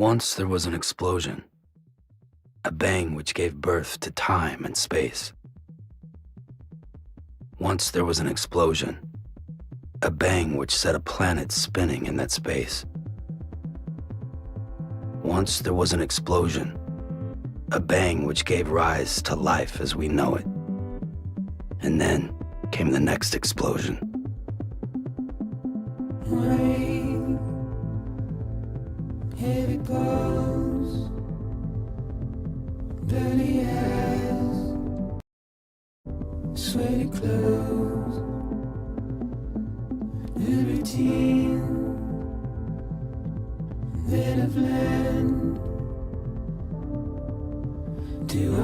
Once there was an explosion, a bang which gave birth to time and space. Once there was an explosion, a bang which set a planet spinning in that space. Once there was an explosion, a bang which gave rise to life as we know it. And then came the next explosion. Rain, heavy clothes, dirty eyes, sweaty clothes, the routine that I've learned to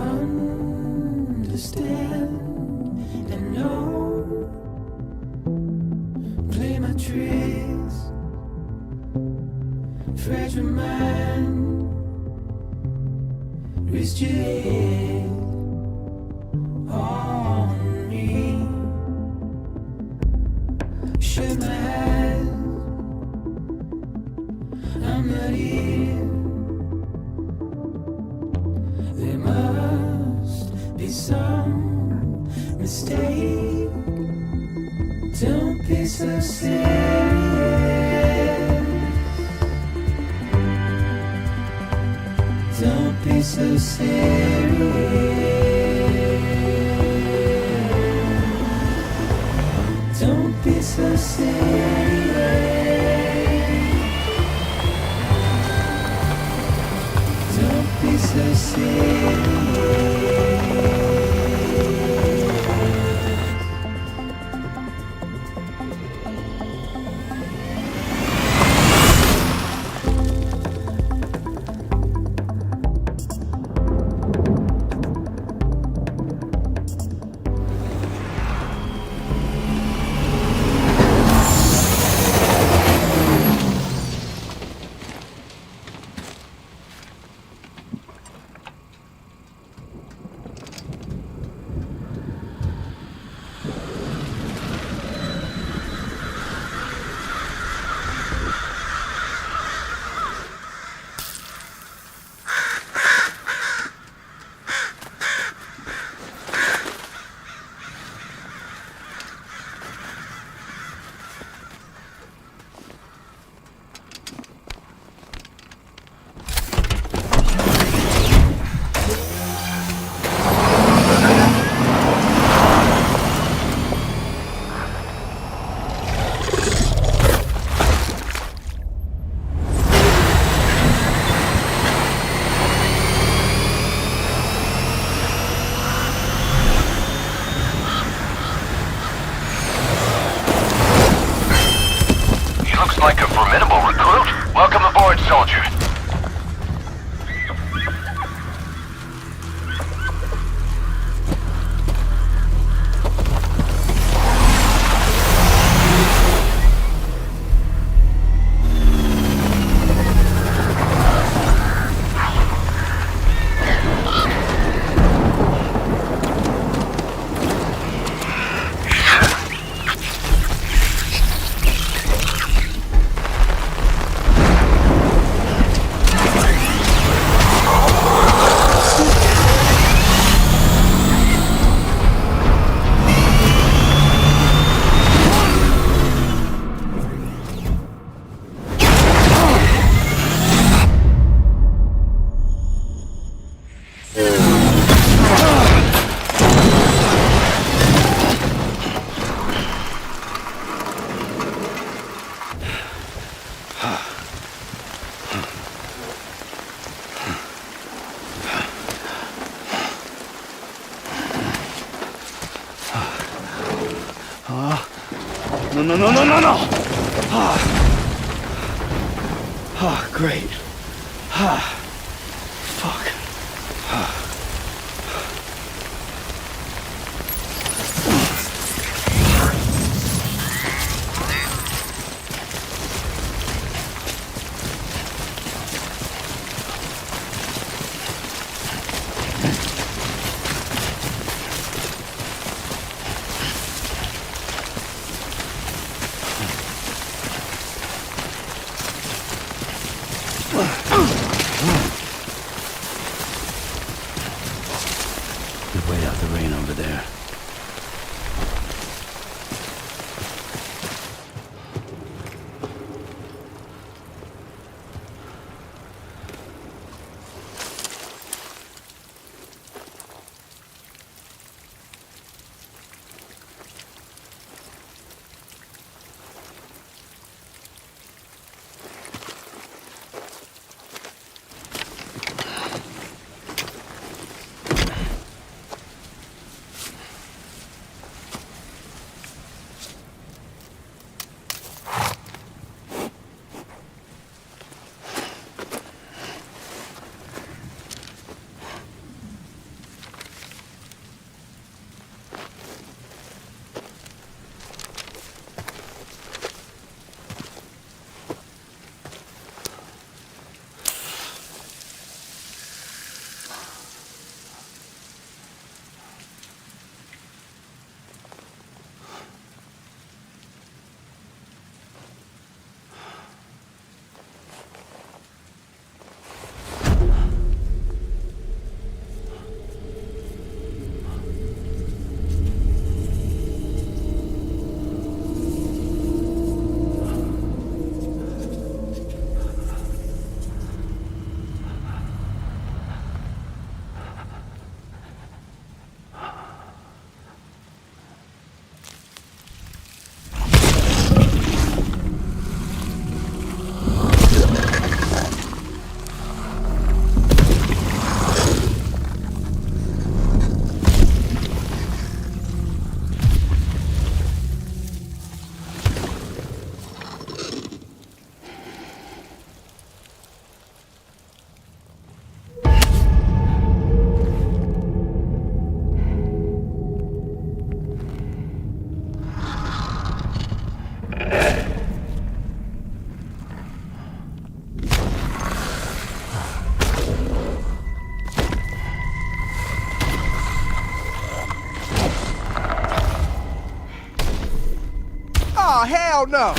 understand and know. Play my tricks, fragile mind, rest your head on me. Shut my eyes, I'm not here. There must be some mistake. Don't be so serious. Don't be so serious. Don't be so serious. Don't be so serious. Like a formidable recruit. Welcome aboard, soldier. No. Great. Fuck. Ugh. Oh, hell no!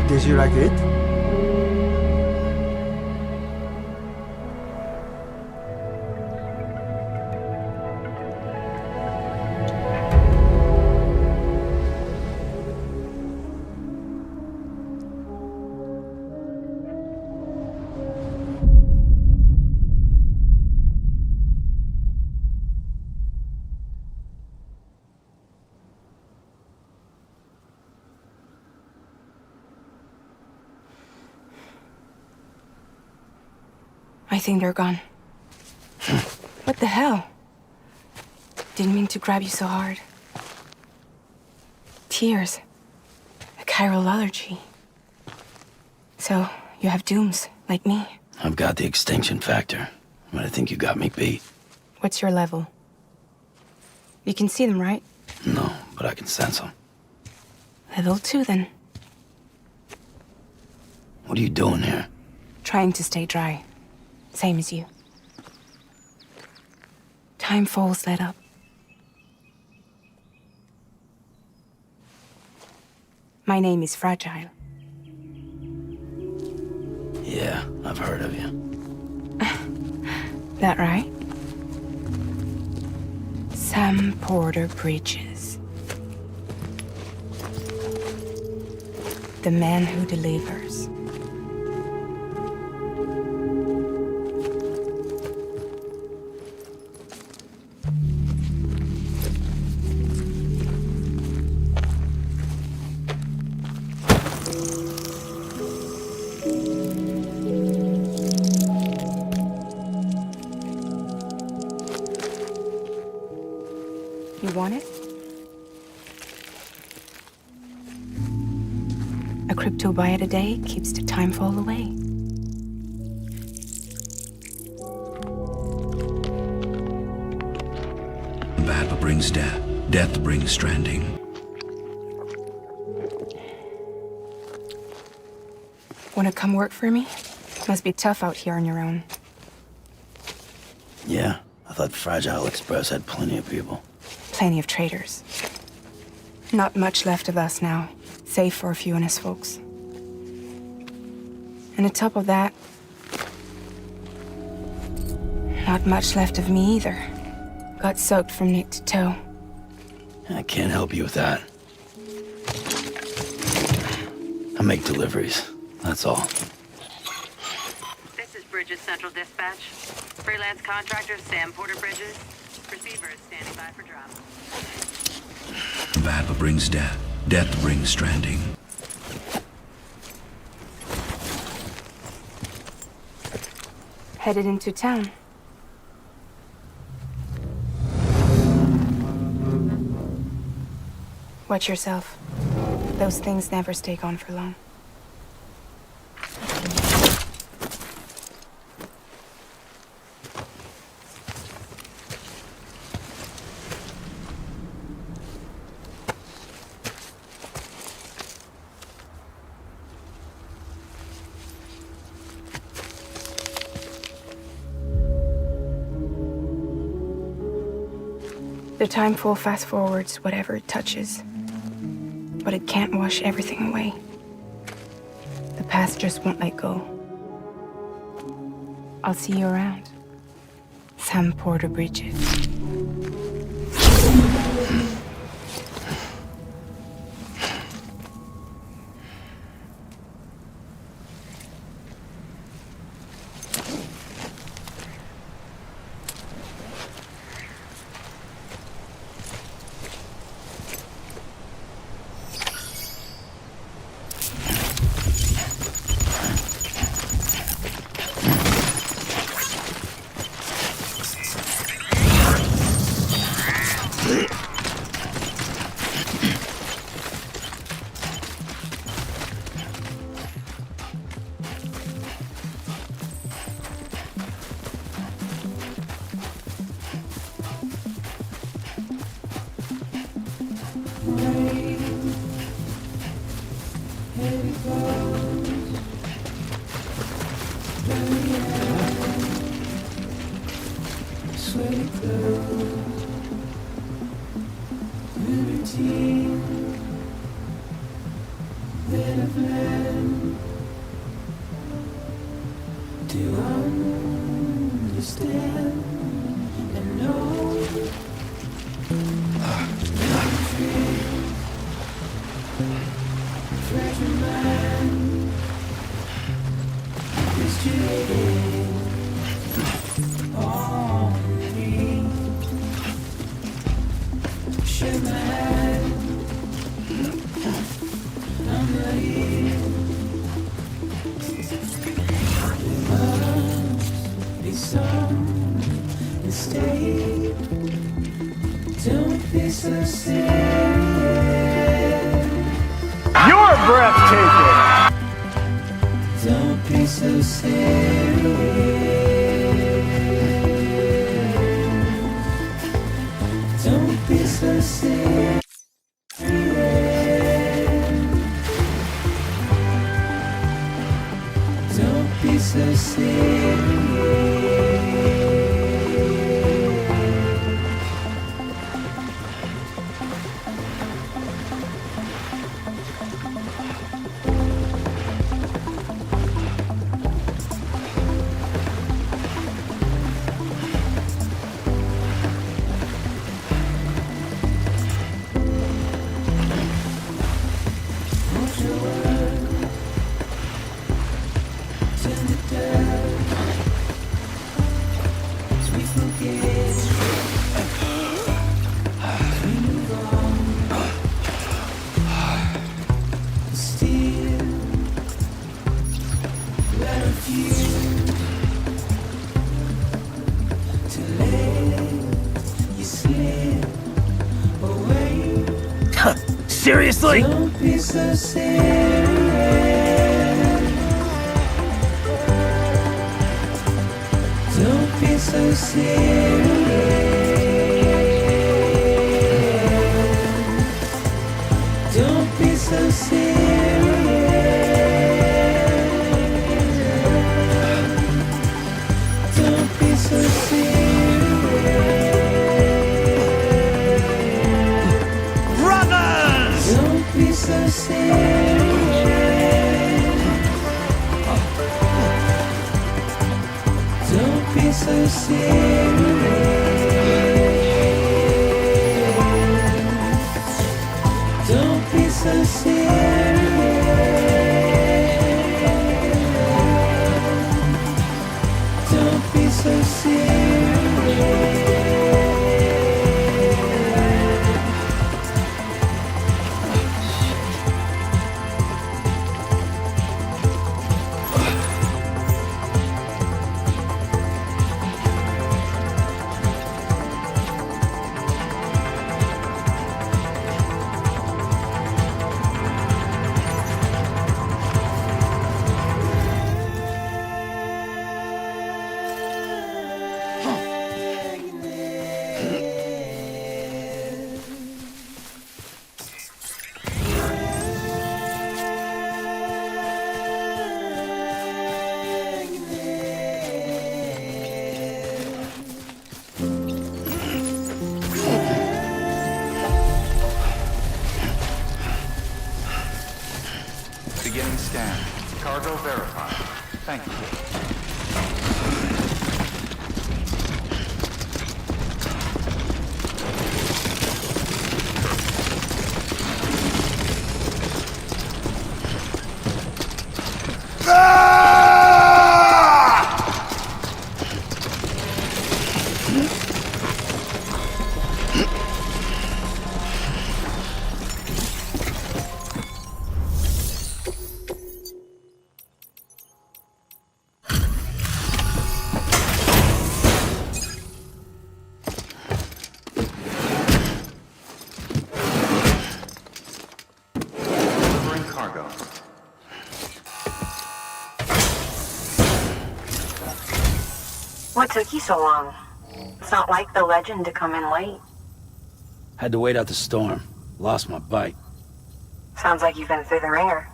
Did you like it? I think they're gone. What the hell? Didn't mean to grab you so hard. Tears. A chiral allergy. So, you have dooms, like me. I've got the extinction factor, but I think you got me beat. What's your level? You can see them, right? No, but I can sense them. Level 2, then. What are you doing here? Trying to stay dry. Same as you. Timefall's let up. My name is Fragile. Yeah, I've heard of you. That right? Sam Porter Bridges. The man who delivers. You want it? A crypto byte a day keeps the timefall away. Bad brings death. Death brings stranding. Wanna come work for me? Must be tough out here on your own. Yeah, I thought Fragile Express had plenty of people. Plenty of traitors. Not much left of us now, save for a few honest folks. And on top of that, not much left of me either. Got soaked from neck to toe. I can't help you with that. I make deliveries, that's all. This is Bridges Central Dispatch. Freelance contractor Sam Porter Bridges. Receiver is standing by for drop. Bad brings death. Death brings stranding. headed into town. Watch yourself. Those things never stay gone for long. The timefall fast forwards whatever it touches, but it can't wash everything away. The past just won't let go. I'll see you around. Sam Porter Bridges. You're breathtaking! Don't be so serious. Don't be so serious. Don't be so serious. Seriously? Don't be so serious. Don't be so serious. Don't be so serious. Don't be so serious. Don't be so serious. Don't be so serious. Don't be so serious. Don't be so serious. verified. Thank you. Delivering cargo. What took you so long? It's not like the legend to come in late. Had to wait out the storm. Lost my bike. Sounds like you've been through the ringer.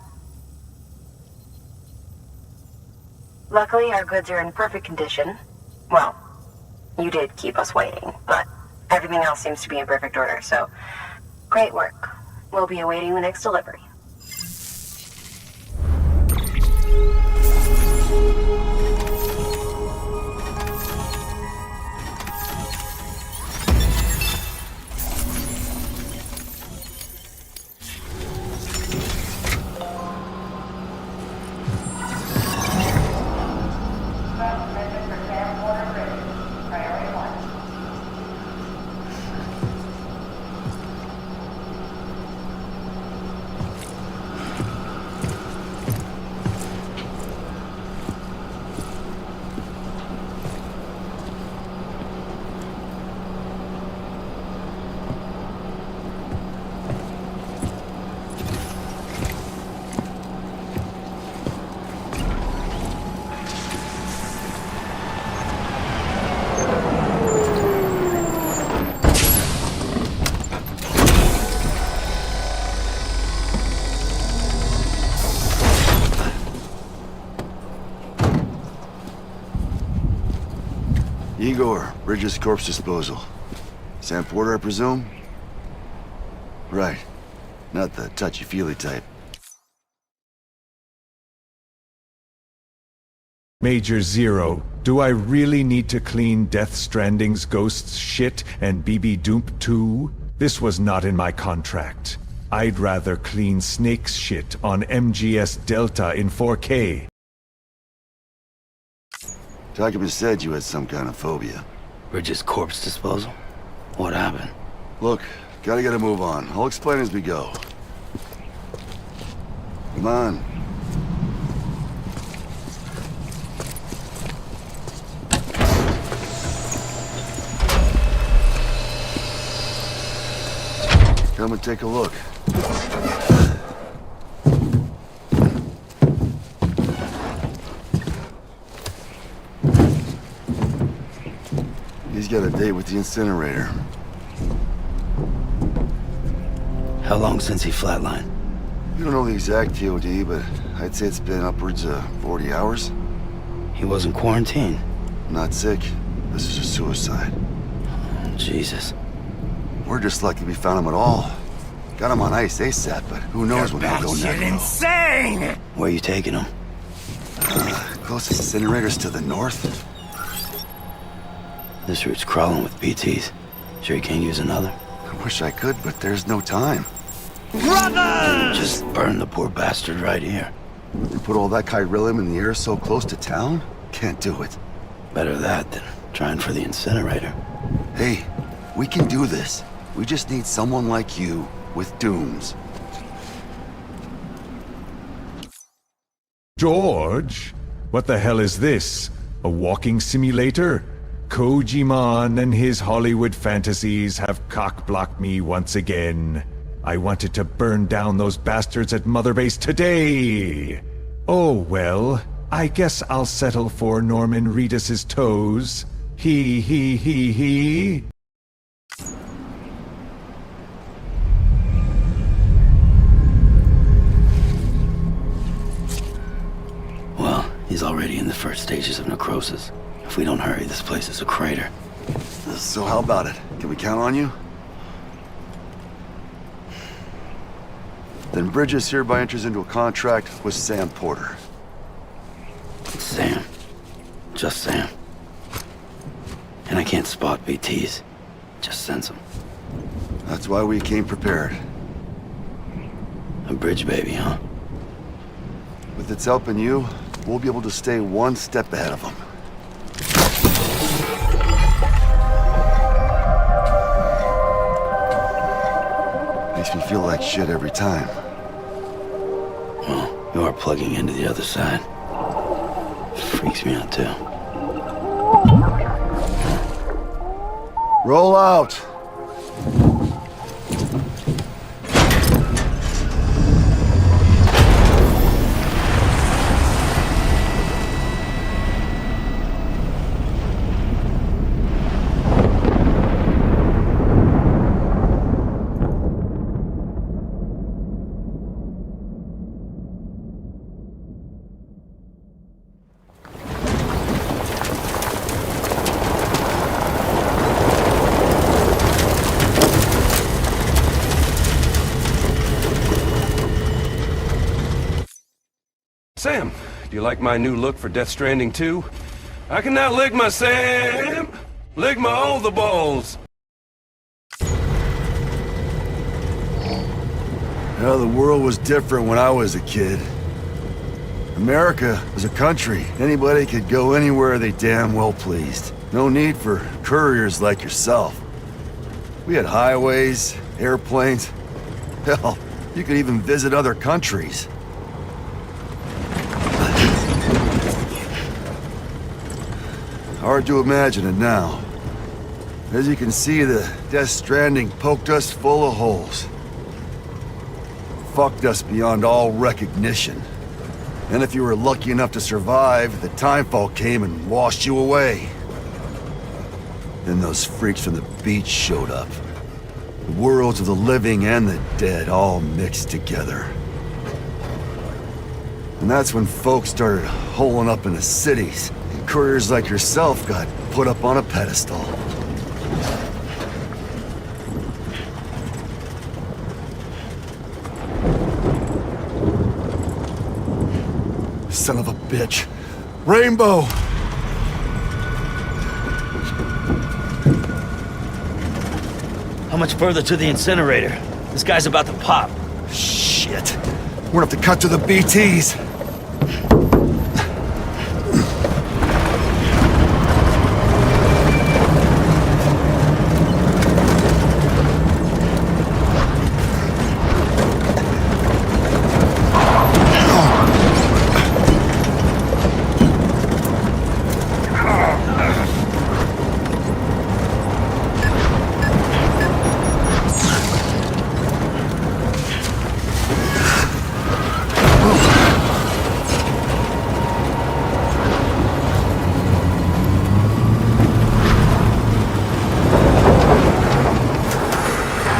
Luckily, our goods are in perfect condition. Well, you did keep us waiting, but everything else seems to be in perfect order, so great work. We'll be awaiting the next delivery. Igor, Bridges corpse disposal. Sam Porter, I presume? Right. Not the touchy-feely type. Major Zero, do I really need to clean Death Stranding's ghosts' shit and BB Doomp too? This was not in my contract. I'd rather clean Snake's shit on MGS Delta in 4K. Document said you had some kind of phobia. Bridges corpse disposal? What happened? Look, gotta get a move on. I'll explain as we go. Come on. Come and take a look. He's got a date with the incinerator. How long since he flatlined? We don't know the exact TOD, but I'd say it's been upwards of 40 hours. He wasn't quarantined. Not sick. This is a suicide. Jesus. We're just lucky we found him at all. Got him on ice ASAP, but who knows when he'll go next. Insane! Where you taking him? Closest incinerator's to the north. This route's crawling with BTs. Sure you can't use another? I wish I could, but there's no time. Brothers! Just burn the poor bastard right here. We put all that chiralium in the air so close to town? Can't do it. Better that than trying for the incinerator. Hey, we can do this. We just need someone like you with dooms. George? What the hell is this? A walking simulator? Kojima and his Hollywood fantasies have cock-blocked me once again. I wanted to burn down those bastards at Mother Base today! Oh well, I guess I'll settle for Norman Reedus's toes. He. Well, he's already in the first stages of necrosis. If we don't hurry, this place is a crater. So how about it? Can we count on you? Then Bridges hereby enters into a contract with Sam Porter. It's Sam. Just Sam. And I can't spot BTs. Just sense them. That's why we came prepared. A bridge baby, huh? With its helping you, we'll be able to stay one step ahead of them. Makes me feel like shit every time. Well, you are plugging into the other side. Freaks me out, too. Roll out! Sam, do you like my new look for Death Stranding 2? I can now lick my Sam! Lick my all the balls! Well, the world was different when I was a kid. America was a country. Anybody could go anywhere they damn well pleased. No need for couriers like yourself. We had highways, airplanes. Hell, you could even visit other countries. Hard to imagine it now. As you can see, the Death Stranding poked us full of holes. Fucked us beyond all recognition. And if you were lucky enough to survive, the timefall came and washed you away. Then those freaks from the beach showed up. The worlds of the living and the dead all mixed together. And that's when folks started holing up in the cities. And couriers like yourself got put up on a pedestal. Son of a bitch. Rainbow! How much further to the incinerator? This guy's about to pop. Shit. We're gonna have to cut to the BTs.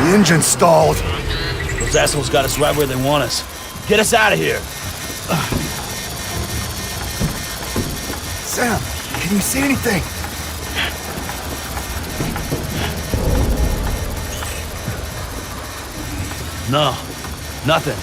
Engine stalled. Those assholes got us right where they want us. Get us out of here. Sam, can you see anything? No, nothing.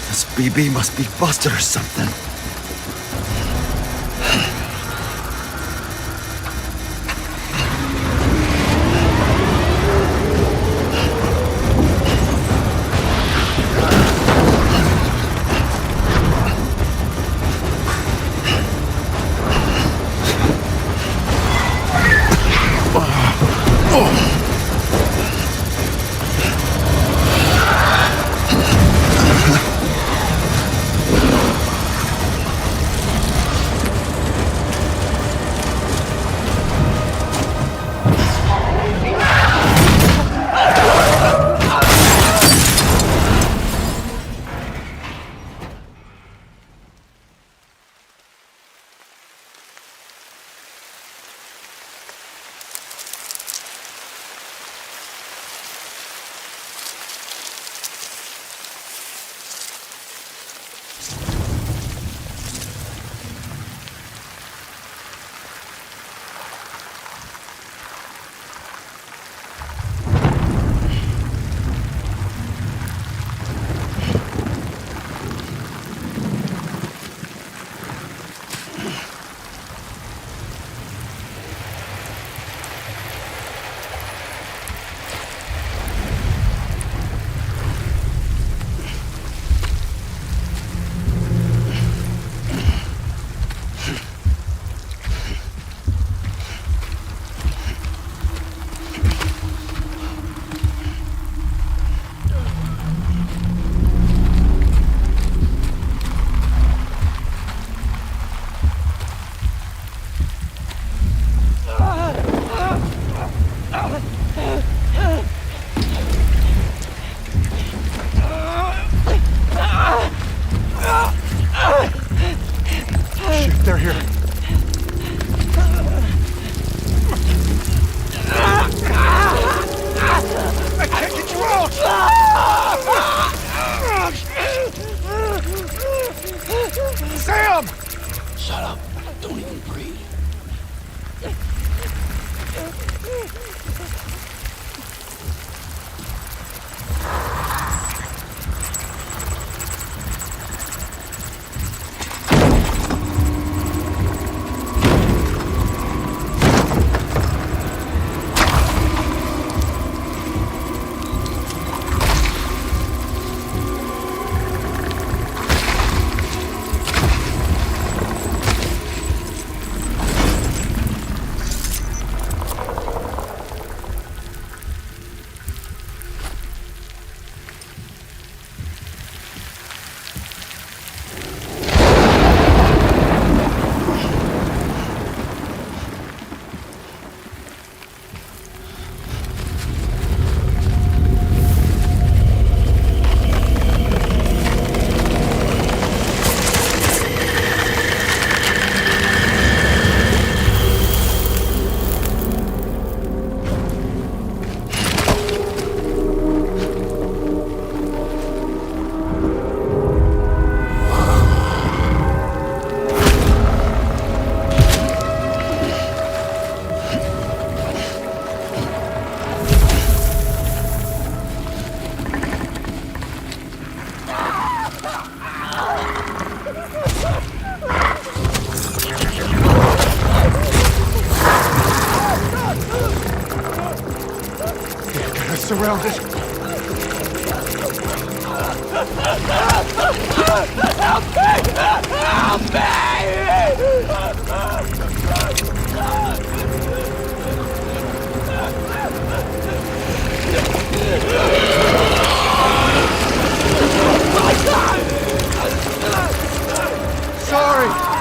This BB must be busted or something. surrounded. Sorry!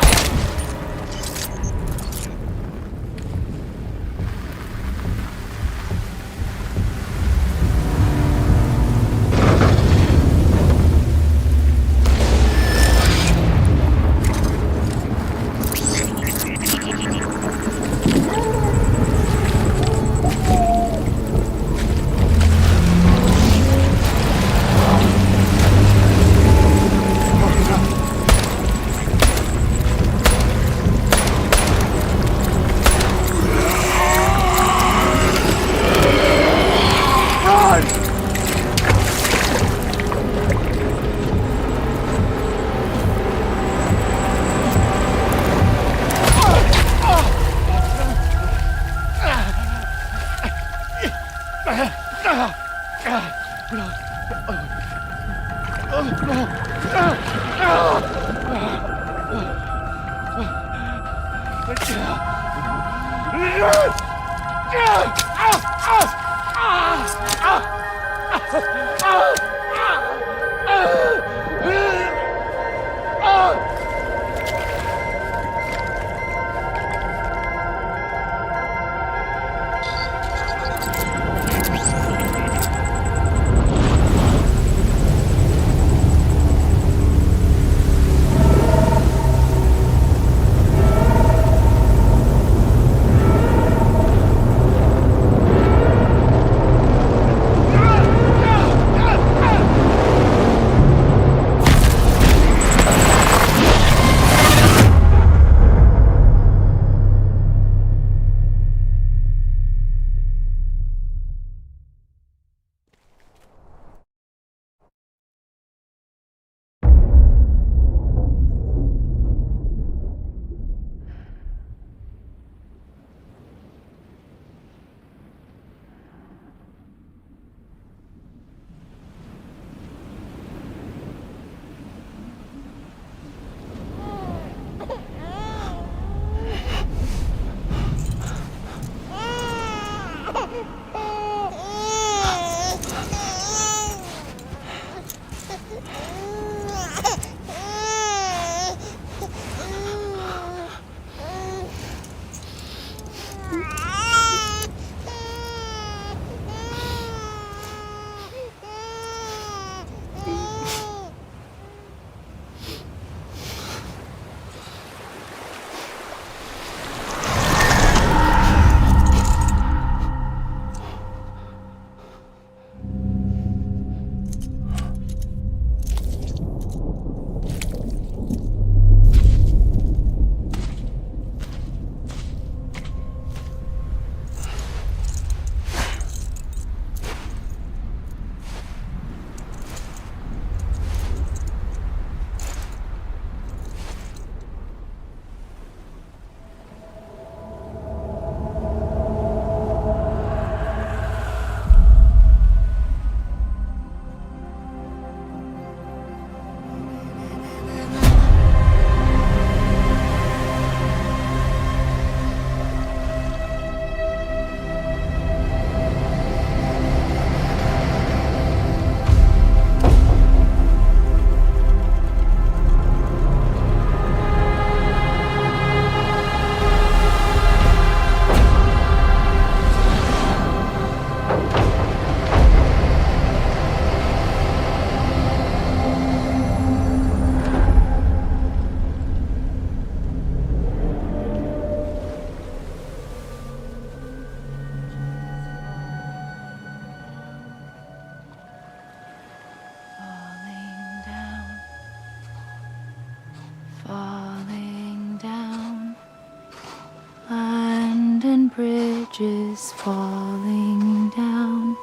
bridges falling down,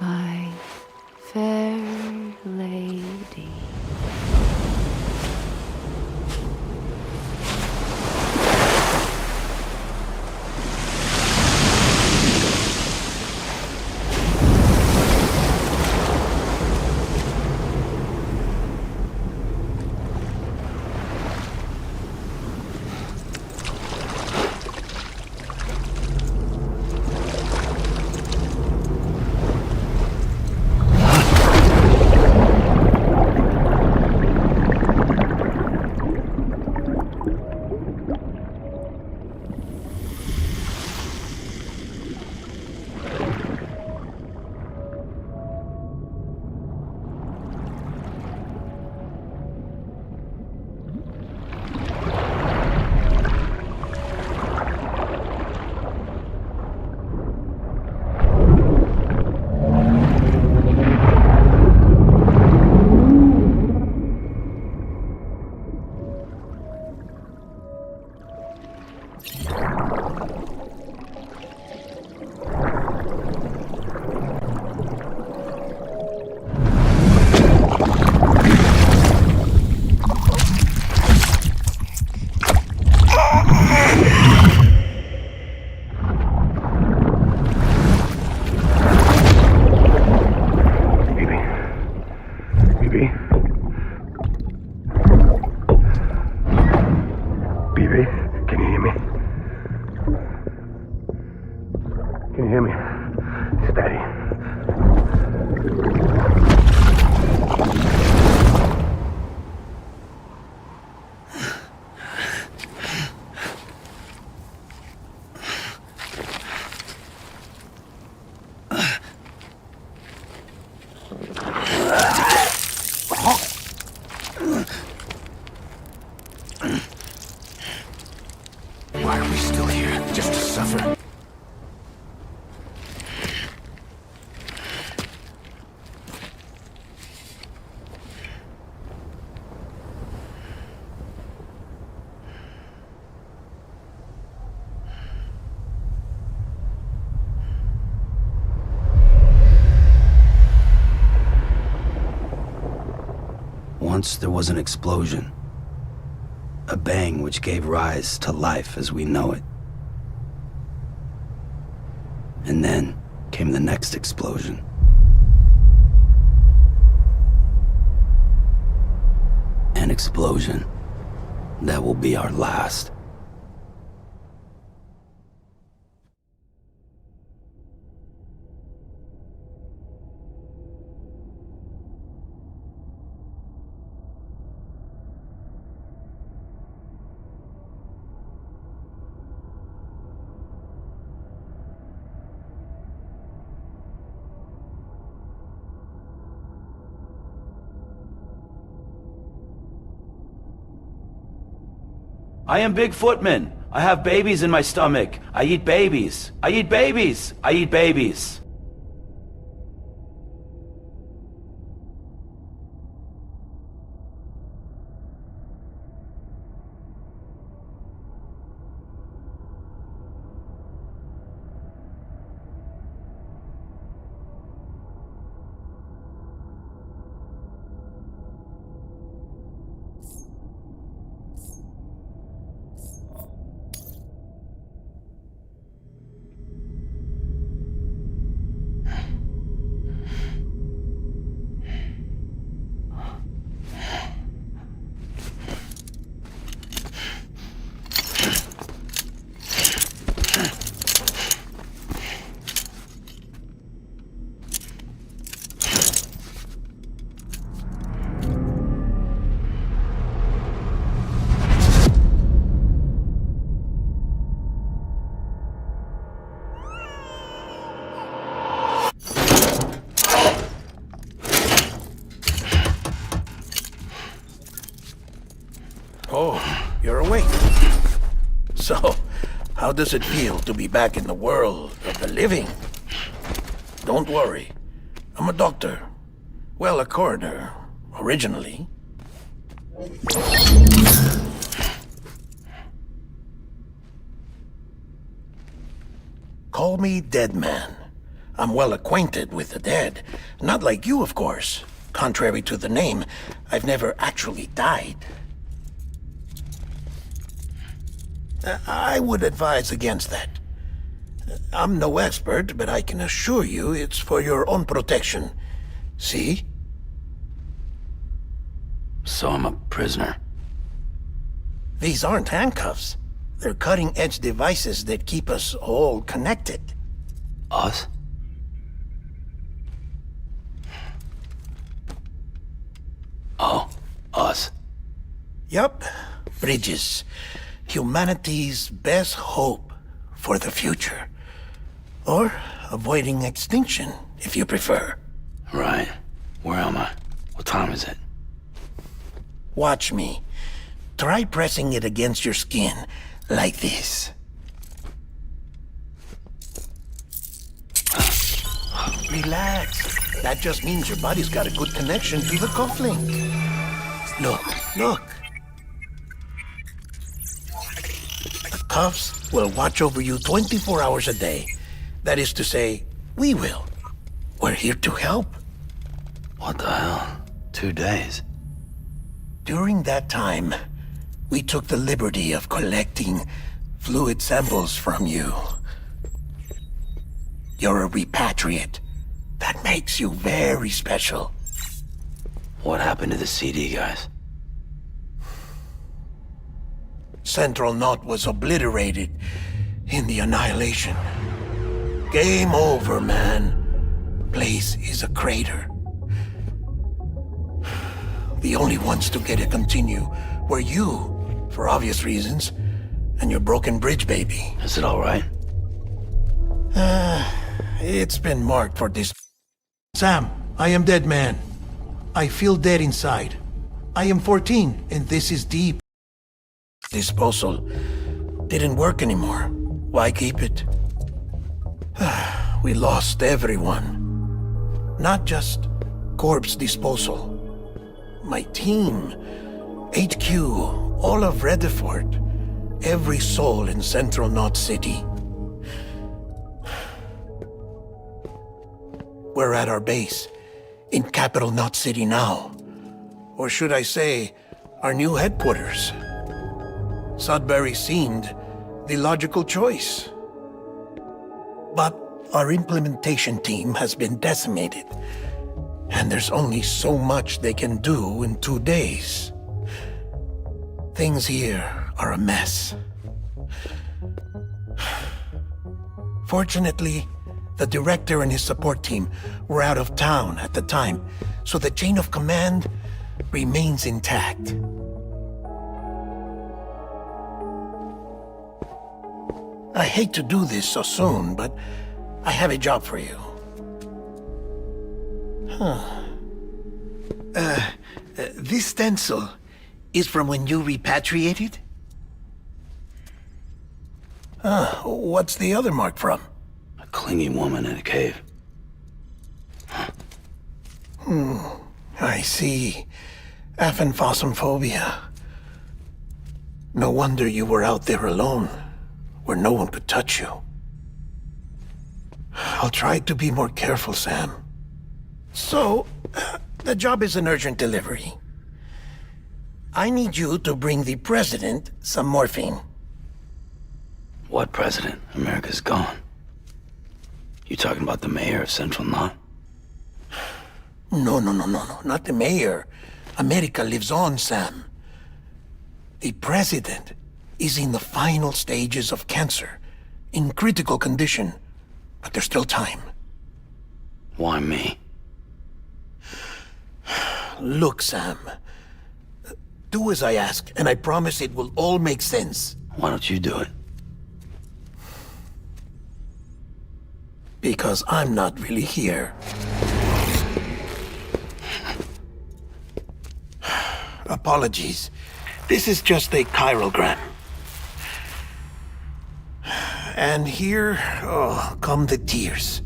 my fair lady. Can you hear me? Steady. Why are we still here? Just to suffer? Once there was an explosion. A bang which gave rise to life as we know it. And then came the next explosion. An explosion that will be our last. I am Bigfootman. I have babies in my stomach. I eat babies. I eat babies. I eat babies. Oh, you're awake. So, how does it feel to be back in the world of the living? Don't worry. I'm a doctor. Well, a coroner, originally. Call me Deadman. I'm well acquainted with the dead. Not like you, of course. Contrary to the name, I've never actually died. I would advise against that. I'm no expert, but I can assure you it's for your own protection. See? So I'm a prisoner. These aren't handcuffs. They're cutting-edge devices that keep us all connected. Us? Oh, us. Yup. Bridges. Humanity's best hope for the future. Or avoiding extinction, if you prefer. Right. Where am I? What time is it? Watch me. Try pressing it against your skin, like this. Relax. That just means your body's got a good connection to the cufflink. Look. The cuffs will watch over you 24 hours a day. That is to say, we will. We're here to help. What the hell? 2 days? During that time, we took the liberty of collecting fluid samples from you. You're a repatriate. That makes you very special. What happened to the CD guys? Central Knot was obliterated in the Annihilation. Game over, man. Place is a crater. The only ones to get it continue were you, for obvious reasons, and your broken bridge baby. Is it all right? It's been marked for this. Sam, I am Deadman. I feel dead inside. I am 14, and this is deep. Disposal didn't work anymore. Why keep it? We lost everyone. Not just corpse disposal. My team, HQ, all of Redford, every soul in Central Knot City. We're at our base, in capital Knot City now. Or should I say, our new headquarters. Sudbury seemed the logical choice. But our implementation team has been decimated, and there's only so much they can do in 2 days. Things here are a mess. Fortunately, the director and his support team were out of town at the time, so the chain of command remains intact. I hate to do this so soon, but I have a job for you. This stencil is from when you repatriated? What's the other mark from? A clingy woman in a cave. I see. Aphanphosmphobia. No wonder you were out there alone, where no one could touch you. I'll try to be more careful, Sam. So, the job is an urgent delivery. I need you to bring the president some morphine. What president? America's gone. You talking about the mayor of Central Knot? No, not the mayor. America lives on, Sam. The president is in the final stages of cancer, in critical condition, but there's still time. Why me? Look, Sam. Do as I ask, and I promise it will all make sense. Why don't you do it? Because I'm not really here. Apologies. This is just a chiralgram. And here, come the tears.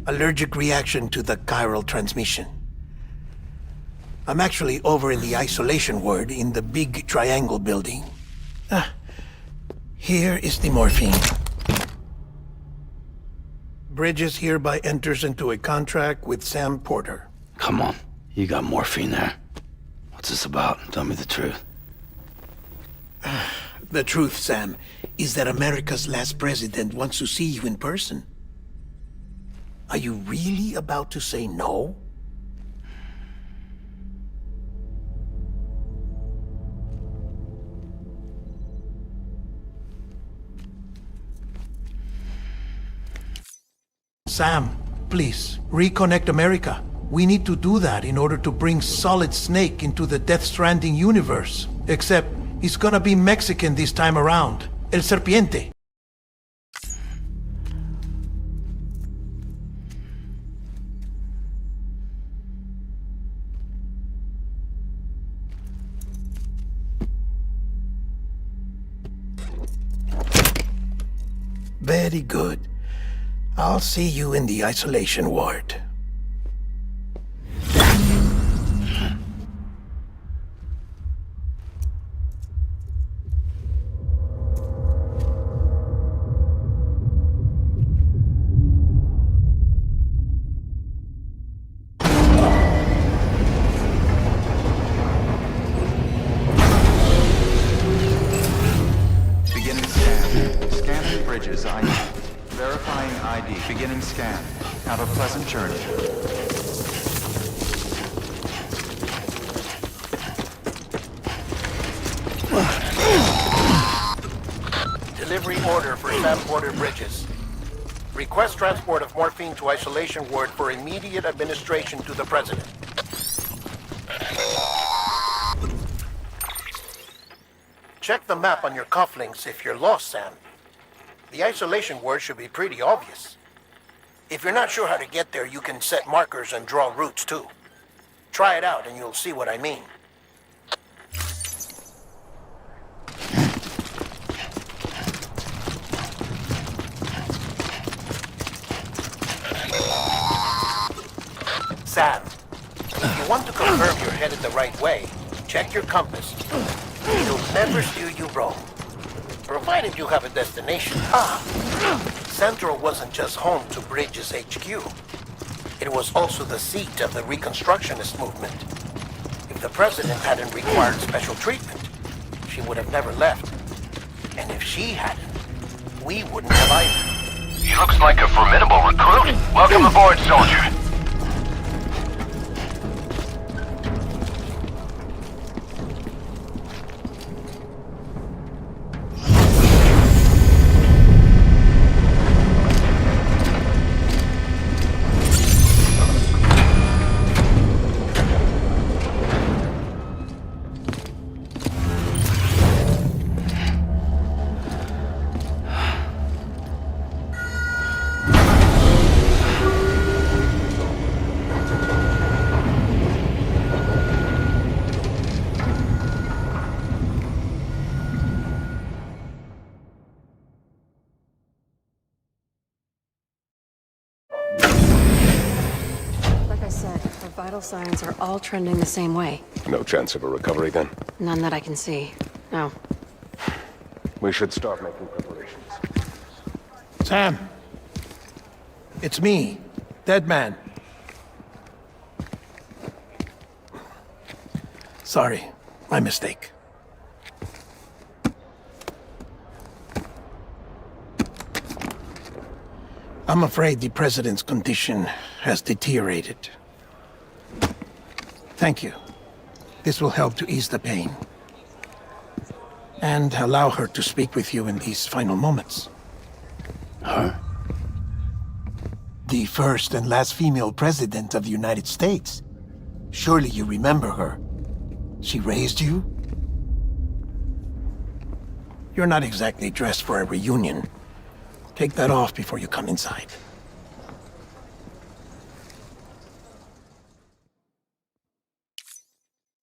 Allergic reaction to the chiral transmission. I'm actually over in the isolation ward in the big triangle building. Here is the morphine. Bridges hereby enters into a contract with Sam Porter. Come on, you got morphine there. What's this about? Tell me the truth. The truth, Sam, is that America's last president wants to see you in person. Are you really about to say no? Sam, please, reconnect America. We need to do that in order to bring Solid Snake into the Death Stranding universe. Except, he's gonna be Mexican this time around. El Serpiente. Very good. I'll see you in the isolation ward. Beginning scan. Scanning bridges ID. Verifying ID. Beginning scan. Have a pleasant journey. Delivery order for Sam Porter Bridges. Request transport of morphine to isolation ward for immediate administration to the President. Check the map on your cufflinks if you're lost, Sam. The isolation word should be pretty obvious. If you're not sure how to get there, you can set markers and draw routes too. Try it out and you'll see what I mean. Sam, if you want to confirm you're headed the right way, check your compass. It'll never steer you wrong. Provided you have a destination. Central wasn't just home to Bridges HQ. It was also the seat of the Reconstructionist movement. If the President hadn't required special treatment, she would have never left. And if she hadn't, we wouldn't have either. He looks like a formidable recruit. Welcome aboard, soldier. Vital signs are all trending the same way. No chance of a recovery then? None that I can see. No. We should start making preparations. Sam! It's me, Deadman. Sorry, my mistake. I'm afraid the President's condition has deteriorated. Thank you. This will help to ease the pain. And allow her to speak with you in these final moments. Her? The first and last female president of the United States. Surely you remember her. She raised you? You're not exactly dressed for a reunion. Take that off before you come inside.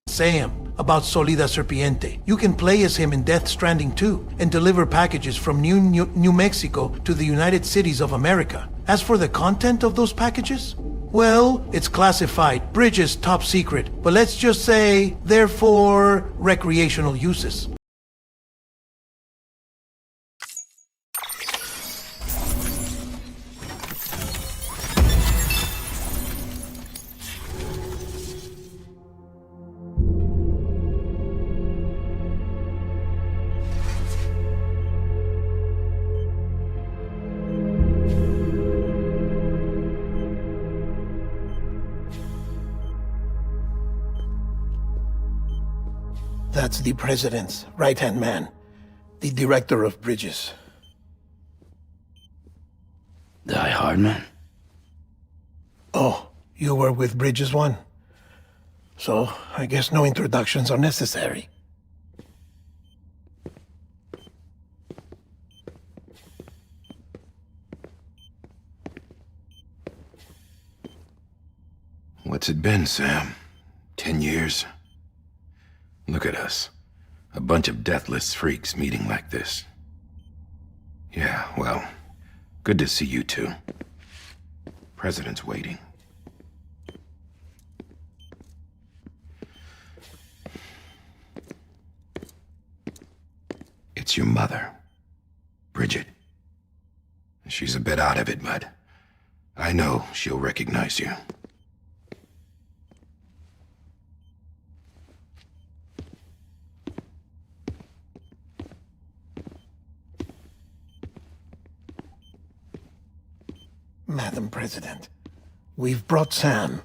Sam, about Solida Serpiente. You can play as him in Death Stranding 2 and deliver packages from New Mexico to the United Cities of America. As for the content of those packages, well, it's classified, Bridges top secret, but let's just say they're for recreational uses. That's the President's right-hand man, the Director of Bridges. Die Hardman? Oh, you were with Bridges 1? So, I guess no introductions are necessary. What's it been, Sam? 10 years? Look at us. A bunch of deathless freaks meeting like this. Yeah, well, good to see you two. President's waiting. It's your mother, Bridget. She's a bit out of it, but I know she'll recognize you. Madam President, we've brought Sam.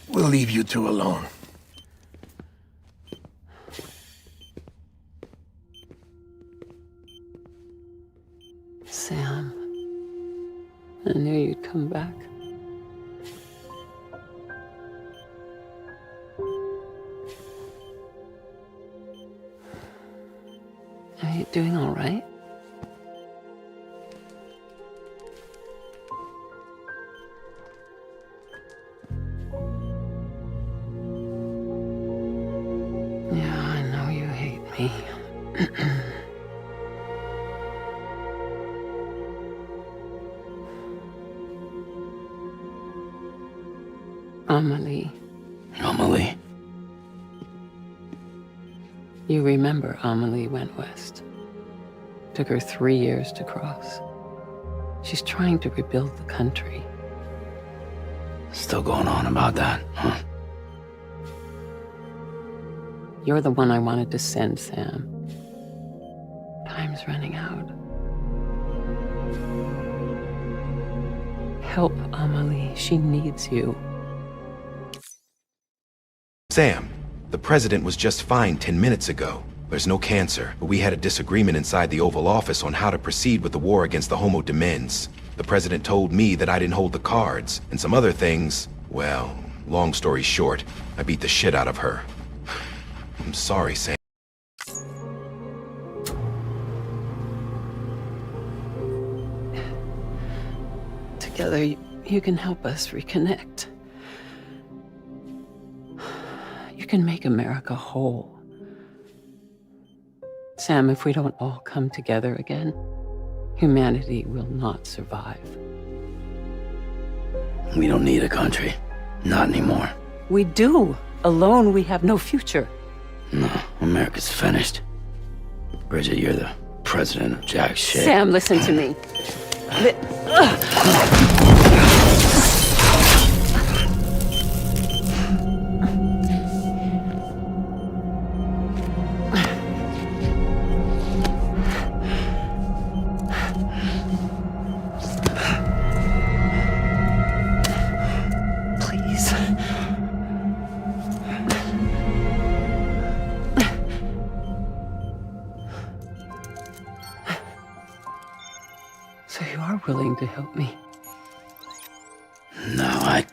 We'll leave you two alone. Sam, I knew you'd come back. Are you doing all right? Yeah, I know you hate me. Amelie. Amelie? You remember Amelie went west. Took her 3 years to cross. She's trying to rebuild the country. Still going on about that, huh? You're the one I wanted to send, Sam. Time's running out. Help Amelie. She needs you. Sam, the president was just fine 10 minutes ago. There's no cancer, but we had a disagreement inside the Oval Office on how to proceed with the war against the Homo Demens. The president told me that I didn't hold the cards, and some other things. Well, long story short, I beat the shit out of her. I'm sorry, Sam. Together, you can help us reconnect. You can make America whole. Sam, if we don't all come together again, humanity will not survive. We don't need a country. Not anymore. We do. Alone, we have no future. No, America's finished. Bridget, you're the president of jack shit. Sam, listen to me. So you are willing to help me? No, I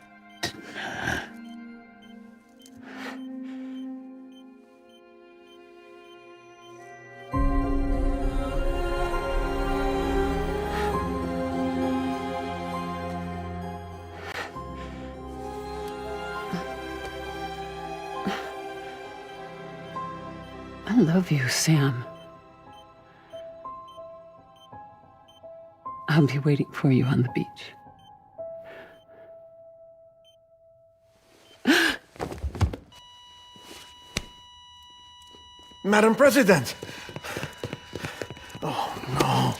love you, Sam. I'll be waiting for you on the beach. Madam President! Oh, no.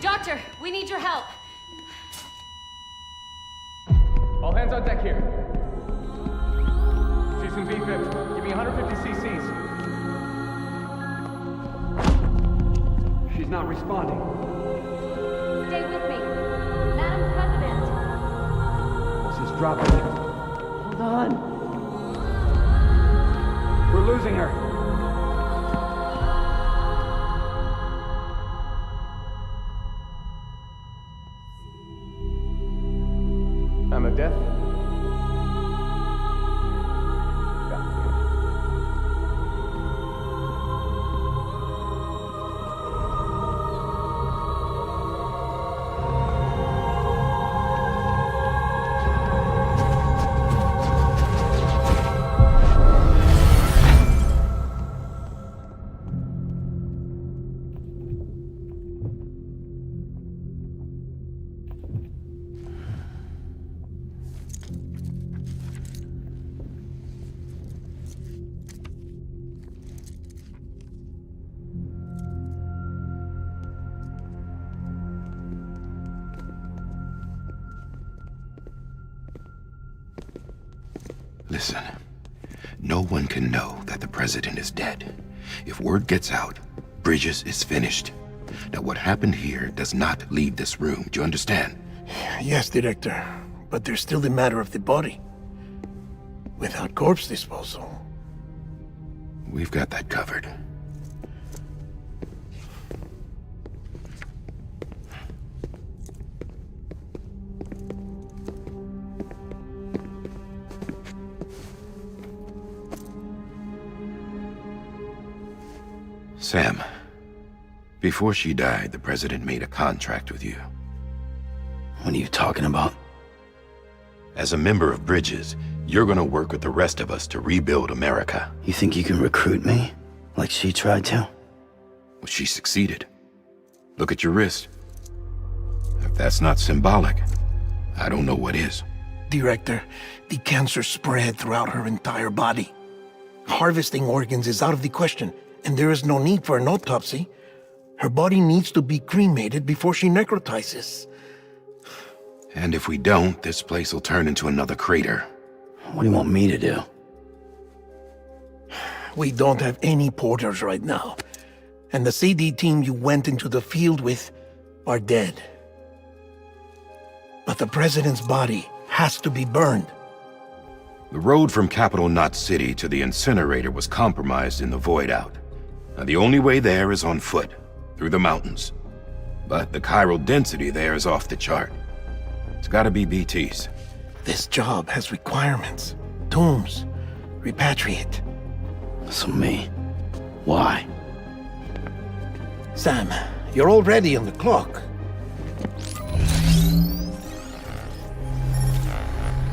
Doctor, we need your help. All hands on deck here. Season V-50, give me 150 cc's. She's not responding. Stay with me. Madam President. This is dropping. Hold on. We're losing her. Time of death? Listen, no one can know that the president is dead. If word gets out, Bridges is finished. Now, what happened here does not leave this room. Do you understand? Yes, Director. But there's still the matter of the body. Without corpse disposal. We've got that covered. Sam, before she died, the president made a contract with you. What are you talking about? As a member of Bridges, you're gonna work with the rest of us to rebuild America. You think you can recruit me? Like she tried to? Well, she succeeded. Look at your wrist. If that's not symbolic, I don't know what is. Director, the cancer spread throughout her entire body. Harvesting organs is out of the question, and there is no need for an autopsy. Her body needs to be cremated before she necrotizes. And if we don't, this place will turn into another crater. What do you want me to do? We don't have any porters right now. And the CD team you went into the field with are dead. But the president's body has to be burned. The road from Capital Knot City to the incinerator was compromised in the void out. Now, the only way there is on foot, through the mountains. But the chiral density there is off the chart. It's gotta be BTs. This job has requirements. Tombs. Repatriate. So me. Why? Sam, you're already on the clock.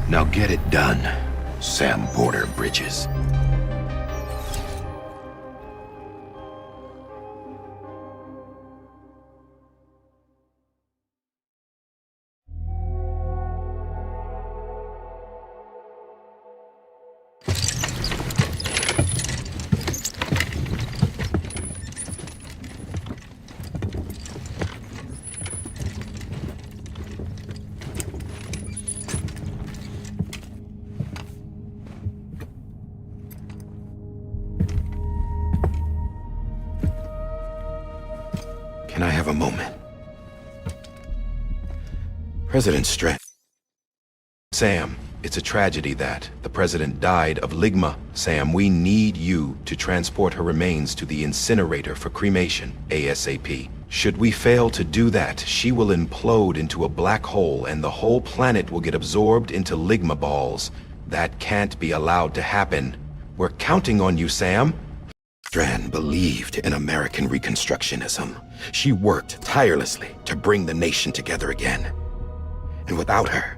Now get it done, Sam Porter Bridges. Can I have a moment? President Stranding. Sam, it's a tragedy that the president died of ligma. Sam, we need you to transport her remains to the incinerator for cremation, ASAP. Should we fail to do that, she will implode into a black hole and the whole planet will get absorbed into ligma balls. That can't be allowed to happen. We're counting on you, Sam. Strand believed in American Reconstructionism. She worked tirelessly to bring the nation together again. And without her,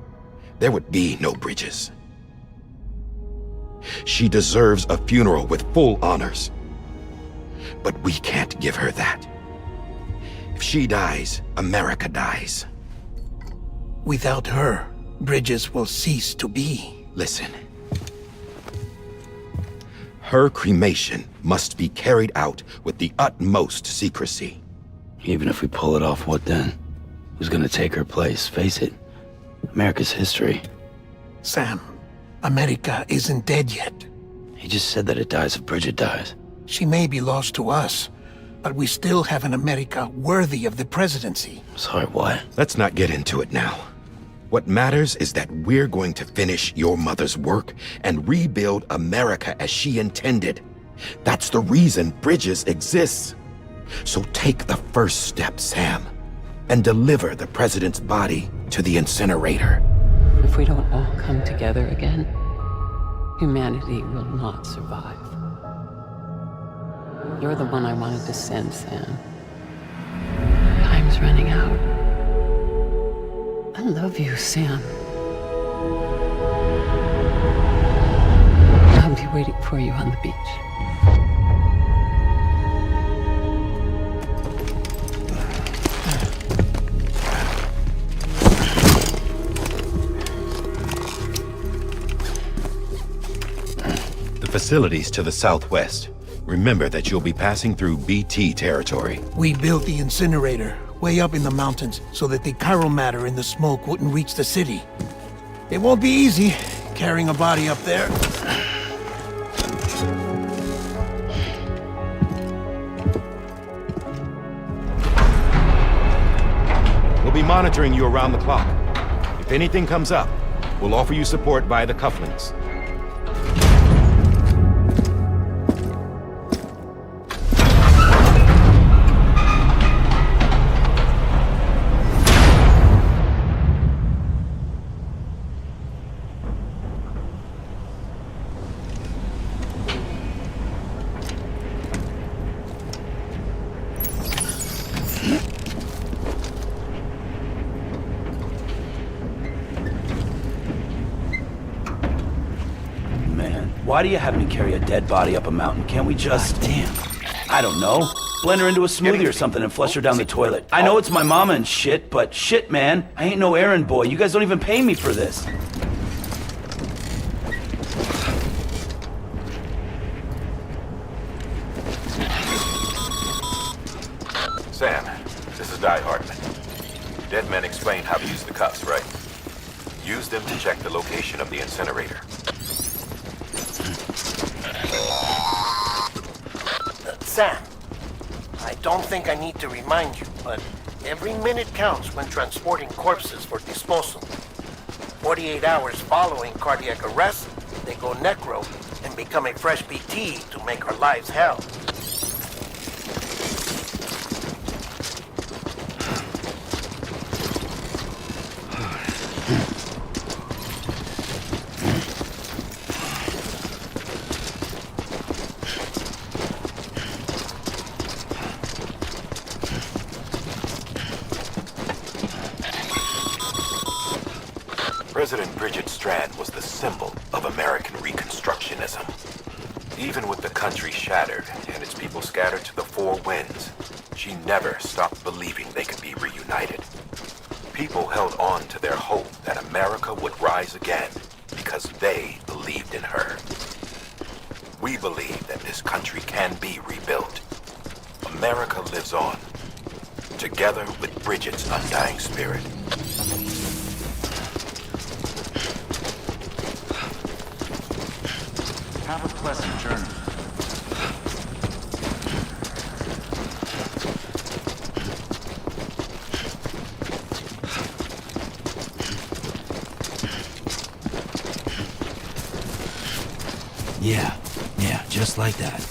there would be no Bridges. She deserves a funeral with full honors. But we can't give her that. If she dies, America dies. Without her, Bridges will cease to be. Listen. Her cremation must be carried out with the utmost secrecy. Even if we pull it off, what then? Who's gonna take her place? Face it, America's history. Sam, America isn't dead yet. He just said that it dies if Bridget dies. She may be lost to us, but we still have an America worthy of the presidency. Sorry, what? Let's not get into it now. What matters is that we're going to finish your mother's work and rebuild America as she intended. That's the reason Bridges exists. So take the first step, Sam, and deliver the president's body to the incinerator. If we don't all come together again, humanity will not survive. You're the one I wanted to send, Sam. Time's running out. I love you, Sam. I'll be waiting for you on the beach. The facilities to the southwest. Remember that you'll be passing through BT territory. We built the incinerator way up in the mountains so that the chiral matter in the smoke wouldn't reach the city. It won't be easy carrying a body up there. be monitoring you around the clock. If anything comes up, we'll offer you support via the cufflinks. Why do you have me carry a dead body up a mountain? Can't we just... damn. I don't know. Blend her into a smoothie or something and flush her down the toilet. I know it's my mama and shit, but shit, man. I ain't no errand boy. You guys don't even pay me for this. Sam, this is Die Hardman. Deadman explained how to use the cuffs, right? Use them to check the location of the incinerator. Sam, I don't think I need to remind you, but every minute counts when transporting corpses for disposal. 48 hours following cardiac arrest, they go necro and become a fresh BT to make our lives hell. President Bridget Strand was the symbol of American Reconstructionism. Even with the country shattered and its people scattered to the four winds, she never stopped believing they could be reunited. People held on to their hope that America would rise again because they believed in her. We believe that this country can be rebuilt. America lives on, together with Bridget's undying spirit. Have a pleasant journey. Yeah, just like that.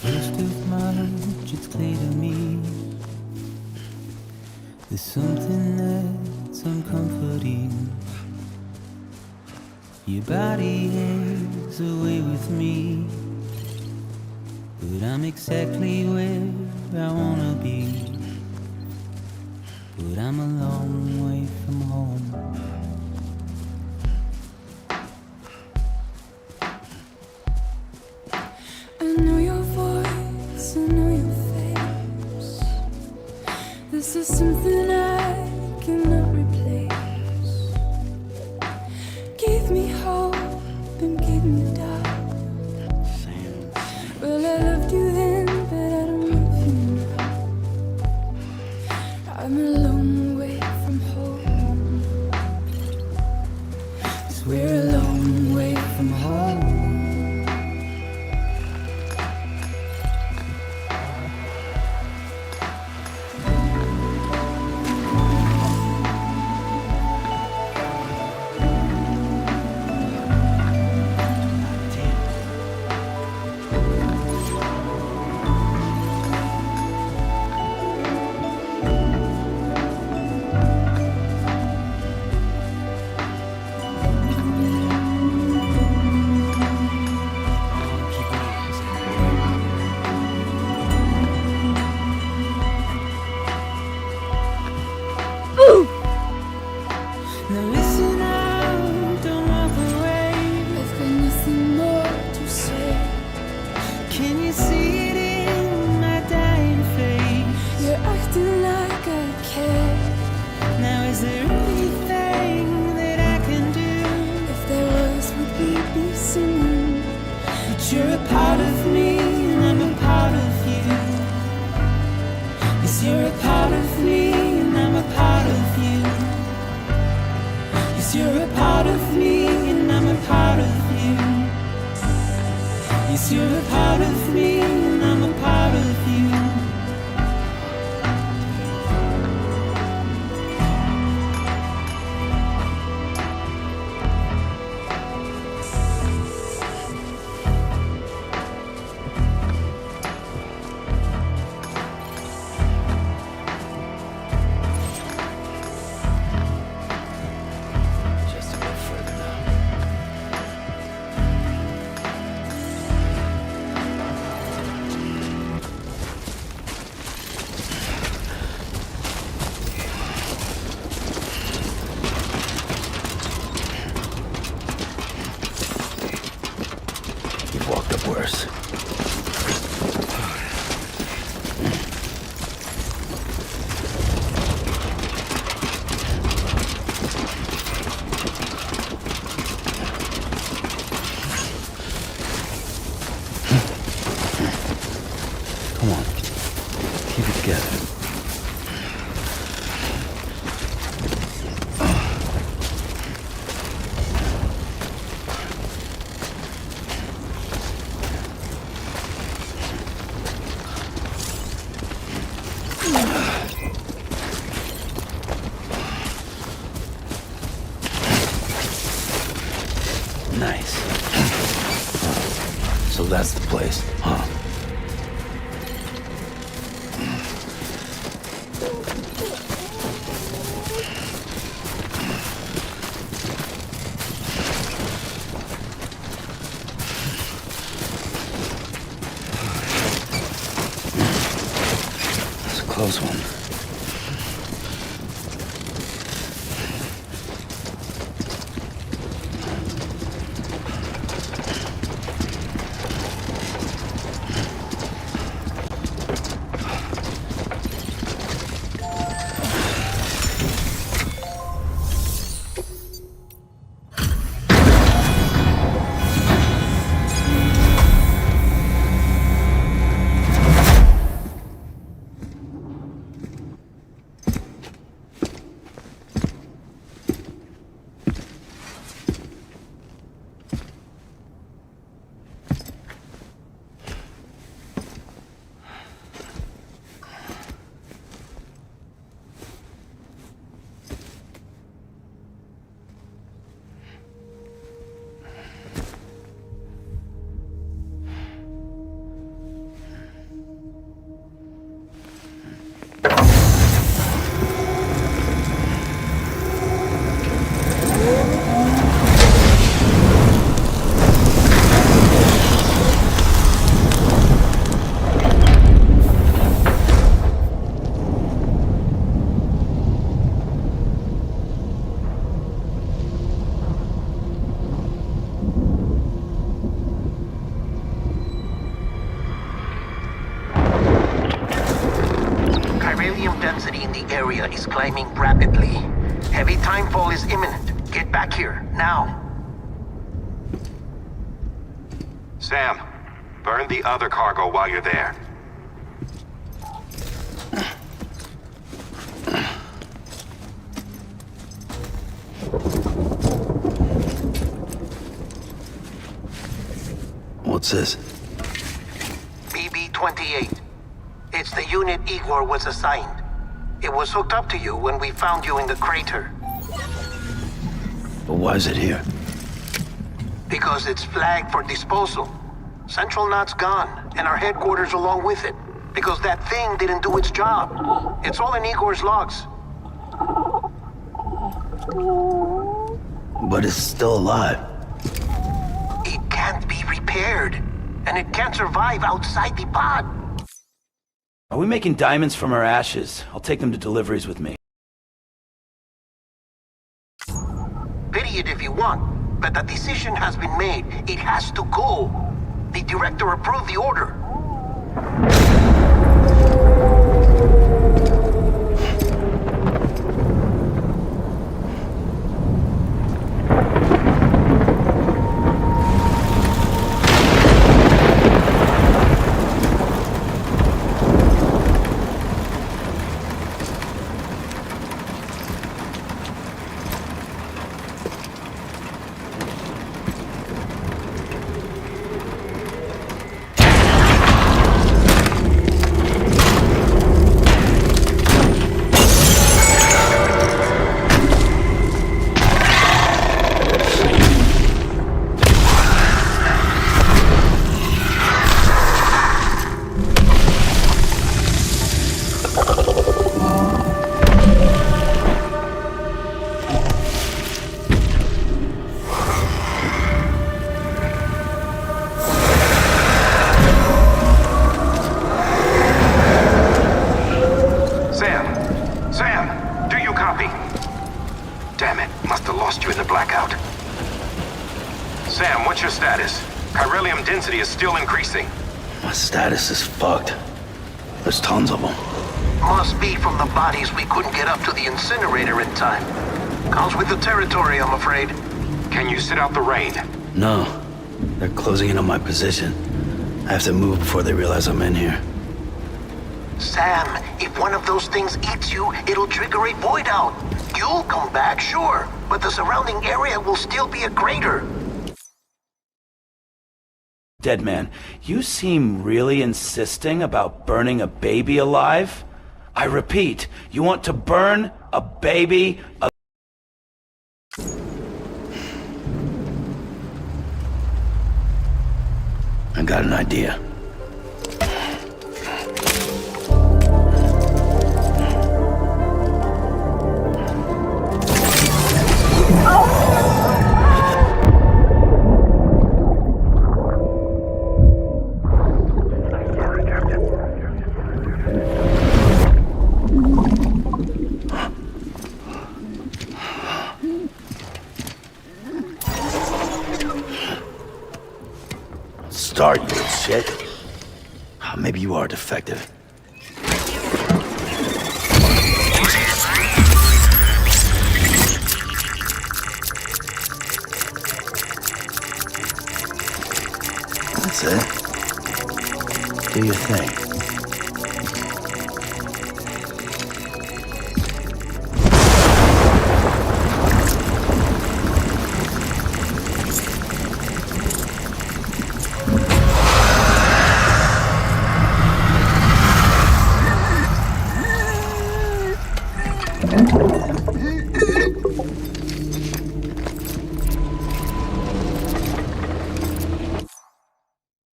First of March, it's clear to me there's something that's uncomforting. Your body is away with me, but I'm exactly where I wanna be. But I'm a long way from home. I know your voice, I know your face. This is something I cannot replace. Give me hope and give me doubt. Well, I loved you then, but I don't love you now. I'm a long way from home. 'Cause we're a long way from home. 'Cause you're a part of me and I'm a part of you. You've walked up worse. Come on. Keep it together. Nice. So that's the place, huh? That's a close one. Chiralium density in the area is climbing rapidly. Heavy timefall is imminent. Get back here, now. Sam, burn the other cargo while you're there. What's this? BB-28. It's the unit Igor was assigned. It was hooked up to you when we found you in the crater. But why is it here? Because it's flagged for disposal. Central Knot's gone, and our headquarters along with it. Because that thing didn't do its job. It's all in Igor's logs. But it's still alive. It can't be repaired. And it can't survive outside the pod. Are we making diamonds from our ashes? I'll take them to deliveries with me. Pity it if you want, but the decision has been made. It has to go. The director approved the order. your status? Chiralium density is still increasing. My status is fucked. There's tons of them. Must be from the bodies we couldn't get up to the incinerator in time. Comes with the territory, I'm afraid. Can you sit out the rain? No. They're closing in on my position. I have to move before they realize I'm in here. Sam, if one of those things eats you, it'll trigger a void out. You'll come back, sure, but the surrounding area will still be a crater. Deadman, you seem really insisting about burning a baby alive? I repeat, you want to burn a baby alive? I got an idea. Start, you little shit. Maybe you are defective. That's it. Do your thing.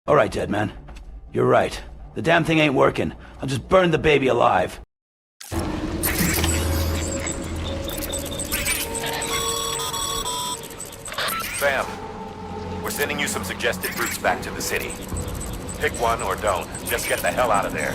All right, Deadman. You're right. The damn thing ain't working. I'll just burn the baby alive. Sam, we're sending you some suggested routes back to the city. Pick one or don't. Just get the hell out of there.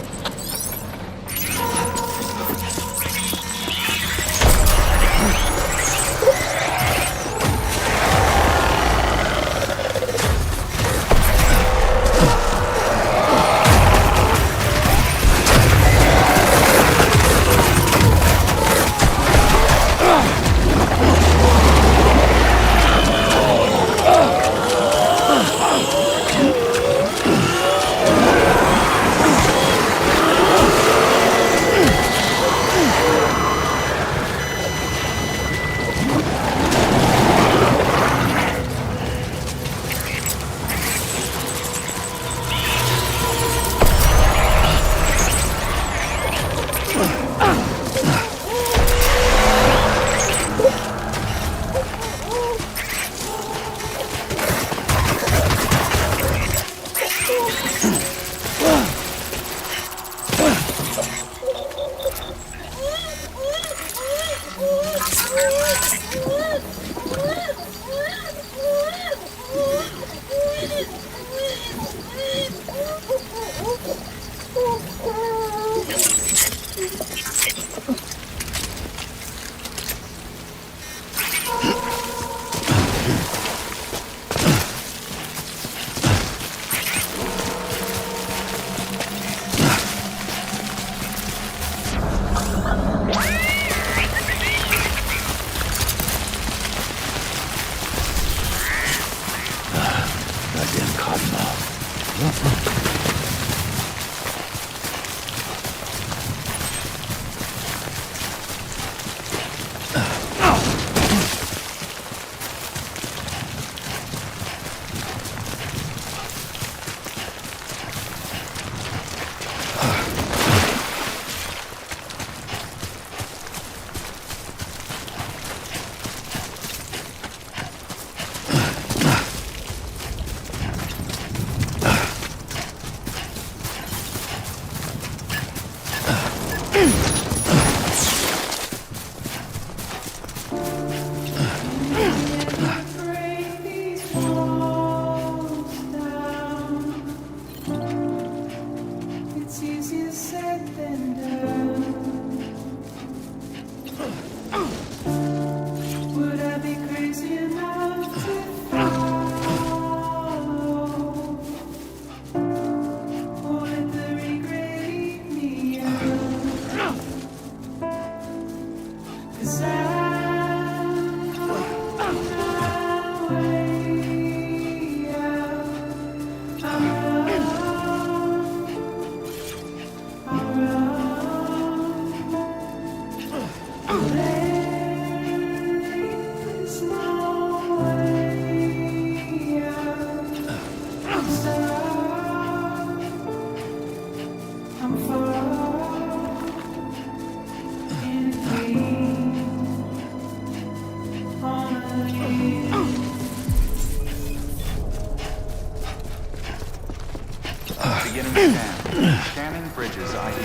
Beginning scan. Scanning bridges ID.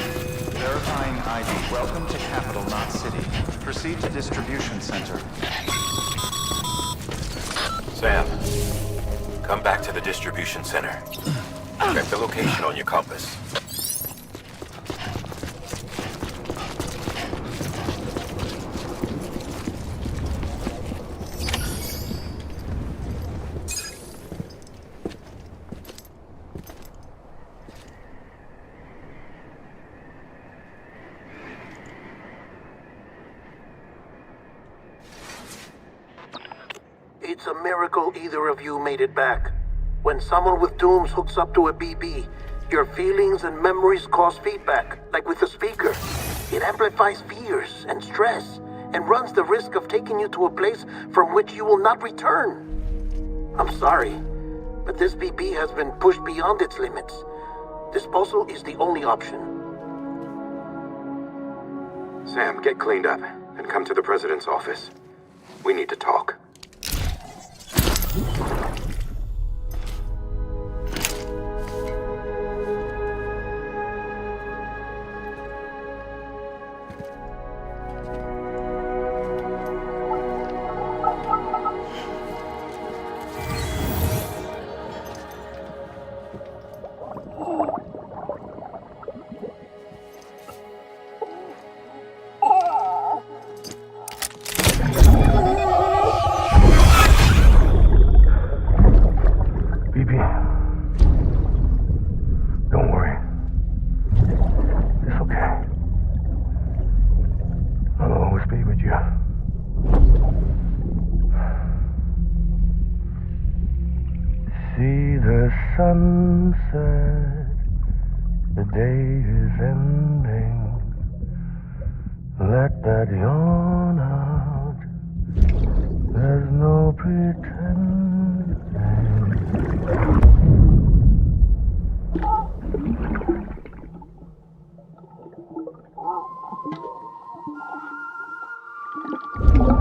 Verifying ID. Welcome to Capital, not City. Proceed to distribution center. Sam, come back to the distribution center. Check the location on your compass. It's a miracle either of you made it back. When someone with dooms hooks up to a BB, your feelings and memories cause feedback, like with a speaker. It amplifies fears and stress, and runs the risk of taking you to a place from which you will not return. I'm sorry, but this BB has been pushed beyond its limits. Disposal is the only option. Sam, get cleaned up and come to the president's office. We need to talk. Don't worry. It's okay. I'll always be with you. See the sunset. The day is ending. Let that yawn out. There's no pretending.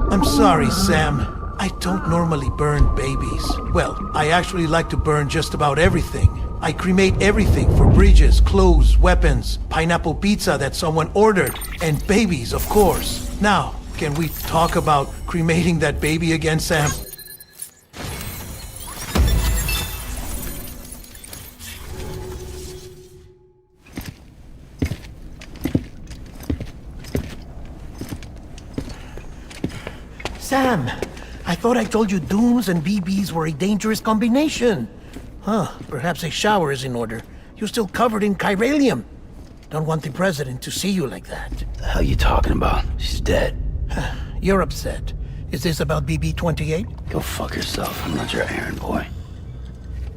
I'm sorry, Sam. I don't normally burn babies. Well, I actually like to burn just about everything. I cremate everything for bridges, clothes, weapons, pineapple pizza that someone ordered, and babies, of course. Now, can we talk about cremating that baby again, Sam? Sam, I thought I told you dooms and BBs were a dangerous combination. Huh, perhaps a shower is in order. You're still covered in chiralium. Don't want the president to see you like that. The hell you talking about? She's dead. You're upset. Is this about BB-28? Go fuck yourself. I'm not your errand boy.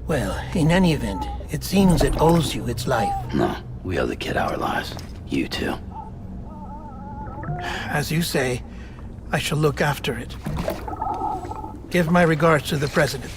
Well, in any event, it seems it owes you its life. No, we owe the kid our lives. You too. As you say, I shall look after it. Give my regards to the president.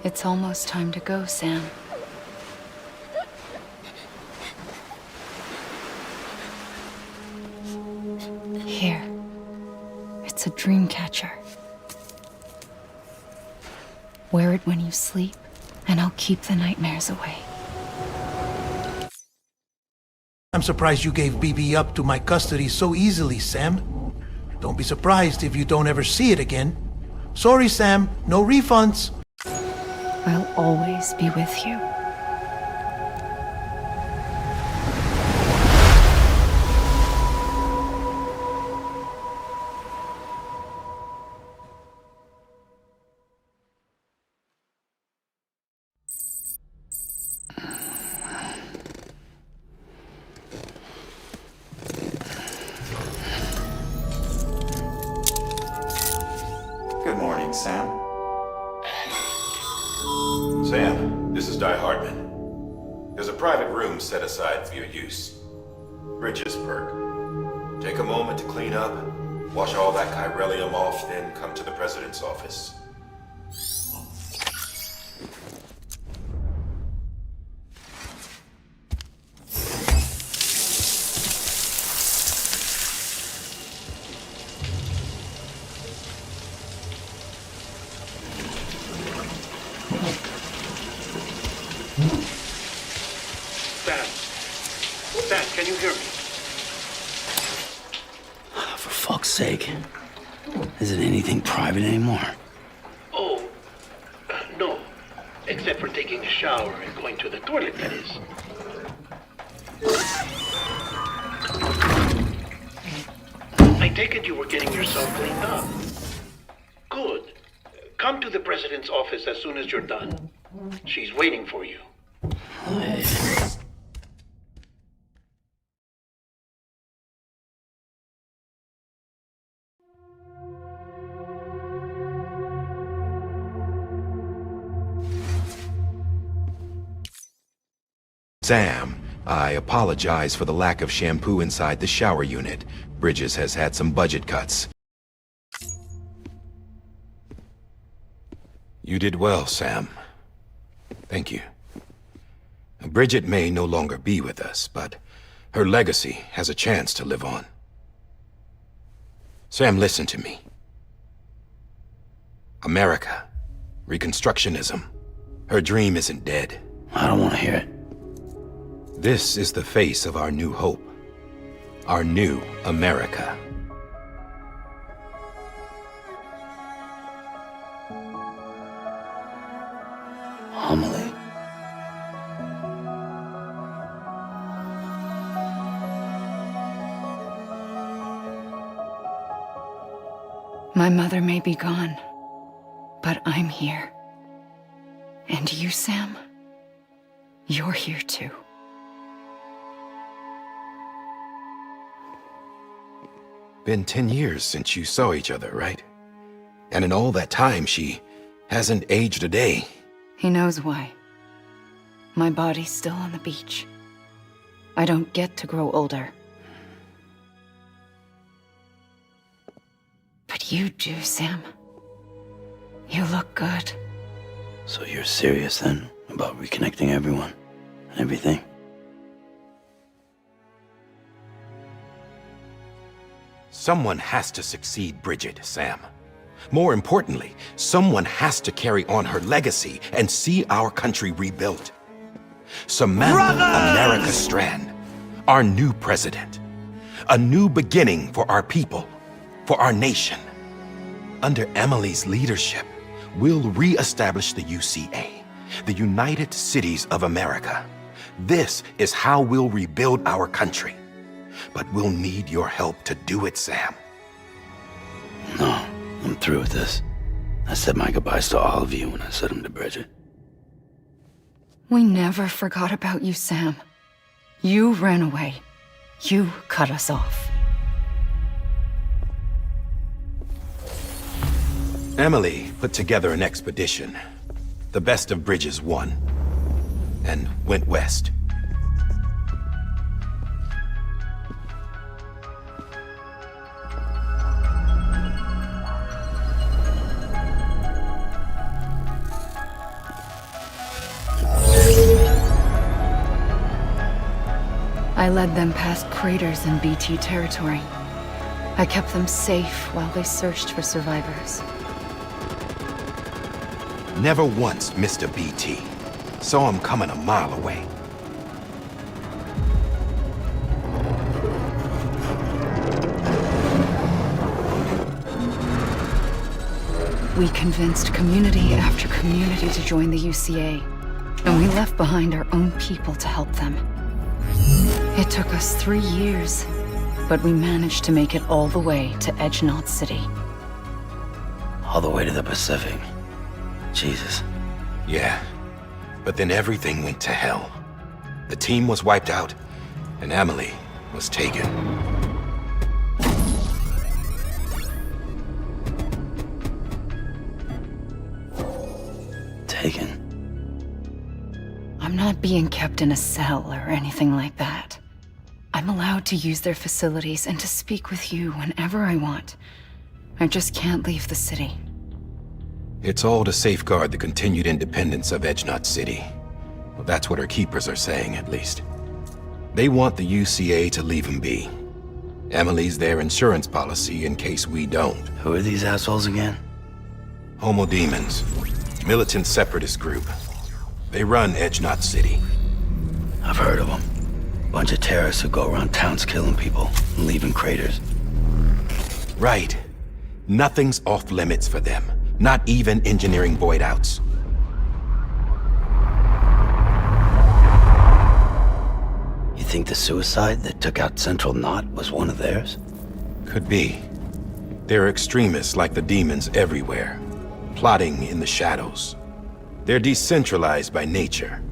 It's almost time to go, Sam. Here. It's a dream catcher. Wear it when you sleep, and I'll keep the nightmares away. I'm surprised you gave BB up to my custody so easily, Sam. Don't be surprised if you don't ever see it again. Sorry, Sam. No refunds. I'll always be with you. Sam. Sam, this is Di Hardman. There's a private room set aside for your use. Bridges perk. Take a moment to clean up, wash all that chiralium off, then come to the president's office. Sam, can you hear me? For fuck's sake. Isn't anything private anymore? Oh, no. Except for taking a shower and going to the toilet, that is. I take it you were getting yourself cleaned up. Good. Come to the president's office as soon as you're done. She's waiting for you. Sam, I apologize for the lack of shampoo inside the shower unit. Bridges has had some budget cuts. You did well, Sam. Thank you. Bridget may no longer be with us, but her legacy has a chance to live on. Sam, listen to me. America, Reconstructionism, her dream isn't dead. I don't want to hear it. This is the face of our new hope. Our new America. Amelie. My mother may be gone, but I'm here. And you, Sam, you're here too. Been 10 years since you saw each other, right? And in all that time, she hasn't aged a day. He knows why. My body's still on the beach. I don't get to grow older. But you do, Sam. You look good. So you're serious then about reconnecting everyone and everything? Someone has to succeed Bridget, Sam. More importantly, someone has to carry on her legacy and see our country rebuilt. Samantha America Strand, our new president. A new beginning for our people, for our nation. Under Emily's leadership, we'll re-establish the UCA, the United Cities of America. This is how we'll rebuild our country. But we'll need your help to do it, Sam. No, I'm through with this. I said my goodbyes to all of you when I said them to Bridget. We never forgot about you, Sam. You ran away. You cut us off. Emily put together an expedition. The best of Bridges won. And went west. I led them past craters in BT territory. I kept them safe while they searched for survivors. Never once missed a BT. Saw him coming a mile away. We convinced community after community to join the UCA, and we left behind our own people to help them. It took us 3 years, but we managed to make it all the way to Edgenaught City. All the way to the Pacific. Jesus. Yeah, but then everything went to hell. The team was wiped out, and Emily was taken. I'm not being kept in a cell or anything like that. I'm allowed to use their facilities and to speak with you whenever I want. I just can't leave the city. It's all to safeguard the continued independence of Edgenot City. Well, that's what our keepers are saying, at least. They want the UCA to leave him be. Emily's their insurance policy in case we don't. Who are these assholes again? Homo Demons. Militant separatist group. They run Edgenot City. I've heard of them. Bunch of terrorists who go around towns killing people and leaving craters. Right. Nothing's off limits for them. Not even engineering void outs. You think the suicide that took out Central Knot was one of theirs? Could be. There are extremists like the demons everywhere, plotting in the shadows. They're decentralized by nature.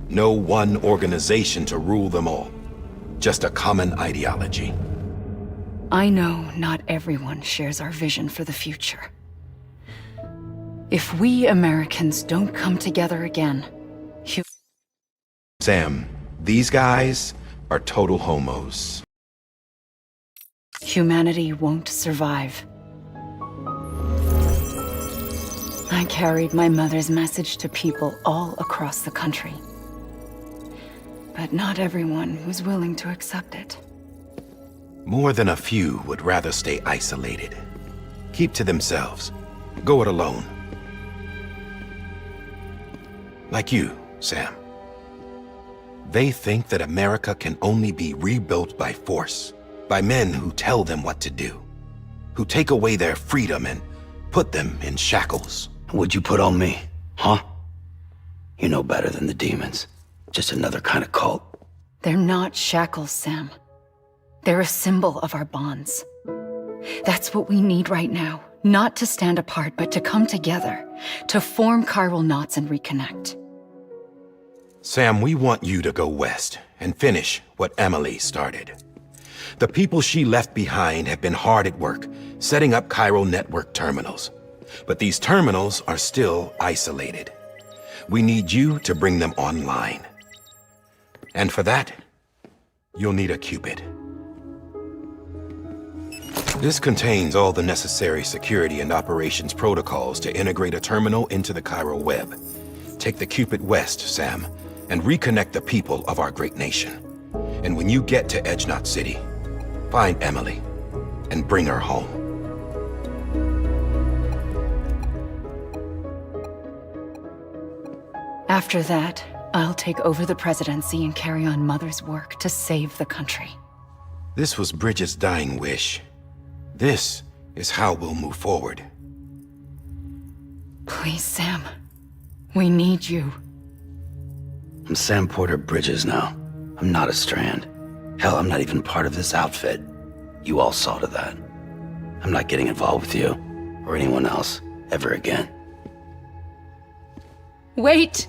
No one organization to rule them all. Just a common ideology. I know not everyone shares our vision for the future. If we Americans don't come together again, Sam, these guys are total homos. humanity won't survive. I carried my mother's message to people all across the country. But not everyone was willing to accept it. More than a few would rather stay isolated. Keep to themselves. Go it alone. Like you, Sam. They think that America can only be rebuilt by force, by men who tell them what to do, who take away their freedom and put them in shackles. What'd you put on me, huh? You know better than the demons. Just another kind of cult. They're not shackles, Sam. They're a symbol of our bonds. That's what we need right now. Not to stand apart, but to come together, to form chiral knots and reconnect. Sam, we want you to go west and finish what Emily started. The people she left behind have been hard at work, setting up chiral network terminals. But these terminals are still isolated. We need you to bring them online. And for that, you'll need a Cupid. This contains all the necessary security and operations protocols to integrate a terminal into the chiral web. Take the Cupid west, Sam, and reconnect the people of our great nation. And when you get to Edgenot City, find Emily and bring her home. After that, I'll take over the presidency and carry on Mother's work to save the country. This was Bridget's dying wish. This is how we'll move forward. Please, Sam. We need you. I'm Sam Porter Bridges now. I'm not a Strand. Hell, I'm not even part of this outfit. You all saw to that. I'm not getting involved with you, or anyone else, ever again. Wait!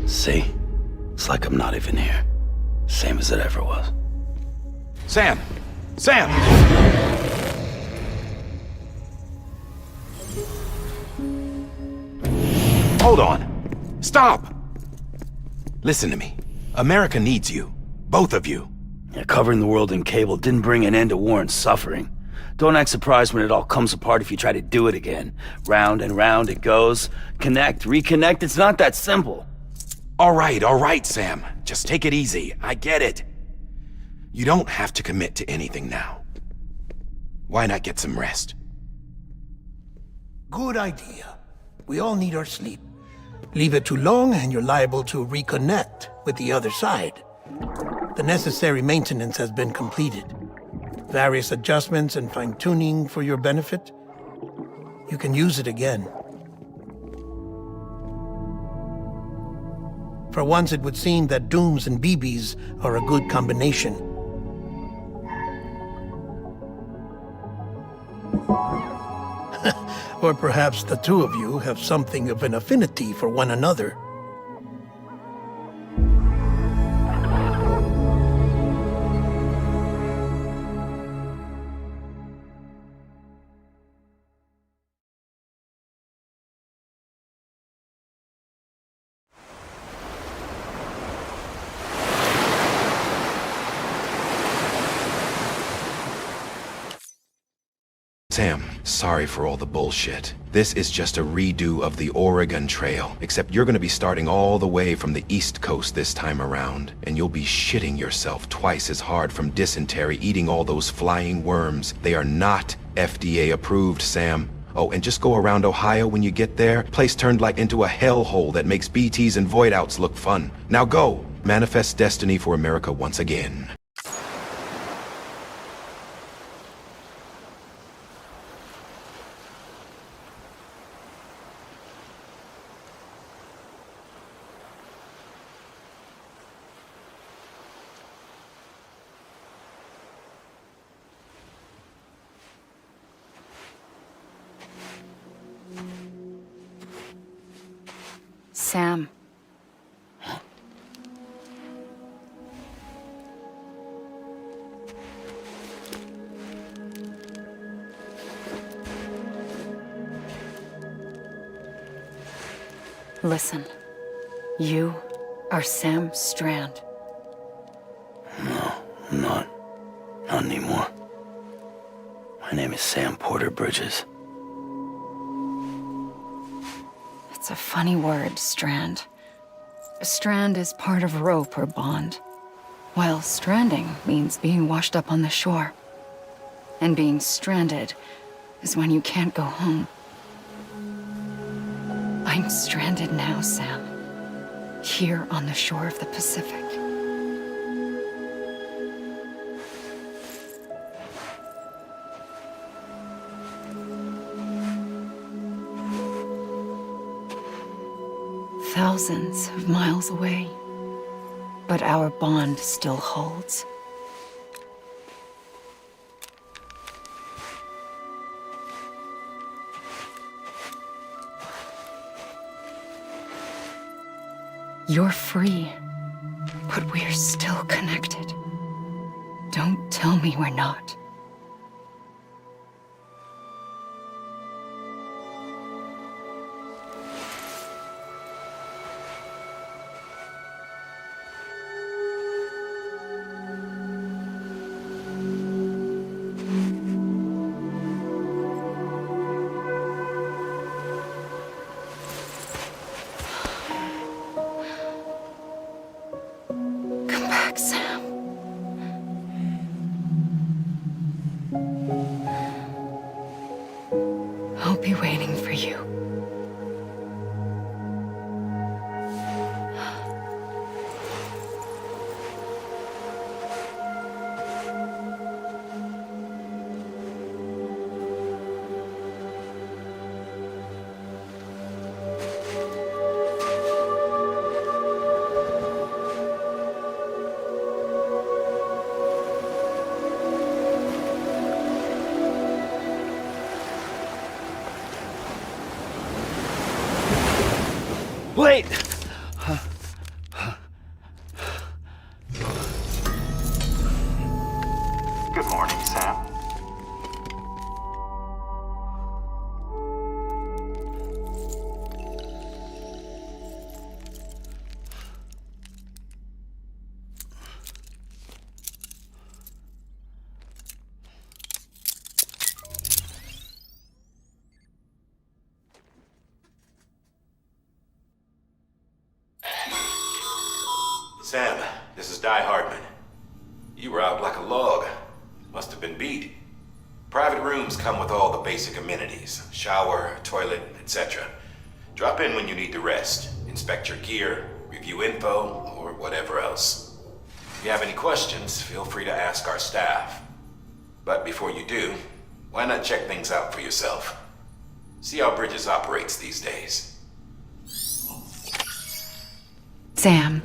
See? It's like I'm not even here. Same as it ever was. Sam! Sam! Hold on. Stop! Listen to me. America needs you. Both of you. Yeah, covering the world in cable didn't bring an end to war and suffering. Don't act surprised when it all comes apart if you try to do it again. Round and round it goes. Connect, reconnect, it's not that simple. All right, Sam. Just take it easy. I get it. You don't have to commit to anything now. Why not get some rest? Good idea. We all need our sleep. Leave it too long and you're liable to reconnect with the other side. The necessary maintenance has been completed. Various adjustments and fine-tuning for your benefit. You can use it again. For once, it would seem that Dooms and BBs are a good combination. Or perhaps the two of you have something of an affinity for one another. Sam, sorry for all the bullshit. This is just a redo of the Oregon Trail, except you're gonna be starting all the way from the East Coast this time around, and you'll be shitting yourself twice as hard from dysentery eating all those flying worms. They are not FDA approved, Sam. Oh, and just go around Ohio when you get there. Place turned like into a hellhole that makes BTs and void outs look fun. Now go! Manifest destiny for America once again. Sam. Listen, you are Sam Strand. No, I'm not. Not anymore. My name is Sam Porter Bridges. It's a funny word, strand. A strand is part of rope or bond, while stranding means being washed up on the shore. And being stranded is when you can't go home. I'm stranded now, Sam. Here on the shore of the Pacific. Thousands of miles away, but our bond still holds. You're free, but we're still connected. Don't tell me we're not. Sam. I'll be waiting for you. Wait! Good morning, Sam. Sam, this is Di Hardman. You were out like a log. Must have been beat. Private rooms come with all the basic amenities. Shower, toilet, etc. Drop in when you need to rest. Inspect your gear, review info, or whatever else. If you have any questions, feel free to ask our staff. But before you do, why not check things out for yourself? See how Bridges operates these days. Sam,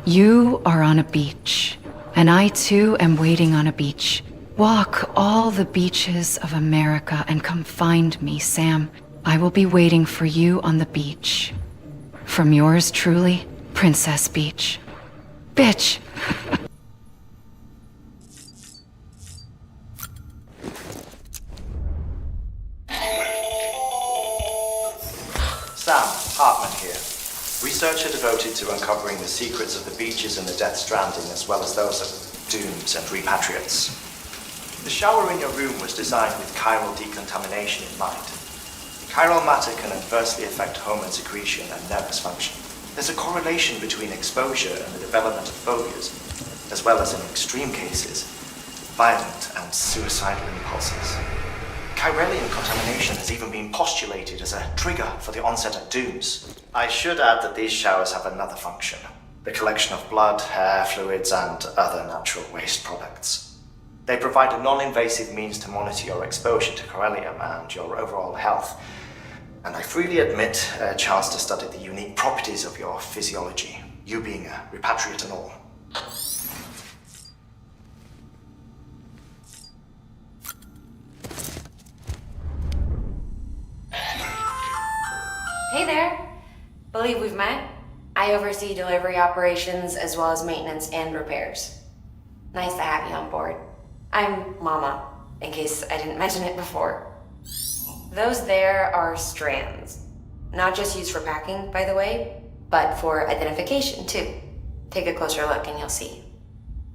you are on a beach, and I too am waiting on a beach. Walk all the beaches of America and come find me, Sam. I will be waiting for you on the beach. From yours truly, Princess Beach. Bitch! Sam, Hartman here. Researcher devoted to uncovering the secrets of the beaches and the Death Stranding, as well as those of dooms and repatriates. The shower in your room was designed with chiral decontamination in mind. Chiral matter can adversely affect hormone secretion and nervous function. There's a correlation between exposure and the development of phobias, as well as in extreme cases, violent and suicidal impulses. Chiralium contamination has even been postulated as a trigger for the onset of dooms. I should add that these showers have another function: the collection of blood, hair, fluids, and other natural waste products. They provide a non-invasive means to monitor your exposure to chiralium and your overall health, and I freely admit a chance to study the unique properties of your physiology, you being a repatriate and all. Hey there. Believe we've met. I oversee delivery operations as well as maintenance and repairs. Nice to have you on board. I'm Mama, in case I didn't mention it before. Those there are strands. Not just used for packing, by the way, but for identification too. Take a closer look and you'll see.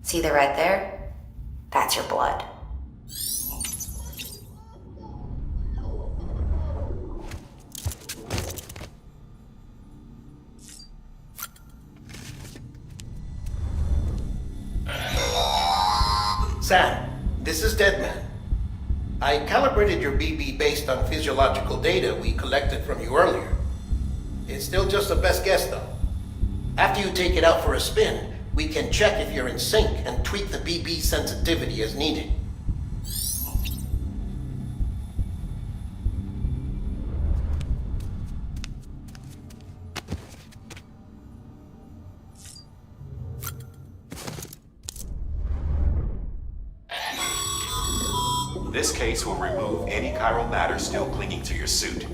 See the red there? That's your blood. Sam, this is Deadman. I calibrated your BB based on physiological data we collected from you earlier. It's still just a best guess, though. After you take it out for a spin, we can check if you're in sync and tweak the BB sensitivity as needed. This case will remove any chiral matter still clinging to your suit.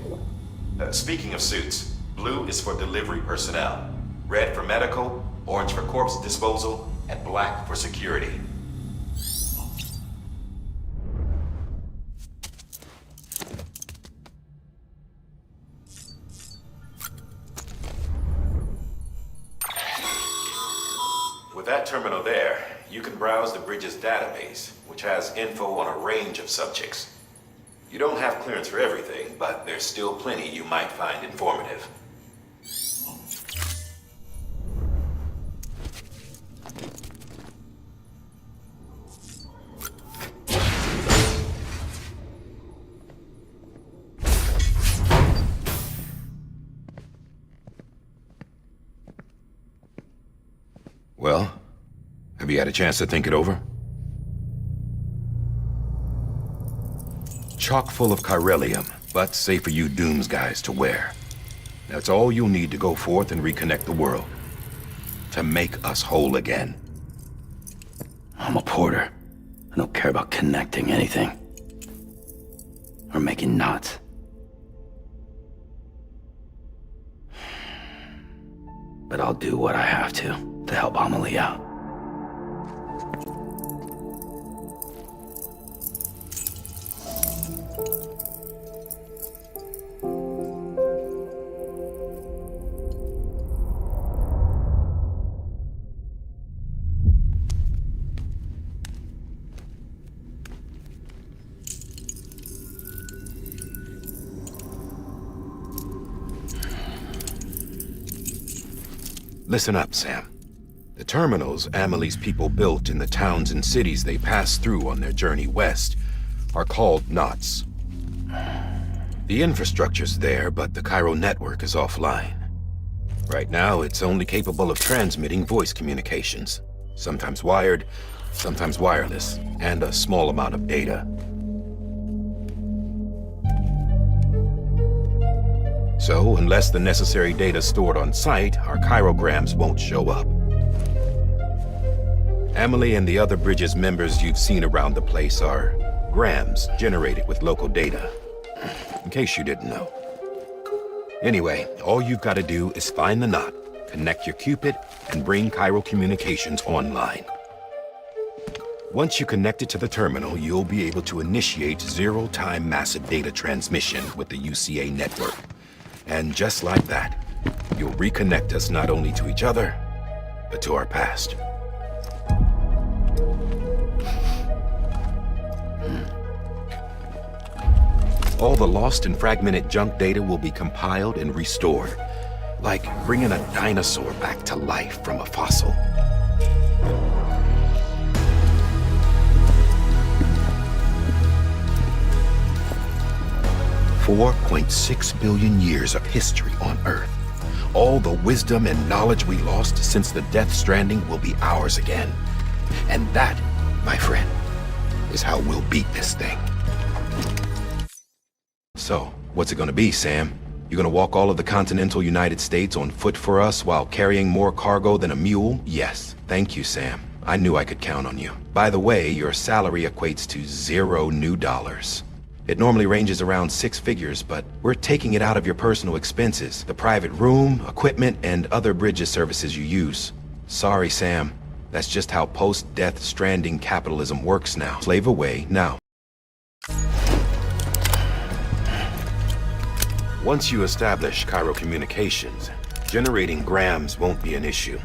Speaking of suits, blue is for delivery personnel, red for medical, orange for corpse disposal, and black for security. With that terminal there, you can browse the bridge's database, which has info on a range of subjects. You don't have clearance for everything, but there's still plenty you might find informative. Well, have you had a chance to think it over? Chock full of chiralium, but safe for you Dooms guys to wear. That's all you'll need to go forth and reconnect the world. To make us whole again. I'm a porter. I don't care about connecting anything. Or making knots. But I'll do what I have to help Amelie out. Listen up, Sam. The terminals Amelie's people built in the towns and cities they passed through on their journey west are called knots. The infrastructure's there, but the chiral network is offline. Right now, it's only capable of transmitting voice communications, sometimes wired, sometimes wireless, and a small amount of data. So, unless the necessary data's stored on site, our chirograms won't show up. Amelie and the other Bridges members you've seen around the place are grams generated with local data, in case you didn't know. Anyway, all you've got to do is find the knot, connect your Cupid, and bring chiral communications online. Once you connect it to the terminal, you'll be able to initiate zero-time massive data transmission with the UCA network. And just like that, you'll reconnect us not only to each other, but to our past. All the lost and fragmented junk data will be compiled and restored. Like bringing a dinosaur back to life from a fossil. $4.6 billion years of history on Earth. All the wisdom and knowledge we lost since the Death Stranding will be ours again. And that, my friend, is how we'll beat this thing. So, what's it gonna be, Sam? You gonna walk all of the continental United States on foot for us while carrying more cargo than a mule? Yes. Thank you, Sam. I knew I could count on you. By the way, your salary equates to $0 new. It normally ranges around 6 figures, but we're taking it out of your personal expenses, the private room, equipment, and other bridges services you use. Sorry, Sam. That's just how post-Death Stranding capitalism works now. Slave away now. Once you establish Cairo communications, generating grams won't be an issue.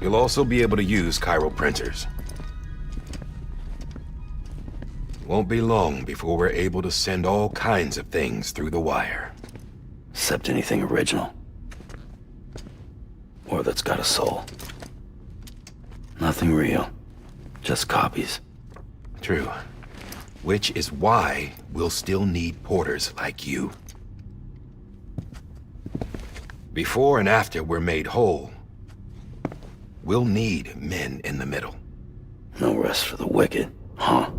You'll also be able to use Cairo printers. Won't be long before we're able to send all kinds of things through the wire. Except anything original. Or that's got a soul. Nothing real. Just copies. True. Which is why we'll still need porters like you. Before and after we're made whole, we'll need men in the middle. No rest for the wicked, huh?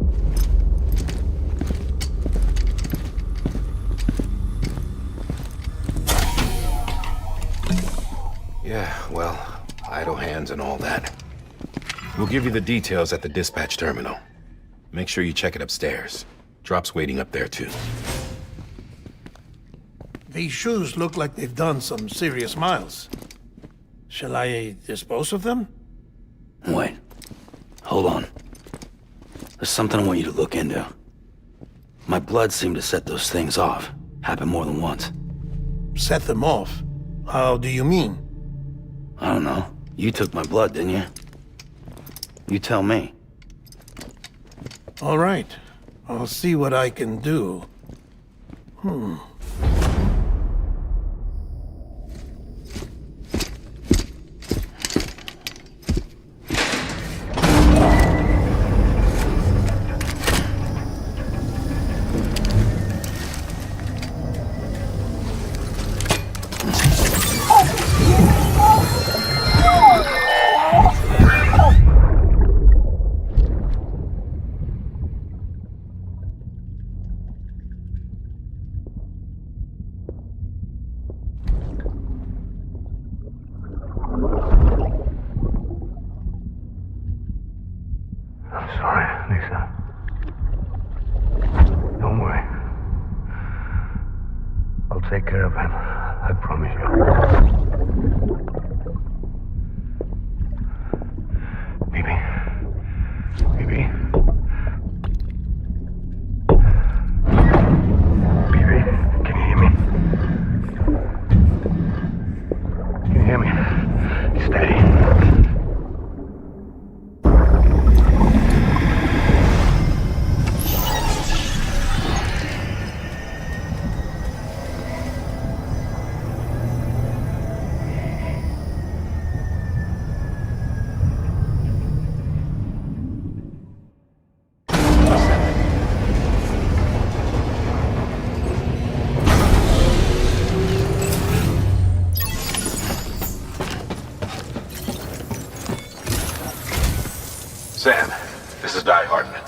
Yeah, well, idle hands and all that. We'll give you the details at the dispatch terminal. Make sure you check it upstairs. Drop's waiting up there, too. These shoes look like they've done some serious miles. Shall I dispose of them? Wait. Hold on. There's something I want you to look into. My blood seemed to set those things off. Happened more than once. Set them off? How do you mean? I don't know. You took my blood, didn't you? You tell me. All right. I'll see what I can do. Take care of him. I promise you. Baby. Baby. Baby, can you hear me? Can you hear me? Steady. Sam, this is Die Hartman.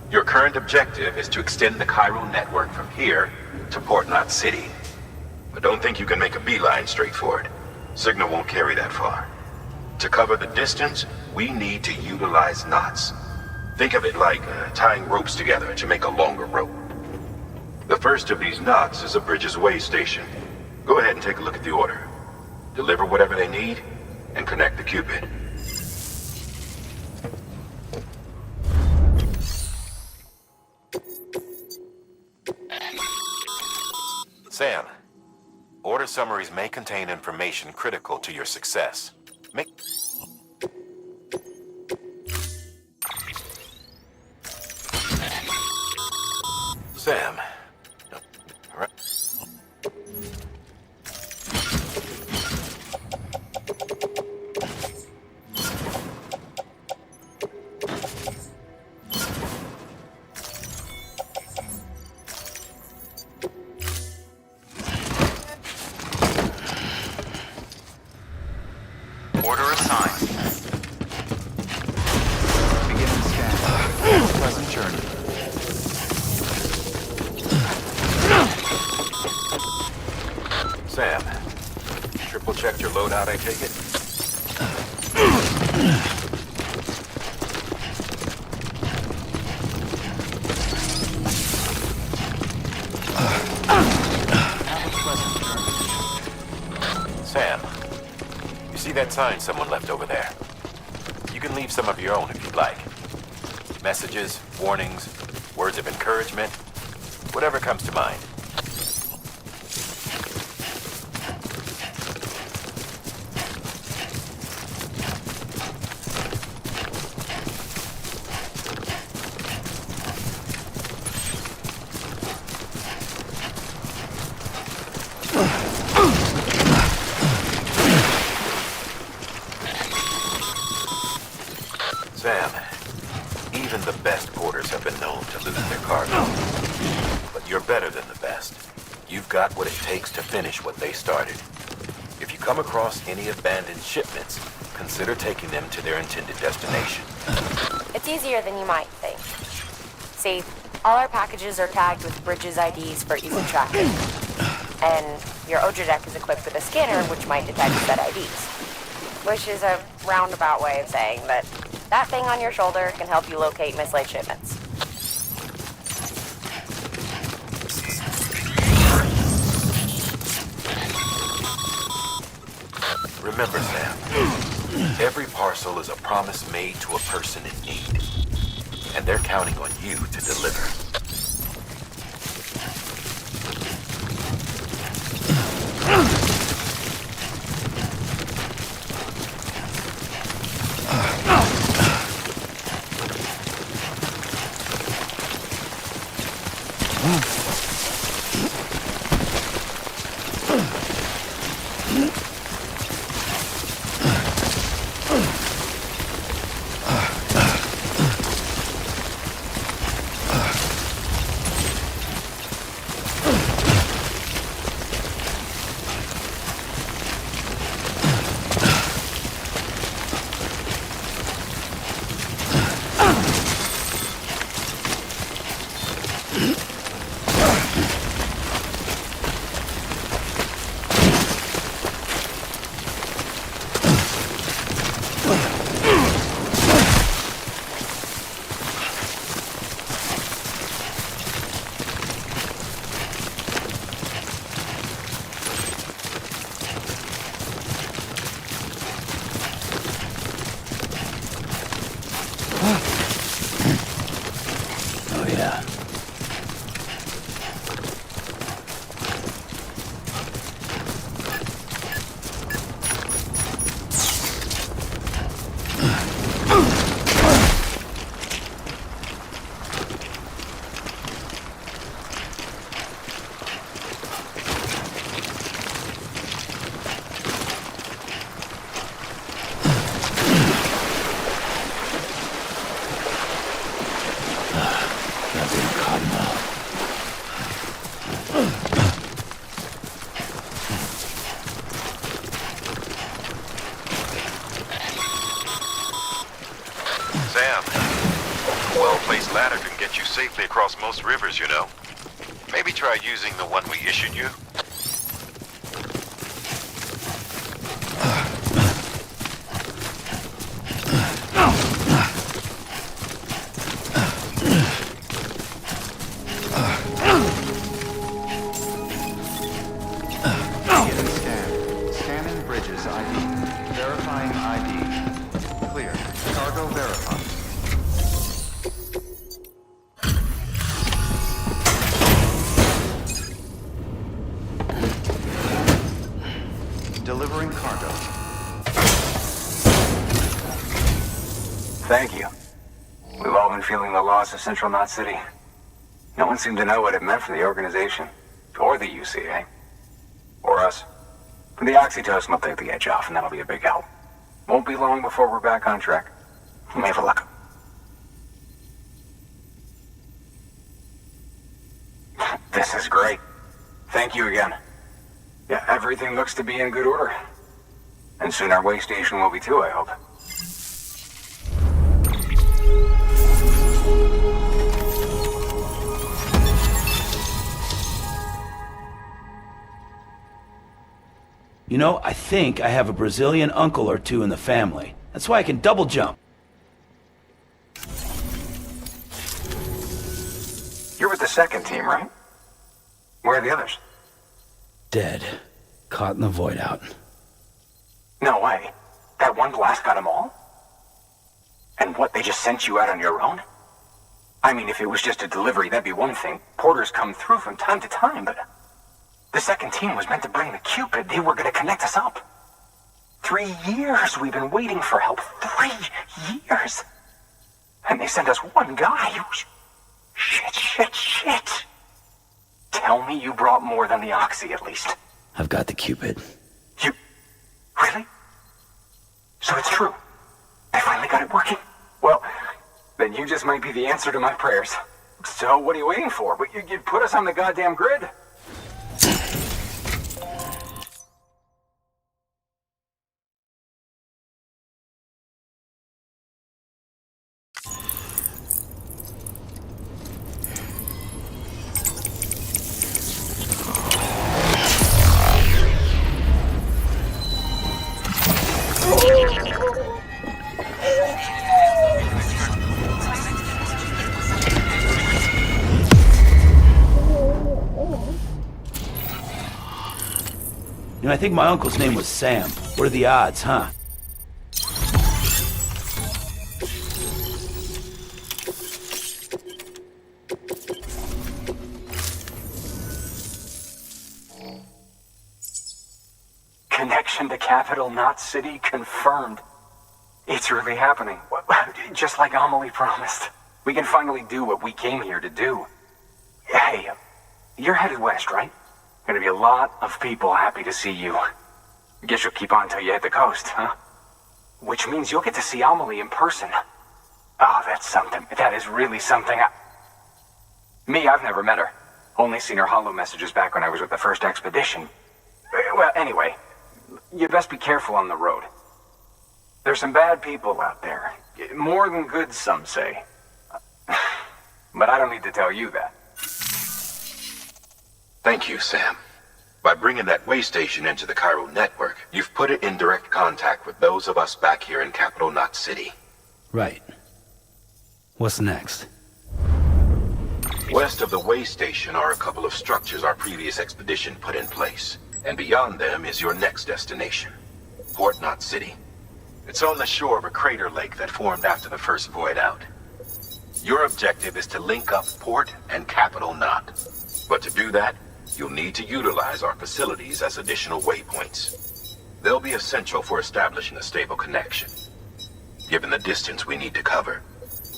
Your current objective is to extend the Cairo network from here to Port Knot City. But don't think you can make a beeline straight for it. Signal won't carry that far. To cover the distance, we need to utilize knots. Think of it like tying ropes together to make a longer rope. The first of these knots is a Bridges Way station. Go ahead and take a look at the order. Deliver whatever they need, and connect the Cupid. Sam, order summaries may contain information critical to your success. Sam, Sam, triple checked your loadout, I take it? Sam, you see that sign someone left over there? You can leave some of your own if you'd like. Messages, warnings, words of encouragement, whatever comes to mind. Sam, even the best porters have been known to lose their cargo. But you're better than the best. You've got what it takes to finish what they started. If you come across any abandoned shipments, consider taking them to their intended destination. It's easier than you might think. See, all our packages are tagged with Bridges IDs for easy tracking. And your Odra deck is equipped with a scanner which might detect said IDs. Which is a roundabout way of saying that thing on your shoulder can help you locate mislaid shipments. Remember, Sam, every parcel is a promise made to a person in need. And they're counting on you to deliver. Oh, yeah. Sam, a well-placed ladder can get you safely across most rivers, you know. Maybe try using the one we issued you. Scanning Bridges ID. Verifying ID. Clear. Cargo verified. Delivering cargo. Thank you. We've all been feeling the loss of Central Knot City. No one seemed to know what it meant for the organization, or the UCA, or us. The oxytocin will take the edge off, and that'll be a big help. Won't be long before we're back on track. You may have a luck. This is great. Thank you again. Yeah, everything looks to be in good order. And soon our way station will be too, I hope. You know, I think I have a Brazilian uncle or two in the family. That's why I can double jump. You're with the second team, right? Where are the others? Dead. Caught in the void out. No way. That one blast got them all? And what, they just sent you out on your own? I mean, if it was just a delivery, that'd be one thing. Porters come through from time to time, but... The second team was meant to bring the Cupid. They were gonna connect us up. 3 years we've been waiting for help. 3 years! And they sent us one guy. Shit. Tell me you brought more than the Oxy, at least. I've got the Cupid. You... Really? So it's true. I finally got it working. Well, then you just might be the answer to my prayers. So what are you waiting for? But you'd put us on the goddamn grid. You know, I think my uncle's name was Sam. What are the odds, huh? Connection to capital, not city, confirmed. It's really happening. Just like Amelie promised. We can finally do what we came here to do. Hey, you're headed west, right? Gonna be a lot of people happy to see you. Guess you'll keep on till you hit the coast, huh? Which means you'll get to see Amelie in person. Oh, that's something. That is really something. Me, I've never met her. Only seen her holo messages back when I was with the first expedition. Well, anyway, you best be careful on the road. There's some bad people out there. More than good, some say. But I don't need to tell you that. Thank you, Sam. By bringing that way station into the Cairo network, you've put it in direct contact with those of us back here in Capital Knot City. Right. What's next? West of the way station are a couple of structures our previous expedition put in place. And beyond them is your next destination, Port Knot City. It's on the shore of a crater lake that formed after the first void out. Your objective is to link up Port and Capital Knot. But to do that, you'll need to utilize our facilities as additional waypoints. They'll be essential for establishing a stable connection. Given the distance we need to cover,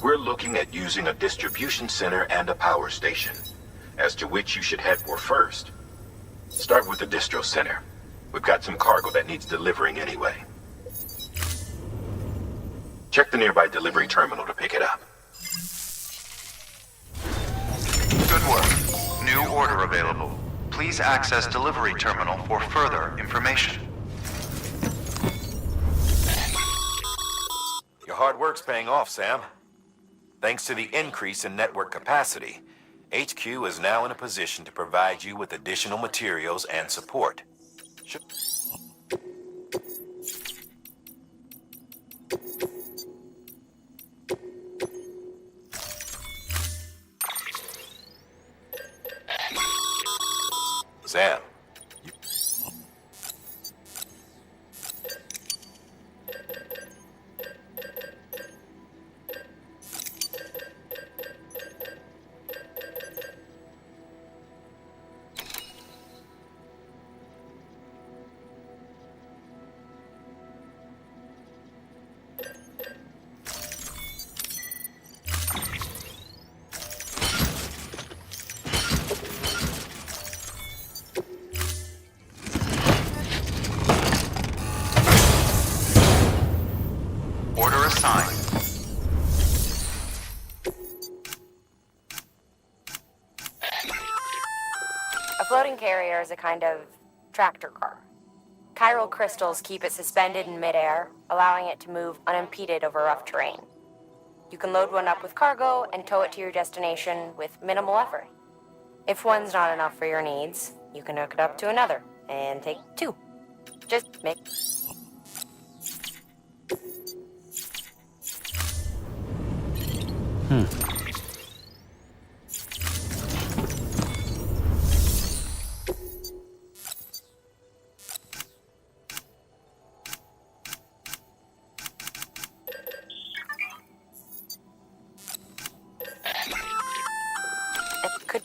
we're looking at using a distribution center and a power station, as to which you should head for first. Start with the distro center. We've got some cargo that needs delivering anyway. Check the nearby delivery terminal to pick it up. Good work. New order available. Please access delivery terminal for further information. Your hard work's paying off, Sam. Thanks to the increase in network capacity, HQ is now in a position to provide you with additional materials and support. Sam. Order assigned. A floating carrier is a kind of tractor car. Chiral crystals keep it suspended in midair, allowing it to move unimpeded over rough terrain. You can load one up with cargo and tow it to your destination with minimal effort. If one's not enough for your needs, you can hook it up to another and take two. Just make. It could.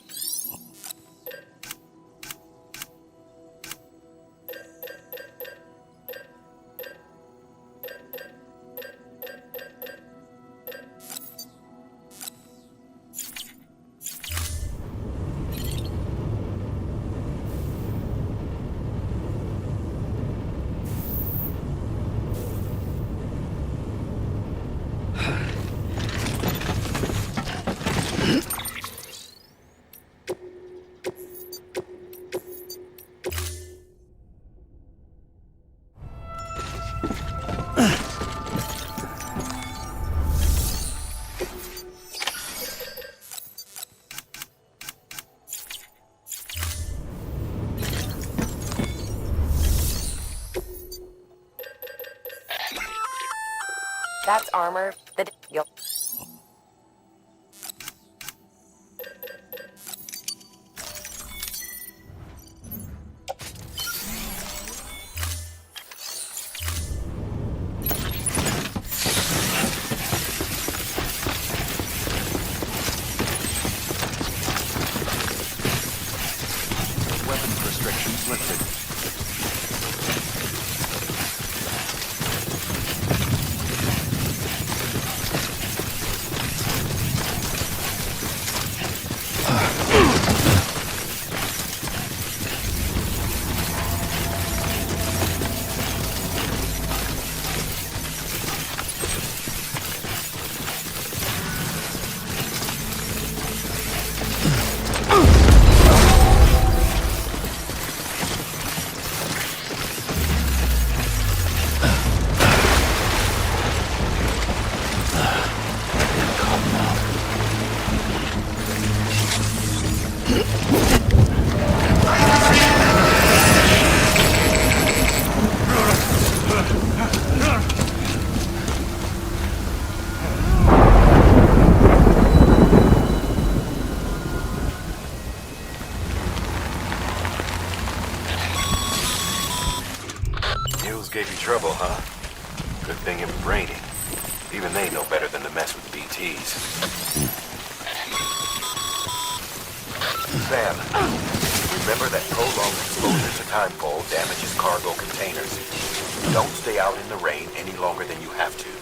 That's armor. You'll. Weapons restrictions lifted. Gave you trouble, huh? Good thing it was raining. Even they know better than to mess with BTs. Sam, remember that prolonged exposure to timefall damages cargo containers. Don't stay out in the rain any longer than you have to.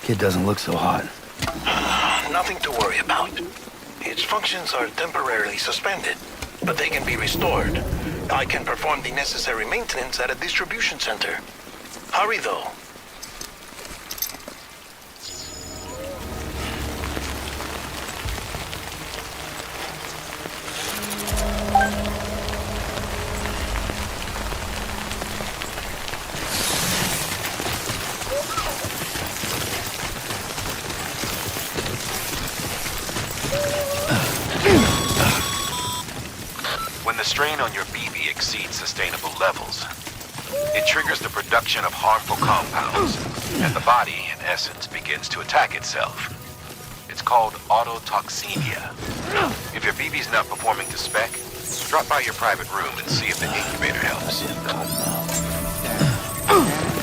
Kid doesn't look so hot. Nothing to worry about. Its functions are temporarily suspended, but they can be restored. I can perform the necessary maintenance at a distribution center. Hurry, though. When the strain on your BB exceeds sustainable levels, it triggers the production of harmful compounds, and the body, in essence, begins to attack itself. It's called autotoxemia. If your BB's not performing to spec, drop by your private room and see if the incubator helps.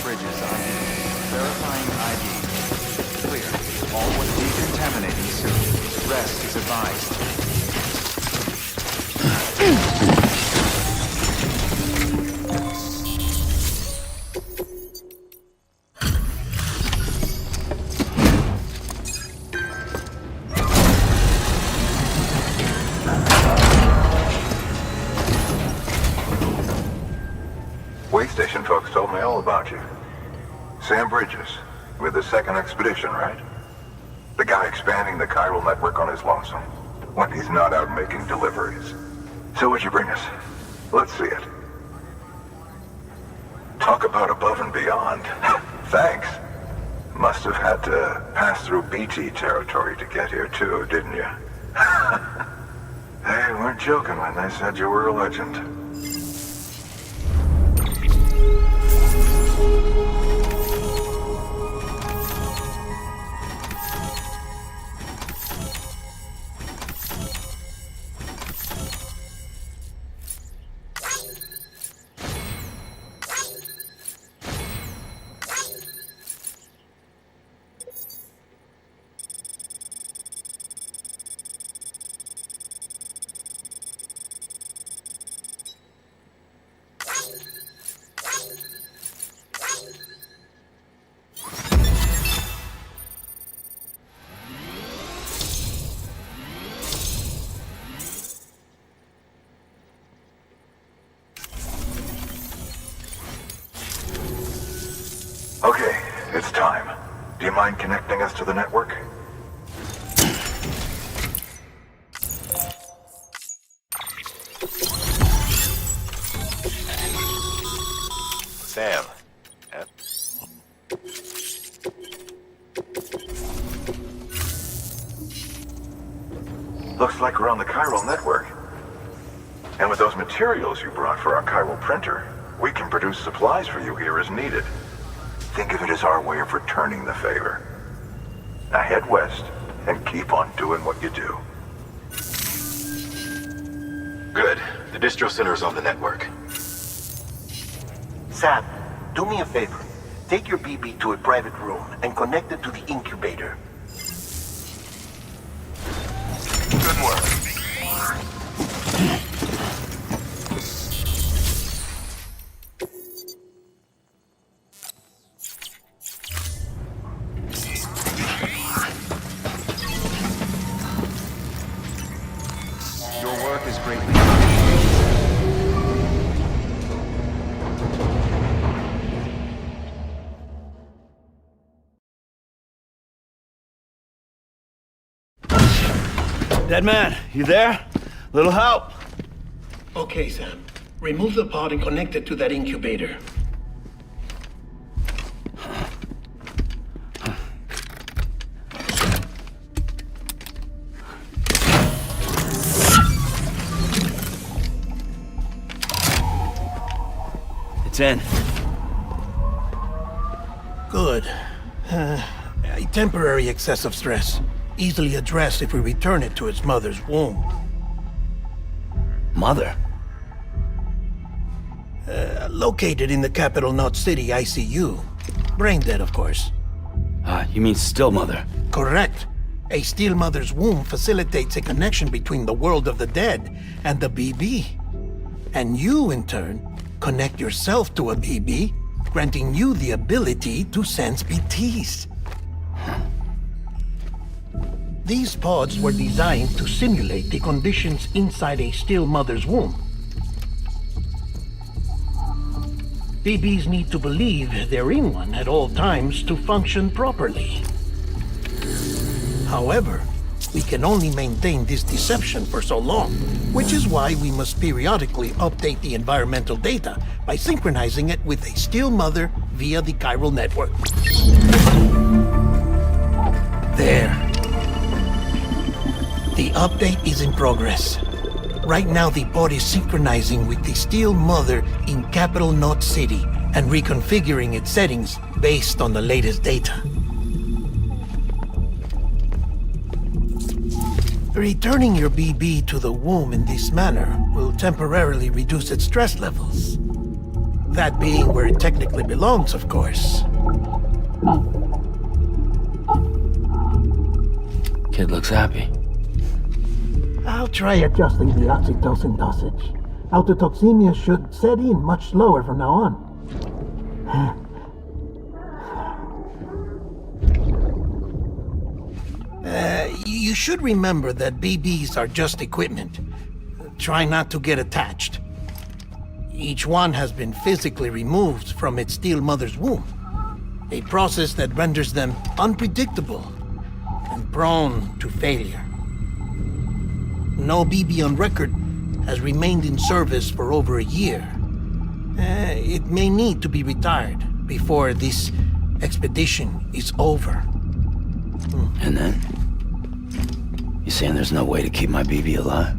Bridges ID. Verifying ID. Clear. All was decontaminating soon. Rest is advised. Way station folks told me all about you. Sam Bridges, with the second expedition, right? The guy expanding the chiral network on his lonesome, when he's not out making deliveries. So what'd you bring us? Let's see it. Talk about above and beyond. Thanks. Must have had to pass through BT territory to get here too, didn't you? They weren't joking when they said you were a legend. Okay, it's time. Do you mind connecting us to the network? Sam. Looks like we're on the chiral network. And with those materials you brought for our chiral printer, we can produce supplies for you here as needed. Think of it as our way of returning the favor. Now head west and keep on doing what you do. Good. The distro center is on the network. Sam, do me a favor. Take your BB to a private room and connect it to the incubator. Good work. Your work is greatly Deadman, you there? Little help. Okay, Sam. Remove the pod and connect it to that incubator. It's in. Good. A temporary excessive stress. Easily addressed if we return it to its mother's womb. Mother? Located in the capital Knot City ICU. Brain dead, of course. You mean still mother? Correct. A still mother's womb facilitates a connection between the world of the dead and the BB. And you, in turn, connect yourself to a BB, granting you the ability to sense BTs. These pods were designed to simulate the conditions inside a still mother's womb. BBs need to believe they're in one at all times to function properly. However, we can only maintain this deception for so long, which is why we must periodically update the environmental data by synchronizing it with a still mother via the chiral network. There. The update is in progress. Right now, the pod is synchronizing with the still mother in Capital Knot City and reconfiguring its settings based on the latest data. Returning your BB to the womb in this manner will temporarily reduce its stress levels. That being where it technically belongs, of course. Kid looks happy. I'll try adjusting the oxytocin dosage. Autotoxemia should set in much slower from now on. You should remember that BBs are just equipment. Try not to get attached. Each one has been physically removed from its still mother's womb. A process that renders them unpredictable and prone to failure. No BB on record has remained in service for over a year. It may need to be retired before this expedition is over. And then? You saying there's no way to keep my BB alive?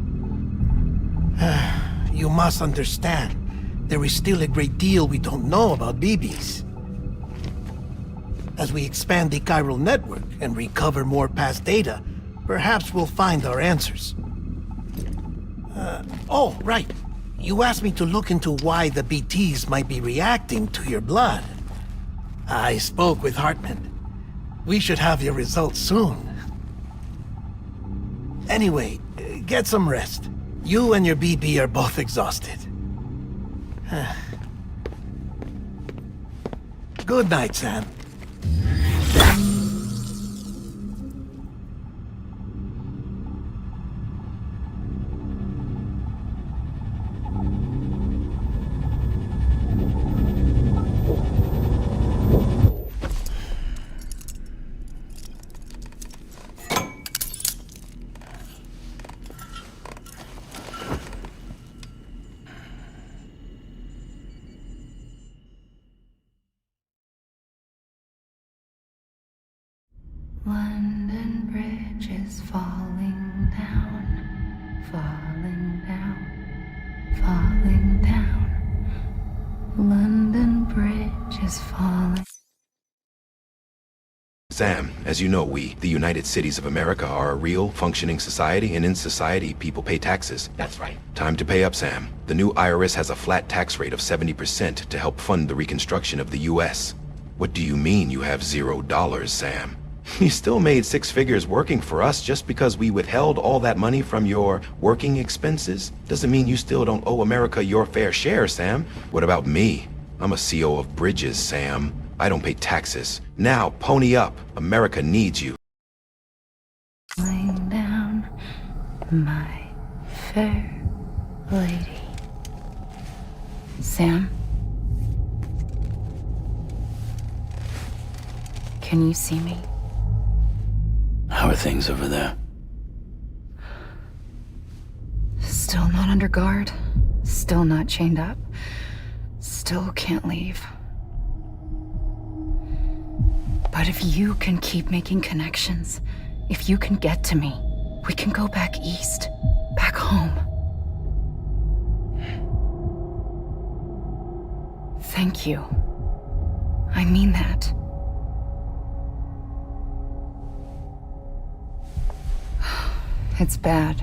You must understand, there is still a great deal we don't know about BBs. As we expand the chiral network and recover more past data, perhaps we'll find our answers. Oh, right. You asked me to look into why the BTs might be reacting to your blood. I spoke with Hartman. We should have your results soon. Anyway, get some rest. You and your BB are both exhausted. Good night, Sam. London Bridge is falling down, falling down, falling down. London Bridge is falling. Sam, as you know, we, the United Cities of America, are a real, functioning society, and in society, people pay taxes. That's right. Time to pay up, Sam. The new IRS has a flat tax rate of 70% to help fund the reconstruction of the U.S. What do you mean you have $0, Sam? You still made 6 figures working for us just because we withheld all that money from your working expenses. Doesn't mean you still don't owe America your fair share, Sam. What about me? I'm a CO of Bridges, Sam. I don't pay taxes. Now, pony up. America needs you. Laying down, my fair lady. Sam? Can you see me? How are things over there? Still not under guard. Still not chained up. Still can't leave. But if you can keep making connections, if you can get to me, we can go back east, back home. Thank you. I mean that. It's bad.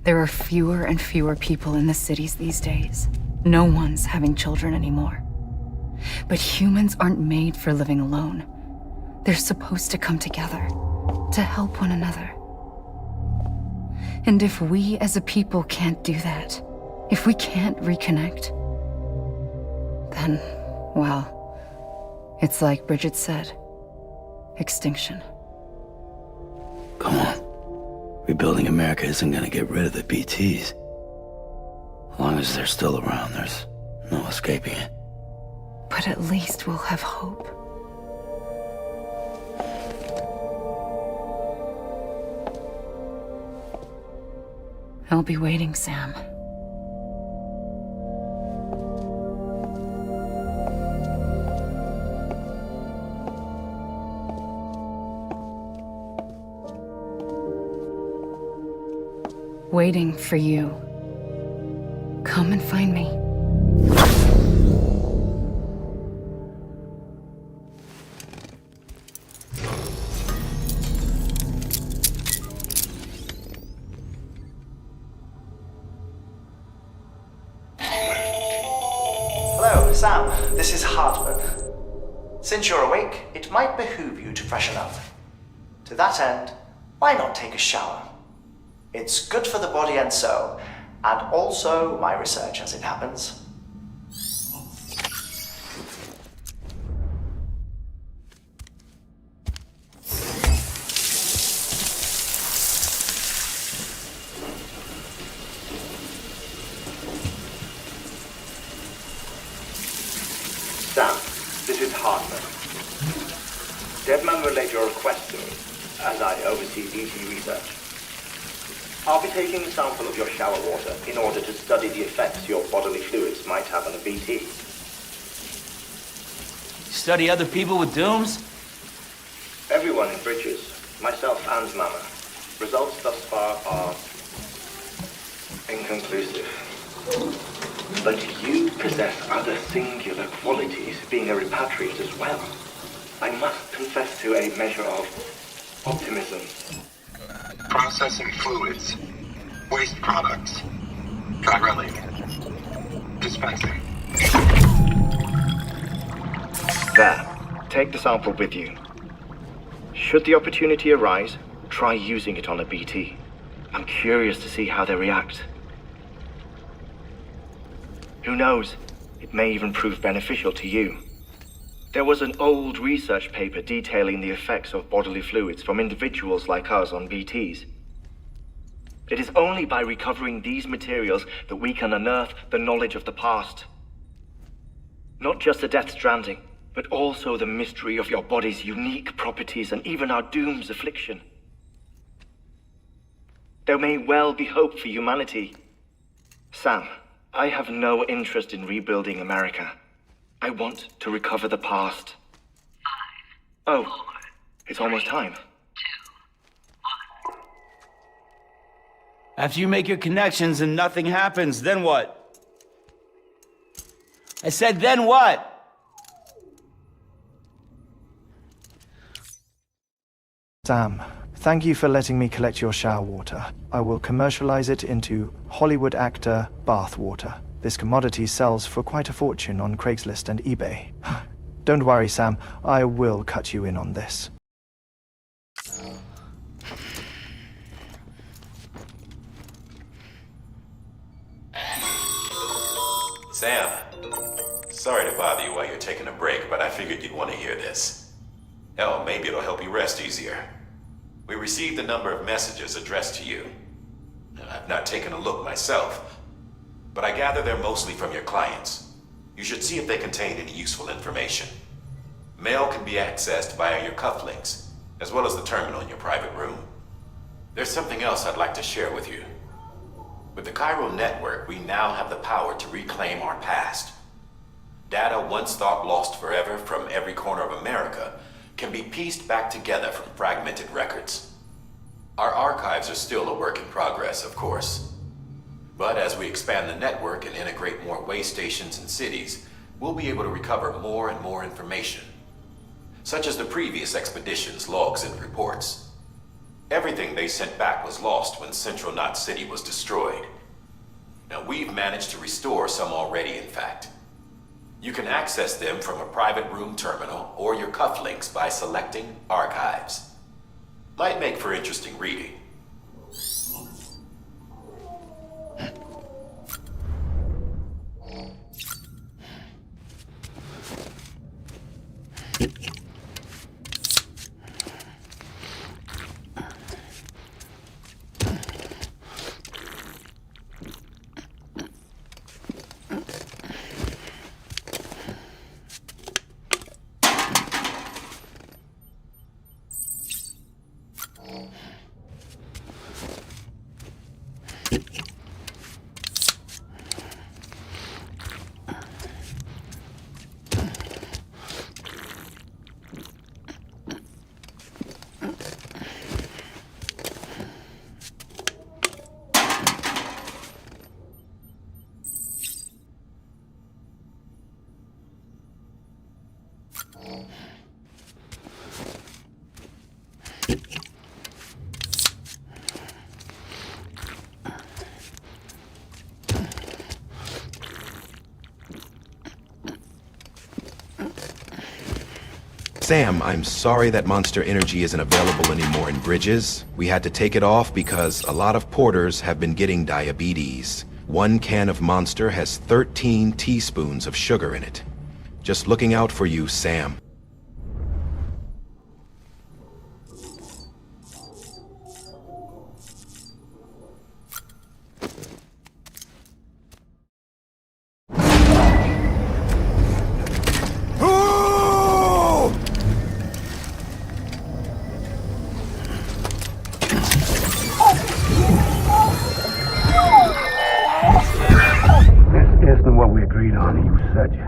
There are fewer and fewer people in the cities these days. No one's having children anymore. But humans aren't made for living alone. They're supposed to come together, to help one another. And if we as a people can't do that, if we can't reconnect, then, well, it's like Bridget said, extinction. Come on. Rebuilding America isn't gonna get rid of the BTs. As long as they're still around, there's no escaping it. But at least we'll have hope. I'll be waiting, Sam. Waiting for you. Come and find me. Hello, Sam. This is Hartman. Since you're awake, it might behoove you to freshen up. To that end, why not take a shower? It's good for the body and soul, and also my research as it happens. Sam, this is Hartman. Deadman relayed your request to me, as I oversee BT research. I'll be taking a sample of your shower water in order to study the effects your bodily fluids might have on a BT. Study other people with dooms? Everyone in Bridges, myself and Mama. Results thus far are inconclusive. But you possess other singular qualities, being a repatriate as well. I must confess to a measure of optimism. Processing fluids. Waste products. Drilling. Dispensing. There. Take the sample with you. Should the opportunity arise, try using it on a BT. I'm curious to see how they react. Who knows? It may even prove beneficial to you. There was an old research paper detailing the effects of bodily fluids from individuals like us on BTs. It is only by recovering these materials that we can unearth the knowledge of the past. Not just the Death Stranding, but also the mystery of your body's unique properties and even our doom's affliction. There may well be hope for humanity. Sam, I have no interest in rebuilding America. I want to recover the past. 5, 4, oh, it's almost time. 2, 1. After you make your connections and nothing happens, then what? I said, then what? Sam, thank you for letting me collect your shower water. I will commercialize it into Hollywood actor bath water. This commodity sells for quite a fortune on Craigslist and eBay. Don't worry, Sam. I will cut you in on this. Sam, sorry to bother you while you're taking a break, but I figured you'd want to hear this. Hell, maybe it'll help you rest easier. We received a number of messages addressed to you. I've not taken a look myself, but I gather they're mostly from your clients. You should see if they contain any useful information. Mail can be accessed via your cufflinks, as well as the terminal in your private room. There's something else I'd like to share with you. With the chiral network, we now have the power to reclaim our past. Data once thought lost forever from every corner of America can be pieced back together from fragmented records. Our archives are still a work in progress, of course. But as we expand the network and integrate more way stations and cities, we'll be able to recover more and more information, such as the previous expedition's logs and reports. Everything they sent back was lost when Central Knot City was destroyed. Now, we've managed to restore some already, in fact. You can access them from a private room terminal or your cufflinks by selecting Archives. Might make for interesting reading. Sam, I'm sorry that Monster Energy isn't available anymore in Bridges. We had to take it off because a lot of porters have been getting diabetes. 1 can of Monster has 13 teaspoons of sugar in it. Just looking out for you, Sam.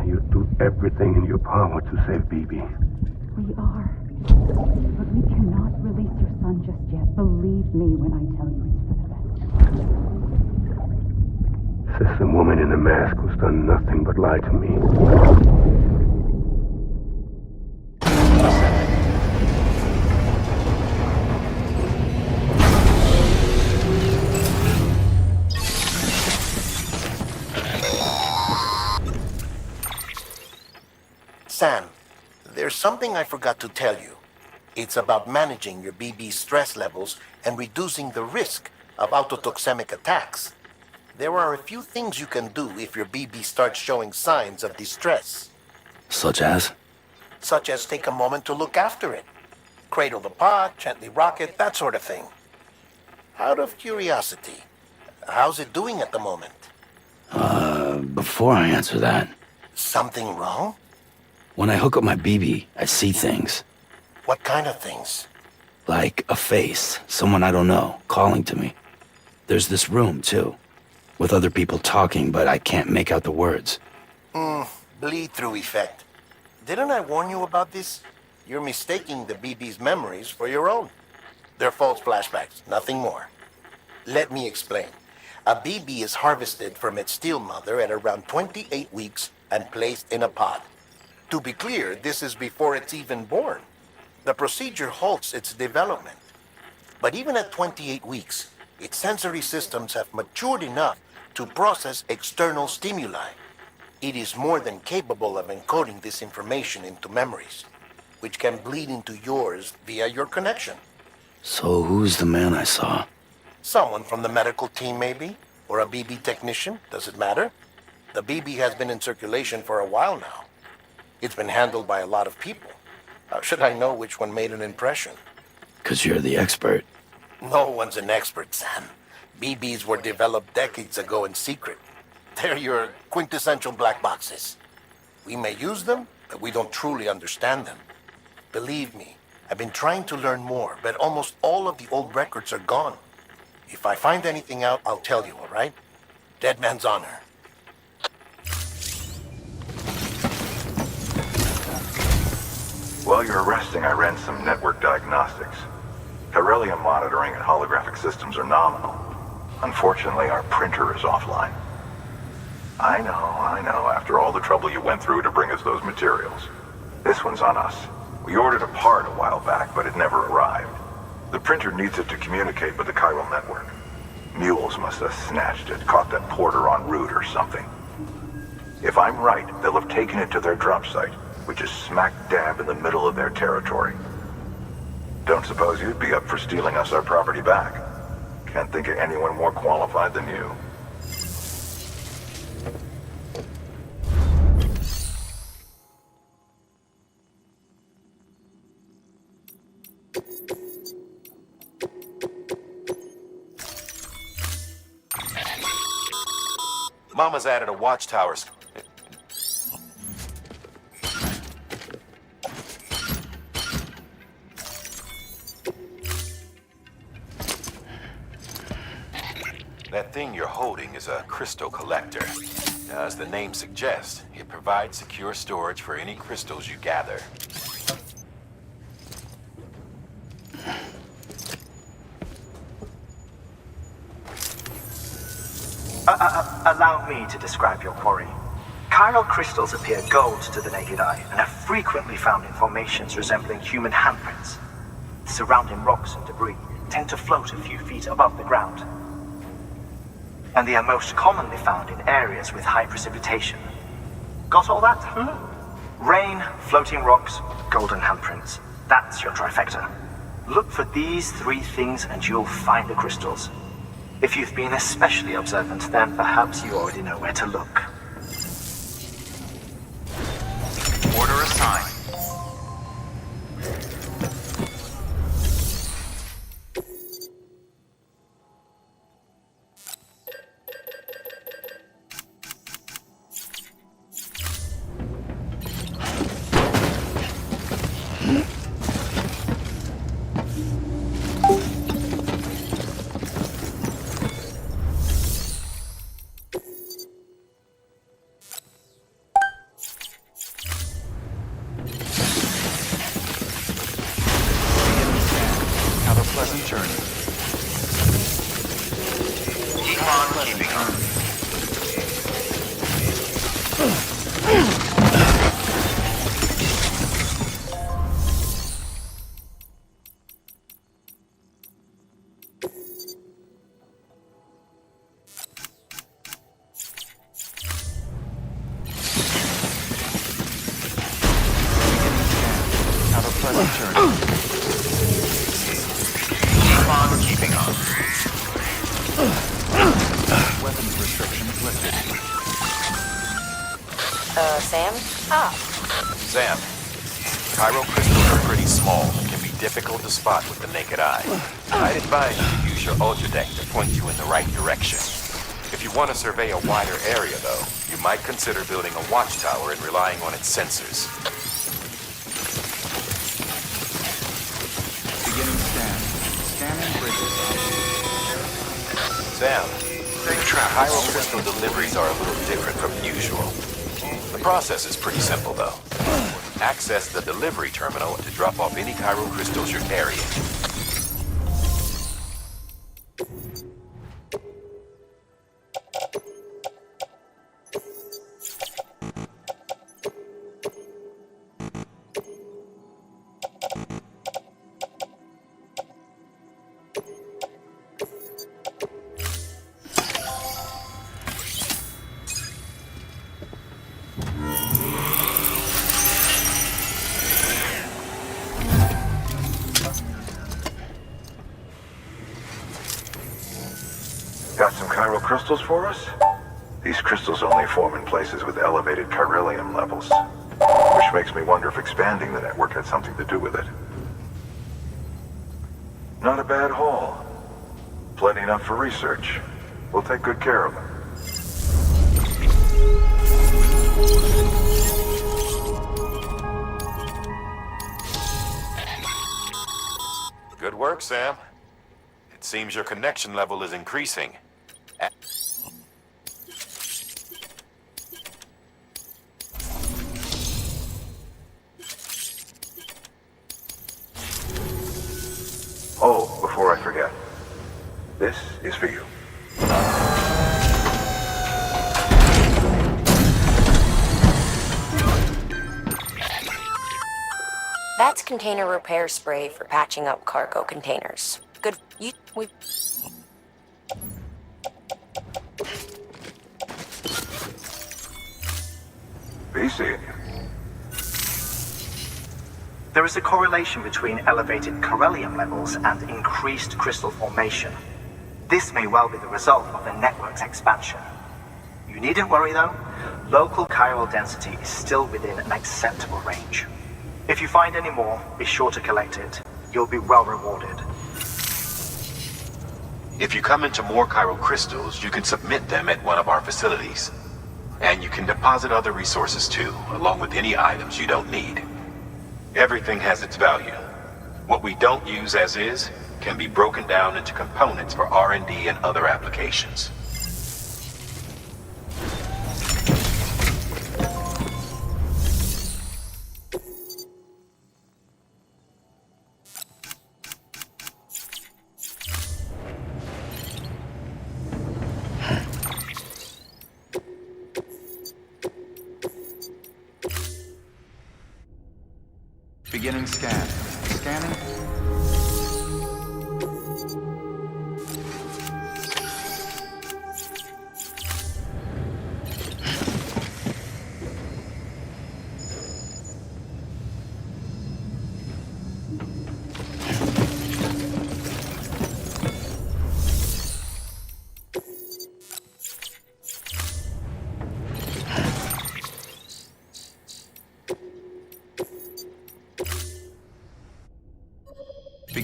You'd do everything in your power to save BB. We are. But we cannot release your son just yet. Believe me when I tell you it's for the best. Says the woman in the mask who's done nothing but lie to me. Sam, there's something I forgot to tell you. It's about managing your BB stress levels and reducing the risk of autotoxemic attacks. There are a few things you can do if your BB starts showing signs of distress. Such as? Such as take a moment to look after it. Cradle the pot, gently rock it, that sort of thing. Out of curiosity, how's it doing at the moment? Before I answer that... Something wrong? When I hook up my BB, I see things. What kind of things? Like a face, someone I don't know, calling to me. There's this room, too, with other people talking, but I can't make out the words. Bleed-through effect. Didn't I warn you about this? You're mistaking the BB's memories for your own. They're false flashbacks, nothing more. Let me explain. A BB is harvested from its steel mother at around 28 weeks and placed in a pod. To be clear, this is before it's even born. The procedure halts its development. But even at 28 weeks, its sensory systems have matured enough to process external stimuli. It is more than capable of encoding this information into memories, which can bleed into yours via your connection. So who's the man I saw? Someone from the medical team, maybe? Or a BB technician? Does it matter? The BB has been in circulation for a while now. It's been handled by a lot of people. How should I know which one made an impression? 'Cause you're the expert. No one's an expert, Sam. BBs were developed decades ago in secret. They're your quintessential black boxes. We may use them, but we don't truly understand them. Believe me, I've been trying to learn more, but almost all of the old records are gone. If I find anything out, I'll tell you, all right? Deadman's honor. While you're resting, I ran some network diagnostics. Beryllium monitoring and holographic systems are nominal. Unfortunately, our printer is offline. I know, after all the trouble you went through to bring us those materials. This one's on us. We ordered a part a while back, but it never arrived. The printer needs it to communicate with the chiral network. Mules must have snatched it, caught that porter en route or something. If I'm right, they'll have taken it to their drop site, which is smack dab in the middle of their territory. Don't suppose you'd be up for stealing us our property back? Can't think of anyone more qualified than you. Mama's added a watchtower. That thing you're holding is a crystal collector. As the name suggests, it provides secure storage for any crystals you gather. Allow me to describe your quarry. Chiral crystals appear gold to the naked eye and are frequently found in formations resembling human handprints. Surrounding rocks and debris tend to float a few feet above the ground. And they are most commonly found in areas with high precipitation. Got all that? Rain, floating rocks, golden handprints. That's your trifecta. Look for these three things and you'll find the crystals. If you've been especially observant, then perhaps you already know where to look. Order assigned. Pleasant journey. Keep on keeping on. Have a pleasant journey. Keeping on. Weapons restrictions lifted. Sam? Ah. Sam, chiral crystals are pretty small and can be difficult to spot with the naked eye. I'd advise you to use your ultradeck to point you in the right direction. If you want to survey a wider area, though, you might consider building a watchtower and relying on its sensors. Beginning scan. Scanning bridges. Sam, chiral crystal deliveries are a little different from usual. The process is pretty simple, though. Access the delivery terminal to drop off any chiral crystals you're carrying. Got some chiral crystals for us? These crystals only form in places with elevated chiralium levels, which makes me wonder if expanding the network had something to do with it. Not a bad haul. Plenty enough for research. We'll take good care of them. Good work, Sam. It seems your connection level is increasing. Oh, before I forget, this is for you. That's container repair spray for patching up cargo containers. Good. We. Be seeing you. There is a correlation between elevated chiralium levels and increased crystal formation. This may well be the result of the network's expansion. You needn't worry though. Local chiral density is still within an acceptable range. If you find any more, be sure to collect it. You'll be well rewarded. If you come into more chiral crystals, you can submit them at one of our facilities. And you can deposit other resources too, along with any items you don't need. Everything has its value. What we don't use as is can be broken down into components for R&D and other applications. Beginning scan. Scanning.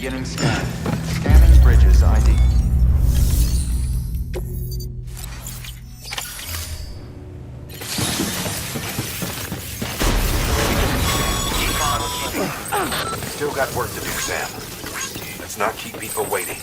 Beginning scan. Scanning Bridges ID. Still got work to do, Sam. Let's not keep people waiting.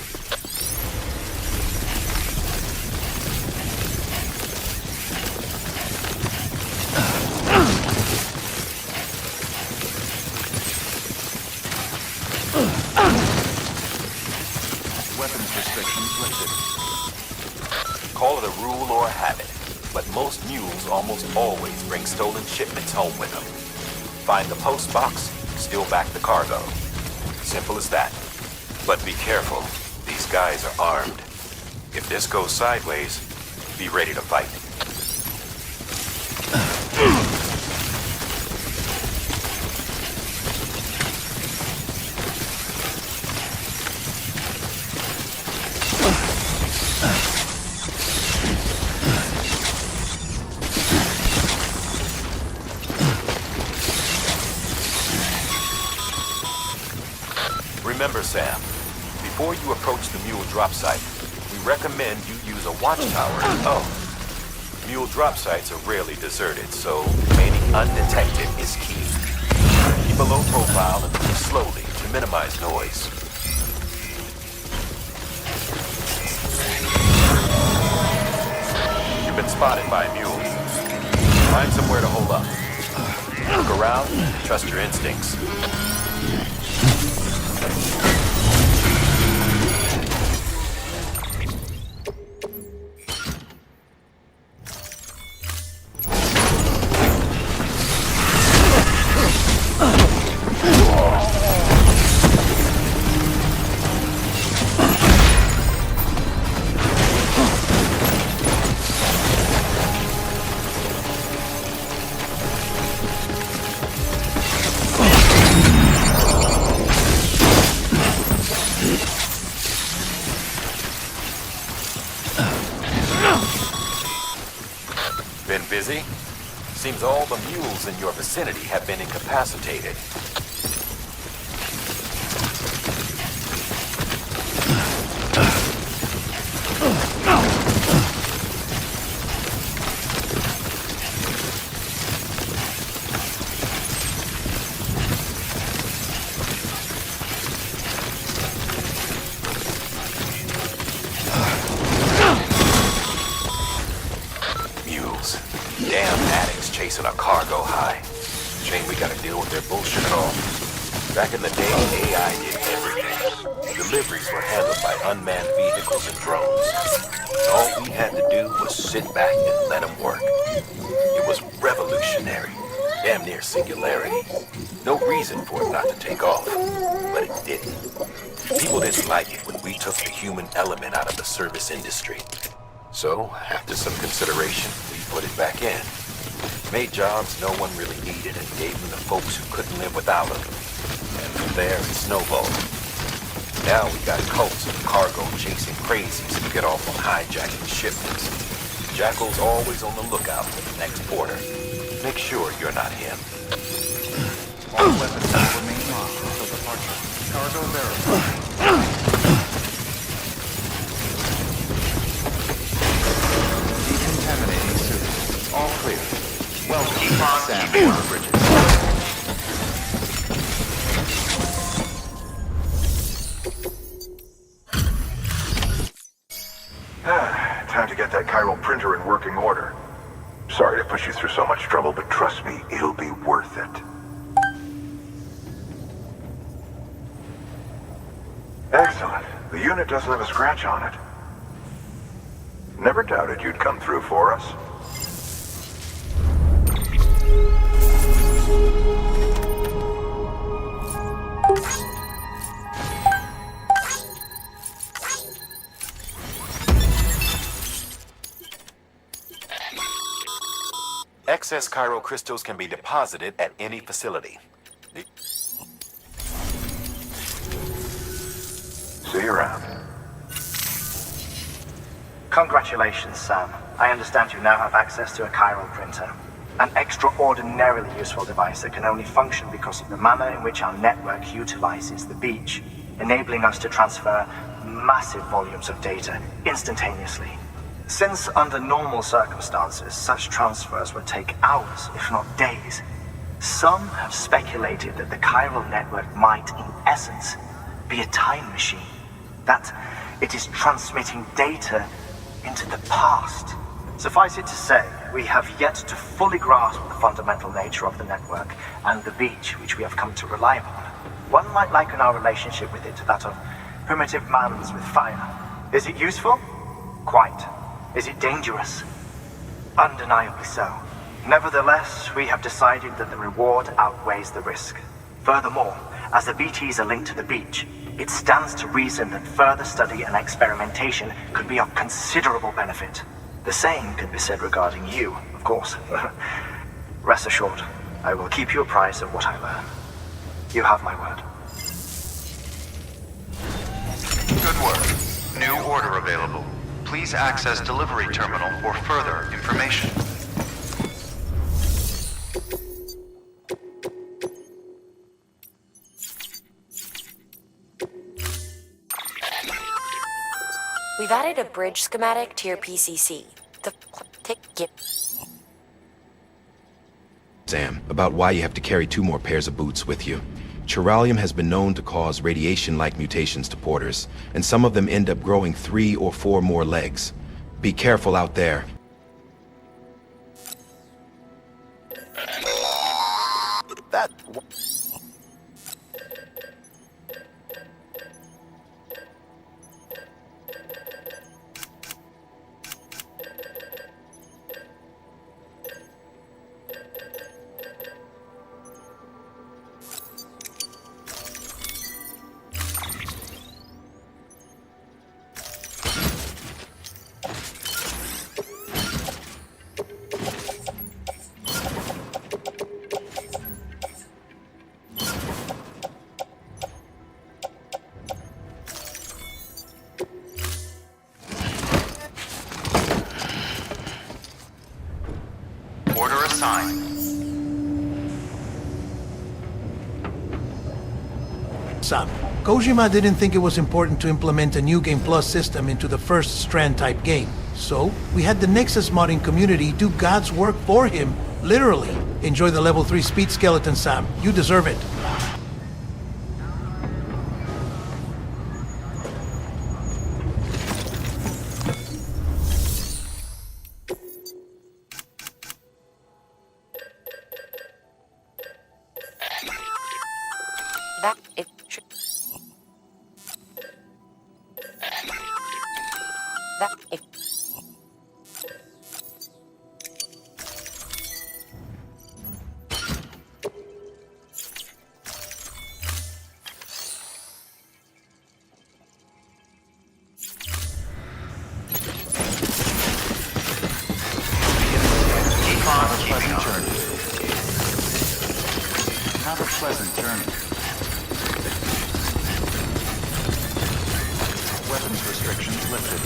Weapons restrictions lifted. Call it a rule or a habit, but most mules almost always bring stolen shipments home with them. Find the post box, steal back the cargo. Simple as that. But be careful. These guys are armed. If this goes sideways, be ready to fight. Remember, Sam, before you approach the mule drop site, we recommend you use a watchtower. Oh, mule drop sites are rarely deserted, so remaining undetected is key. Keep a low profile and move slowly to minimize noise. You've been spotted by mules. Find somewhere to hold up. Look around, trust your instincts. Been busy? Seems all the mules in your vicinity have been incapacitated. Damn addicts chasing a cargo high. Shame we gotta deal with their bullshit at all. Back in the day, AI did everything. Deliveries were handled by unmanned vehicles and drones. All we had to do was sit back and let them work. It was revolutionary. Damn near singularity. No reason for it not to take off, but it didn't. People didn't like it when we took the human element out of the service industry. So, after some consideration, we put it back in. Made jobs no one really needed and gave them to folks who couldn't live without them. And from there, it snowballed. Now we got cults of cargo chasing crazies who get off on hijacking shipments. Jackal's always on the lookout for the next order. Make sure you're not him. All weapons will remain locked until departure. Cargo verified. Decontaminating suit. All clear. Welcome, Sam Porter Bridges. Time to get that chiral printer in working order. Sorry to push you through so much trouble, but trust me, it'll be worth it. Excellent. The unit doesn't have a scratch on it. Never doubted you'd come through for us. Excess chiral crystals can be deposited at any facility. See you around. Congratulations, Sam. I understand you now have access to a chiral printer. An extraordinarily useful device that can only function because of the manner in which our network utilizes the beach. enabling us to transfer massive volumes of data instantaneously. Since under normal circumstances, such transfers would take hours, if not days, some have speculated that the chiral network might, in essence, be a time machine. That it is transmitting data into the past. Suffice it to say, we have yet to fully grasp the fundamental nature of the network and the beach which we have come to rely upon. One might liken our relationship with it to that of primitive man's with fire. Is it useful? Quite. Is it dangerous? Undeniably so. Nevertheless, we have decided that the reward outweighs the risk. Furthermore, as the BTs are linked to the beach, it stands to reason that further study and experimentation could be of considerable benefit. The same could be said regarding you, of course. Rest assured, I will keep you apprised of what I learn. You have my word. Good work. New order available. Please access delivery terminal for further information. We've added a bridge schematic to your PCC. The ticket. Sam, about why you have to carry 2 more pairs of boots with you. Chiralium has been known to cause radiation-like mutations to porters, and some of them end up growing 3 or 4 more legs. Be careful out there. That... Order assigned. Sam, Kojima didn't think it was important to implement a New Game Plus system into the first Strand-type game. So, we had the Nexus modding community do God's work for him, literally. Enjoy the level 3 speed skeleton, Sam. You deserve it. That it should. That it. Have a pleasant journey. Weapons restrictions lifted.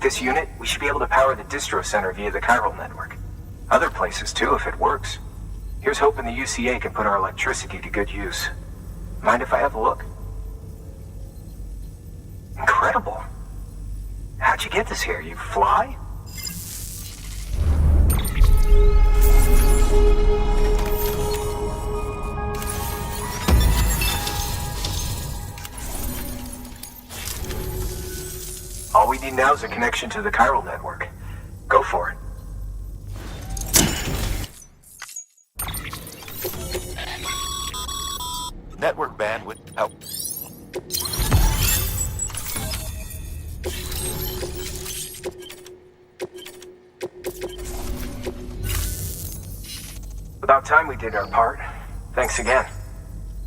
With this unit, we should be able to power the distro center via the chiral network. Other places too, if it works. Here's hoping the UCA can put our electricity to good use. Mind if I have a look? Incredible. How'd you get this here? You fly? All we need now is a connection to the chiral network. Go for it. Network bandwidth out. About time we did our part. Thanks again.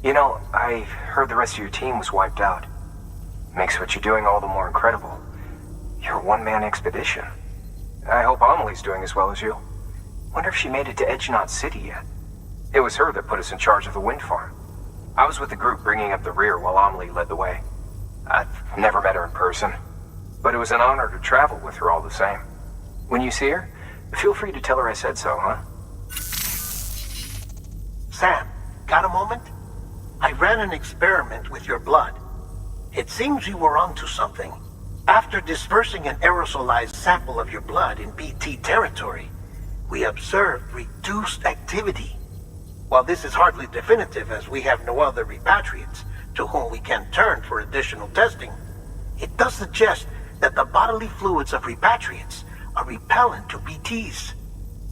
You know, I heard the rest of your team was wiped out. Makes what you're doing all the more incredible. You're a one-man expedition. I hope Amelie's doing as well as you. Wonder if she made it to Edgenot City yet. It was her that put us in charge of the wind farm. I was with the group bringing up the rear while Amelie led the way. I've never met her in person, but it was an honor to travel with her all the same. When you see her, feel free to tell her I said so, huh? Sam, got a moment? I ran an experiment with your blood. It seems you were onto something. After dispersing an aerosolized sample of your blood in BT territory, we observed reduced activity. While this is hardly definitive as we have no other repatriates to whom we can turn for additional testing, it does suggest that the bodily fluids of repatriates are repellent to BTs.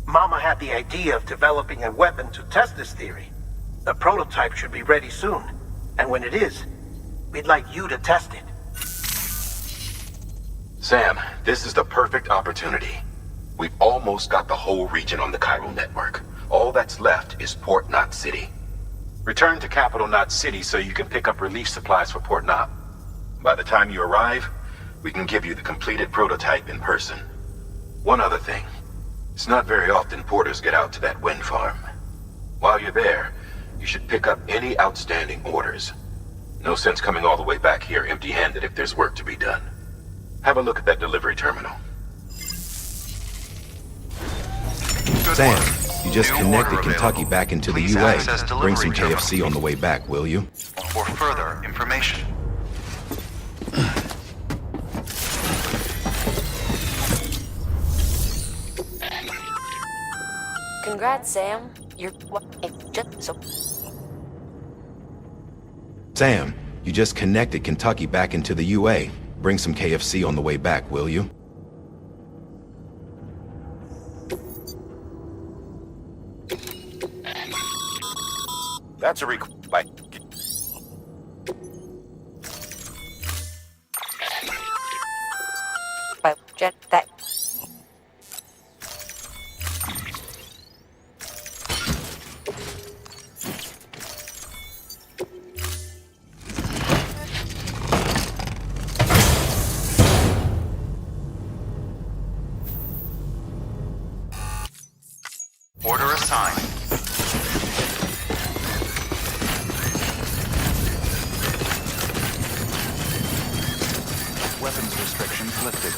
Mama had the idea of developing a weapon to test this theory. The prototype should be ready soon, and when it is, we'd like you to test it. Sam, this is the perfect opportunity. We've almost got the whole region on the chiral network. All that's left is Port Knot City. Return to Capital Knot City so you can pick up relief supplies for Port Knot. By the time you arrive, we can give you the completed prototype in person. One other thing. It's not very often porters get out to that wind farm. While you're there, you should pick up any outstanding orders. No sense coming all the way back here empty-handed if there's work to be done. Have a look at that delivery terminal. Sam, you just connected Kentucky back into the UA. Bring some KFC on the way back, will you? For further information. Congrats, Sam. You're just so. Sam, you just connected Kentucky back into the UA. Bring some KFC on the way back, will you? That's a request. Jet that. Order assigned. Weapons restrictions lifted.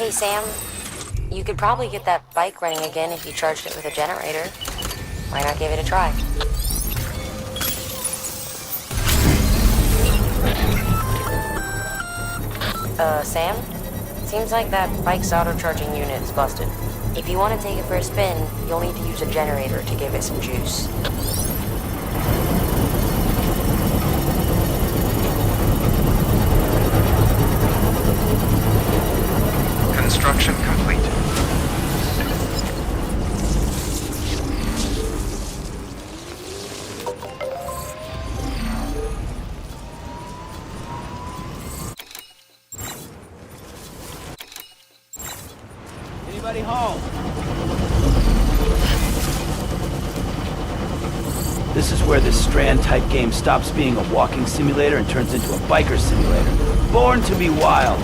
Hey, Sam. You could probably get that bike running again if you charged it with a generator. Why not give it a try? Sam? Seems like that bike's auto-charging unit is busted. If you want to take it for a spin, you'll need to use a generator to give it some juice. Construction complete. Anybody home? This is where this Strand-type game stops being a walking simulator and turns into a biker simulator. Born to be wild.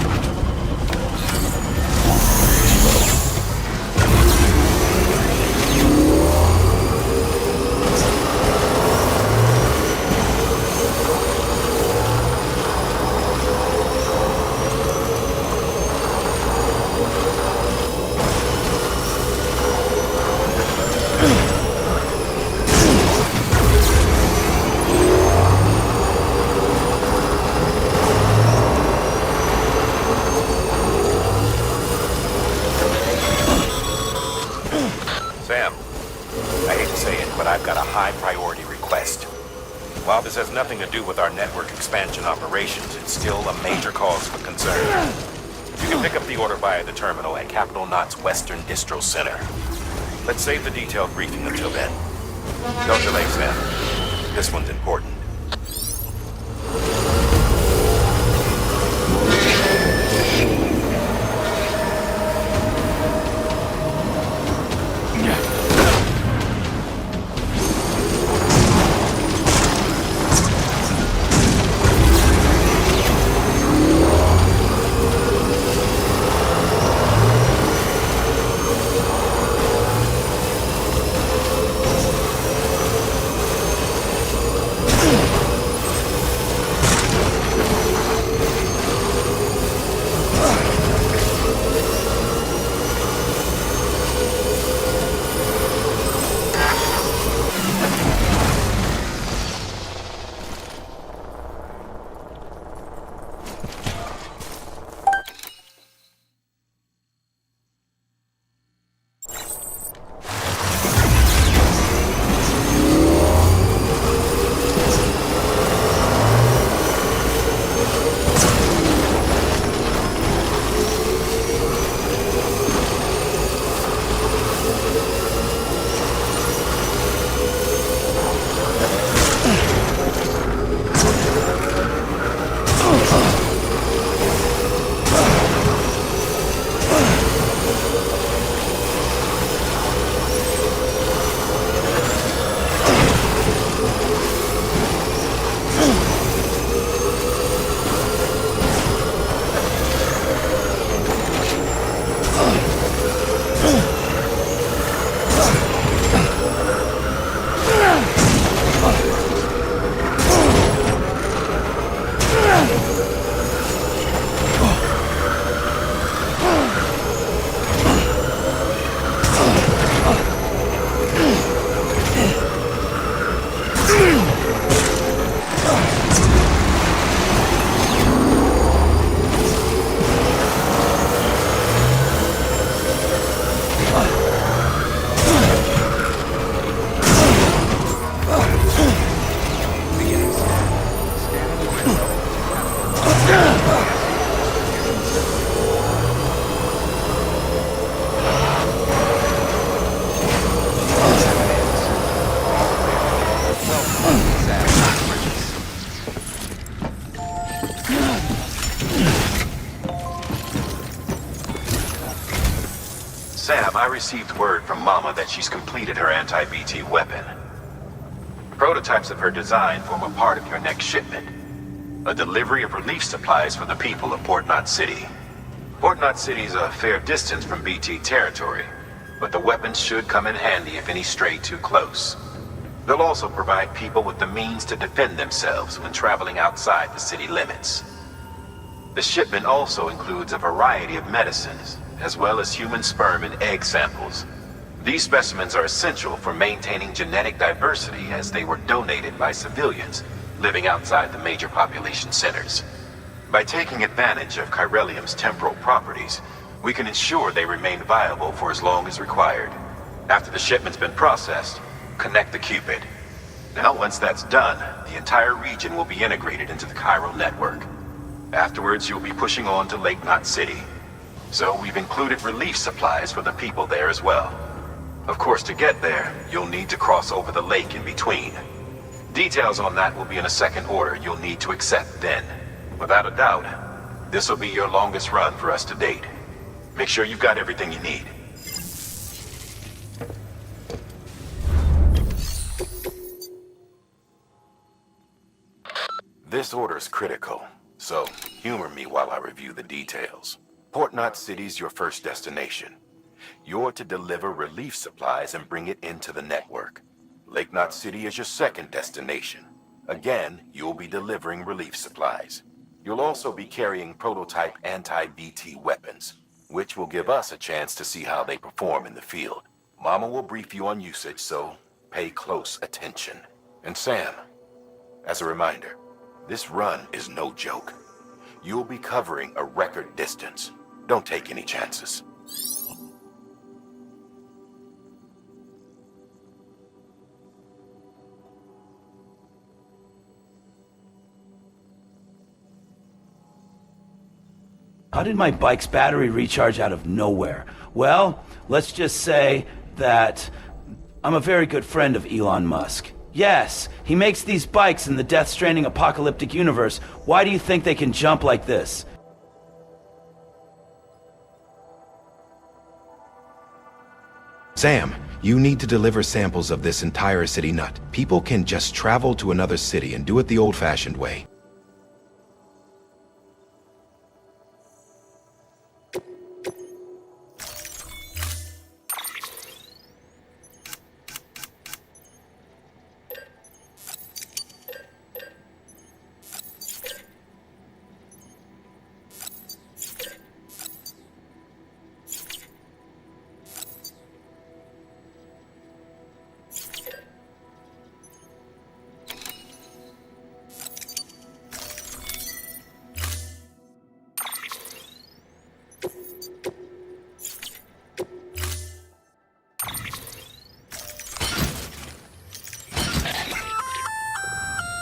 Sam, I hate to say it, but I've got a high priority request. While this has nothing to do with our network expansion operations, it's still a major cause for concern. You can pick up the order via the terminal at Capital Knot's Western Distro Center. Let's save the detailed briefing until then. Don't delay, Sam. This one's important. I received word from Mama that she's completed her anti-BT weapon. Prototypes of her design form a part of your next shipment. A delivery of relief supplies for the people of Port Knot City. Port Knot City's a fair distance from BT territory, but the weapons should come in handy if any stray too close. They'll also provide people with the means to defend themselves when traveling outside the city limits. The shipment also includes a variety of medicines, as well as human sperm and egg samples. These specimens are essential for maintaining genetic diversity as they were donated by civilians living outside the major population centers. By taking advantage of chiralium's temporal properties, we can ensure they remain viable for as long as required. After the shipment's been processed, connect the Cupid. Now, once that's done, the entire region will be integrated into the chiral network. Afterwards, you'll be pushing on to Lake Knot City. So we've included relief supplies for the people there as well. Of course, to get there, you'll need to cross over the lake in between. Details on that will be in a second order you'll need to accept then. Without a doubt, this will be your longest run for us to date. Make sure you've got everything you need. This order's critical, so humor me while I review the details. Port Knot City's your first destination. You're to deliver relief supplies and bring it into the network. Lake Knot City is your second destination. Again, you'll be delivering relief supplies. You'll also be carrying prototype anti-BT weapons, which will give us a chance to see how they perform in the field. Mama will brief you on usage, so pay close attention. And Sam, as a reminder, this run is no joke. You'll be covering a record distance. Don't take any chances. How did my bike's battery recharge out of nowhere? Well, let's just say that I'm a very good friend of Elon Musk. Yes, he makes these bikes in the Death Stranding apocalyptic universe. Why do you think they can jump like this? Sam, you need to deliver samples of this entire city nut. People can just travel to another city and do it the old-fashioned way.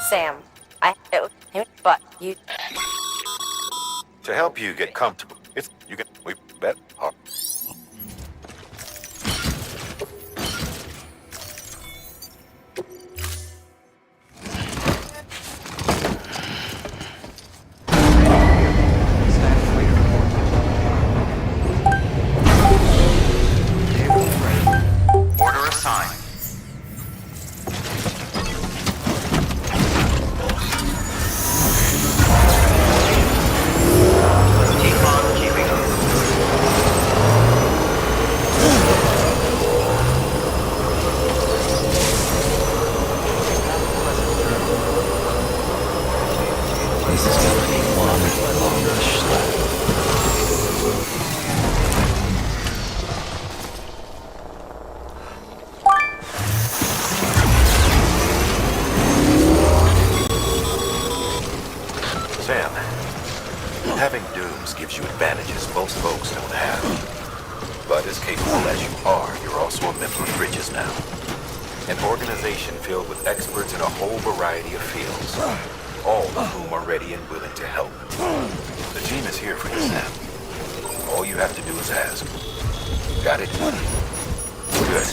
Sam, but you... To help you get comfortable, we bet. Order assigned. This is gonna be one long schlep. Sam, having dooms gives you advantages most folks don't have. But as capable as you are, you're also a member of Bridges now. An organization filled with experts in a whole variety of fields, all of whom are ready and willing to help. The team is here for you, Sam. All you have to do is ask. Got it? Good.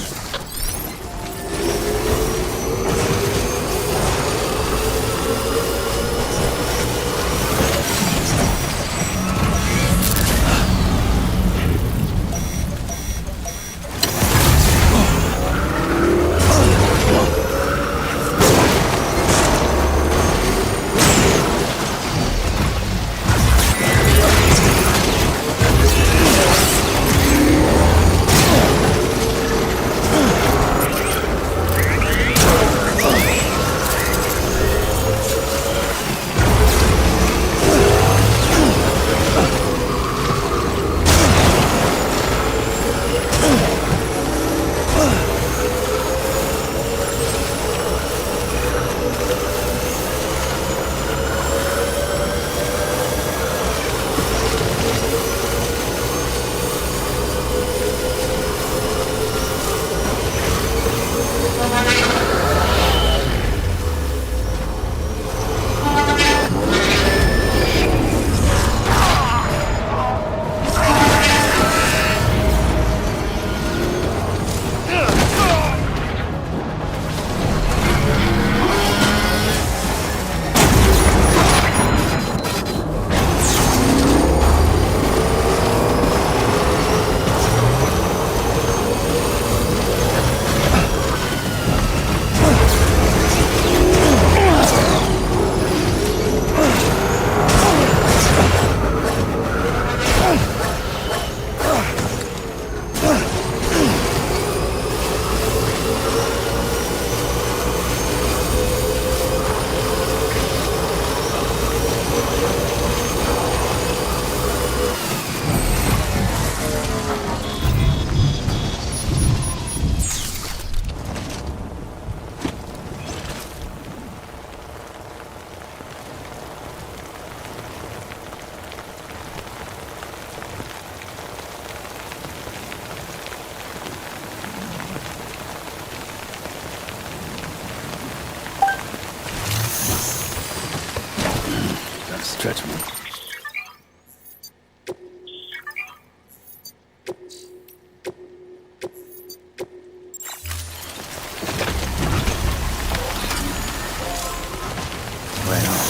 Stretch me. Right on.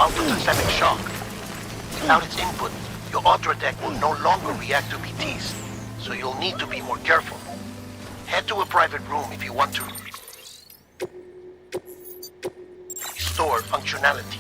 ultrasonic shock. Without its input, your Ultra deck will no longer react to BTs, so you'll need to be more careful. Head to a private room if you want to. Restore functionality.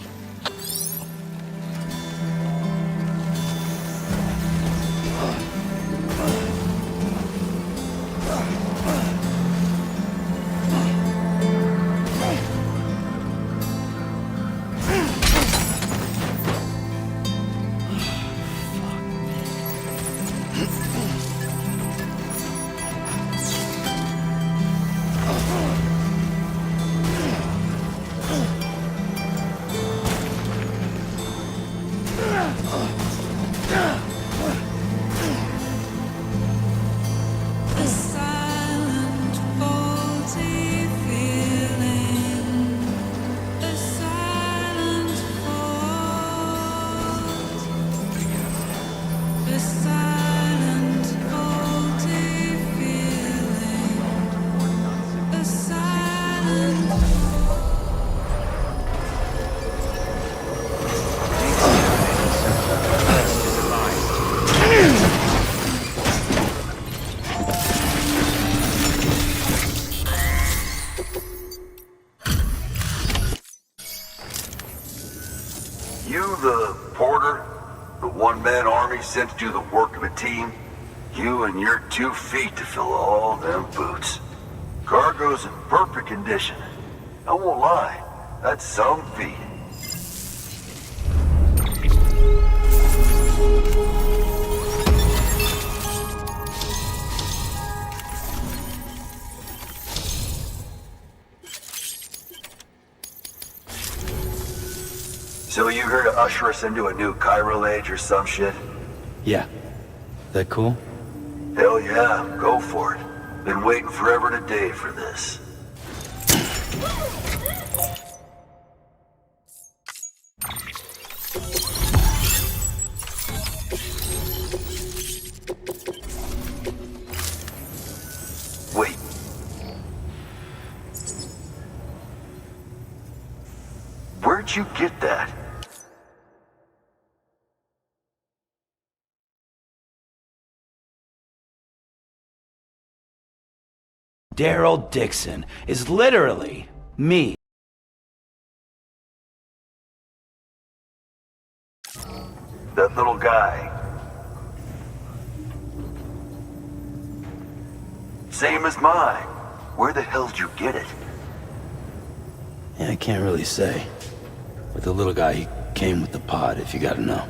Sent to do the work of a team, you and your 2 feet to fill all them boots. Cargo's in perfect condition. I won't lie, that's some feat. usher us into a new chiral age or some shit? Yeah. That cool? Hell yeah, go for it. Been waiting forever and a day for this. Wait. Where'd you get that? Daryl Dixon is literally me. That little guy. Same as mine. Where the hell did you get it? Yeah, I can't really say. With the little guy, he came with the pod, if you gotta know.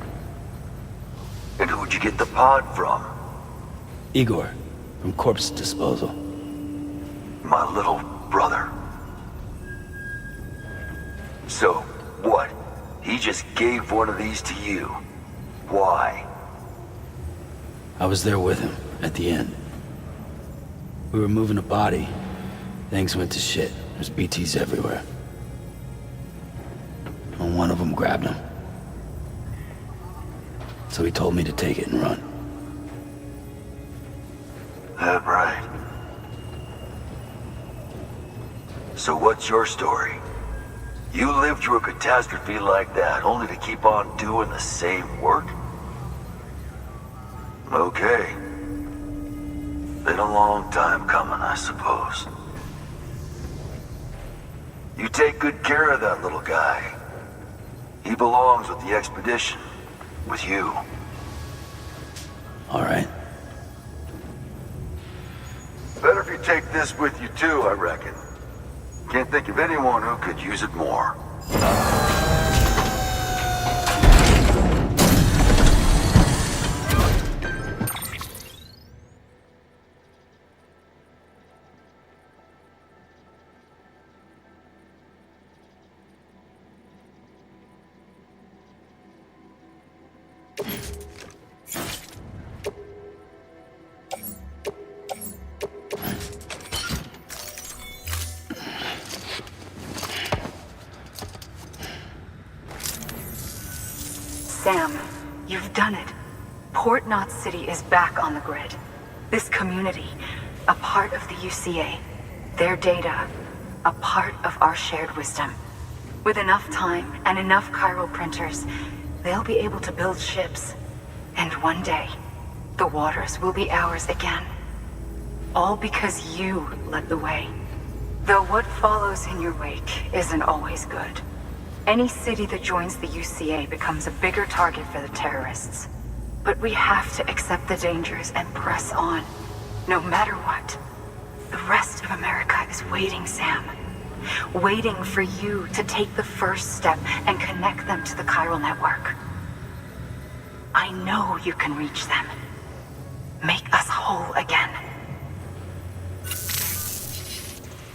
And who'd you get the pod from? Igor, from corpse disposal. My little brother. So, what? He just gave one of these to you. Why? I was there with him, at the end. We were moving a body. Things went to shit. There's BTs everywhere. And one of them grabbed him. So he told me to take it and run. That right. So what's your story? You lived through a catastrophe like that, only to keep on doing the same work? Okay. Been a long time coming, I suppose. You take good care of that little guy. He belongs with the expedition. With you. All right. Better if you take this with you too, I reckon. Can't think of anyone who could use it more. Sam, you've done it. Port Knot City is back on the grid. This community, a part of the UCA. Their data, a part of our shared wisdom. With enough time and enough chiral printers, they'll be able to build ships. And one day, the waters will be ours again. All because you led the way. Though what follows in your wake isn't always good. Any city that joins the UCA becomes a bigger target for the terrorists. But we have to accept the dangers and press on, no matter what. The rest of America is waiting, Sam. Waiting for you to take the first step and connect them to the chiral network. I know you can reach them. Make us whole again.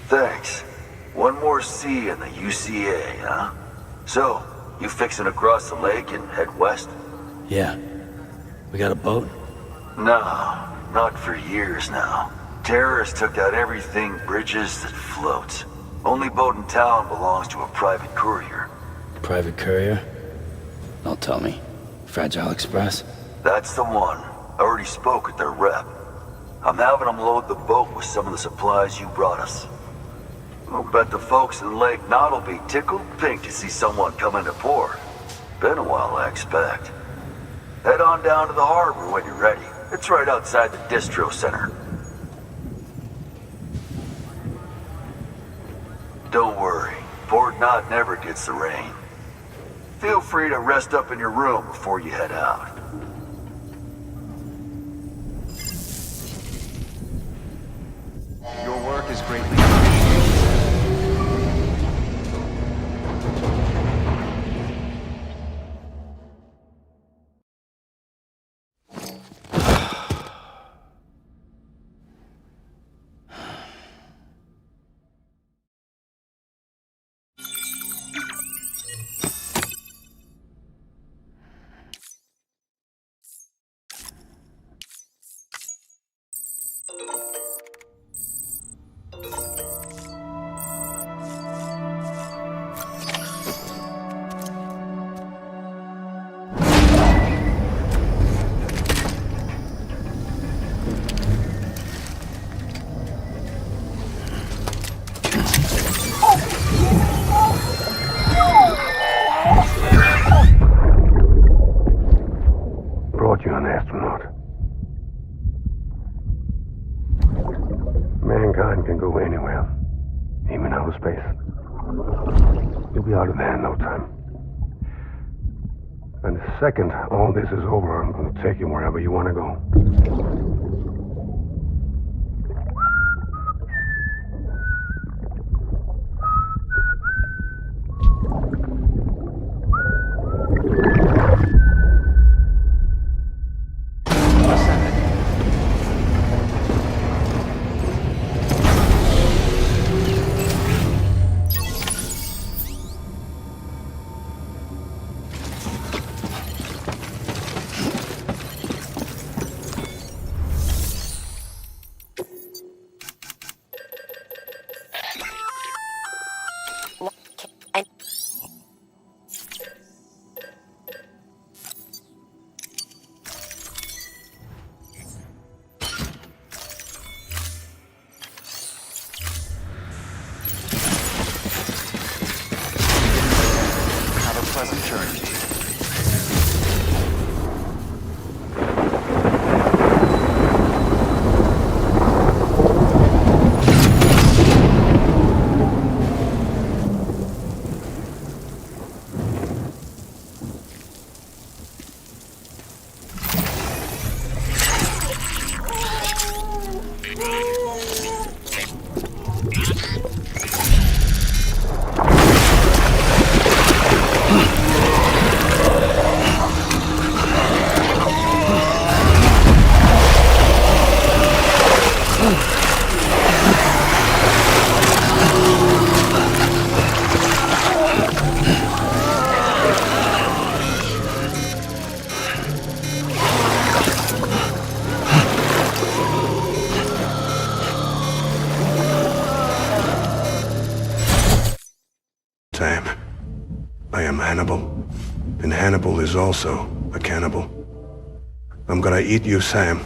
Thanks. One more C in the UCA, huh? So, you fixing to cross the lake and head west? Yeah. We got a boat? No, not for years now. Terrorists took out everything bridges that floats. Only boat in town belongs to a private courier. Private courier? Don't tell me. Fragile Express? That's the one. I already spoke with their rep. I'm having them load the boat with some of the supplies you brought us. I'll bet the folks in Lake Knot will be tickled pink to see someone come into port. Been a while, I expect. Head on down to the harbor when you're ready. It's right outside the distro center. Don't worry, Port Knot never gets the rain. Feel free to rest up in your room before you head out. Your work is greatly appreciated. And the second all this is over, I'm gonna take you wherever you wanna go. Have a pleasant journey. Sam, I am Hannibal, and Hannibal is also a cannibal. I'm gonna eat you, Sam.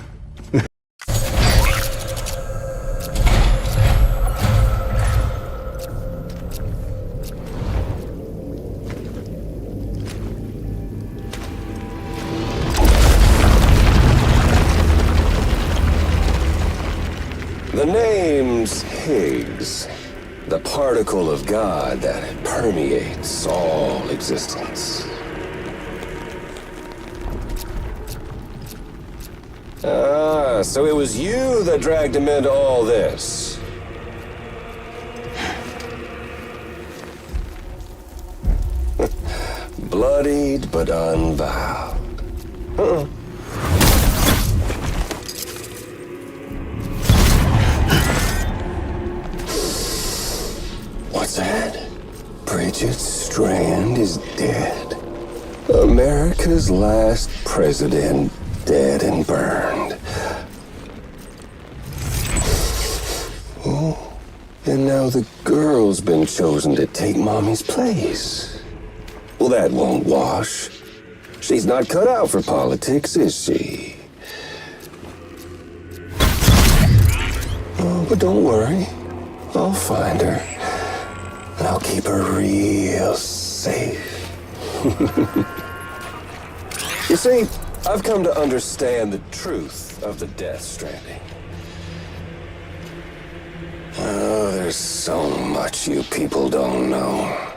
The name's Higgs, the particle of God that permeates all existence. Ah, so it was you that dragged him into all this. Bloodied but unvowed. Uh-uh. What's that? Bridget Strand is dead. America's last president dead and burned. Oh, and now the girl's been chosen to take Mommy's place. Well, that won't wash. She's not cut out for politics, is she? Oh, but don't worry. I'll find her. And I'll keep her real safe. You see, I've come to understand the truth of the Death Stranding. Oh, there's so much you people don't know.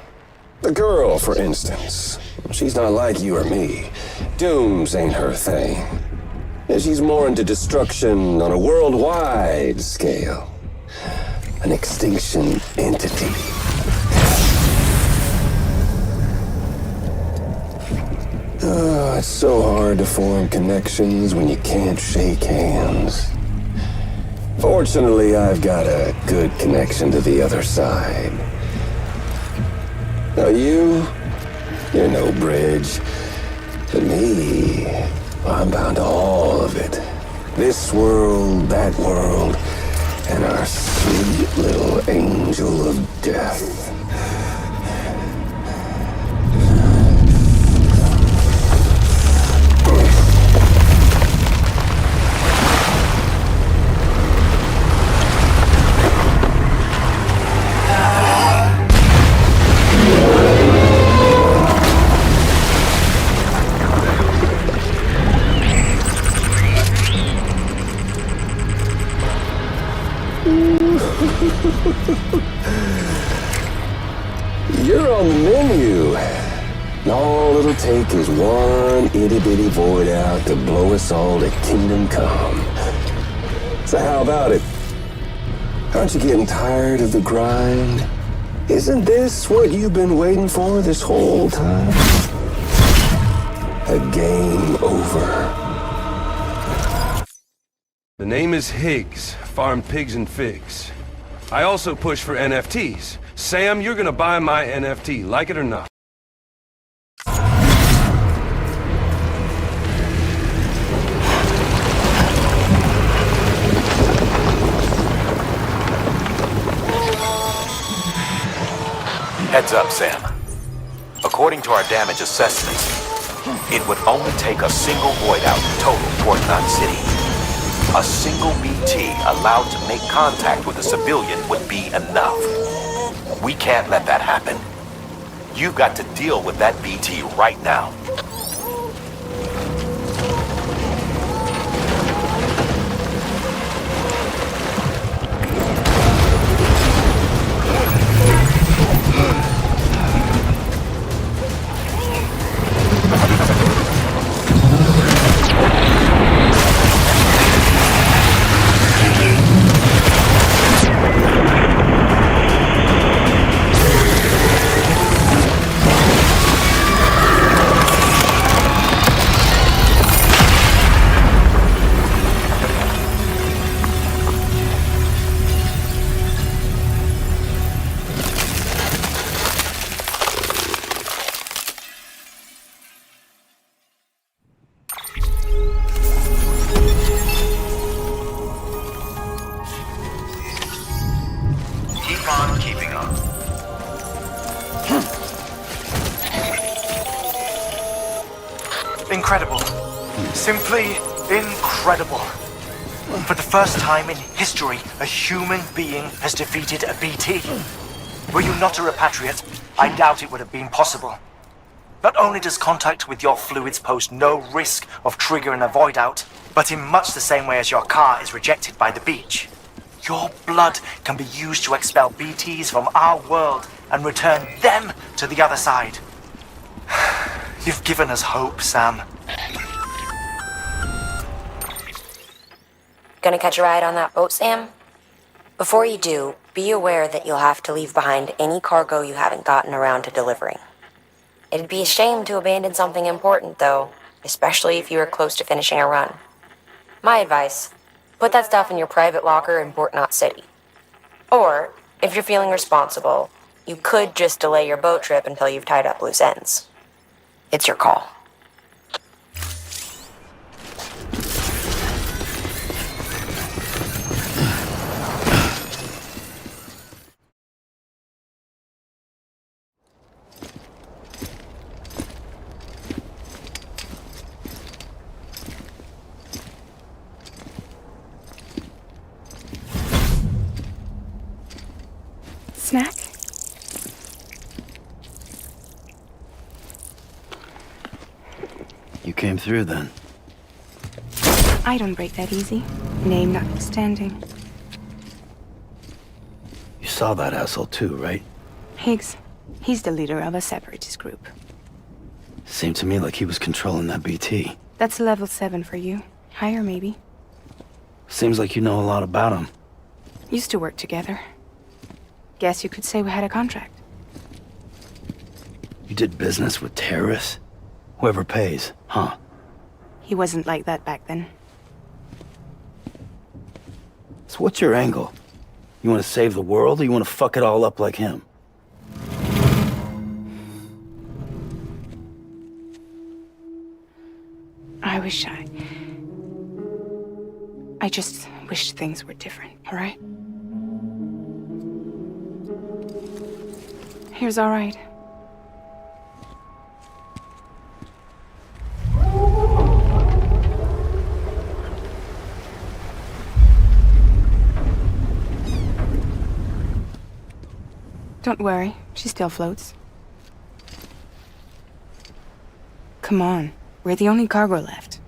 The girl, for instance, she's not like you or me. Dooms ain't her thing. And she's more into destruction on a worldwide scale. An extinction entity. Oh, it's so hard to form connections when you can't shake hands. Fortunately, I've got a good connection to the other side. Now you're no bridge. But me, I'm bound to all of it. This world, that world, and our sweet little angel of death. You're on the menu. All it'll take is one itty-bitty void out to blow us all to kingdom come. So how about it? Aren't you getting tired of the grind? Isn't this what you've been waiting for this whole time? A game over. The name is Higgs, farm pigs and figs. I also push for NFTs. Sam, you're gonna buy my NFT, like it or not. Heads up, Sam. According to our damage assessments, it would only take a single void out total toward Knot City. A single BT allowed to make contact with a civilian would be enough. We can't let that happen. You've got to deal with that BT right now. Incredible. Simply incredible. For the first time in history, a human being has defeated a BT. Were you not a repatriate, I doubt it would have been possible. Not only does contact with your fluids pose no risk of triggering a void out, but in much the same way as your car is rejected by the beach. Your blood can be used to expel BTs from our world and return them to the other side. You've given us hope, Sam. Gonna catch a ride on that boat, Sam? Before you do, be aware that you'll have to leave behind any cargo you haven't gotten around to delivering. It'd be a shame to abandon something important, though, especially if you were close to finishing a run. My advice, put that stuff in your private locker in Port Knot City. Or, if you're feeling responsible, you could just delay your boat trip until you've tied up loose ends. It's your call. Snack? You came through then. I don't break that easy. Name notwithstanding. You saw that asshole too, right? Higgs. He's the leader of a separatist group. Seemed to me like he was controlling that BT. That's level 7 for you. Higher, maybe. Seems like you know a lot about him. Used to work together. Guess you could say we had a contract. You did business with terrorists? Whoever pays, huh? He wasn't like that back then. So what's your angle? You want to save the world, or you want to fuck it all up like him? I just wish things were different, all right? Here's all right. Don't worry, she still floats. Come on, we're the only cargo left.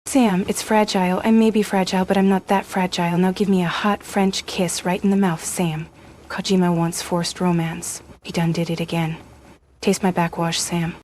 Sam, it's fragile. I may be fragile, but I'm not that fragile. Now give me a hot French kiss right in the mouth, Sam. Kojima once forced romance. He done did it again. Taste my backwash, Sam.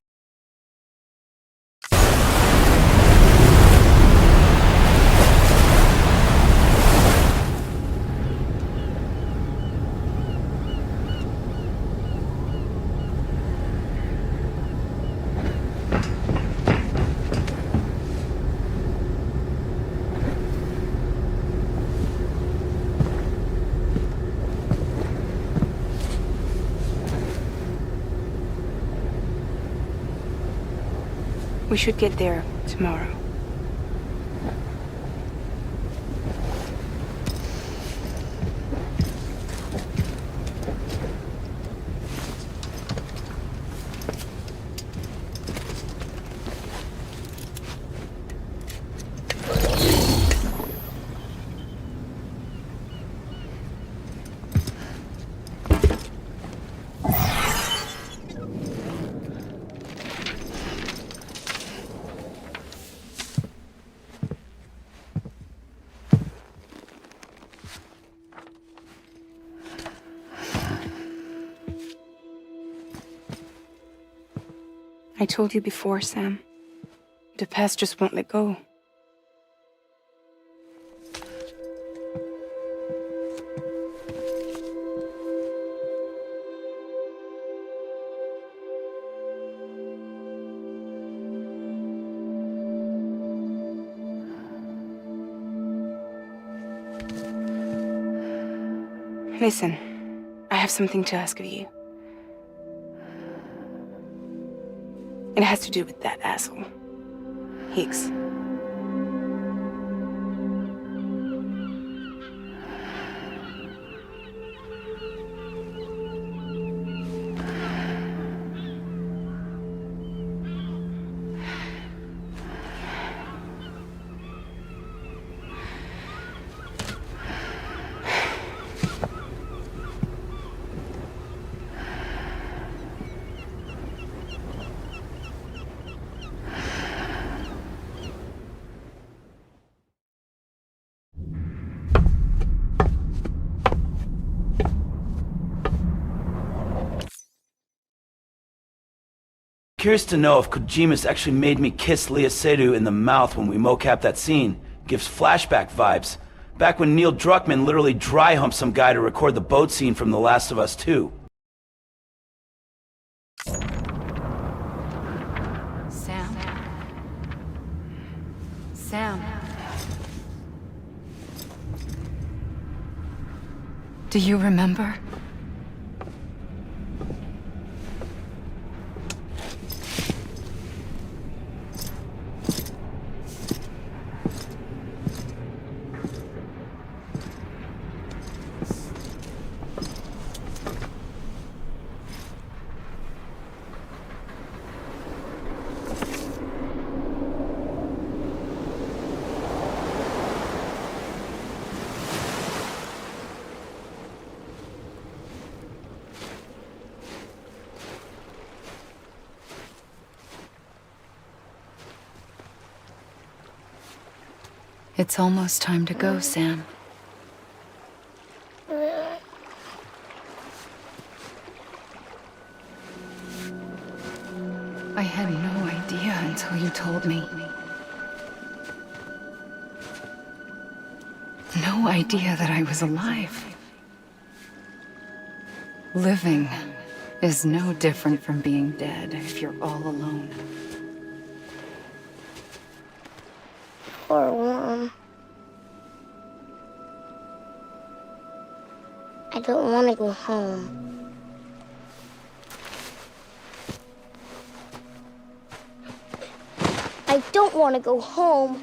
We should get there tomorrow. I told you before, Sam. The past just won't let go. Listen, I have something to ask of you. It has to do with that asshole, Higgs. Curious to know if Kojima's actually made me kiss Leia Seydoux in the mouth when we mocapped that scene. Gives flashback vibes. Back when Neil Druckmann literally dry humped some guy to record the boat scene from The Last of Us 2. Sam? Sam? Do you remember? It's almost time to go, Sam. I had no idea until you told me. No idea that I was alive. Living is no different from being dead if you're all alone. Or warm. I don't want to go home. I don't want to go home.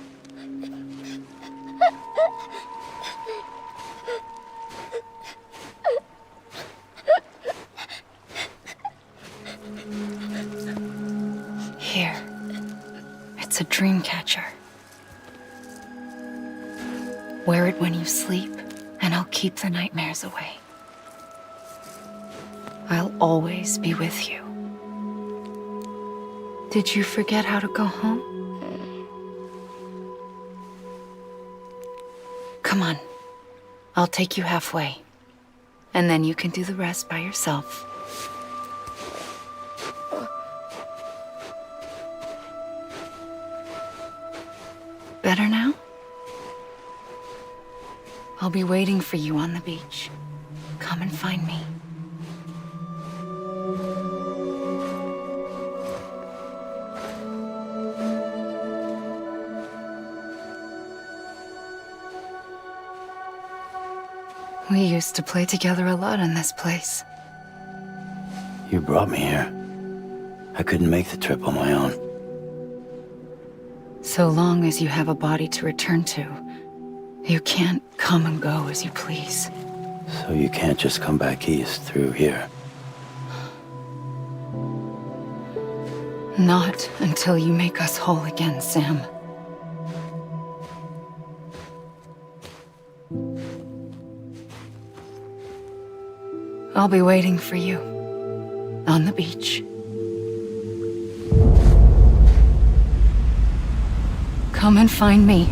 Here. It's a dream catcher. Wear it when you sleep, and I'll keep the nightmares away. I'll always be with you. Did you forget how to go home? Come on. I'll take you halfway. And then you can do the rest by yourself. Better now? I'll be waiting for you on the beach. Come and find me. We used to play together a lot in this place. You brought me here. I couldn't make the trip on my own. So long as you have a body to return to, you can't come and go as you please. So you can't just come back east through here? Not until you make us whole again, Sam. I'll be waiting for you on the beach. Come and find me.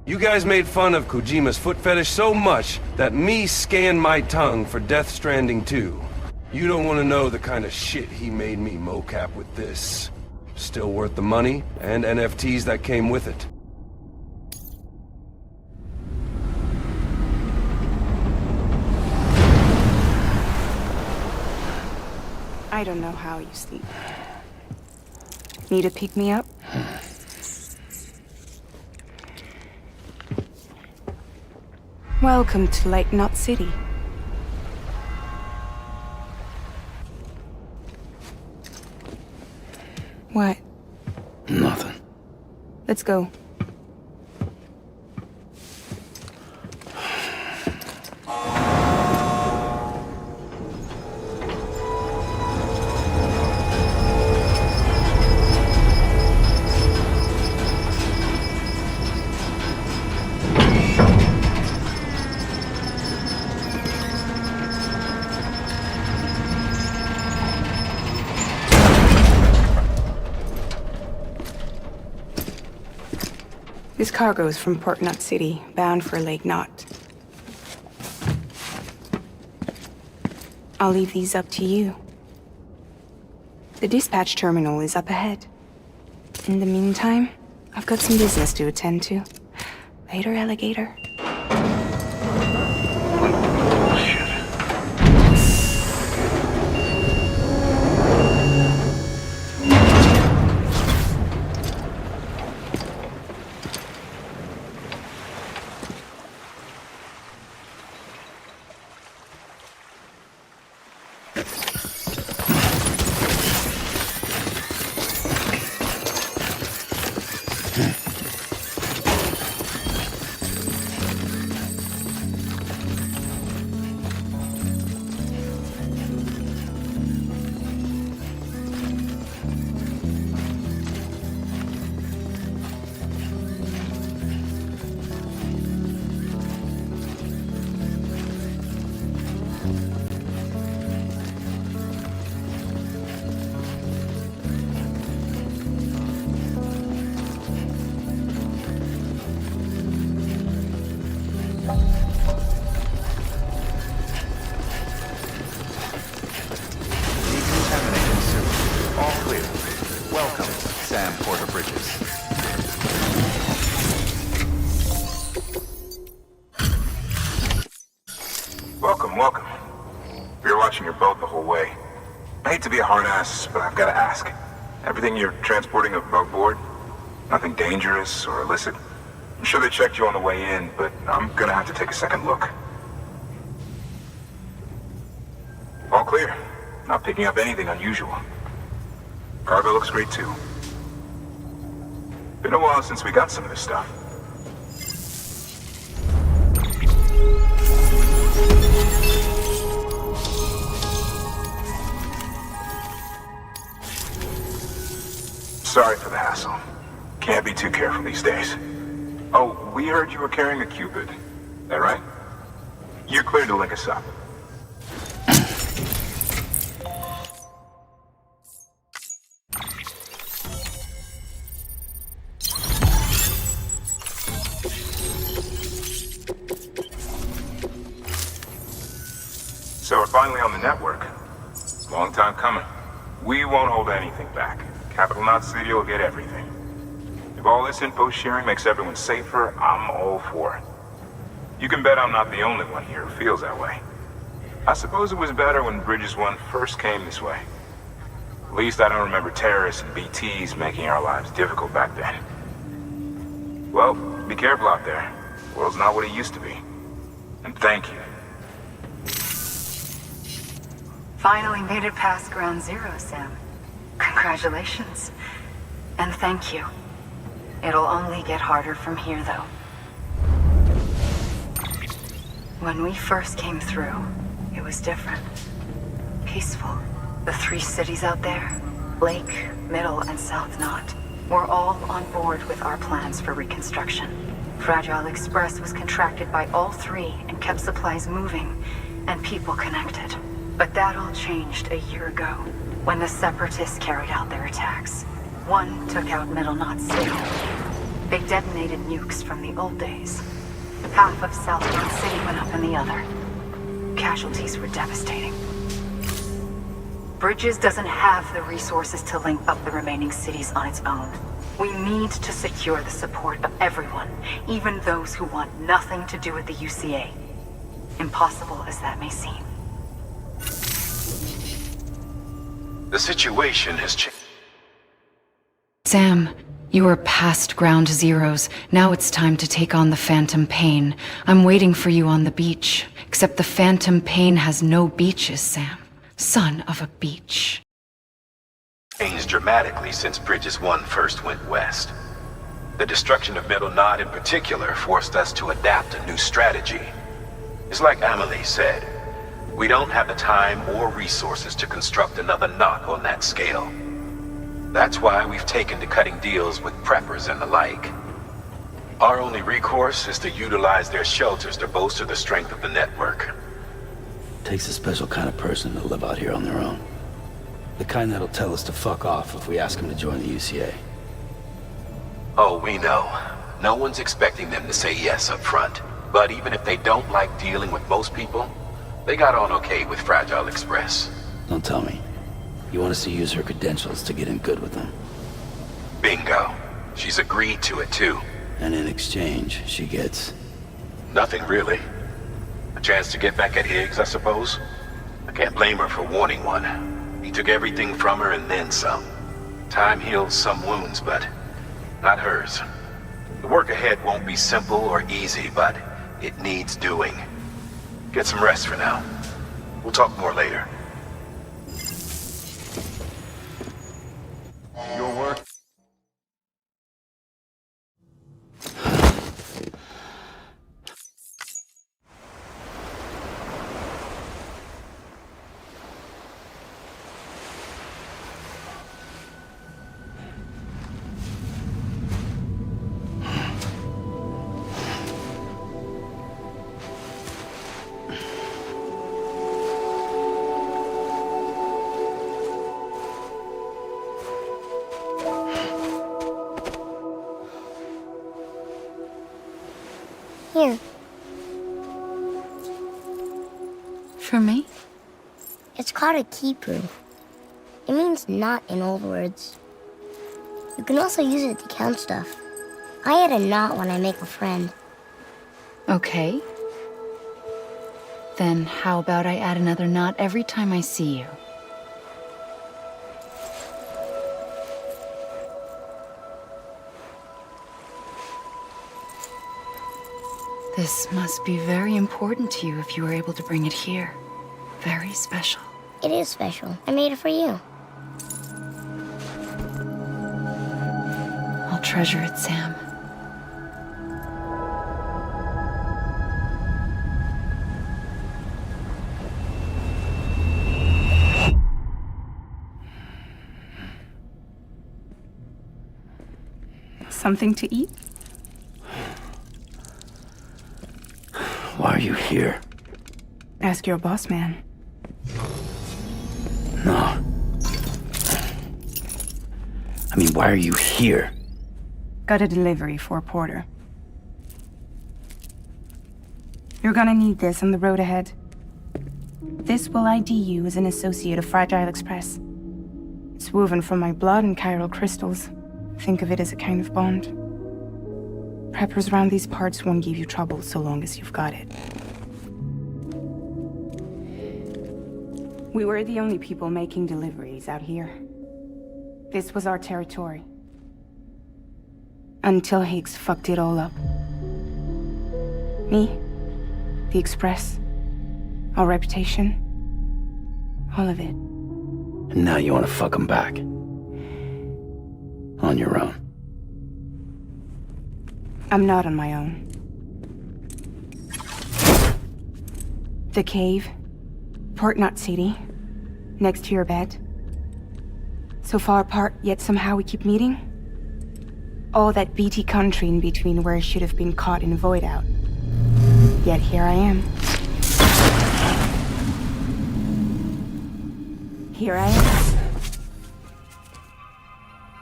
You guys made fun of Kojima's foot fetish so much that me scanned my tongue for Death Stranding 2. You don't want to know the kind of shit he made me mocap with this. Still worth the money and NFTs that came with it. I don't know how you sleep. Need to pick me up? Welcome to Lake Knot City. What? Nothing. Let's go. This cargo is from Port Knot City, bound for Lake Knot. I'll leave these up to you. The dispatch terminal is up ahead. In the meantime, I've got some business to attend to. Later, alligator. Welcome. We were watching your boat the whole way. I hate to be a hard ass, but I've got to ask. Everything you're transporting above board? Nothing dangerous or illicit? I'm sure they checked you on the way in, but I'm gonna have to take a second look. All clear. Not picking up anything unusual. Cargo looks great too. Been a while since we got some of this stuff. Sorry for the hassle. Can't be too careful these days. Oh, we heard you were carrying a Cupid. That right? You're clear to link us up. So we're finally on the network. Long time coming. We won't hold anything back. Capital Knot City will get everything. If all this info sharing makes everyone safer, I'm all for it. You can bet I'm not the only one here who feels that way. I suppose it was better when Bridges 1 first came this way. At least I don't remember terrorists and BTs making our lives difficult back then. Well, be careful out there. The world's not what it used to be. And thank you. Finally made it past Ground Zero, Sam. Congratulations. And thank you. It'll only get harder from here, though. When we first came through, it was different. Peaceful. The 3 cities out there, Lake, Middle, and South Knot, were all on board with our plans for reconstruction. Fragile Express was contracted by all 3 and kept supplies moving and people connected. But that all changed a year ago, when the Separatists carried out their attacks. One took out Middle Knot City. They detonated nukes from the old days. Half of South Knot City went up in the other. Casualties were devastating. Bridges doesn't have the resources to link up the remaining cities on its own. We need to secure the support of everyone, even those who want nothing to do with the UCA. Impossible as that may seem. The situation has changed. Sam, you are past Ground Zeroes. Now it's time to take on the Phantom Pain. I'm waiting for you on the beach. Except the Phantom Pain has no beaches, Sam. Son of a beach. Changed dramatically since Bridges 1 first went west. The destruction of Middle Knot in particular forced us to adapt a new strategy. It's like Amelie said, we don't have the time or resources to construct another knot on that scale. That's why we've taken to cutting deals with preppers and the like. Our only recourse is to utilize their shelters to bolster the strength of the network. Takes a special kind of person to live out here on their own. The kind that'll tell us to fuck off if we ask them to join the UCA. Oh, we know. No one's expecting them to say yes up front. But even if they don't like dealing with most people, they got on okay with Fragile Express. Don't tell me. You want us to use her credentials to get in good with them? Bingo. She's agreed to it too. And in exchange, she gets... Nothing really. A chance to get back at Higgs, I suppose? I can't blame her for wanting one. He took everything from her and then some. Time heals some wounds, but not hers. The work ahead won't be simple or easy, but it needs doing. Get some rest for now. We'll talk more later. Your work. Here. For me? It's called a keeper. It means knot in old words. You can also use it to count stuff. I add a knot when I make a friend. Okay. Then how about I add another knot every time I see you? This must be very important to you if you were able to bring it here. Very special. It is special. I made it for you. I'll treasure it, Sam. something to eat? Why are you here? Ask your boss man. No. I mean, why are you here? Got a delivery for Porter. You're gonna need this on the road ahead. This will ID you as an associate of Fragile Express. It's woven from my blood and chiral crystals. Think of it as a kind of bond. Preppers around these parts won't give you trouble so long as you've got it. We were the only people making deliveries out here. This was our territory. Until Higgs fucked it all up. Me, the Express, our reputation, all of it. And now you want to fuck them back. On your own. I'm not on my own. The cave, Port Knot City, next to your bed. So far apart, yet somehow we keep meeting. All that BT country in between where I should have been caught in a void out. Yet here I am. Here I am.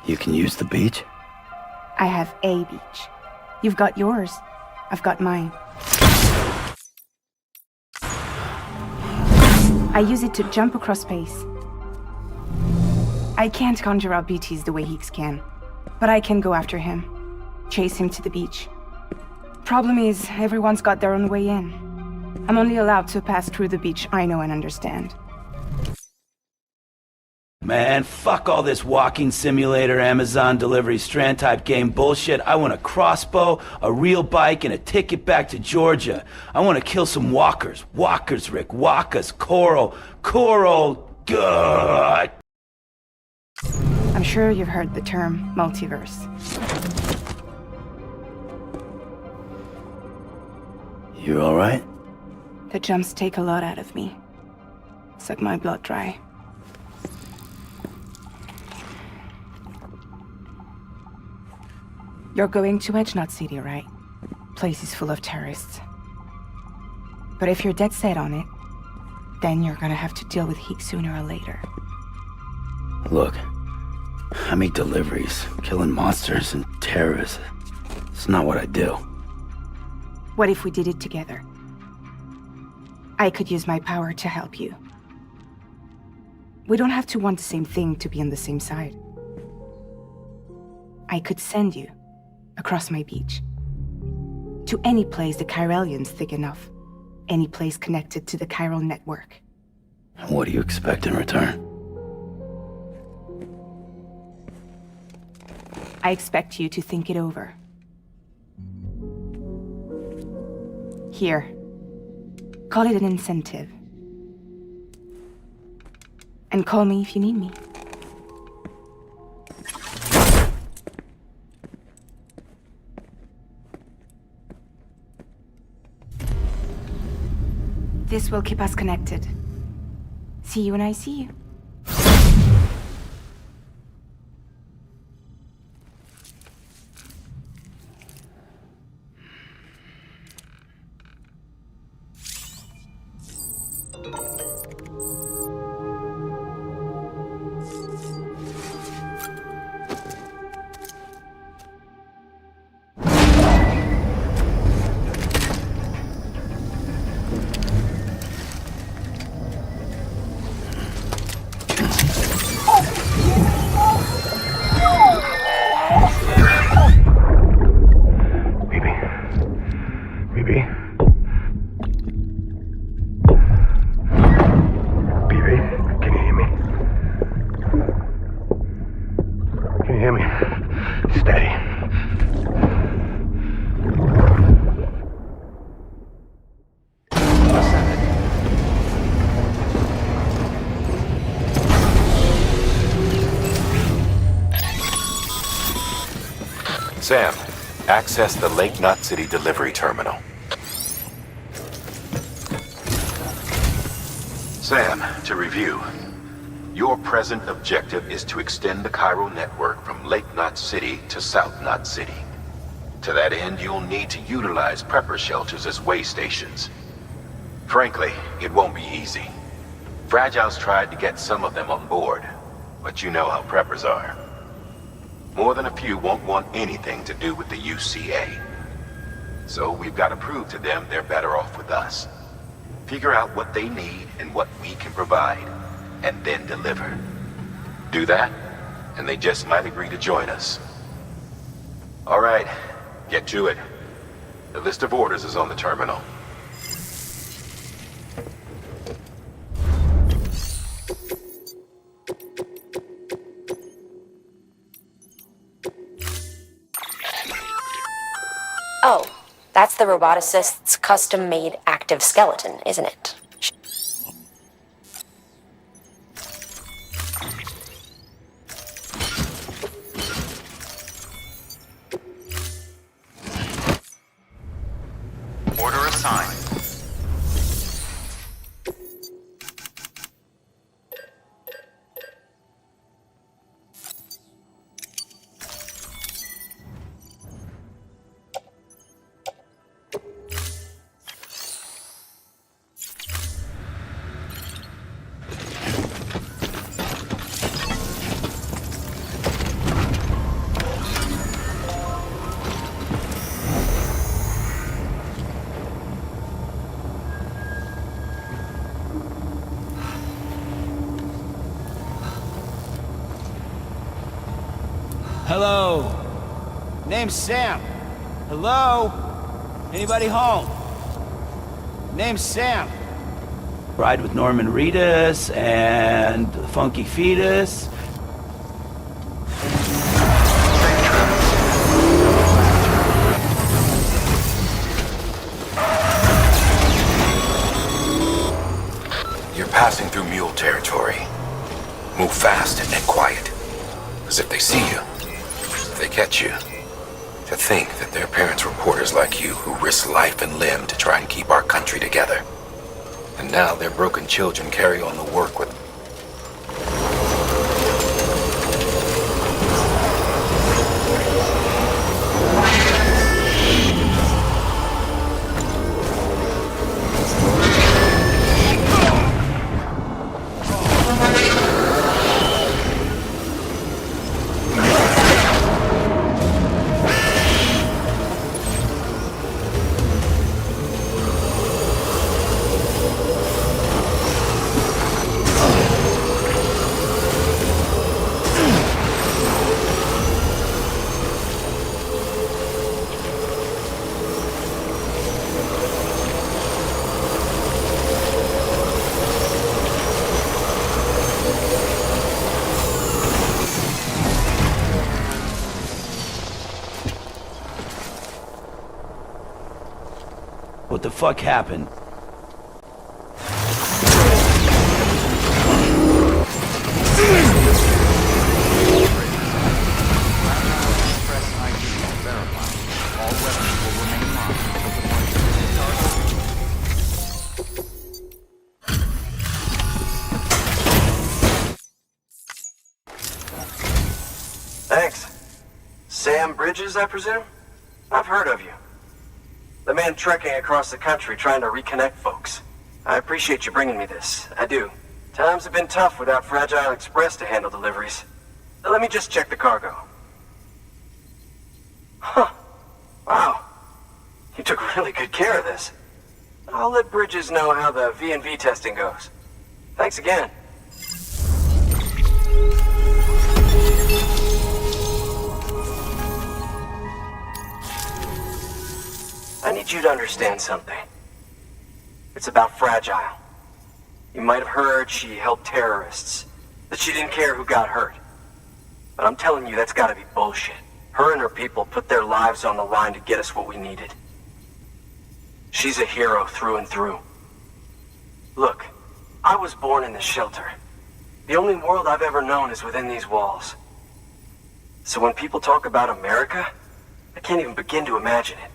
You can use the beach? I have a beach. You've got yours. I've got mine. I use it to jump across space. I can't conjure up BTs the way Higgs can, but I can go after him, chase him to the beach. Problem is, everyone's got their own way in. I'm only allowed to pass through the beach I know and understand. Man, fuck all this walking simulator, Amazon delivery, Strand type game bullshit. I want a crossbow, a real bike, and a ticket back to Georgia. I want to kill some walkers. Walkers, Rick. Walkers. Coral. Good. I'm sure you've heard the term multiverse. You alright? The jumps take a lot out of me. Suck my blood dry. You're going to Edge Knot City, right? Place is full of terrorists. But if you're dead set on it, then you're gonna have to deal with Higgs sooner or later. Look, I make deliveries, killing monsters and terrorists. It's not what I do. What if we did it together? I could use my power to help you. We don't have to want the same thing to be on the same side. I could send you across my beach. To any place the Chiralian's thick enough. Any place connected to the chiral network. What do you expect in return? I expect you to think it over. Here. Call it an incentive. And call me if you need me. This will keep us connected. See you when I see you. Sam, access the Lake Knot City delivery terminal. Sam, to review. Your present objective is to extend the chiral network from Lake Knot City to South Knot City. To that end, you'll need to utilize prepper shelters as way stations. Frankly, it won't be easy. Fragile's tried to get some of them on board, but you know how preppers are. More than a few won't want anything to do with the UCA. So we've got to prove to them they're better off with us. Figure out what they need and what we can provide, and then deliver. Do that, and they just might agree to join us. All right, get to it. The list of orders is on the terminal. Oh, that's the roboticist's custom-made active skeleton, isn't it? Order assigned. Hello. Name's Sam. Hello? Anybody home? Name's Sam. Ride with Norman Reedus and the Funky Fetus. You're passing through mule territory. Move fast and quiet. As if they see you, if they catch you. To think that their parents were reporters like you who risked life and limb to try and keep our country together. And now their broken children carry on the work with... What the fuck happened? Thanks. Sam Bridges, I presume? I've heard of you. The man trekking across the country trying to reconnect folks. I appreciate you bringing me this. I do. Times have been tough without Fragile Express to handle deliveries. Now, let me just check the cargo. Huh. Wow. You took really good care of this. I'll let Bridges know how the V&V testing goes. Thanks again. I need you to understand something. It's about Fragile. You might have heard she helped terrorists, that she didn't care who got hurt. But I'm telling you, that's gotta be bullshit. Her and her people put their lives on the line to get us what we needed. She's a hero through and through. Look, I was born in this shelter. The only world I've ever known is within these walls. So when people talk about America, I can't even begin to imagine it.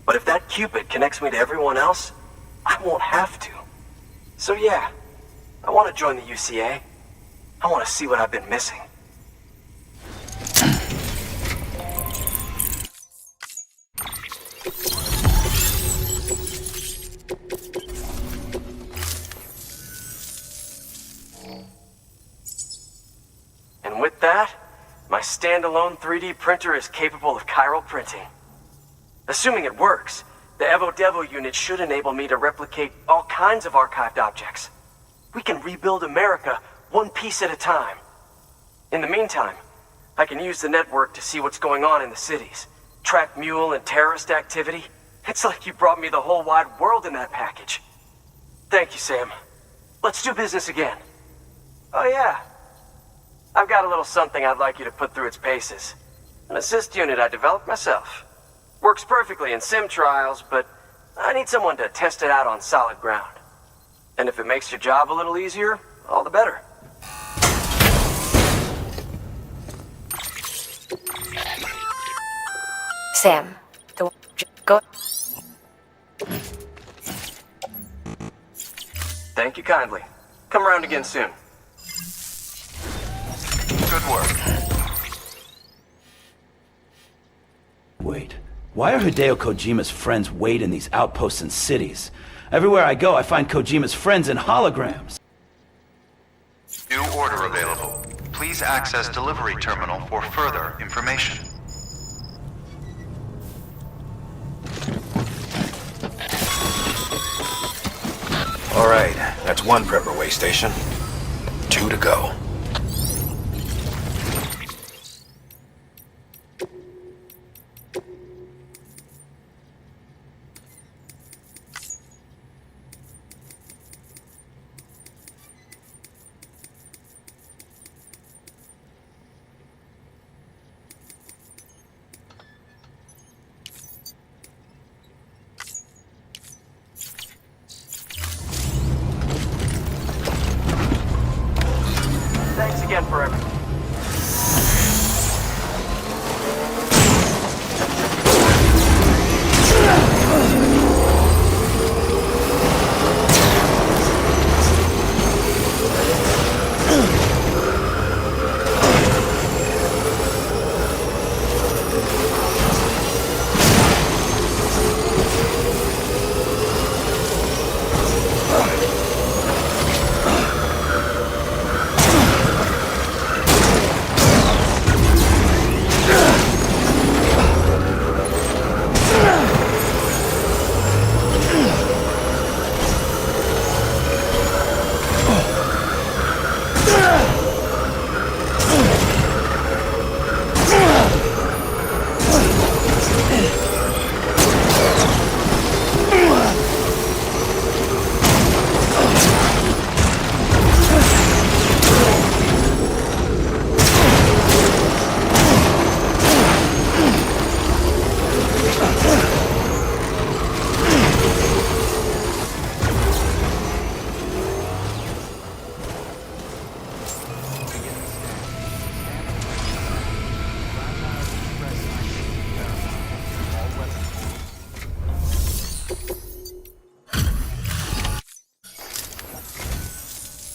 But if that Cupid connects me to everyone else, I won't have to. So yeah, I want to join the UCA. I want to see what I've been missing. And with that, my standalone 3D printer is capable of chiral printing. Assuming it works, the Evo Devo unit should enable me to replicate all kinds of archived objects. We can rebuild America one piece at a time. In the meantime, I can use the network to see what's going on in the cities, track mule and terrorist activity. It's like you brought me the whole wide world in that package. Thank you, Sam. Let's do business again. Oh yeah, I've got a little something I'd like you to put through its paces. An assist unit I developed myself. Works perfectly in sim trials, but I need someone to test it out on solid ground. And if it makes your job a little easier, all the better. Sam, go. Thank you kindly. Come around again soon. Good work. Wait. Why are Hideo Kojima's friends wait in these outposts and cities? Everywhere I go, I find Kojima's friends in holograms. New order available. Please access delivery terminal for further information. All right, that's one prepper way station. 2 to go. Thanks again for everything.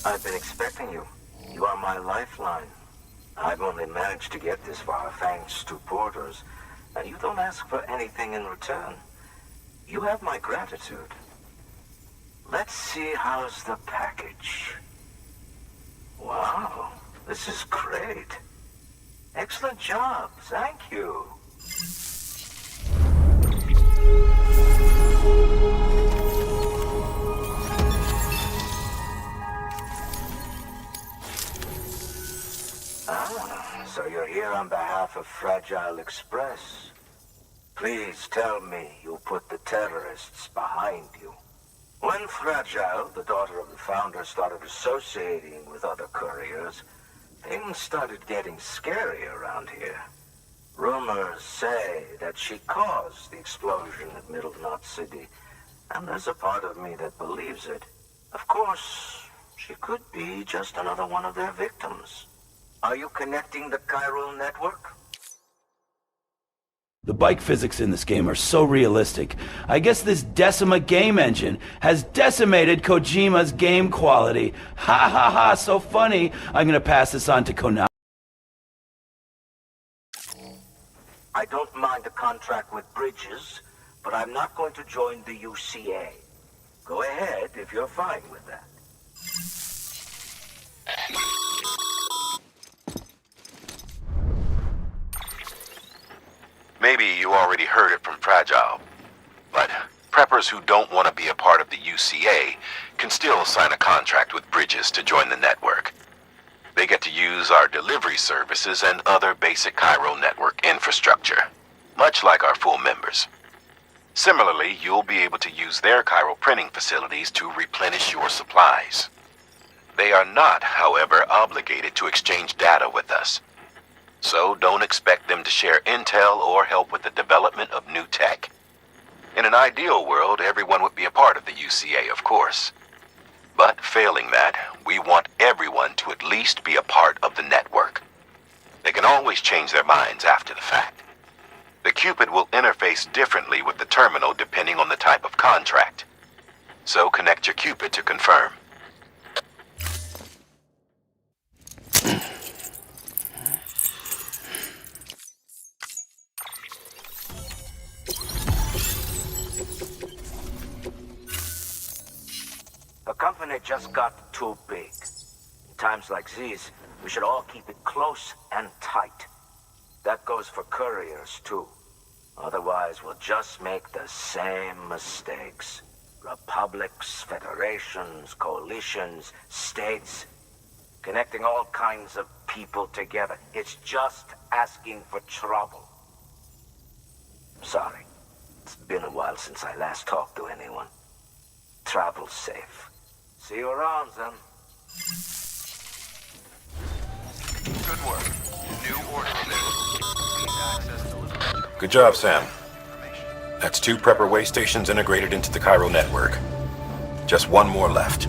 I've been expecting you. You are my lifeline. I've only managed to get this far thanks to porters, and you don't ask for anything in return. You have my gratitude. Let's see how's the package. Wow, this is great. Excellent job, thank you. So you're here on behalf of Fragile Express. Please tell me you put the terrorists behind you. When Fragile, the daughter of the founder, started associating with other couriers, things started getting scary around here. Rumors say that she caused the explosion at Middle Knot City, and there's a part of me that believes it. Of course, she could be just another one of their victims. Are you connecting the chiral network? The bike physics in this game are so realistic. I guess this Decima game engine has decimated Kojima's game quality. Ha ha ha, so funny. I'm gonna pass this on to Konami. I don't mind a contract with Bridges, but I'm not going to join the UCA. Go ahead if you're fine with that. Maybe you already heard it from Fragile, but preppers who don't want to be a part of the UCA can still sign a contract with Bridges to join the network. They get to use our delivery services and other basic Cairo network infrastructure, much like our full members. Similarly, you'll be able to use their Cairo printing facilities to replenish your supplies. They are not, however, obligated to exchange data with us. So don't expect them to share intel or help with the development of new tech. In an ideal world, everyone would be a part of the UCA, of course. But failing that, we want everyone to at least be a part of the network. They can always change their minds after the fact. The Cupid will interface differently with the terminal depending on the type of contract. So connect your Cupid to confirm. The company just got too big. In times like these, we should all keep it close and tight. That goes for couriers, too. Otherwise, we'll just make the same mistakes. Republics, federations, coalitions, states, connecting all kinds of people together. It's just asking for trouble. Sorry. It's been a while since I last talked to anyone. Travel safe. See you around, then. Good work. New order available. Please access delivery. Good job, Sam. That's 2 prepper way stations integrated into the Cairo network. Just 1 more left.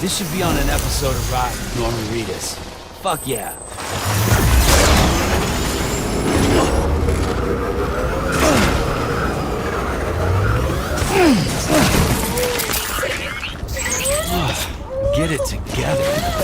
This should be on an episode of Rock with Norman Reedus. Fuck yeah. Get it together.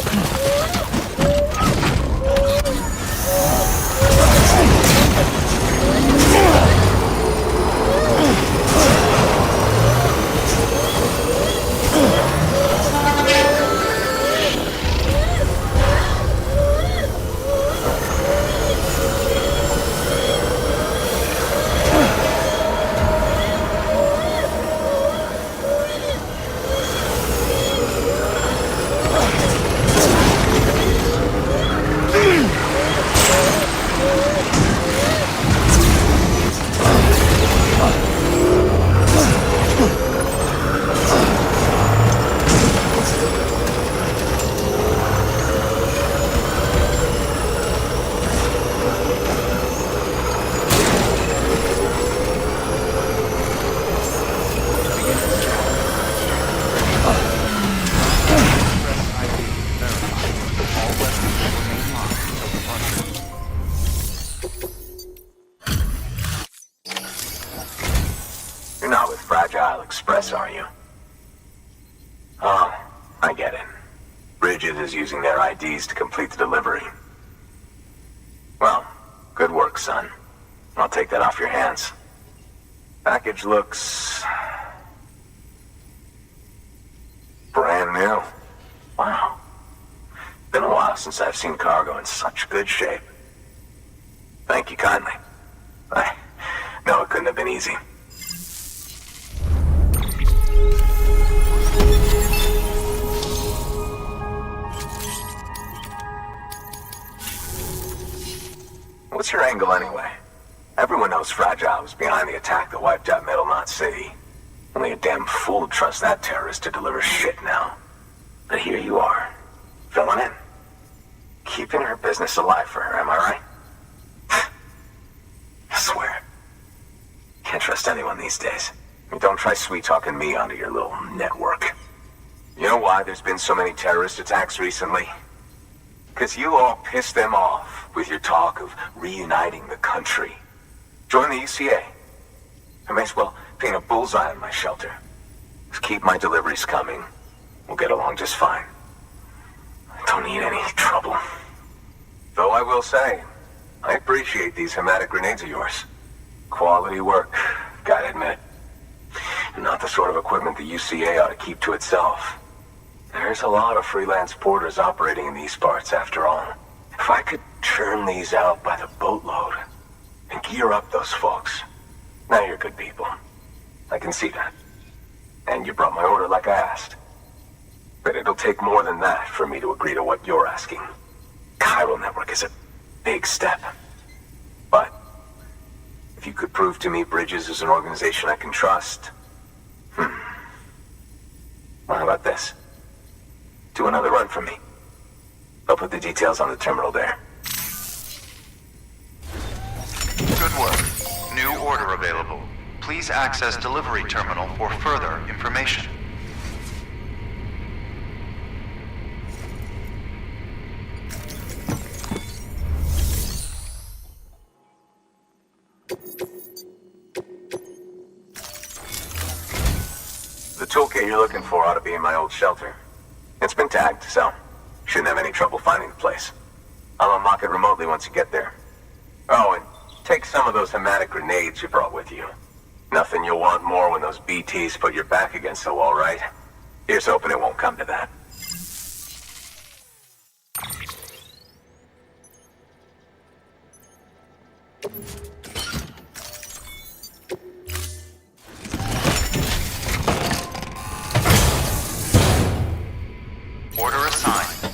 You're not with Fragile Express, are you? Oh, I get it. Bridges is using their IDs to complete the delivery. Well, good work, son. I'll take that off your hands. Package looks... brand new. Wow. Been a while since I've seen cargo in such good shape. Thank you kindly. I know it couldn't have been easy. What's your angle anyway? Everyone knows Fragile was behind the attack that wiped out Middle Knot City. Only a damn fool trusts that terrorist to deliver shit now. But here you are, filling in. Keeping her business alive for her, am I right? I swear. Can't trust anyone these days. Don't try sweet-talking me onto your little network. You know why there's been so many terrorist attacks recently? Because you all pissed them off with your talk of reuniting the country. Join the UCA. I may as well paint a bullseye on my shelter. Just keep my deliveries coming. We'll get along just fine. I don't need any trouble. Though I will say, I appreciate these hematic grenades of yours. Quality work, gotta admit. Not the sort of equipment the UCA ought to keep to itself. There's a lot of freelance porters operating in these parts, after all. If I could churn these out by the boatload and gear up those folks. Now you're good people. I can see that. And you brought my order like I asked. But it'll take more than that for me to agree to what you're asking. Chiral Network is a big step. But if you could prove to me Bridges is an organization I can trust, well, how about this? Do another run for me. I'll put the details on the terminal there. Good work. New order available. Please access delivery terminal for further information. The toolkit you're looking for ought to be in my old shelter. It's been tagged, so shouldn't have any trouble finding the place. I'll unlock it remotely once you get there. Oh, and take some of those hematic grenades you brought with you. Nothing you'll want more when those BTs put your back against the wall, right? Here's hoping it won't come to that. Order assigned.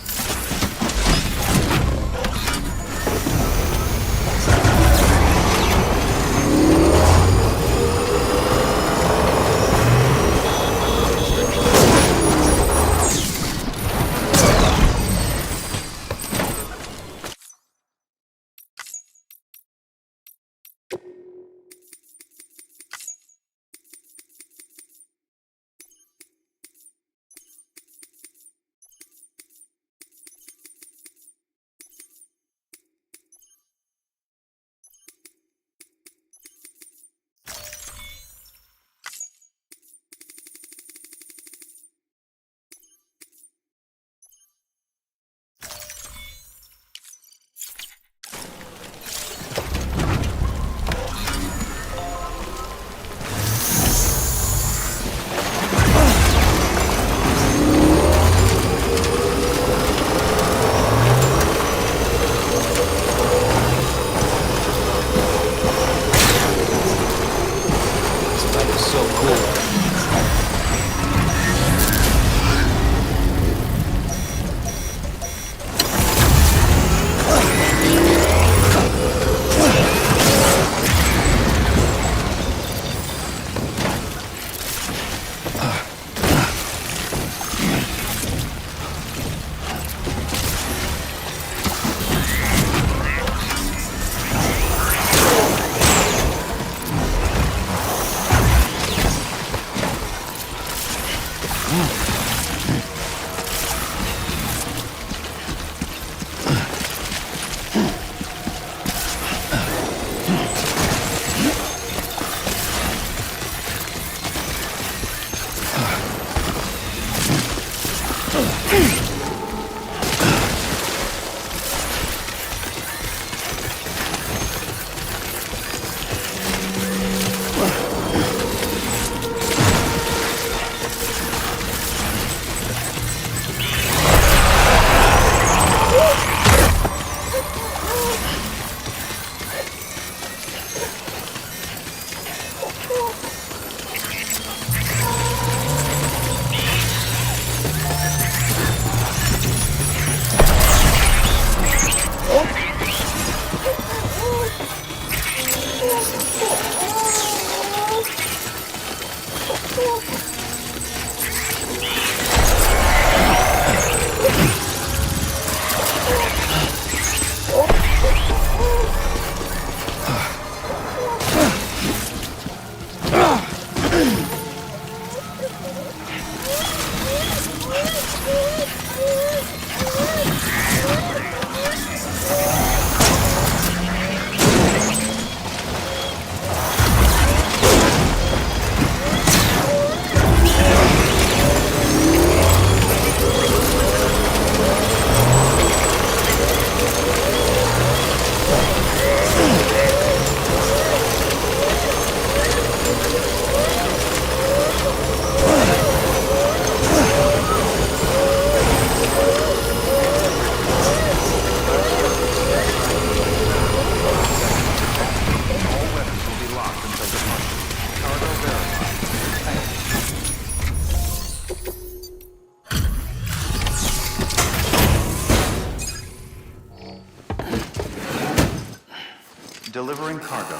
Delivering cargo.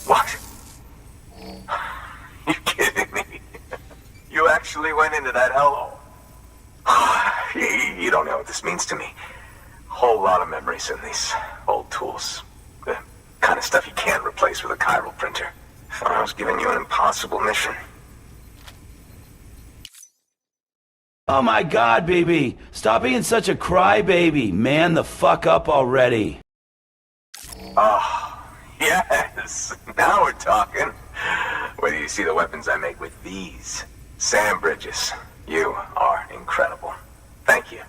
What? You kidding me? You actually went into that hellhole? You don't know what this means to me. Whole lot of memories in these old tools. The kind of stuff you can't replace with a chiral printer. I was giving you an impossible mission. Oh my god, baby! Stop being such a crybaby! Man the fuck up already! Oh, yes! Now we're talking. Whether you see the weapons I make with these. Sam Bridges, you are incredible. Thank you.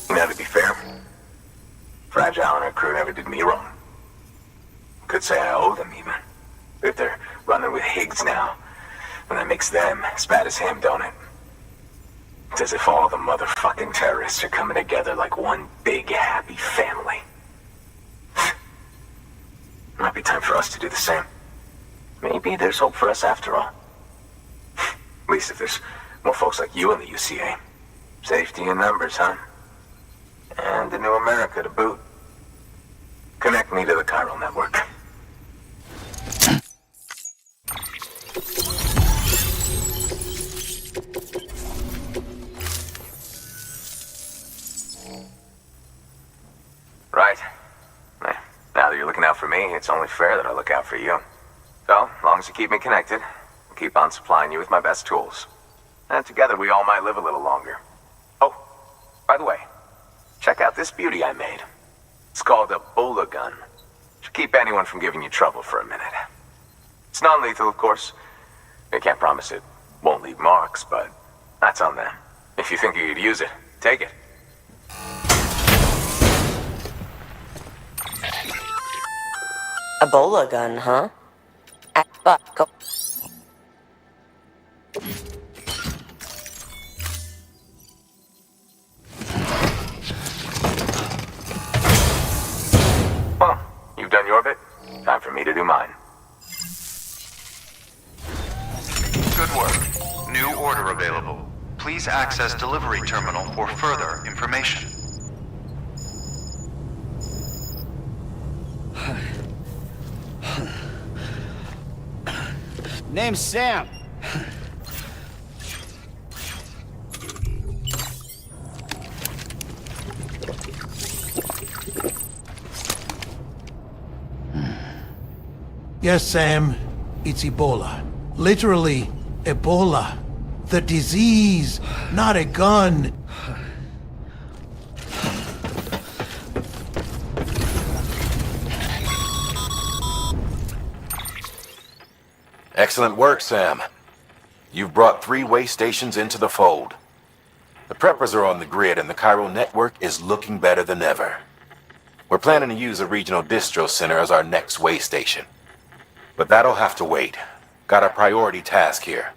Now, to be fair, Fragile and her crew never did me wrong. Could say I owe them, even. If they're running with Higgs now, and that makes them as bad as him, don't it? It's as if all the motherfucking terrorists are coming together like one big, happy family. Might be time for us to do the same. Maybe there's hope for us after all. At least if there's more folks like you in the UCA. Safety in numbers, huh? And a new America to boot. Connect me to the chiral network. Right. Now that you're looking out for me, it's only fair that I look out for you. So, as long as you keep me connected, I'll keep on supplying you with my best tools. And together we all might live a little longer. Oh, by the way, check out this beauty I made. It's called a Bola gun. Should keep anyone from giving you trouble for a minute. It's non-lethal, of course. I can't promise it won't leave marks, but that's on them. If you think you could use it, take it. A Bola gun, huh? Go. Well, you've done your bit. Time for me to do mine. Good work. New order available. Please access delivery terminal for further information. Name's Sam. Yes, Sam. It's Ebola. Literally, Ebola. The disease, not a gun. Excellent work, Sam. You've brought 3 way stations into the fold. The preppers are on the grid and the chiral network is looking better than ever. We're planning to use a regional distro center as our next way station. But that'll have to wait. Got a priority task here.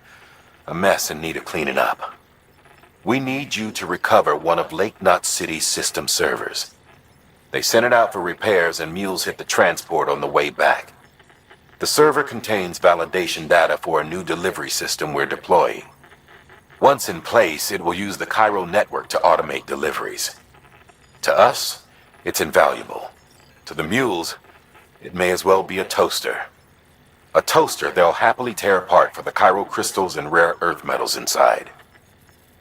A mess in need of cleaning up. We need you to recover one of Lake Knot City's system servers. They sent it out for repairs and mules hit the transport on the way back. The server contains validation data for a new delivery system we're deploying. Once in place, it will use the chiral network to automate deliveries. To us, it's invaluable. To the mules, it may as well be a toaster. A toaster they'll happily tear apart for the chiral crystals and rare earth metals inside.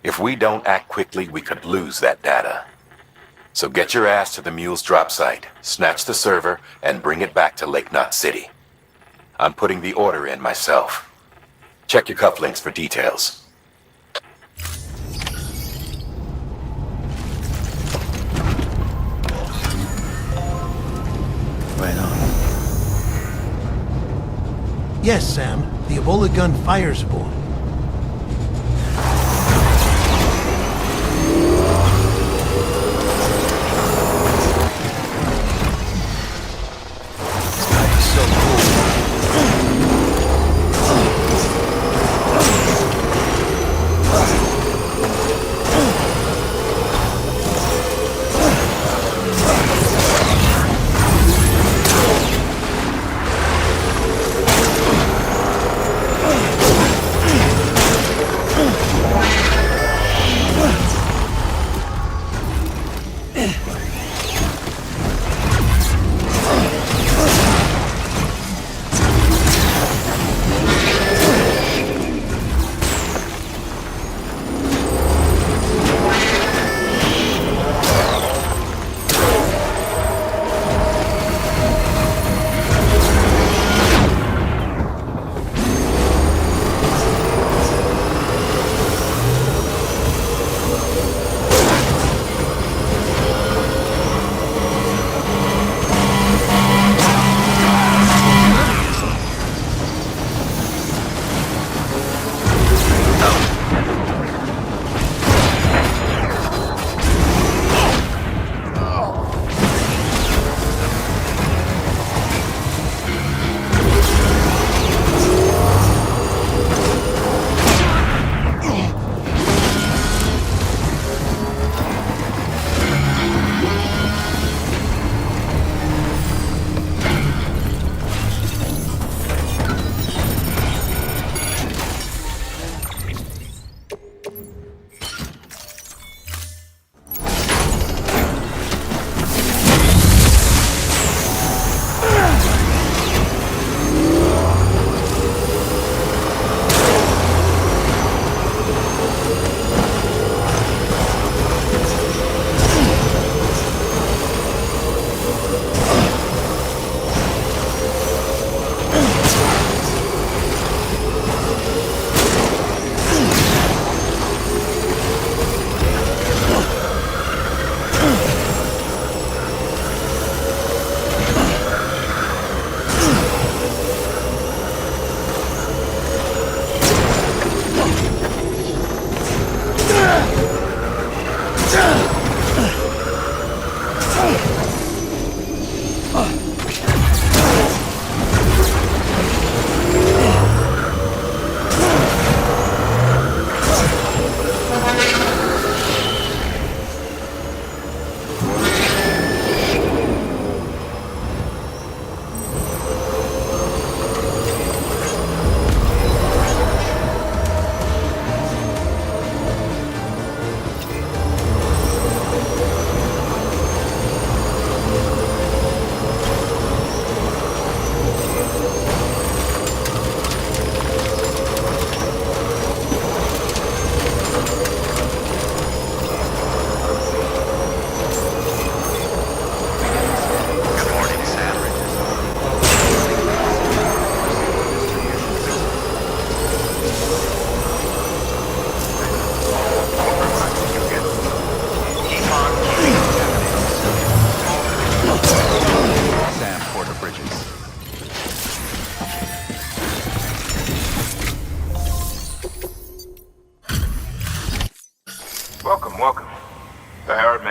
If we don't act quickly, we could lose that data. So get your ass to the mule's drop site, snatch the server, and bring it back to Lake Knot City. I'm putting the order in myself. Check your cufflinks for details. Right on. Yes, Sam. The Ebola gun fires aboard.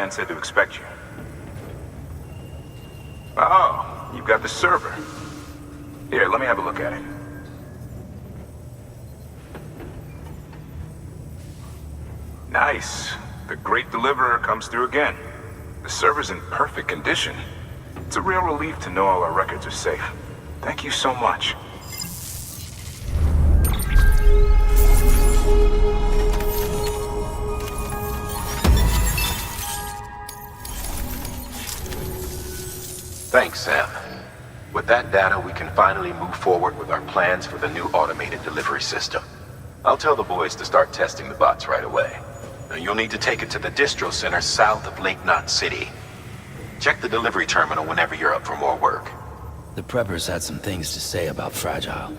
man said to expect you. Oh, you've got the server. Here, let me have a look at it. Nice. The great deliverer comes through again. The server's in perfect condition. It's a real relief to know all our records are safe. Thank you so much. Thanks, Sam. With that data, we can finally move forward with our plans for the new automated delivery system. I'll tell the boys to start testing the bots right away. Now, you'll need to take it to the distro center south of Lake Knot City. Check the delivery terminal whenever you're up for more work. The preppers had some things to say about Fragile.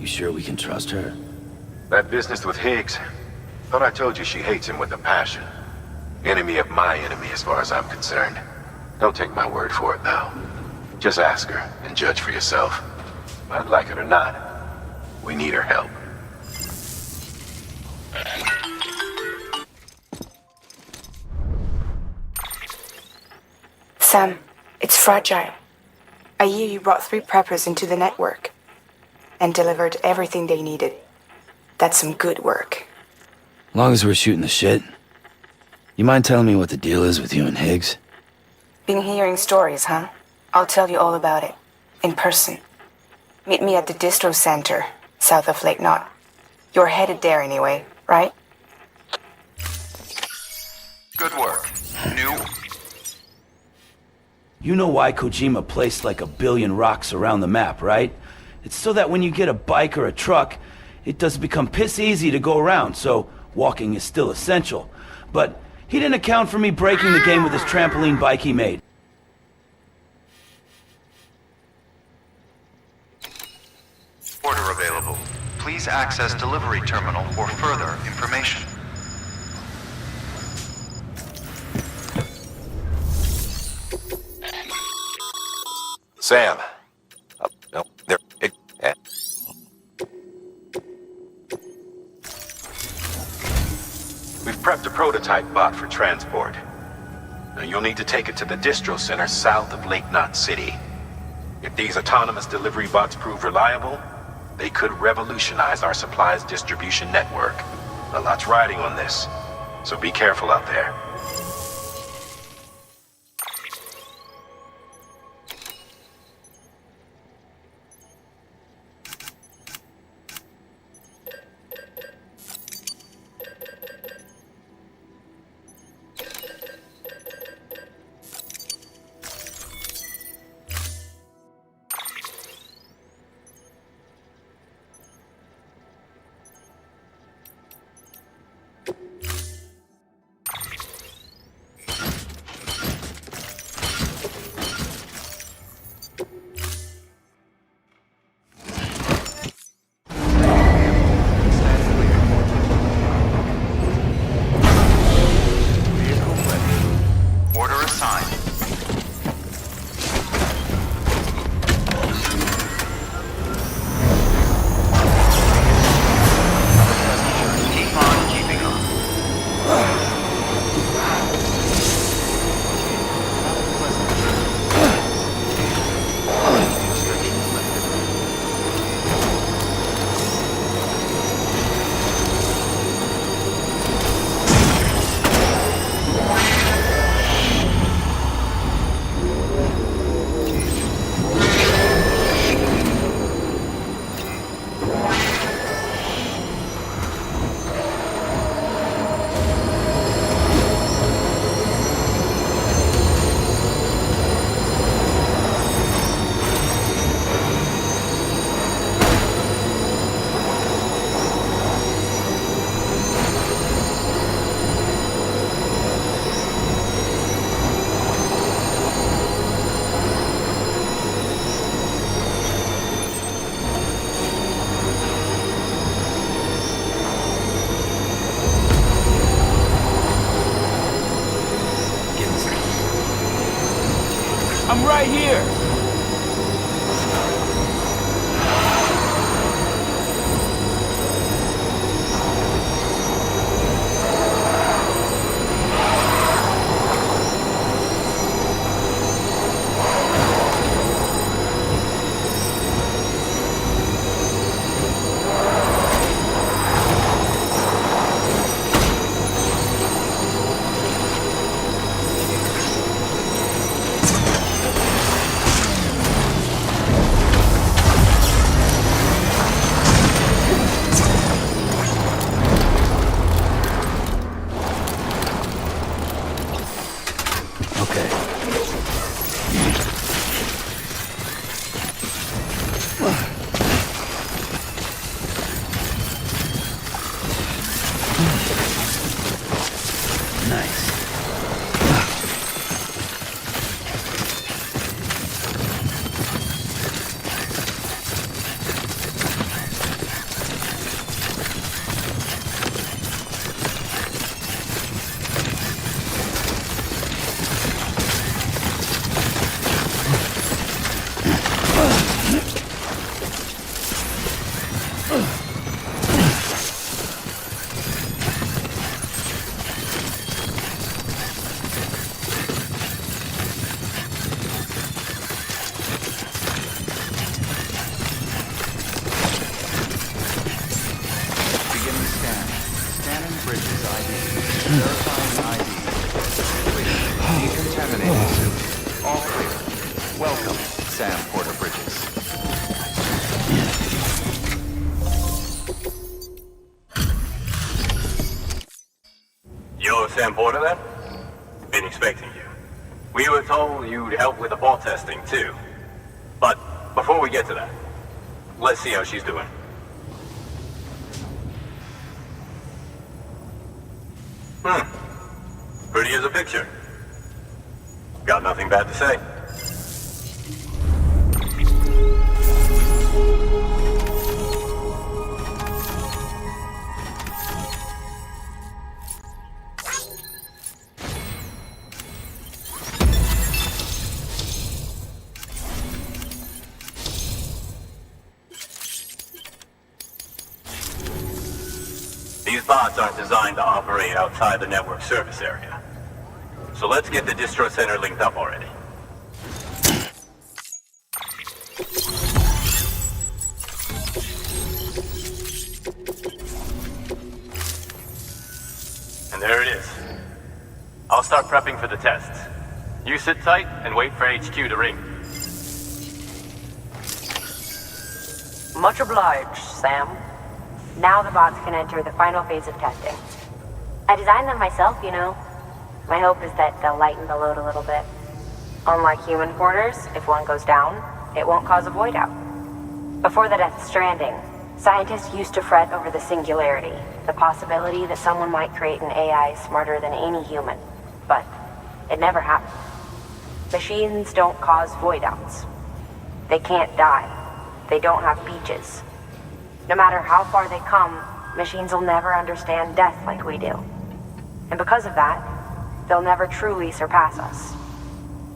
You sure we can trust her? That business with Higgs, thought I told you she hates him with a passion. Enemy of my enemy as far as I'm concerned. Don't take my word for it, though. Just ask her and judge for yourself. I'd like it or not, we need her help. Sam, it's Fragile. I hear you brought 3 preppers into the network and delivered everything they needed. That's some good work. Long as we're shooting the shit. You mind telling me what the deal is with you and Higgs? Been hearing stories, huh? I'll tell you all about it. In person. Meet me at the distro center, south of Lake Knot. You're headed there anyway, right? Good work. New. You know why Kojima placed like 1 billion rocks around the map, right? It's so that when you get a bike or a truck, it doesn't become piss easy to go around, so walking is still essential. But he didn't account for me breaking the game with his trampoline bike he made. Order available. Please access delivery terminal for further information. Sam. No, there. We've prepped a prototype bot for transport. Now you'll need to take it to the distro center south of Lake Knot City. If these autonomous delivery bots prove reliable, they could revolutionize our supplies distribution network. A lot's riding on this, so be careful out there. I'm right here! Nice. Beginning scan. Scanning bridges ID. Verifying ID. Clear. Decontaminating suit. All clear. Welcome, Sam Porter Bridges. You're Sam Porter then? Been expecting you. We were told you'd help with the bot testing too. But before we get to that, let's see how she's doing. Pretty as a picture. Got nothing bad to say. These bots aren't designed to operate outside the network service area. So let's get the distro center linked up already. And there it is. I'll start prepping for the tests. You sit tight and wait for HQ to ring. Much obliged, Sam. Now the bots can enter the final phase of testing. I designed them myself, you know. My hope is that they'll lighten the load a little bit. Unlike human porters, if one goes down, it won't cause a void out. Before the Death Stranding, scientists used to fret over the singularity, the possibility that someone might create an AI smarter than any human. But it never happened. Machines don't cause void outs. They can't die. They don't have beaches. No matter how far they come, machines will never understand death like we do. And because of that, they'll never truly surpass us.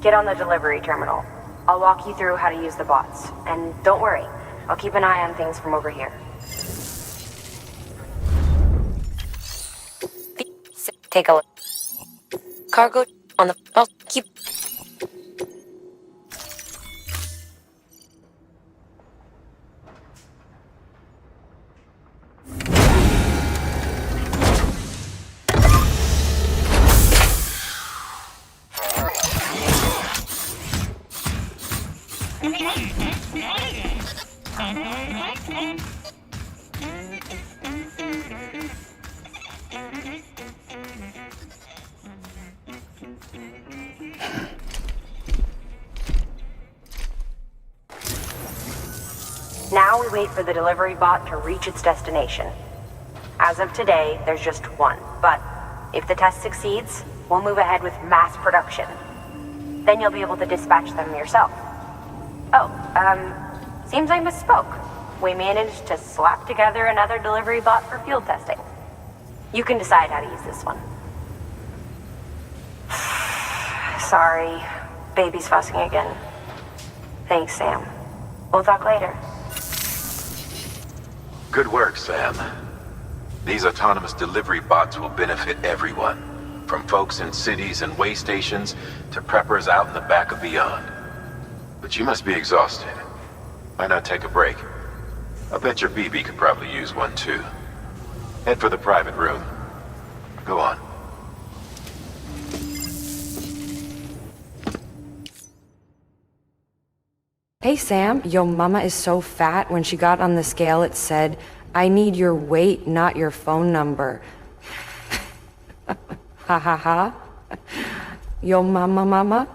Get on the delivery terminal. I'll walk you through how to use the bots. And don't worry, I'll keep an eye on things from over here. Take a look. Cargo on the... I'll keep... Now we wait for the delivery bot to reach its destination. As of today, there's just one, but if the test succeeds, we'll move ahead with mass production. Then you'll be able to dispatch them yourself. Oh, seems I misspoke. We managed to slap together another delivery bot for field testing. You can decide how to use this one. Sorry, baby's fussing again. Thanks, Sam. We'll talk later. Good work, Sam. These autonomous delivery bots will benefit everyone, from folks in cities and way stations to preppers out in the back of beyond. But you must be exhausted. Why not take a break? I bet your BB could probably use one too. Head for the private room. Go on. Hey Sam, yo mama is so fat when she got on the scale it said, I need your weight, not your phone number. Ha ha ha. Yo mama.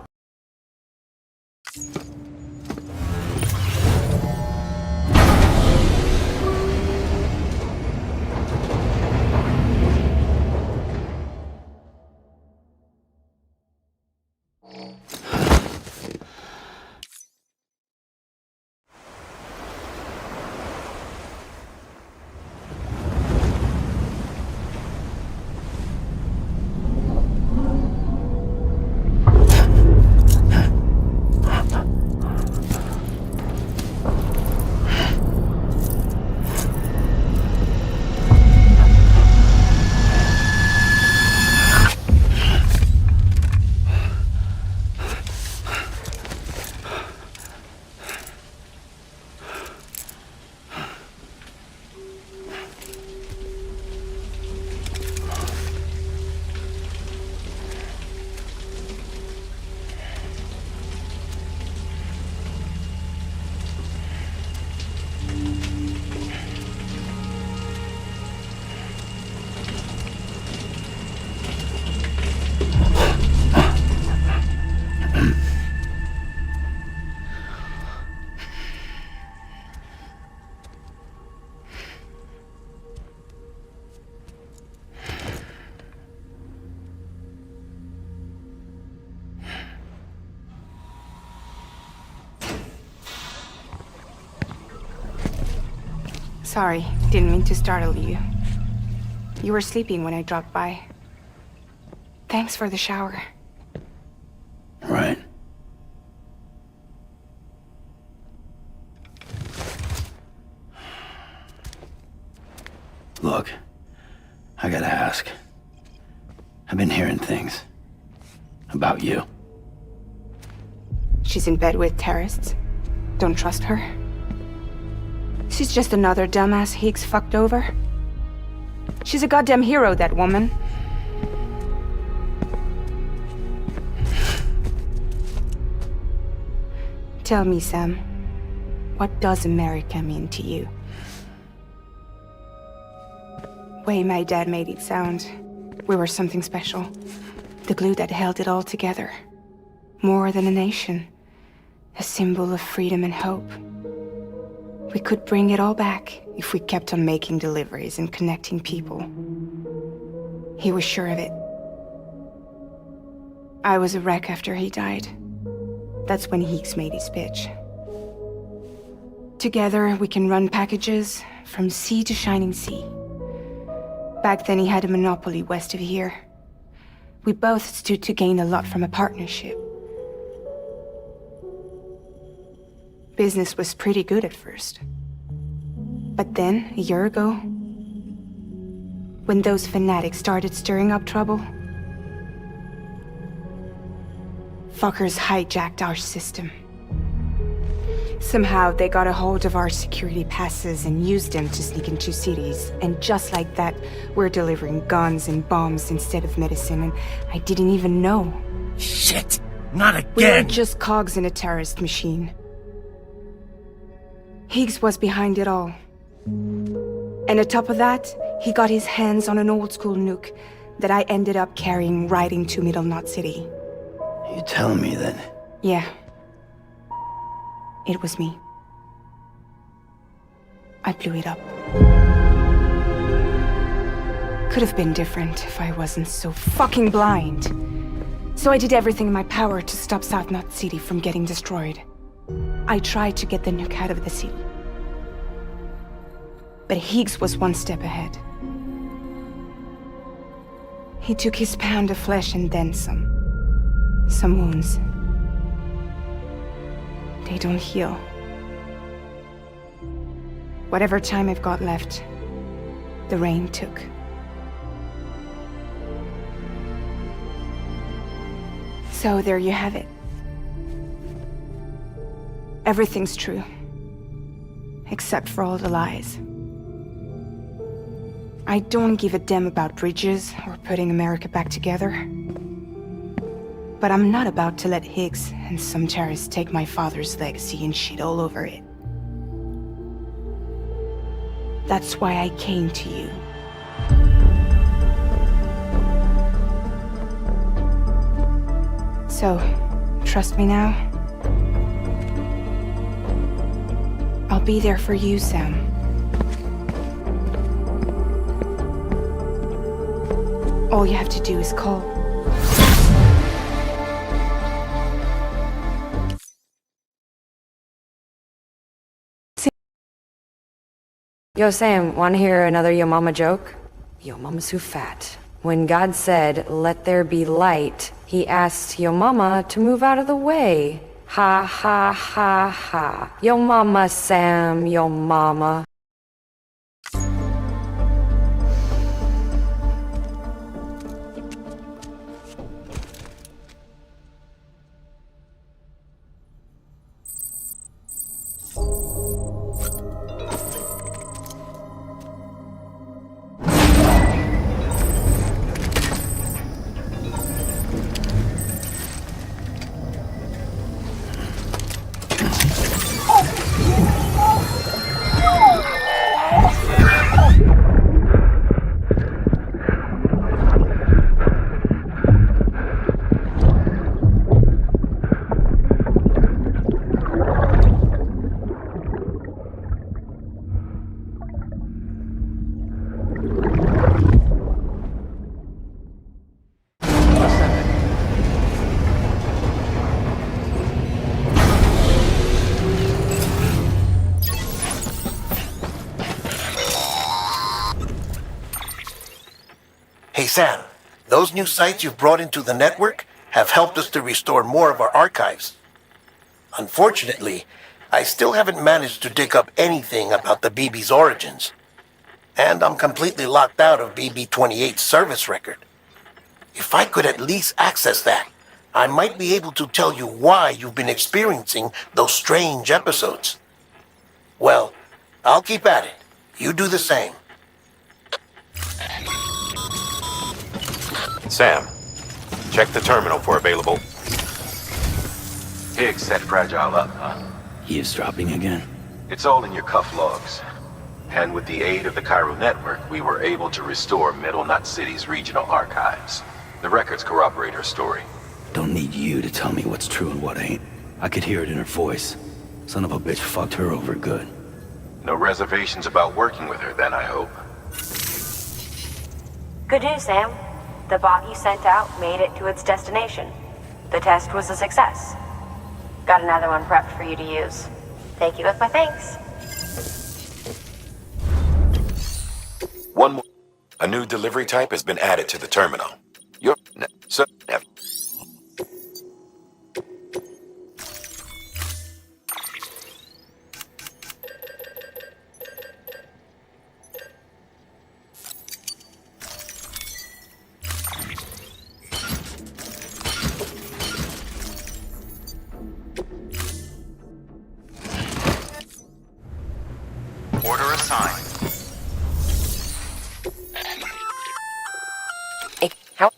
Sorry, didn't mean to startle you. You were sleeping when I dropped by. Thanks for the shower. Right. Look, I gotta ask. I've been hearing things about you. She's in bed with terrorists. Don't trust her. She's just another dumbass Higgs fucked over. She's a goddamn hero, that woman. Tell me, Sam, what does America mean to you? Way my dad made it sound, we were something special. The glue that held it all together. More than a nation. A symbol of freedom and hope. We could bring it all back if we kept on making deliveries and connecting people. He was sure of it. I was a wreck after he died. That's when Higgs made his pitch. Together, we can run packages from sea to shining sea. Back then, he had a monopoly west of here. We both stood to gain a lot from a partnership. Business was pretty good at first. But then, a year ago, when those fanatics started stirring up trouble, fuckers hijacked our system. Somehow, they got a hold of our security passes and used them to sneak into cities. And just like that, we're delivering guns and bombs instead of medicine, and I didn't even know. Shit! Not again! We were just cogs in a terrorist machine. Higgs was behind it all. And on top of that, he got his hands on an old-school nuke that I ended up carrying right into Middle Knot City. You telling me that? Yeah. It was me. I blew it up. Could have been different if I wasn't so fucking blind. So I did everything in my power to stop South Knot City from getting destroyed. I tried to get the nuke out of the city. But Higgs was one step ahead. He took his pound of flesh and then some. Some wounds. They don't heal. Whatever time I've got left, the rain took. So there you have it. Everything's true. Except for all the lies. I don't give a damn about bridges or putting America back together. But I'm not about to let Higgs and some terrorists take my father's legacy and shit all over it. That's why I came to you. So, trust me now? I'll be there for you, Sam. All you have to do is call. Yo, Sam, wanna hear another Yo Mama joke? Yo Mama's too fat. When God said, "Let there be light," he asked Yo Mama to move out of the way. Ha ha ha ha. Yo Mama, Sam, Yo Mama. Hey Sam, those new sites you've brought into the network have helped us to restore more of our archives. Unfortunately, I still haven't managed to dig up anything about the BB's origins. And I'm completely locked out of BB-28's service record. If I could at least access that, I might be able to tell you why you've been experiencing those strange episodes. Well, I'll keep at it. You do the same. Sam, check the terminal for available. Higgs set Fragile up, huh? Eavesdropping again? It's all in your cuff logs. And with the aid of the Cairo network, we were able to restore Middle Knot City's regional archives. The records corroborate her story. Don't need you to tell me what's true and what ain't. I could hear it in her voice. Son of a bitch fucked her over good. No reservations about working with her then, I hope. Good news, Sam. The bot you sent out made it to its destination. The test was a success. Got another one prepped for you to use. Take you with my thanks. One more. A new delivery type has been added to the terminal. Order assigned. How?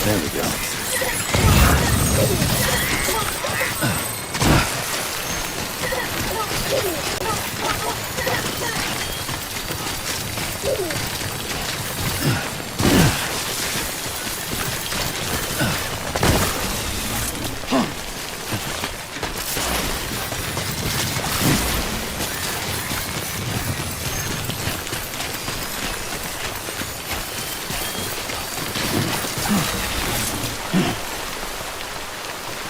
There we go.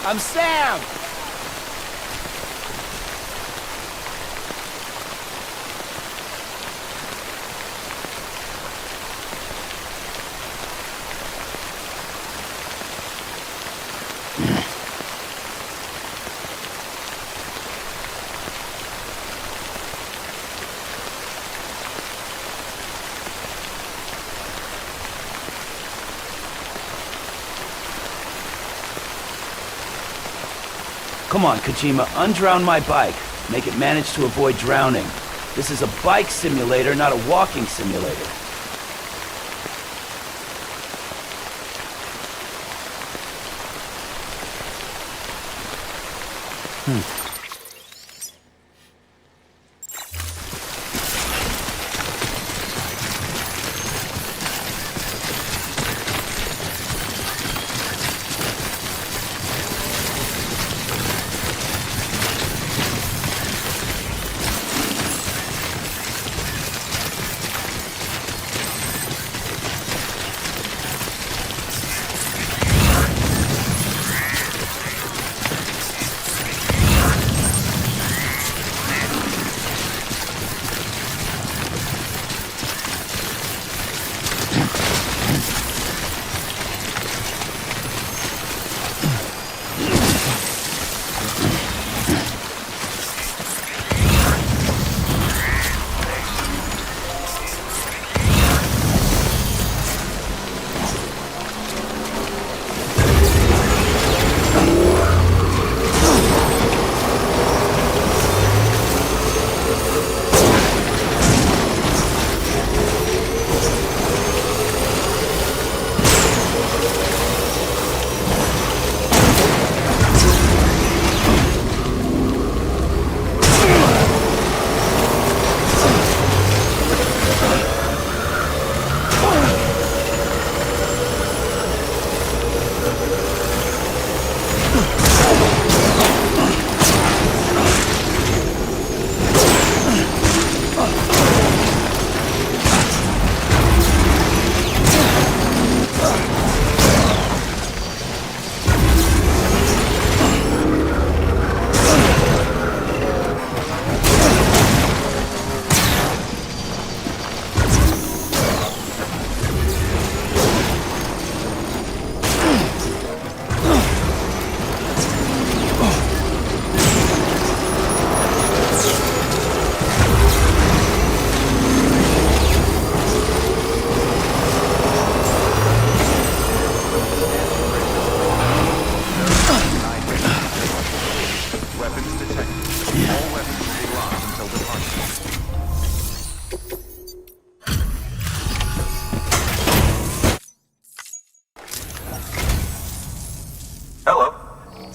I'm Sam! Come on, Kojima, undrown my bike. Make it manage to avoid drowning. This is a bike simulator, not a walking simulator.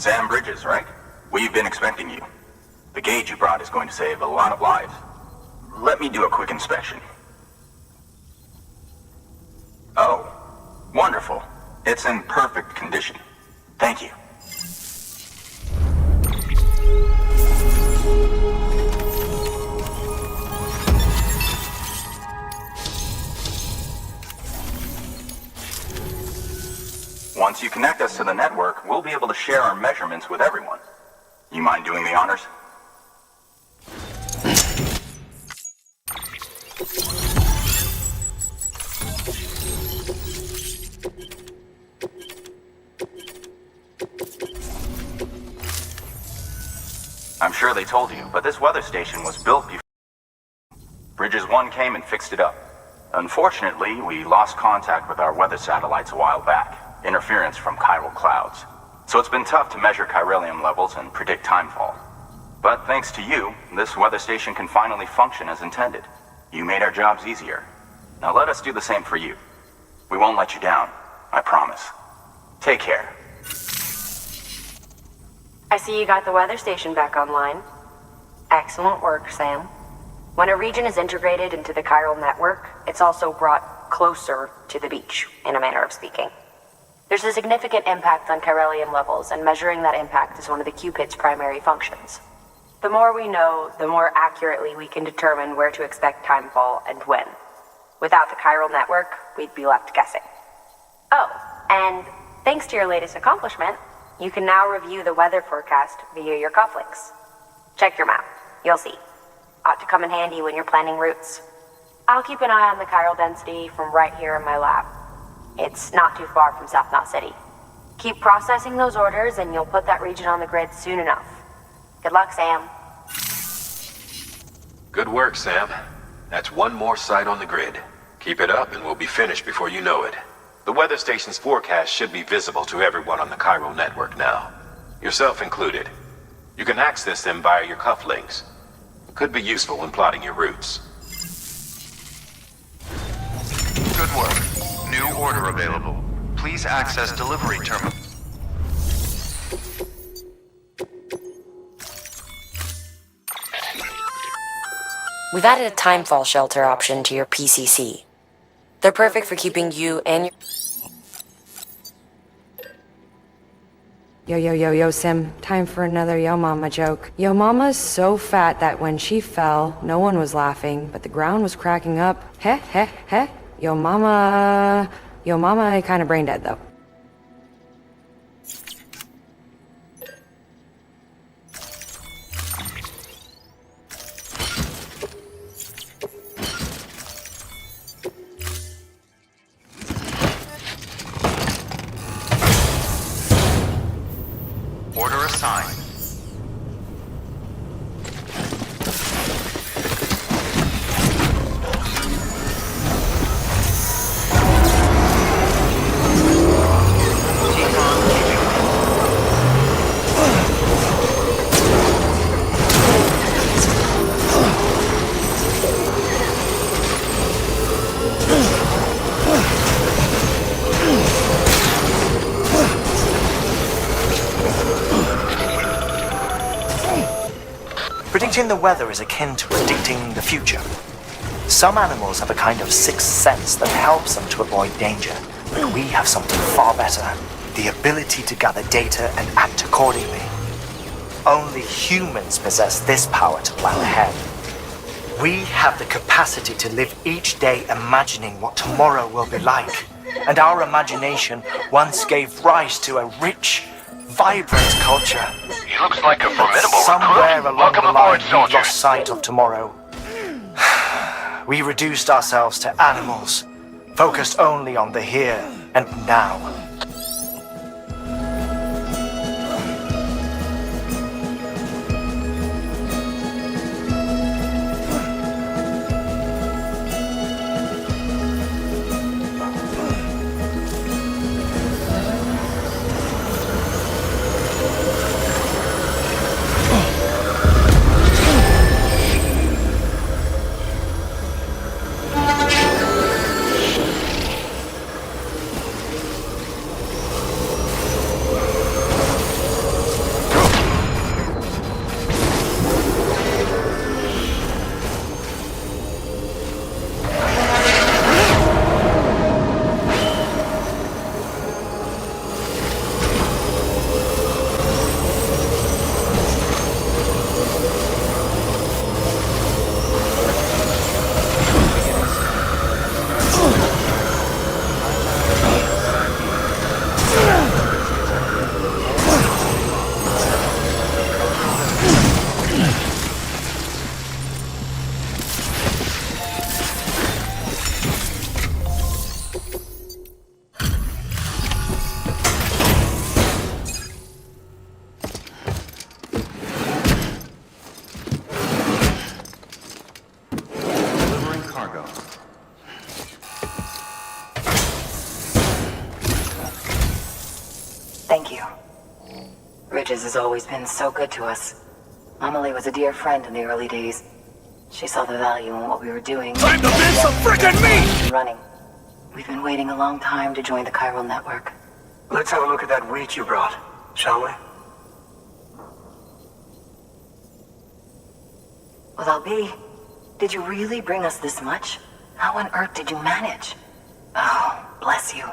Sam Bridges, right? We've been expecting you. The gauge you brought is going to save a lot of lives. Let me do a quick inspection. Oh, wonderful. It's in perfect condition. Thank you. Once you connect us to the network, we'll be able to share our measurements with everyone. You mind doing the honors? I'm sure they told you, but this weather station was built before Bridges 1 came and fixed it up. Unfortunately, we lost contact with our weather satellites a while back. Interference from chiral clouds. So it's been tough to measure chiralium levels and predict timefall. But thanks to you, this weather station can finally function as intended. You made our jobs easier. Now let us do the same for you. We won't let you down, I promise. Take care. I see you got the weather station back online. Excellent work, Sam. When a region is integrated into the chiral network, it's also brought closer to the beach, in a manner of speaking. There's a significant impact on chiralium levels, and measuring that impact is one of the Cupid's primary functions. The more we know, the more accurately we can determine where to expect timefall and when. Without the chiral network, we'd be left guessing. Oh, and thanks to your latest accomplishment, you can now review the weather forecast via your cufflinks. Check your map. You'll see. Ought to come in handy when you're planning routes. I'll keep an eye on the chiral density from right here in my lab. It's not too far from South Knot City. Keep processing those orders and you'll put that region on the grid soon enough. Good luck, Sam. Good work, Sam. That's one more site on the grid. Keep it up and we'll be finished before you know it. The weather station's forecast should be visible to everyone on the chiral network now. Yourself included. You can access them via your cufflinks. Could be useful when plotting your routes. Good work. New order available. Please access delivery terminal. We've added a timefall shelter option to your PCC. They're perfect for keeping you and your... Yo, Sim. Time for another Yo Mama joke. Yo Mama's so fat that when she fell, no one was laughing, but the ground was cracking up. Heh. Yo Mama kinda brain dead, though. Order assigned. Predicting the weather is akin to predicting the future. Some animals have a kind of sixth sense that helps them to avoid danger, but we have something far better, the ability to gather data and act accordingly. Only humans possess this power to plan ahead. We have the capacity to live each day imagining what tomorrow will be like, and our imagination once gave rise to a rich, vibrant culture. He looks like a formidable Somewhere recruit. along Welcome the line, aboard, we soldier. lost sight of tomorrow. We reduced ourselves to animals, focused only on the here and now. Thank you. Ridges has always been so good to us. Amelie was a dear friend in the early days. She saw the value in what we were doing. Time to make some frickin' meat! Running. We've been waiting a long time to join the chiral network. Let's have a look at that wheat you brought, shall we? Well, I'll be. Did you really bring us this much? How on earth did you manage? Oh, bless you.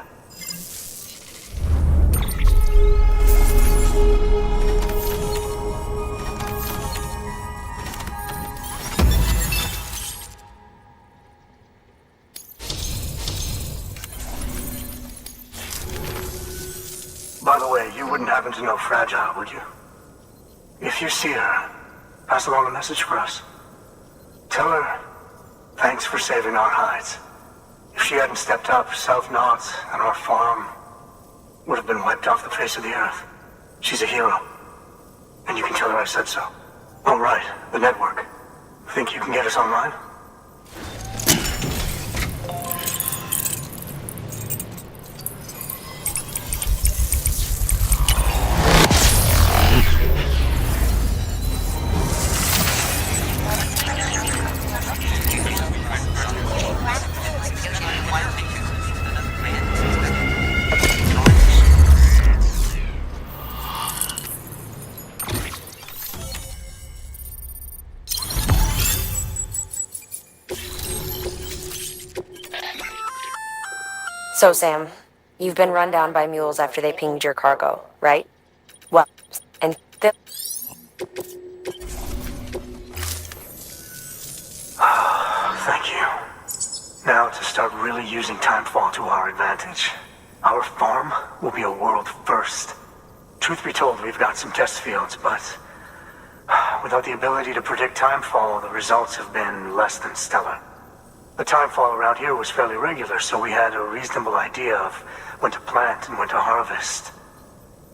By the way, you wouldn't happen to know Fragile, would you? If you see her, pass along a message for us. Tell her, thanks for saving our hides. If she hadn't stepped up, South Knots and our farm would have been wiped off the face of the earth. She's a hero. And you can tell her I said so. Oh, right, the network. Think you can get us online? So, Sam, you've been run down by mules after they pinged your cargo, right? Well, and Thank you. Now to start really using timefall to our advantage. Our farm will be a world first. Truth be told, we've got some test fields, but without the ability to predict timefall, the results have been less than stellar. The timefall around here was fairly regular, so we had a reasonable idea of when to plant and when to harvest.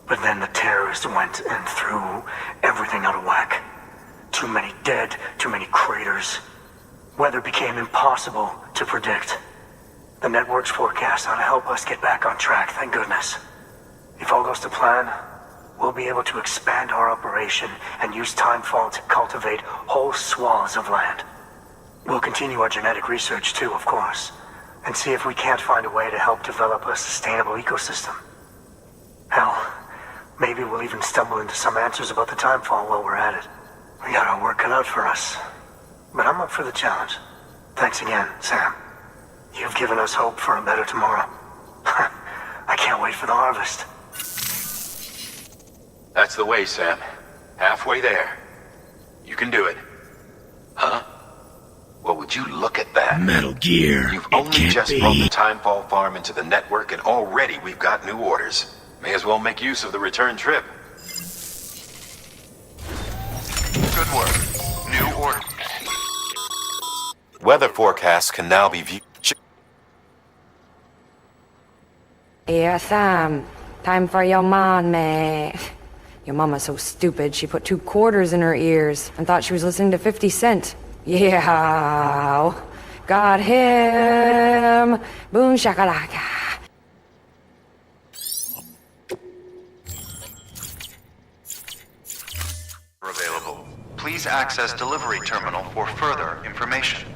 But then the terrorists went and threw everything out of whack. Too many dead, too many craters. Weather became impossible to predict. The network's forecast ought to help us get back on track, thank goodness. If all goes to plan, we'll be able to expand our operation and use timefall to cultivate whole swaths of land. We'll continue our genetic research too, of course, and see if we can't find a way to help develop a sustainable ecosystem. Hell, maybe we'll even stumble into some answers about the timefall while we're at it. We got our work cut out for us, but I'm up for the challenge. Thanks again, Sam. You've given us hope for a better tomorrow. I can't wait for the harvest. That's the way, Sam. Halfway there. You can do it. Huh? Well, would you look at that? Metal Gear. You've only just brought the Timefall farm into the network, and already we've got new orders. May as well make use of the return trip. Good work. New order. Weather forecasts can now be viewed. yeah, Sam, time for your mom, mate. Your mama's so stupid, she put 2 quarters in her ears and thought she was listening to 50 Cent. Yeah, got him. Boom shakalaka. Available. Please access delivery terminal for further information.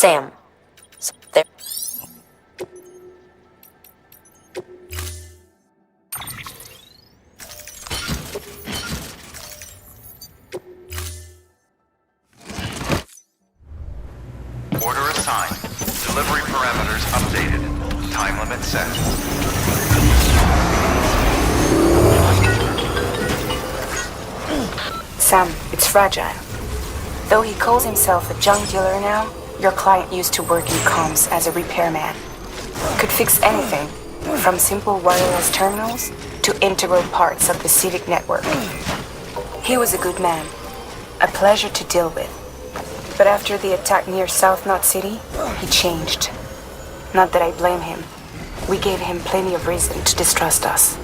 Sam. There. Order assigned. Delivery parameters updated. Time limit set. Sam, it's fragile. Though he calls himself a junk dealer now, your client used to work in comms as a repairman. Could fix anything, from simple wireless terminals to integral parts of the civic network. He was a good man, a pleasure to deal with. But after the attack near South Knot City, he changed. Not that I blame him. We gave him plenty of reason to distrust us.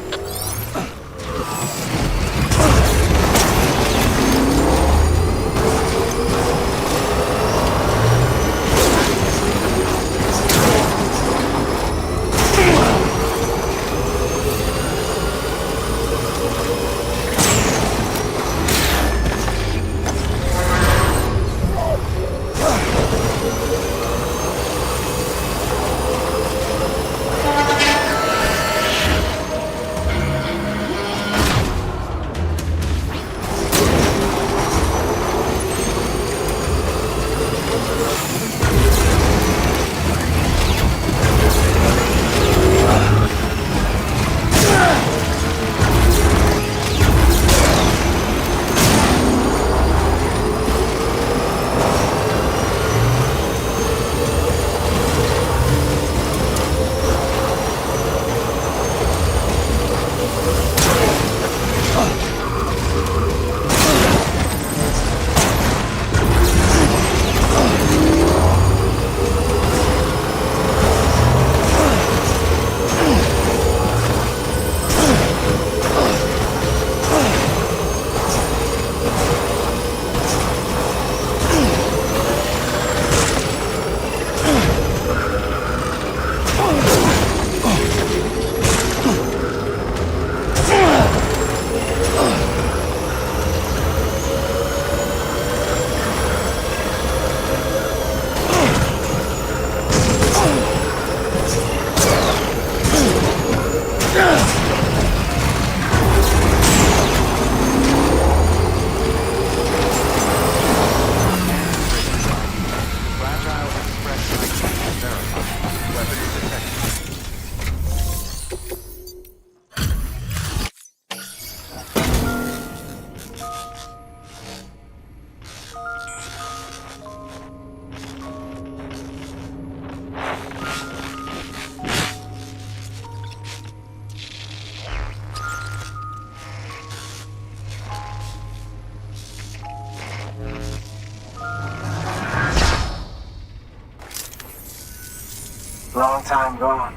Long time gone,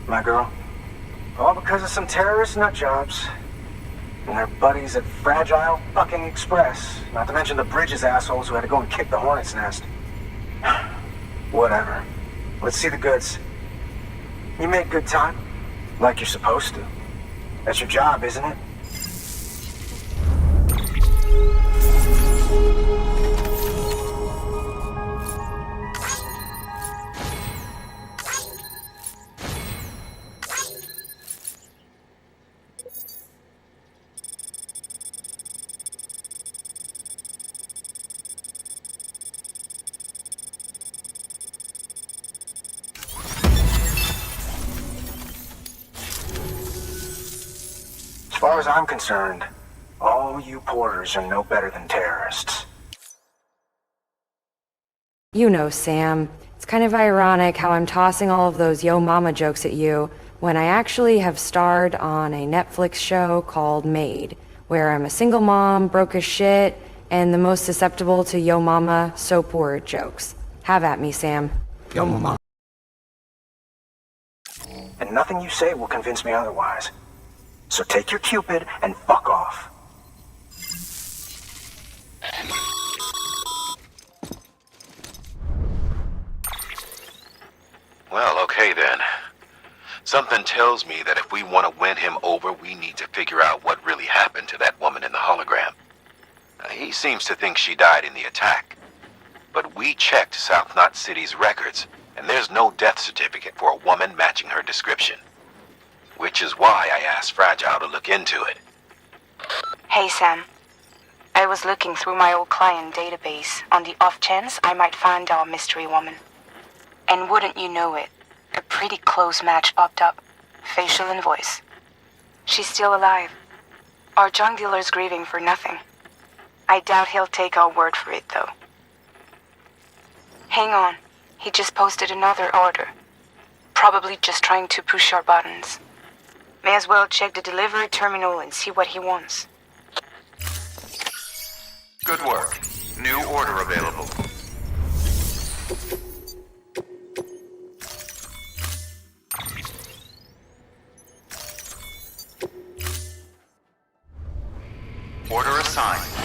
my girl. All because of some terrorist nutjobs. And their buddies at Fragile fucking Express. Not to mention the Bridges assholes who had to go and kick the hornet's nest. Whatever. Let's see the goods. You made good time. Like you're supposed to. That's your job, isn't it? As far as I'm concerned, all you porters are no better than terrorists. You know, Sam, it's kind of ironic how I'm tossing all of those yo mama jokes at you when I actually have starred on a Netflix show called Made, where I'm a single mom, broke as shit, and the most susceptible to yo mama, so poor jokes. Have at me, Sam. Yo, mama. And nothing you say will convince me otherwise. So take your Cupid and fuck off. Well, okay then. Something tells me that if we want to win him over, we need to figure out what really happened to that woman in the hologram. He seems to think she died in the attack. But We checked South Knot City's records, and there's no death certificate for a woman matching her description. Which is why I asked Fragile to look into it. Hey, Sam. I was looking through my old client database on the off chance I might find our mystery woman. And wouldn't you know it, a pretty close match popped up. Facial and voice. She's still alive. Our junk dealer's grieving for nothing. I doubt he'll take our word for it, though. Hang on. He just posted another order. Probably just trying to push our buttons. May as well check the delivery terminal and see what he wants. Good work. New order available. Order assigned.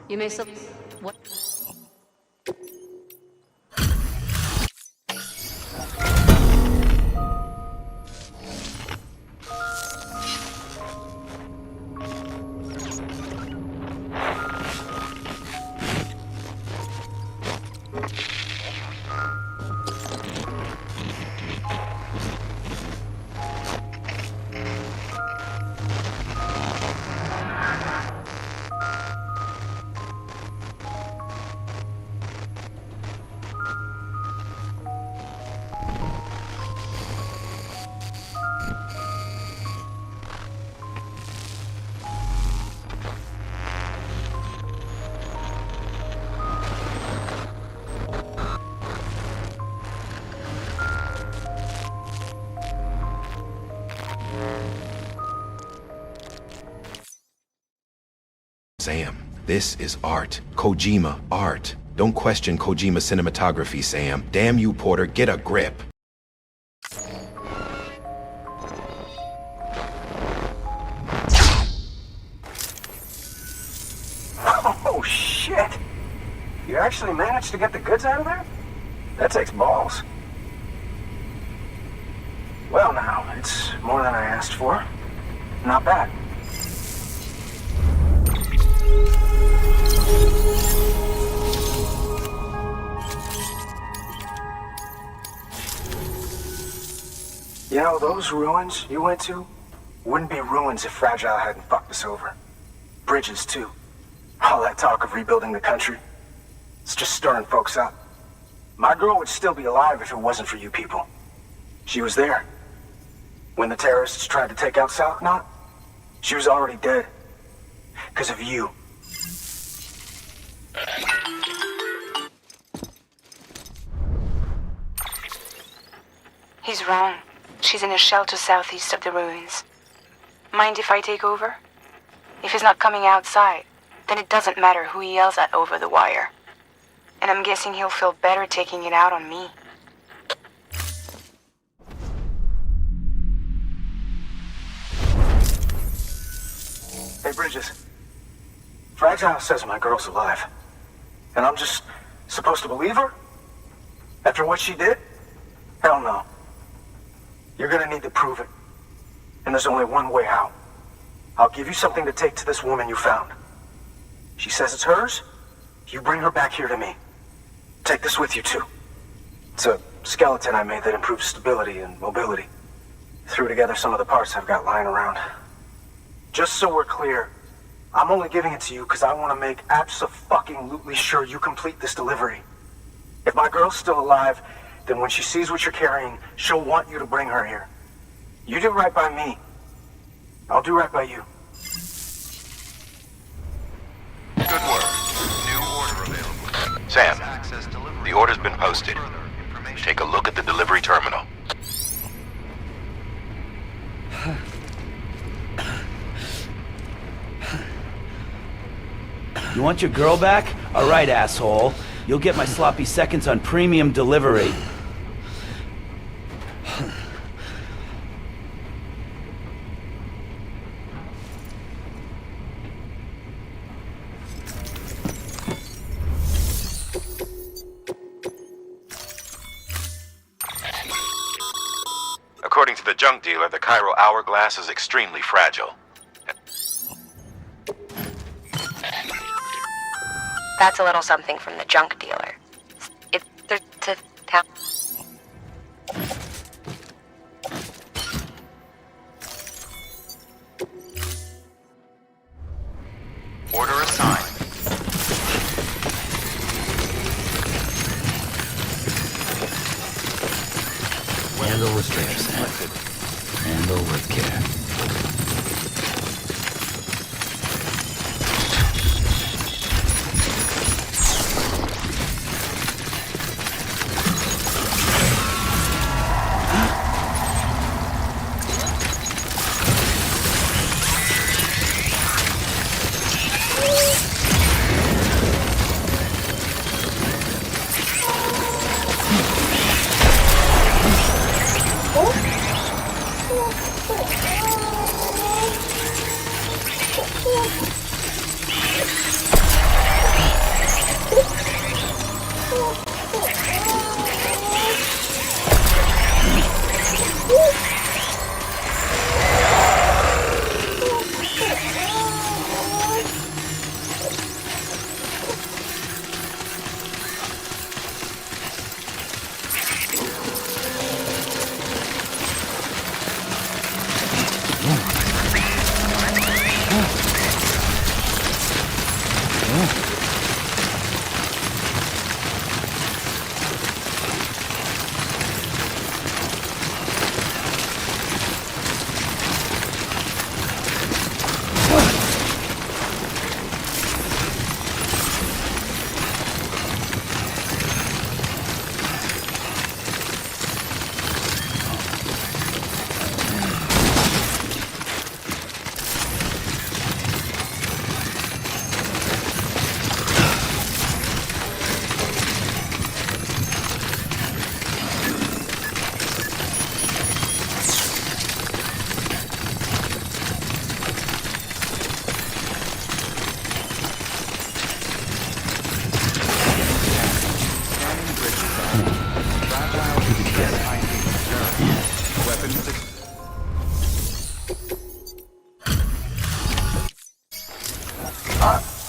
You may still... What? Sam, this is art. Kojima art. Don't question Kojima cinematography, Sam. Damn you, Porter, get a grip. Oh, shit! You actually managed to get the goods out of there? That takes balls. Well now, it's more than I asked for. Not bad. You know, those ruins you went to wouldn't be ruins if Fragile hadn't fucked us over. Bridges, too. All that talk of rebuilding the country, it's just stirring folks up. My girl would still be alive if it wasn't for you people. She was there. When the terrorists tried to take out South Knot, she was already dead. Because of you. He's wrong. She's in a shelter southeast of the ruins. Mind if I take over? If he's not coming outside, then it doesn't matter who he yells at over the wire. And I'm guessing he'll feel better taking it out on me. Hey, Bridges. Fragile says my girl's alive. And I'm just supposed to believe her? After what she did? Hell no. You're gonna need to prove it. And there's only one way out. I'll give you something to take to this woman you found. She says it's hers. You bring her back here to me. Take this with you, too. It's a skeleton I made that improves stability and mobility. Threw together some of the parts I've got lying around. Just so we're clear, I'm only giving it to you because I want to make abso-fucking-lutely sure you complete this delivery. If my girl's still alive, then when she sees what you're carrying, she'll want you to bring her here. You do right by me. I'll do right by you. Good work. New order available. Sam, the order's been posted. Take a look at the delivery terminal. You want your girl back? All right, asshole. You'll get my sloppy seconds on premium delivery. According to the junk dealer, the Cairo hourglass is extremely fragile. That's a little something from the junk dealer. It's to town. Order assigned. Handle with care, Sam. Handle with care.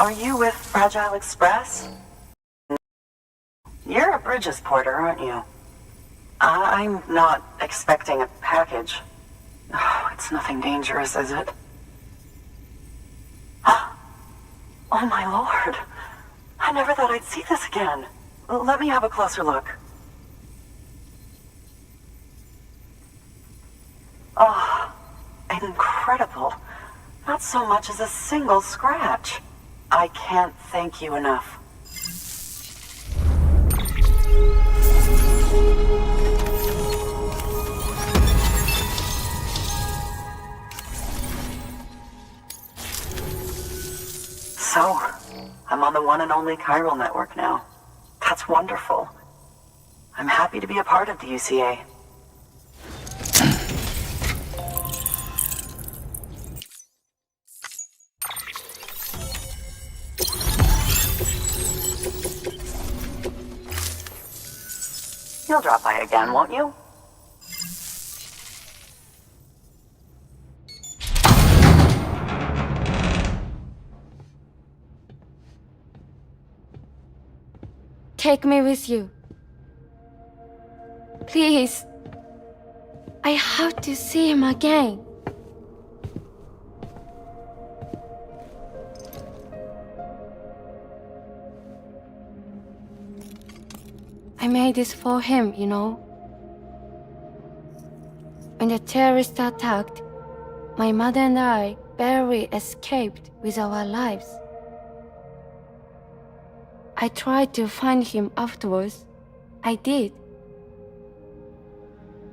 Are you with Fragile Express? You're a Bridges porter, aren't you? I'm not expecting a package. Oh, it's nothing dangerous, is it? Oh my lord. I never thought I'd see this again. Let me have a closer look. Oh, incredible. Not so much as a single scratch. I can't thank you enough. So, I'm on the one and only chiral network now. That's wonderful. I'm happy to be a part of the UCA. You'll drop by again, won't you? Take me with you. Please. I have to see him again. I made this for him, you know. When the terrorists attacked, my mother and I barely escaped with our lives. I tried to find him afterwards. I did.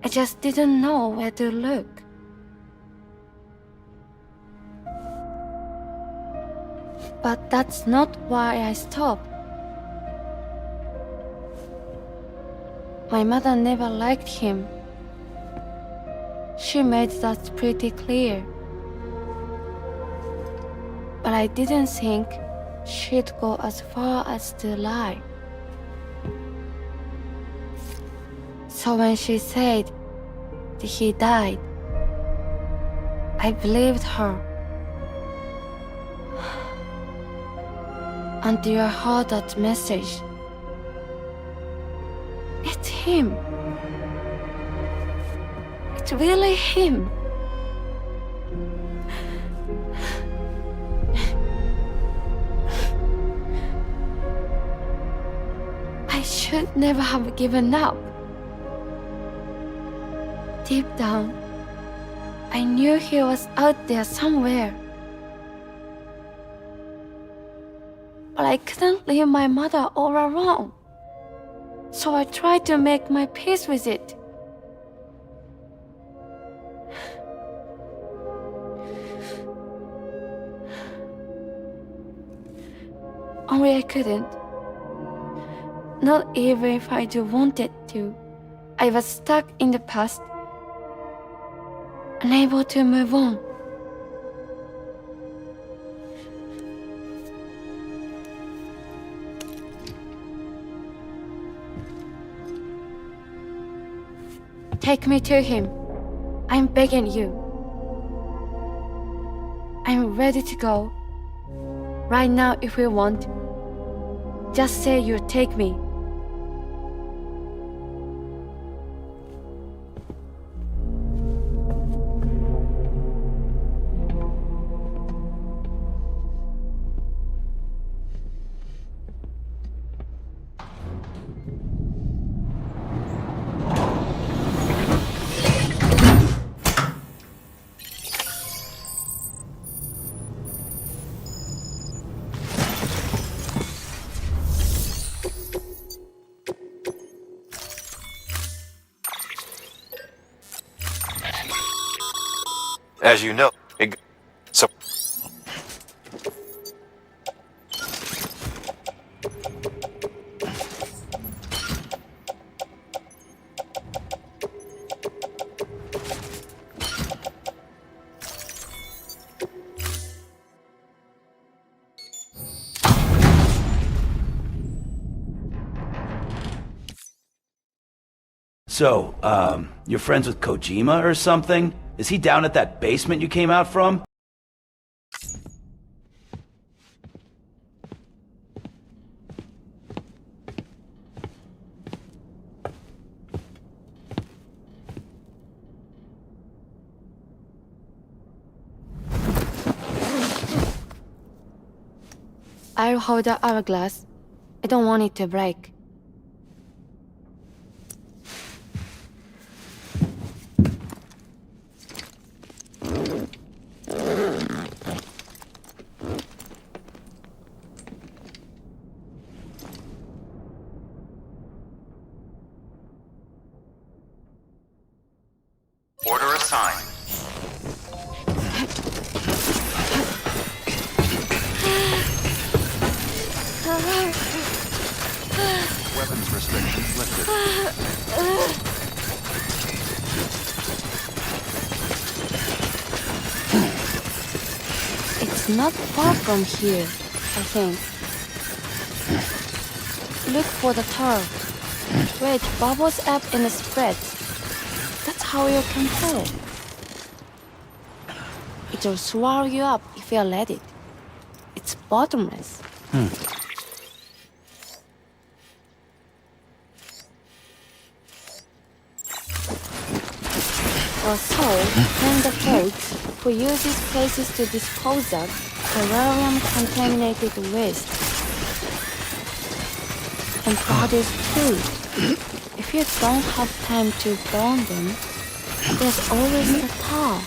I just didn't know where to look. But that's not why I stopped. My mother never liked him. She made that pretty clear. But I didn't think she'd go as far as to lie. So when she said that he died, I believed her. Until I heard that message. It's him. It's really him. I should never have given up. Deep down, I knew he was out there somewhere. But I couldn't leave my mother all alone. So I tried to make my peace with it. Only I couldn't. Not even if I wanted to. I was stuck in the past, unable to move on. Take me to him. I'm begging you. I'm ready to go. Right now if you want. Just say you'll take me. As you know, so... So, you're friends with Kojima or something? Is he down at that basement you came out from? I'll hold the hourglass. I don't want it to break. Order assigned. Weapons restrictions lifted. It's not far from here, I think. Look for the tar. Where it bubbles up and spreads. That's how you can tell. It'll swallow you up if you let it. It's bottomless. Or so claim the folks who use these places to dispose of beryllium-contaminated waste. And bodies too. If you don't have time to burn them, there's always the tar.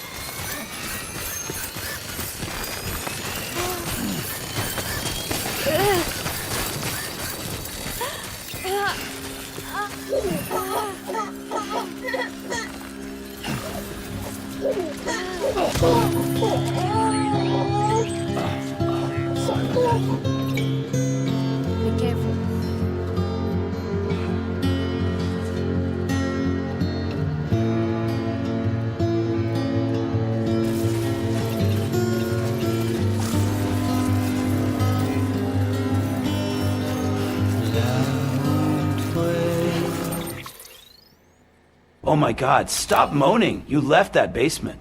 Be careful. Oh my god, stop moaning! You left that basement.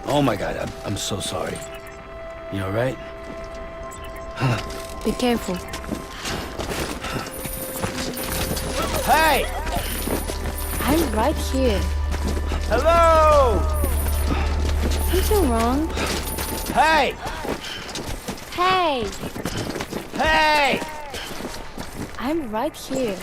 Oh my god, I'm so sorry. You alright? Be careful. Hey! I'm right here. Hello! Something wrong? Hey! Hey! Hey! I'm right here.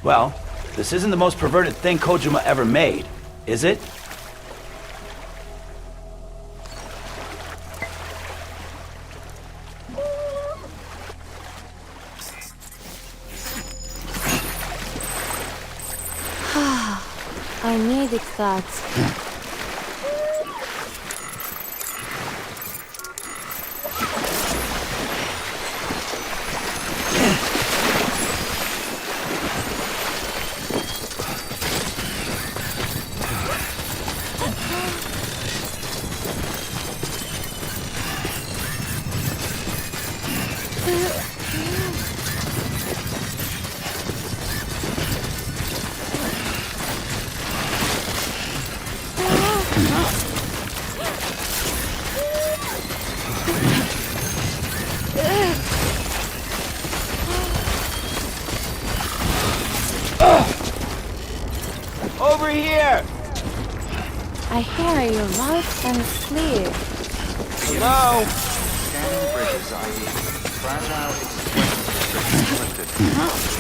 Well, this isn't the most perverted thing Kojima ever made, is it? I needed that. Over here! I hear you loud and clear. Hello? Scanning bridges ID. Fragile explosive restrictions lifted.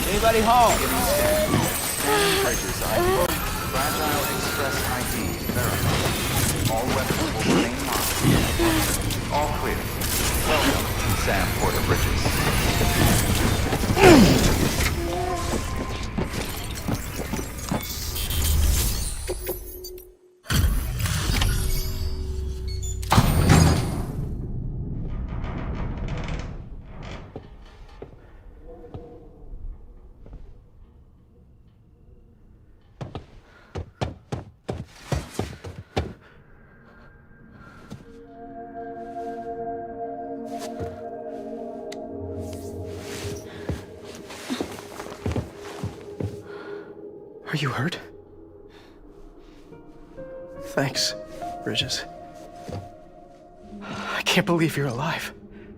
Anybody home? Scanning bridges ID. Fragile express ID verified. All weapons will remain locked. All clear. Welcome, Sam Porter Bridges. Are you hurt? Thanks, Bridges. I can't believe you're alive.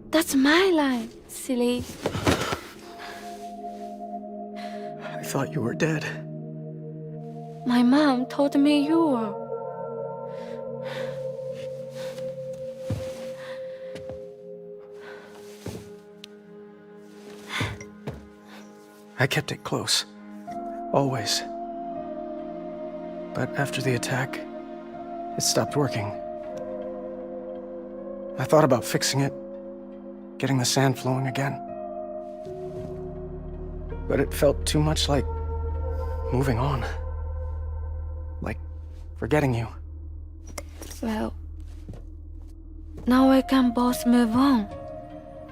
That's my line, silly. I thought you were dead. My mom told me you were. I kept it close. Always. But after the attack, it stopped working. I thought about fixing it, getting the sand flowing again. But it felt too much like moving on. Like forgetting you. Well, now we can both move on.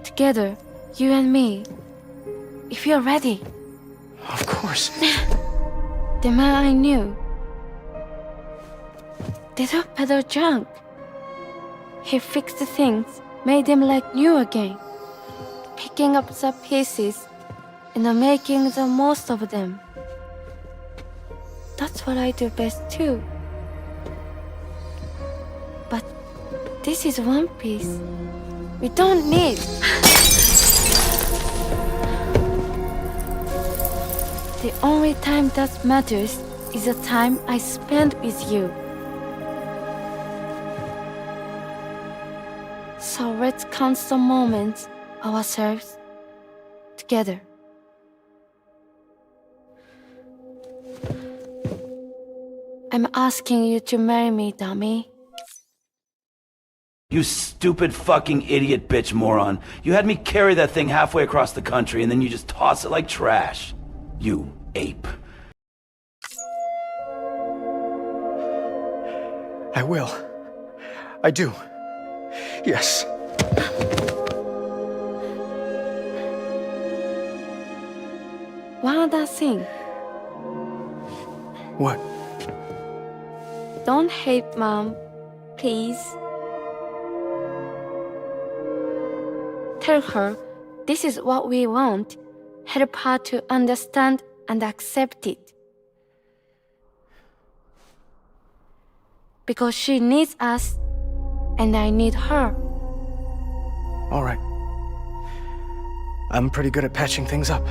Together, you and me. If you're ready. Of course. The man I knew. They don't peddle junk. He fixed things, made them like new again. Picking up the pieces and making the most of them. That's what I do best too. But this is one piece. We don't need. The only time that matters is the time I spend with you. So let's count the moments ourselves together. I'm asking you to marry me, dummy. You stupid fucking idiot bitch moron. You had me carry that thing halfway across the country and then you just toss it like trash. You ape. I will. I do. Yes. One other thing. What? Don't hate Mom, please. Tell her this is what we want. Help her to understand and accept it. Because she needs us, and I need her. All right. I'm pretty good at patching things up.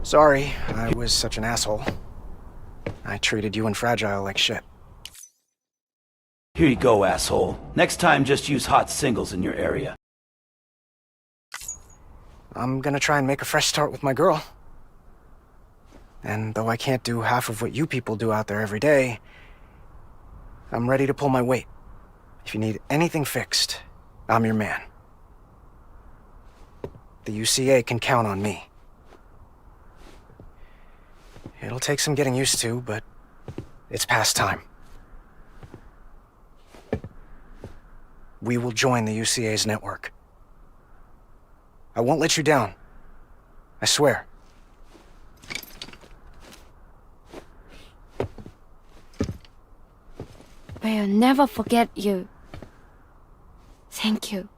Sorry, I was such an asshole. I treated you and Fragile like shit. Here you go, asshole. Next time, just use hot singles in your area. I'm gonna try and make a fresh start with my girl. And though I can't do half of what you people do out there every day, I'm ready to pull my weight. If you need anything fixed, I'm your man. The UCA can count on me. It'll take some getting used to, but it's past time. We will join the UCA's network. I won't let you down. I swear. We'll never forget you. Thank you.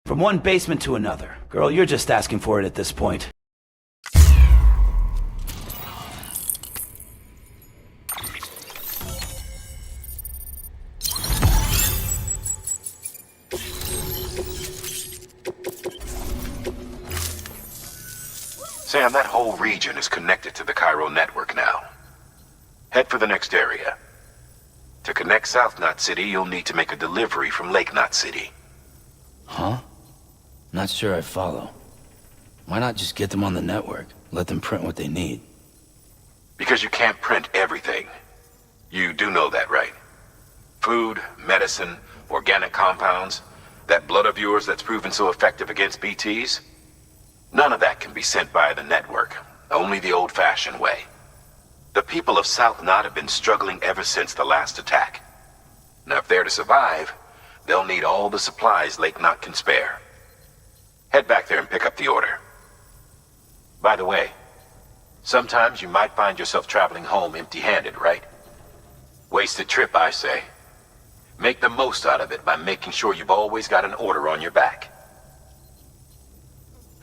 From one basement to another. Girl, you're just asking for it at this point. Sam, that whole region is connected to the Cairo network now. Head for the next area. To connect South Knot City, you'll need to make a delivery from Lake Knot City. Huh? Not sure I follow. Why not just get them on the network? Let them print what they need. Because you can't print everything. You do know that, right? Food, medicine, organic compounds, that blood of yours that's proven so effective against BTs? None of that can be sent via the network. Only the old-fashioned way. The people of South Knot have been struggling ever since the last attack. Now, if they're to survive, they'll need all the supplies Lake Knot can spare. Head back there and pick up the order. By the way, sometimes you might find yourself traveling home empty-handed, right? Wasted trip, I say. Make the most out of it by making sure you've always got an order on your back.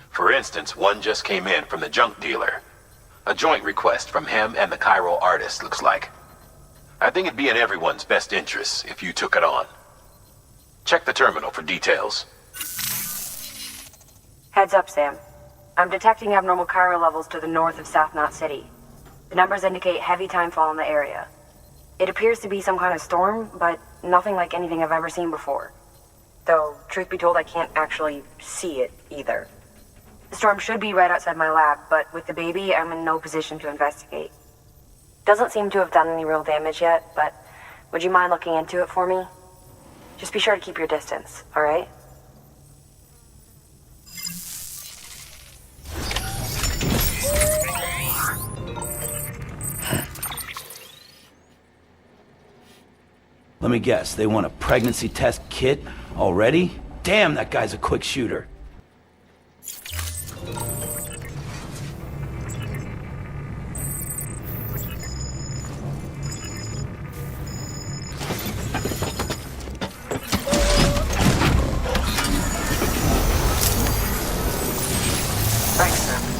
For instance, one just came in from the junk dealer. A joint request from him and the Cairo artist, looks like. I think it'd be in everyone's best interest if you took it on. Check the terminal for details. Heads up, Sam. I'm detecting abnormal Cairo levels to the north of South Knot City. The numbers indicate heavy timefall in the area. It appears to be some kind of storm, but nothing like anything I've ever seen before. Though, truth be told, I can't actually see it either. The storm should be right outside my lab, but with the baby, I'm in no position to investigate. Doesn't seem to have done any real damage yet, but Would you mind looking into it for me? Just be sure to keep your distance, alright? Let me guess, they want a pregnancy test kit already? Damn, that guy's a quick shooter. Thanks, Sam.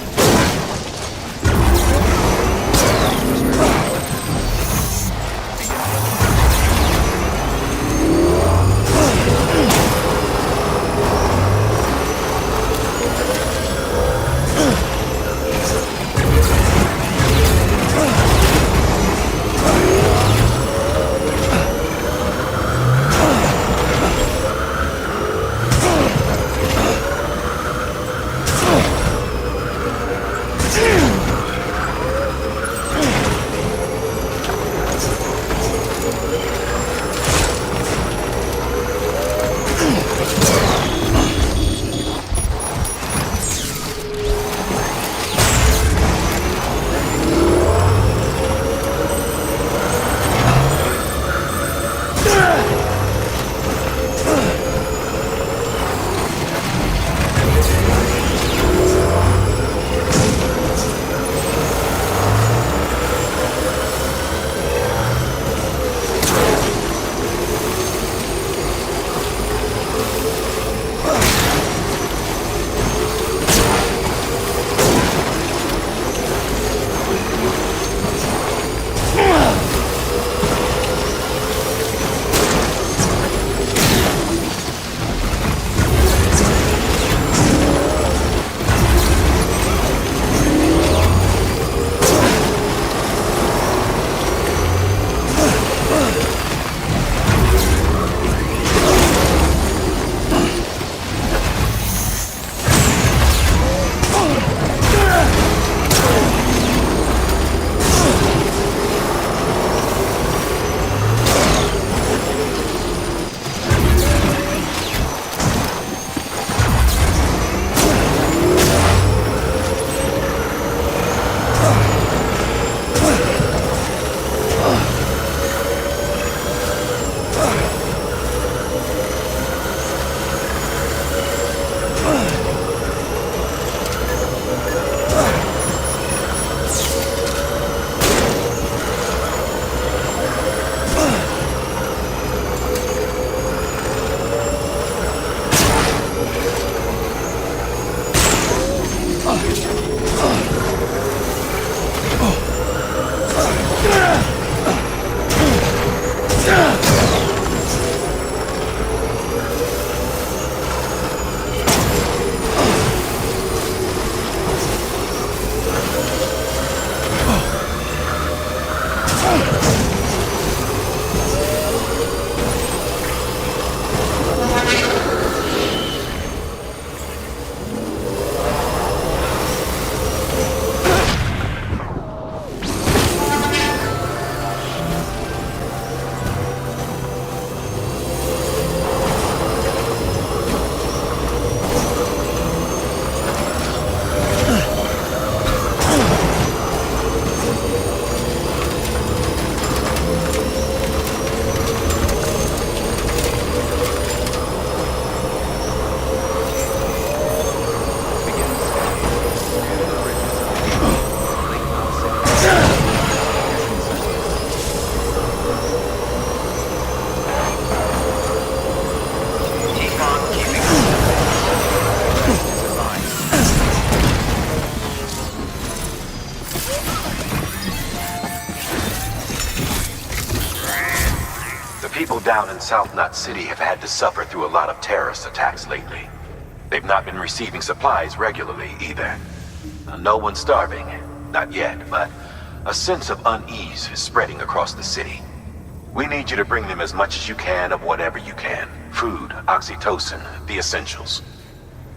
People down in South Knot City have had to suffer through a lot of terrorist attacks lately. They've not been receiving supplies regularly either. No one's starving, not yet, but a sense of unease is spreading across the city. We need you to bring them as much as you can of whatever you can. Food, oxytocin, the essentials.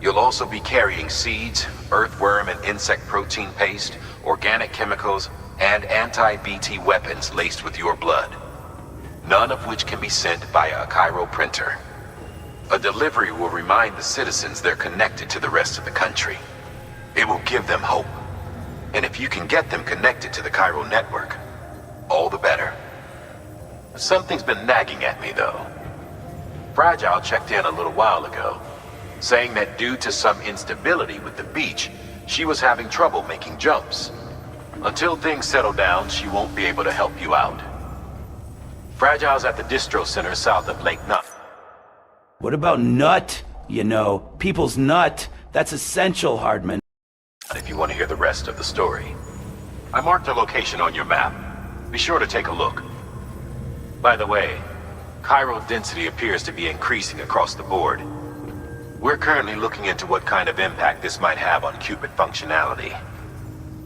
You'll also be carrying seeds, earthworm and insect protein paste, organic chemicals, and anti-BT weapons laced with your blood. none of which can be sent via a Cairo printer. A delivery will remind the citizens they're connected to the rest of the country. It will give them hope. And if you can get them connected to the Cairo network, all the better. Something's been nagging at me, though. Fragile checked in a little while ago, saying that due to some instability with the beach, she was having trouble making jumps. Until things settle down, she won't be able to help you out. Fragile's at the distro center south of Lake Nut. What about nut? You know, people's nut. That's essential, Hardman. If you want to hear the rest of the story. I marked a location on your map. Be sure to take a look. By the way, chiral density appears to be increasing across the board. We're currently looking into what kind of impact this might have on qubit functionality.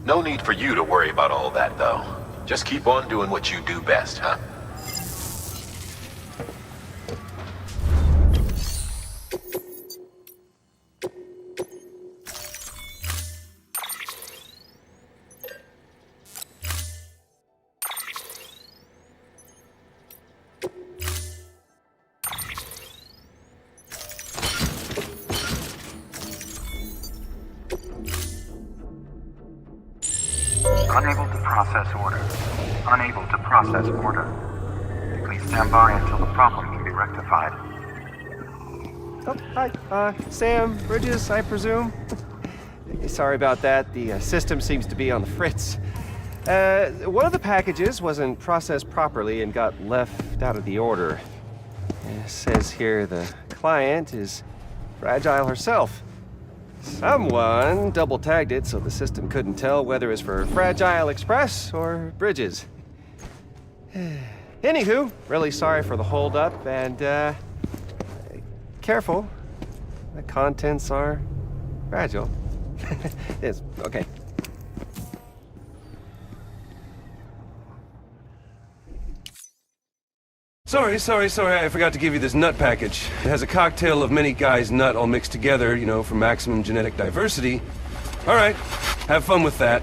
No need for you to worry about all that, though. Just keep on doing what you do best, huh? Unable to process order. Unable to process order. Please stand by until the problem can be rectified. Oh, hi. Sam, Bridges, I presume? Sorry about that. The system seems to be on the fritz. One of the packages wasn't processed properly and got left out of the order. It says here the client is Fragile herself. Someone double-tagged it so the system couldn't tell whether it was for Fragile Express or Bridges. Anywho, really sorry for the hold-up, and, careful. The contents are fragile. Yes, okay. Sorry, I forgot to give you this nut package. It has a cocktail of many guys' nut all mixed together, you know, for maximum genetic diversity. All right, have fun with that.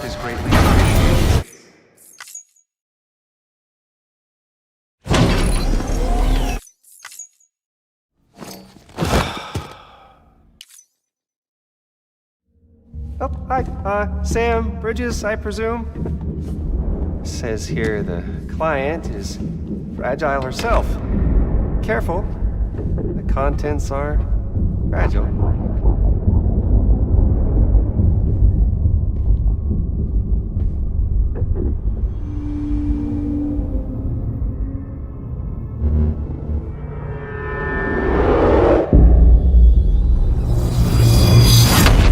is greatly appreciated. Oh, hi. Sam Bridges, I presume? Says here the client is fragile herself. Careful. The contents are fragile.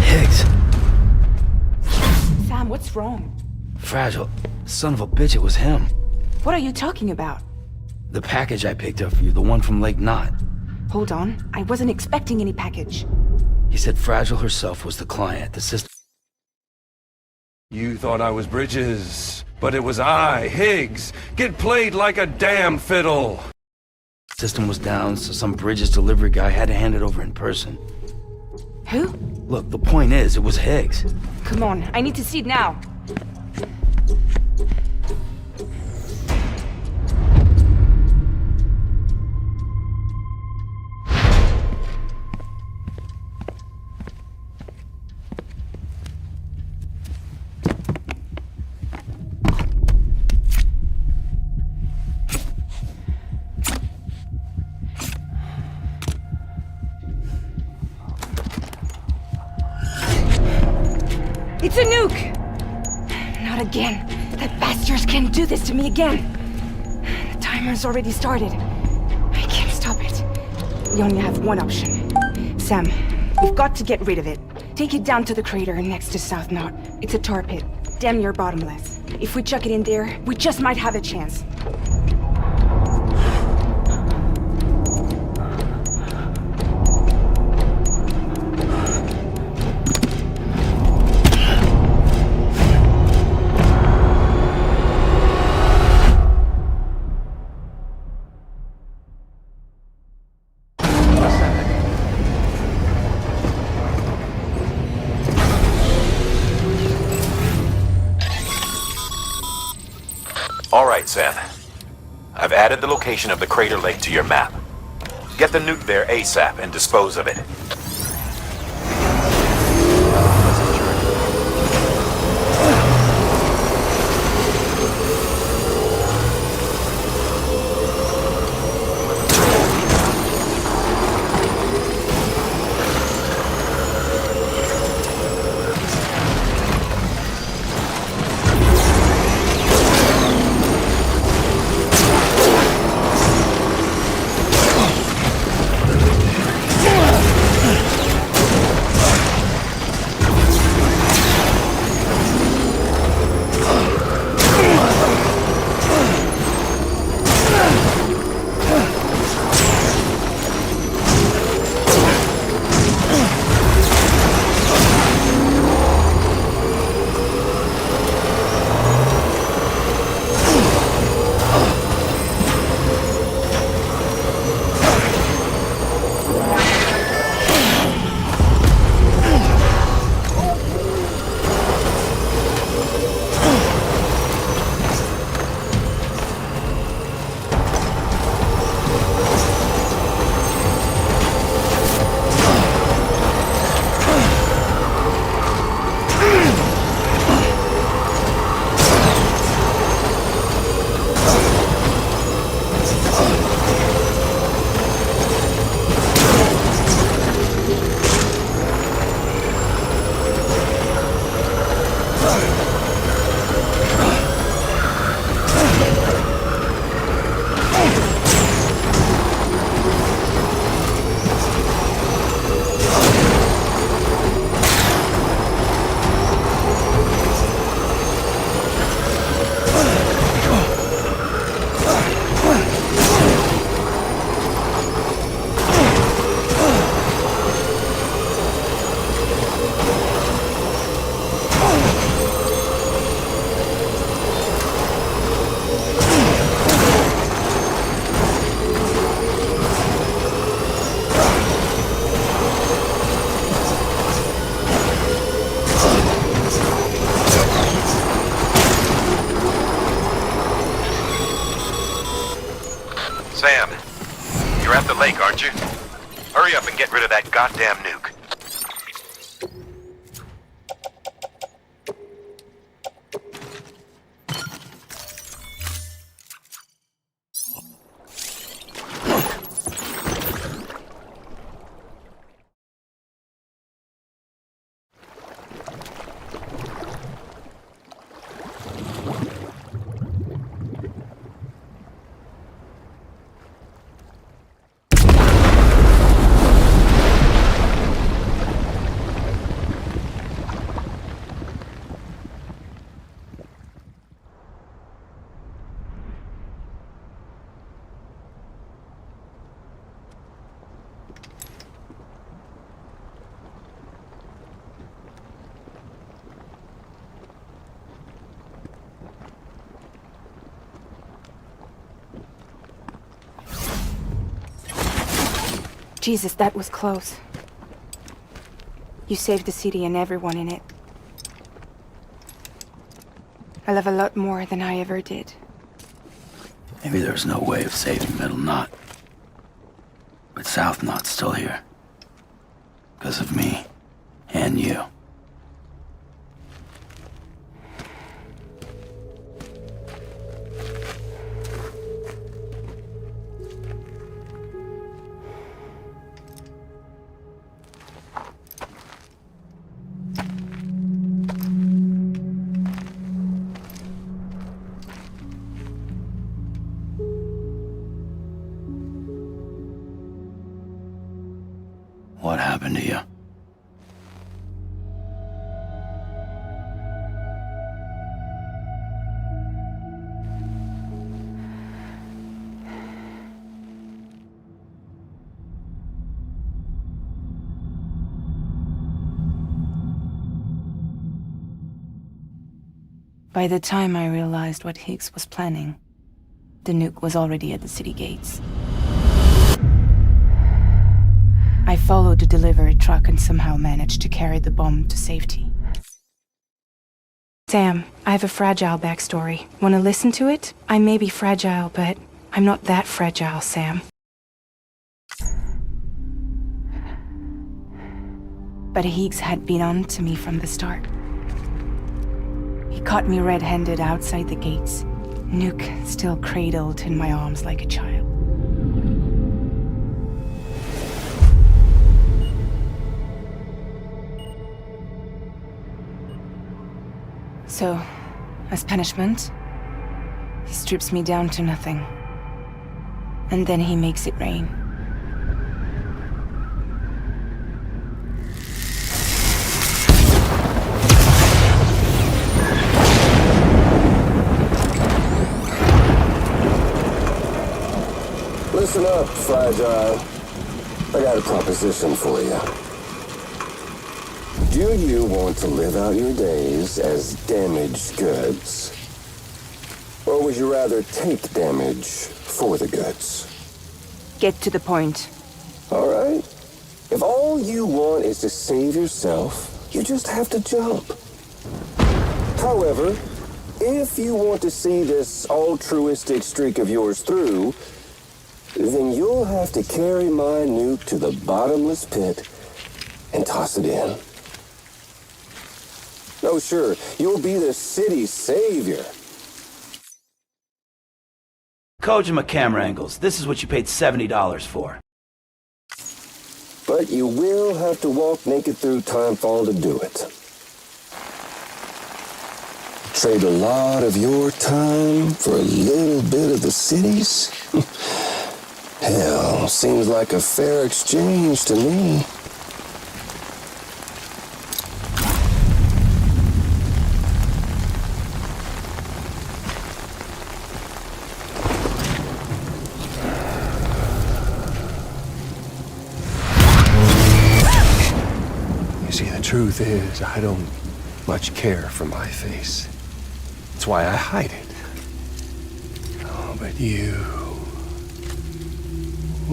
Higgs. Sam, what's wrong? Fragile. Son of a bitch, it was him. What are you talking about? The package I picked up for you, the one from Lake Knot. Hold on. I wasn't expecting any package. He said Fragile herself was the client. The system... You thought I was Bridges, but it was I, Higgs. Get played like a damn fiddle. System was down, so some Bridges delivery guy had to hand it over in person. Who? Look, the point is, it was Higgs. Come on, I need to see it now. It's a nuke! Not again. That bastards can't do this to me again. The timer's already started. I can't stop it. We only have one option. Sam, we've got to get rid of it. Take it down to the crater next to South Knot. It's a tar pit. Damn near bottomless. If we chuck it in there, we just might have a chance. All right, Sam. I've added the location of the crater lake to your map. Get the nuke there ASAP and dispose of it. lake, aren't you? Hurry up and get rid of that goddamn nuke. Jesus, that was close. You saved the city and everyone in it. I love a lot more than I ever did. Maybe there's no way of saving Middle Knot. But South Knot's still here. Because of me. And you. What happened to you? By the time I realized what Higgs was planning, the nuke was already at the city gates. I followed the delivery truck and somehow managed to carry the bomb to safety. Sam, I have a fragile backstory. Want to listen to it? I may be fragile, but I'm not that fragile, Sam. But Higgs had been on to me from the start. He caught me red-handed outside the gates, nuke still cradled in my arms like a child. So, as punishment, he strips me down to nothing. And then he makes it rain. Listen up, Fragile. I got a proposition for you. Do you want to live out your days as damaged goods? Or would you rather take damage for the goods? Get to the point. All right. If all you want is to save yourself, you just have to jump. However, if you want to see this altruistic streak of yours through, then you'll have to carry my nuke to the bottomless pit and toss it in. Oh, sure, you'll be the city's savior. Kojima camera angles. This is what you paid $70 for. But you will have to walk naked through Timefall to do it. Trade a lot of your time for a little bit of the city's? Hell, seems like a fair exchange to me. Truth is, I don't much care for my face. That's why I hide it. Oh, but you...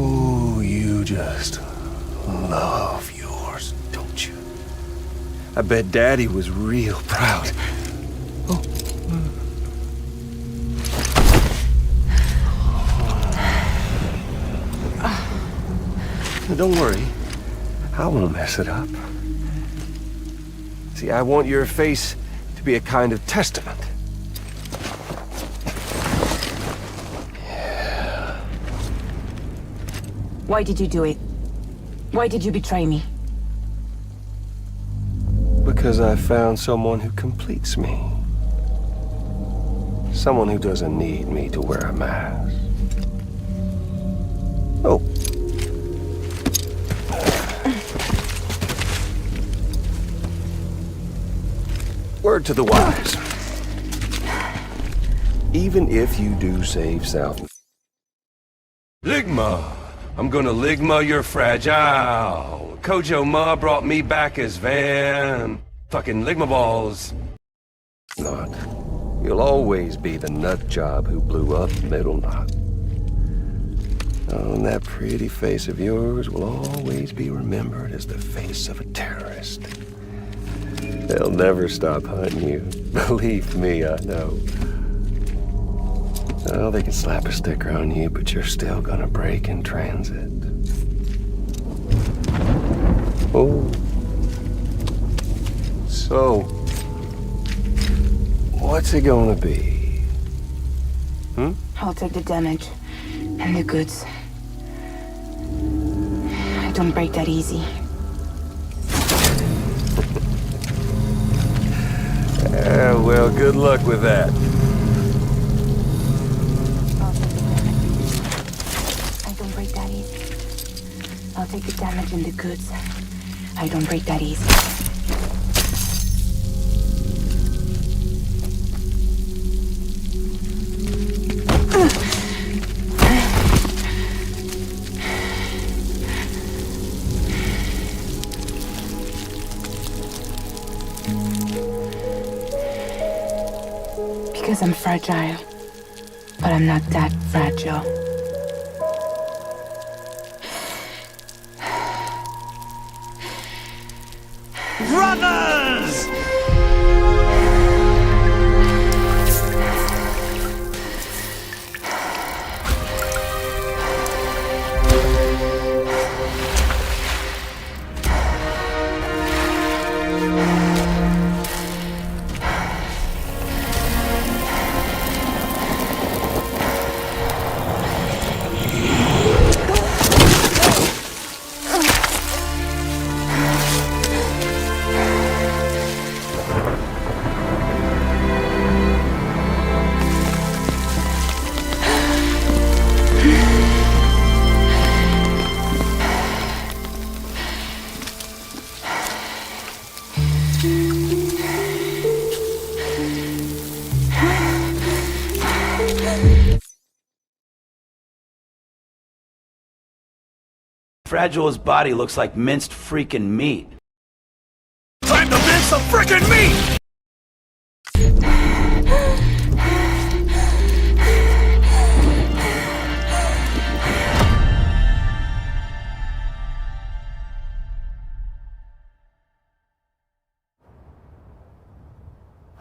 Ooh, you just love yours, don't you? I bet Daddy was real proud. Oh. don't worry. I won't mess it up. See, I want your face to be a kind of testament. Why did you do it? Why did you betray me? Because I found someone who completes me. Someone who doesn't need me to wear a mask. Oh. Word to the wise. Even if you do save South... Ligma! I'm gonna Ligma your fragile. Kojo Ma brought me back as Van. Fucking Ligma balls. Not. You'll always be the nut job who blew up Middle Knot. Oh, and that pretty face of yours will always be remembered as the face of a terrorist. They'll never stop hunting you. Believe me, I know. Oh, they can slap a sticker on you, but you're still gonna break in transit. Oh. So, what's it gonna be? I'll take the damage and the goods. I don't break that easy. Well, good luck with that. I don't break that easy. I'll take the damage and the goods. I don't break that easy. Because I'm fragile, but I'm not that fragile. Brothers! Fragile's body looks like minced freaking meat. Time to mince some freaking meat!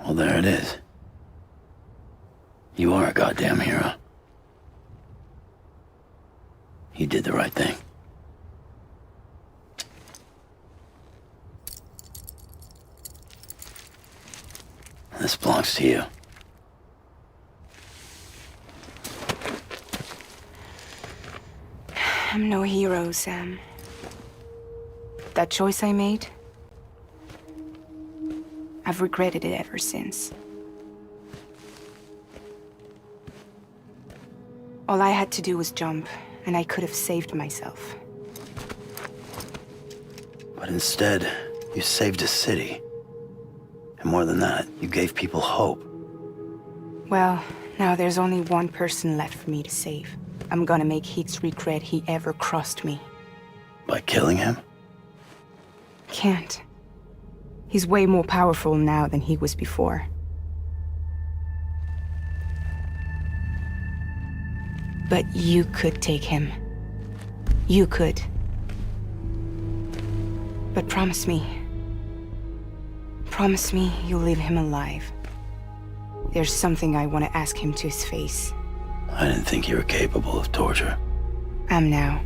Well, there it is. You are a goddamn hero. You did the right thing. This belongs to you. I'm no hero, Sam. That choice I made, I've regretted it ever since. All I had to do was jump, and I could have saved myself. But instead, you saved a city. And more than that, you gave people hope. Well, now there's only one person left for me to save. I'm gonna make Higgs regret he ever crossed me. By killing him? Can't. He's way more powerful now than he was before. But you could take him. You could. But promise me. Promise me you'll leave him alive. There's something I want to ask him to his face. I didn't think you were capable of torture. I'm now.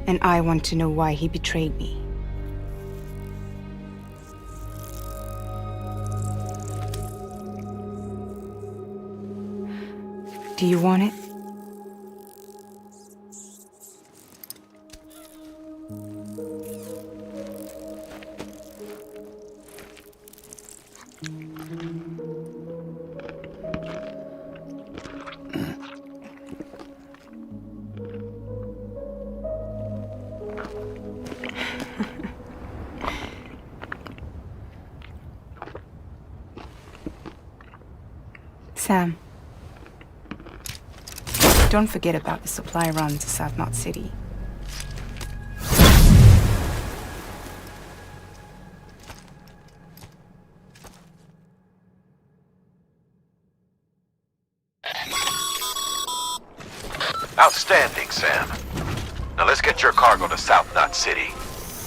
And I want to know why he betrayed me. Do you want it? Sam. Don't forget about the supply run to South Knot City. Outstanding, Sam. Now let's get your cargo to South Knot City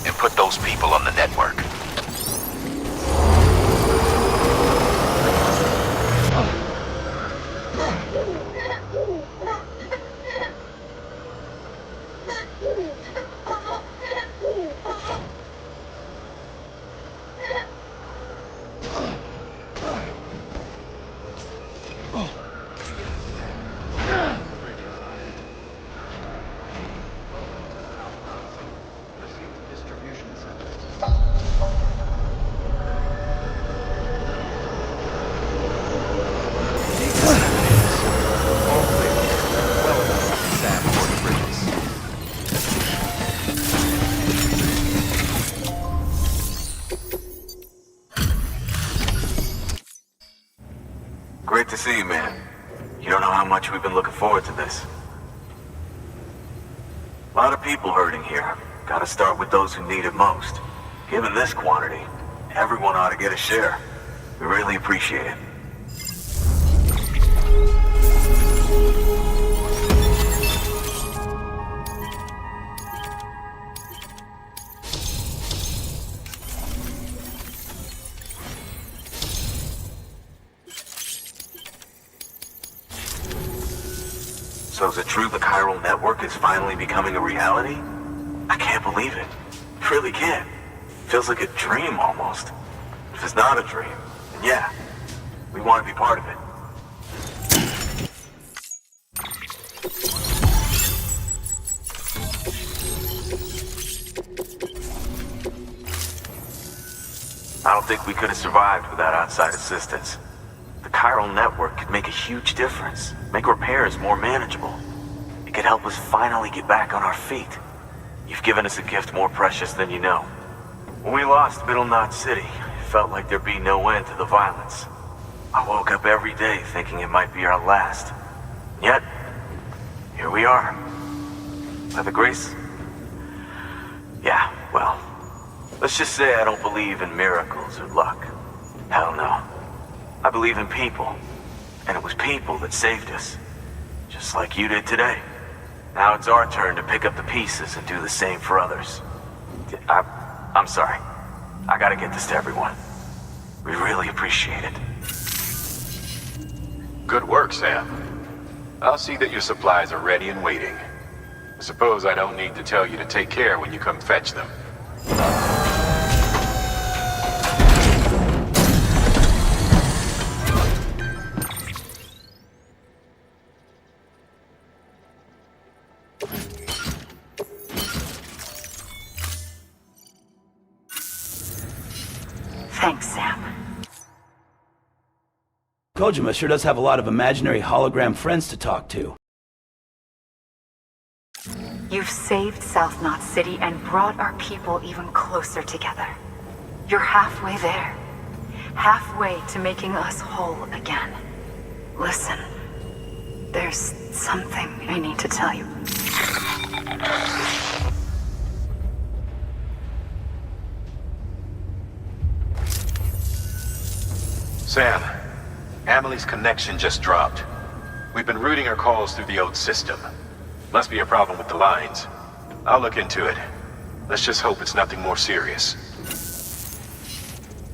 and put those people on the network. Great to see you, man. You don't know how much we've been looking forward to this. A lot of people hurting here. Gotta start with those who need it most. Given this quantity, everyone ought to get a share. We really appreciate it. So is it true the chiral network is finally becoming a reality? I can't believe it. Really can't. Feels like a dream almost. If it's not a dream, then yeah, we want to be part of it. I don't think we could have survived without outside assistance. The chiral network could make a huge difference, make repairs more manageable. It could help us finally get back on our feet. You've given us a gift more precious than you know. When we lost Middle Knot City, it felt like there'd be no end to the violence. I woke up every day thinking it might be our last. Yet, here we are. By the grace... Yeah, well, let's just say I don't believe in miracles or luck. Hell no. I believe in people, and it was people that saved us. Just like you did today. Now it's our turn to pick up the pieces and do the same for others. I'm sorry. I gotta get this to everyone. We really appreciate it. Good work, Sam. I'll see that your supplies are ready and waiting. I suppose I don't need to tell you to take care when you come fetch them. Thanks, Sam. Kojima sure does have a lot of imaginary hologram friends to talk to. You've saved South Knot City and brought our people even closer together. You're halfway there. Halfway to making us whole again. Listen, there's something I need to tell you. Sam, Amelie's connection just dropped. We've been routing her calls through the old system. Must be a problem with the lines. I'll look into it. Let's just hope it's nothing more serious.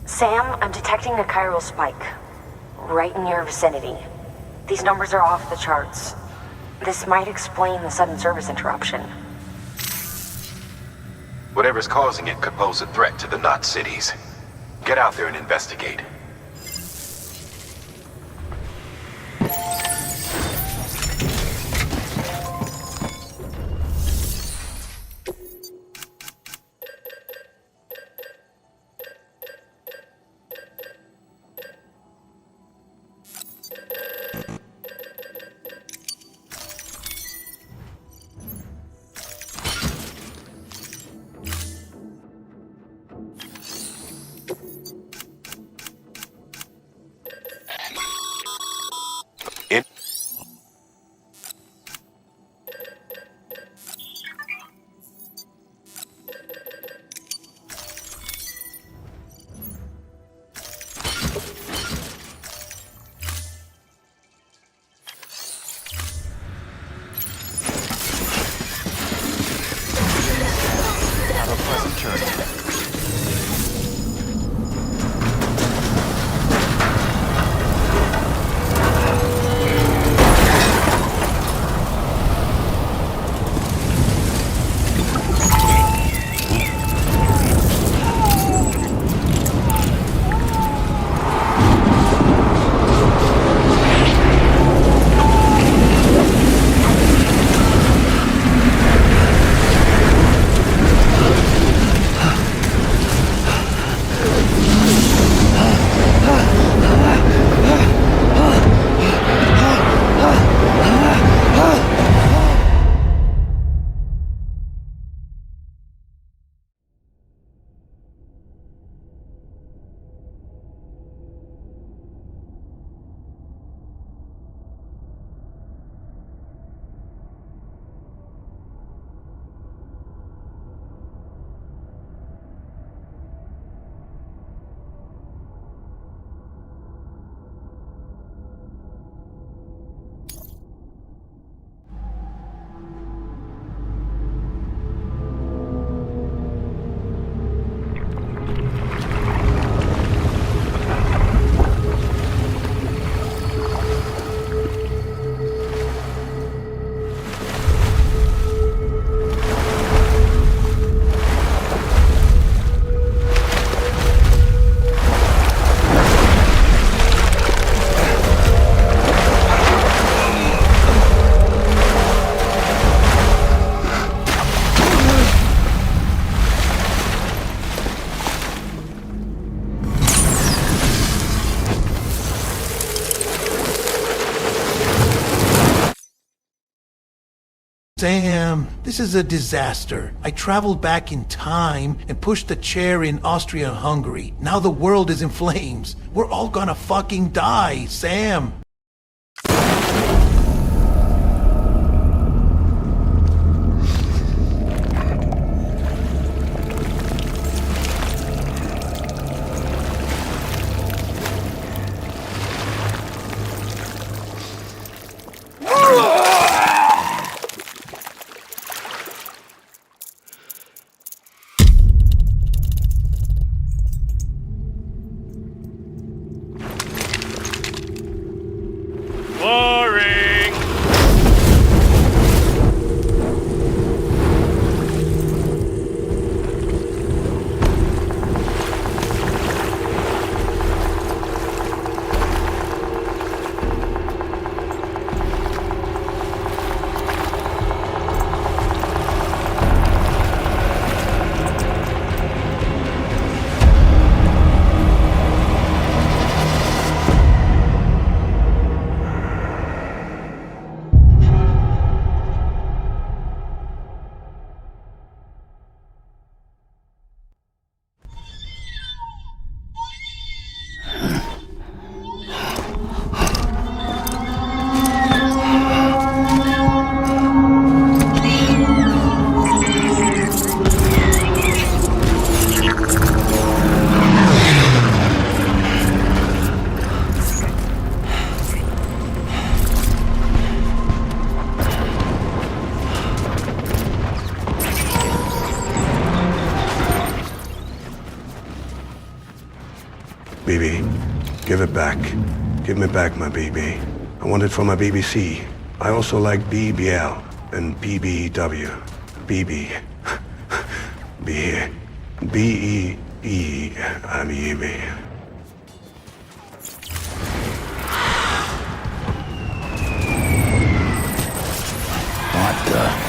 Sam, I'm detecting a chiral spike. Right in your vicinity. These numbers are off the charts. This might explain the sudden service interruption. Whatever's causing it could pose a threat to the Knot cities. Get out there and investigate. Have a pleasant journey. Sam, this is a disaster. I traveled back in time and pushed the chair in Austria-Hungary. Now the world is in flames. We're all gonna fucking die, Sam. BB, give it back. Give me back my BB. I want it for my BBC. I also like BBL and BBW. BB. Be B-E-E, baby. What the?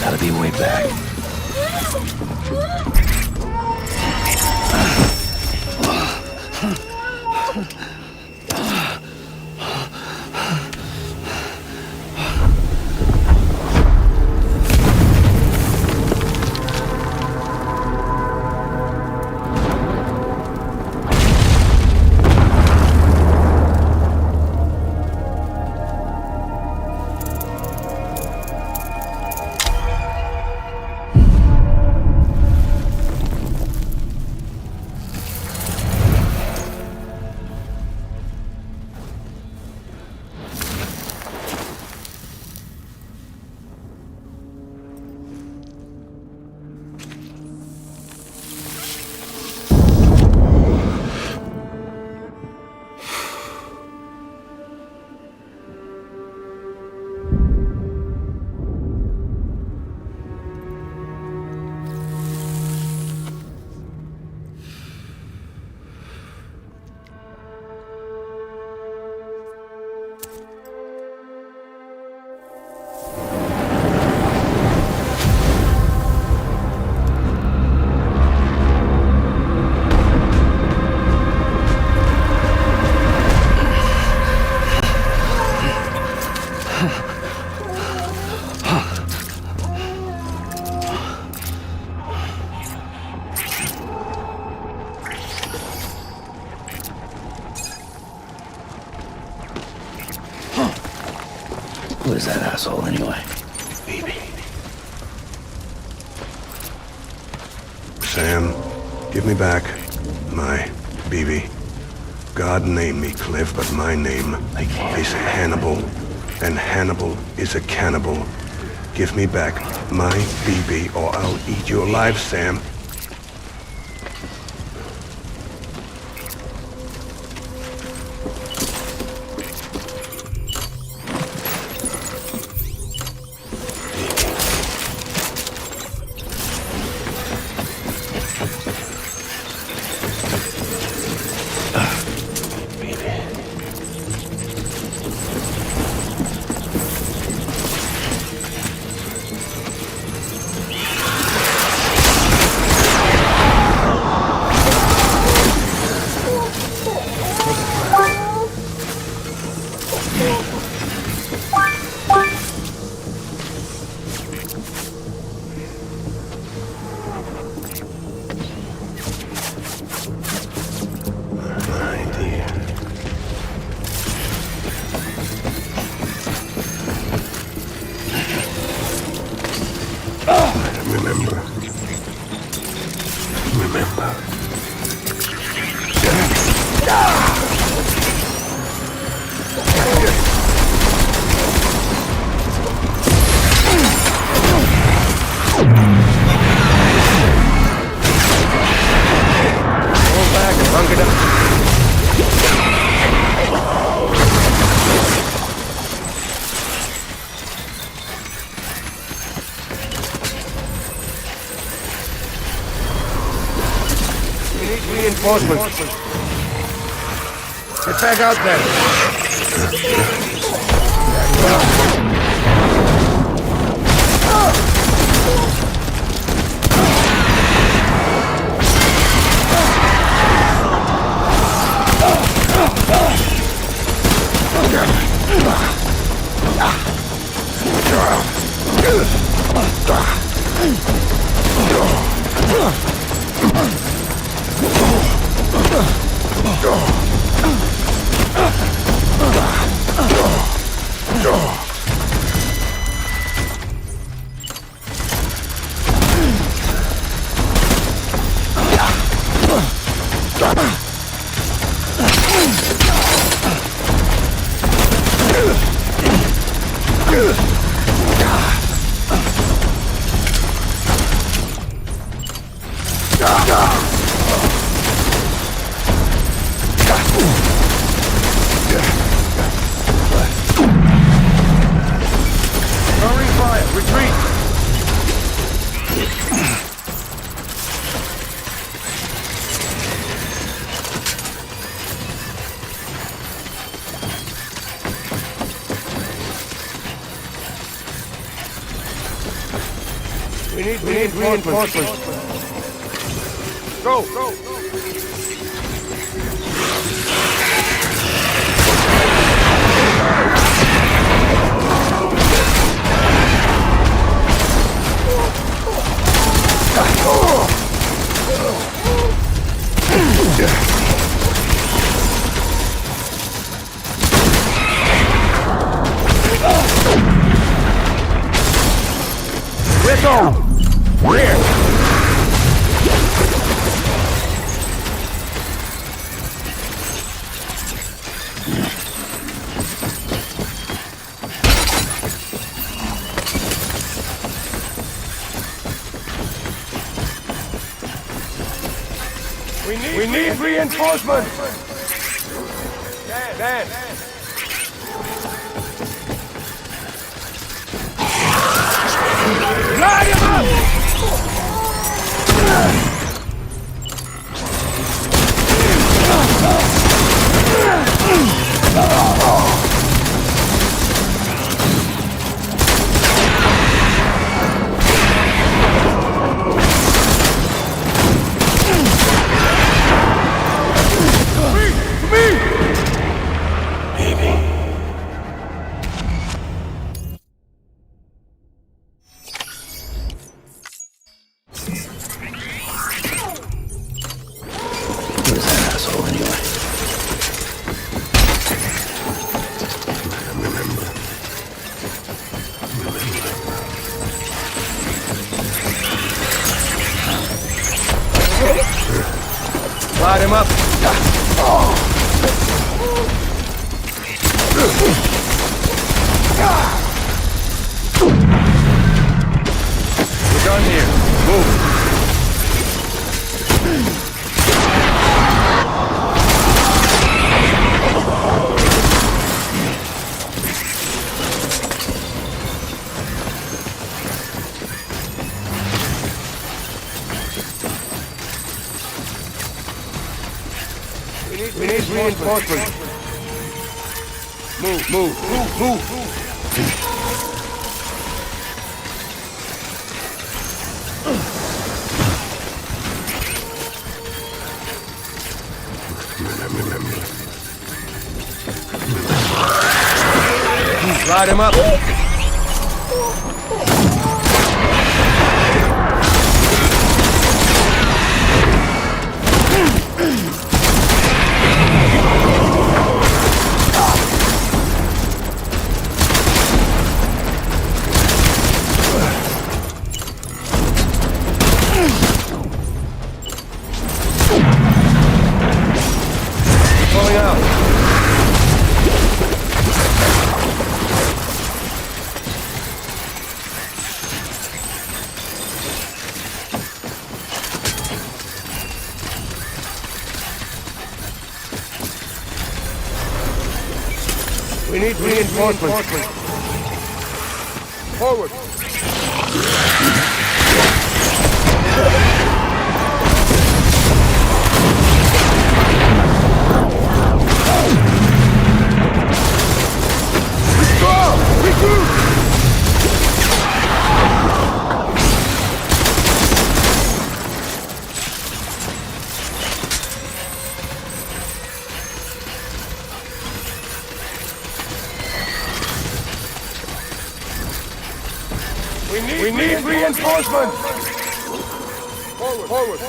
Gotta be way back. Who is that asshole anyway? Baby. Sam, give me back my BB. God named me Cliff, but my name is Hannibal. And Hannibal is a cannibal. Give me back my BB or I'll eat you alive, Sam. remember. Pull back and hunker down. We need reinforcements. Get back out there. We need reinforcements. Go! We need reinforcements! Dan! Light him Light him up. We're done here. Move. We need reinforcements. Move. Light him up. We need reinforcements. Forward. We need reinforcements! Forward.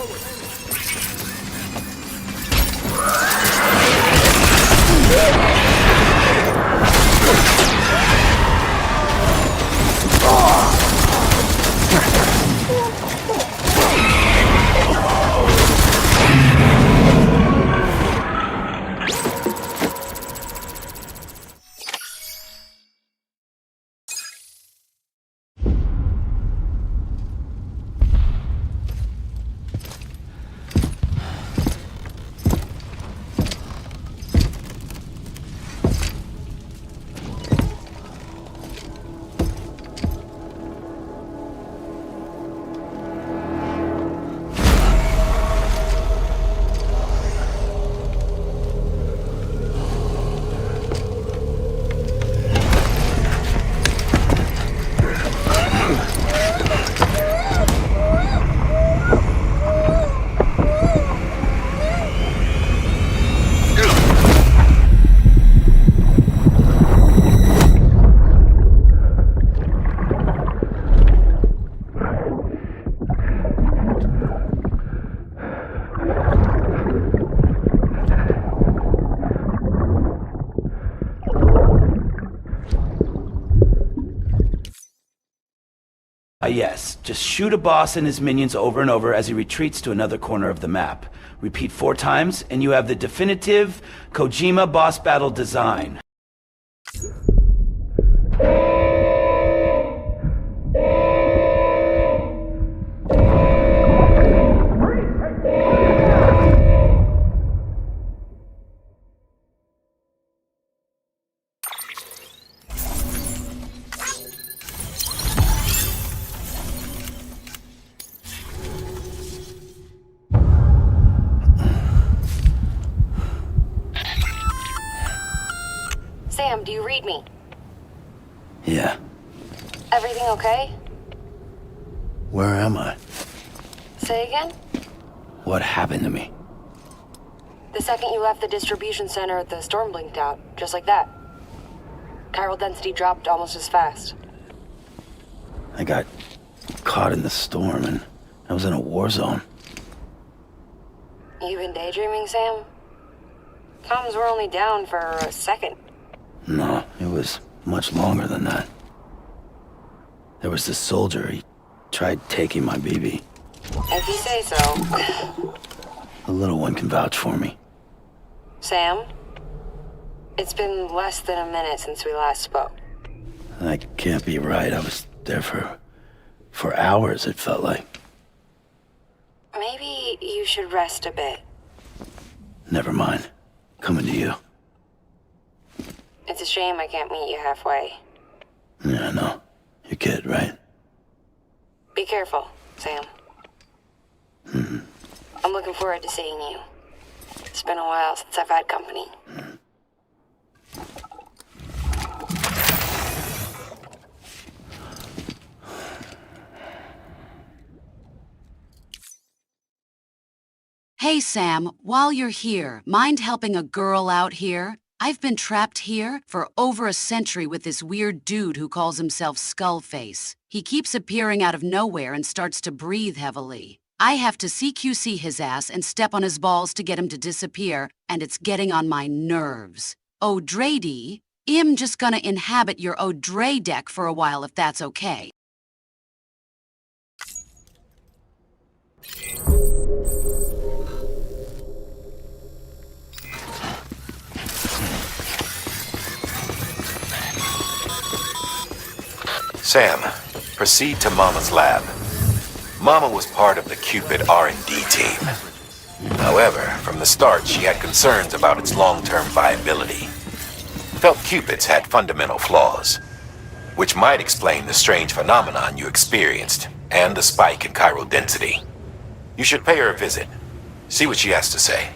Yes, just shoot a boss and his minions over and over as he retreats to another corner of the map. Repeat 4 times, and you have the definitive Kojima boss battle design. Sam, do you read me? Yeah. Everything okay? Where am I? Say again? What happened to me? The second you left the distribution center, the storm blinked out, just like that. Chiral density dropped almost as fast. I got caught in the storm and I was in a war zone. You been daydreaming, Sam? Comms were only down for a second. No, it was much longer than that. There was this soldier, he tried taking my BB. If you say so. The little one can vouch for me. Sam? It's been less than a minute since we last spoke. That can't be right. I was there for hours, it felt like. Maybe you should rest a bit. Never mind. Coming to you. It's a shame I can't meet you halfway. Yeah, I know. Your kid, right? Be careful, Sam. Mm-hmm. I'm looking forward to seeing you. It's been a while since I've had company. Hey, Sam, while you're here, mind helping a girl out here? I've been trapped here for over a century with this weird dude who calls himself Skullface. He keeps appearing out of nowhere and starts to breathe heavily. I have to CQC his ass and step on his balls to get him to disappear, and it's getting on my nerves. O'Drady, I'm just gonna inhabit your O'Dray deck for a while if that's okay. Sam, proceed to Mama's lab. Mama was part of the Cupid R&D team. However, from the start, she had concerns about its long-term viability. felt Cupids had fundamental flaws, which might explain the strange phenomenon you experienced and the spike in chiral density. You should pay her a visit. See what she has to say.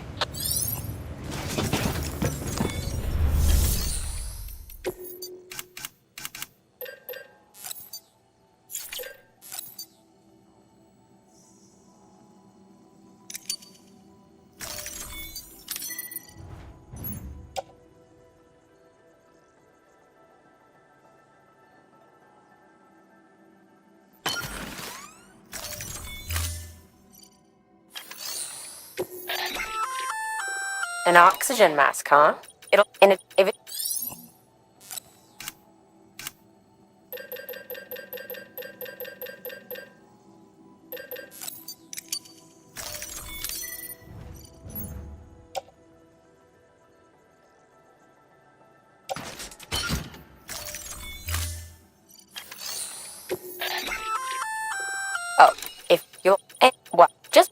An oxygen mask, huh? If it... Oh, if you're... what? Just...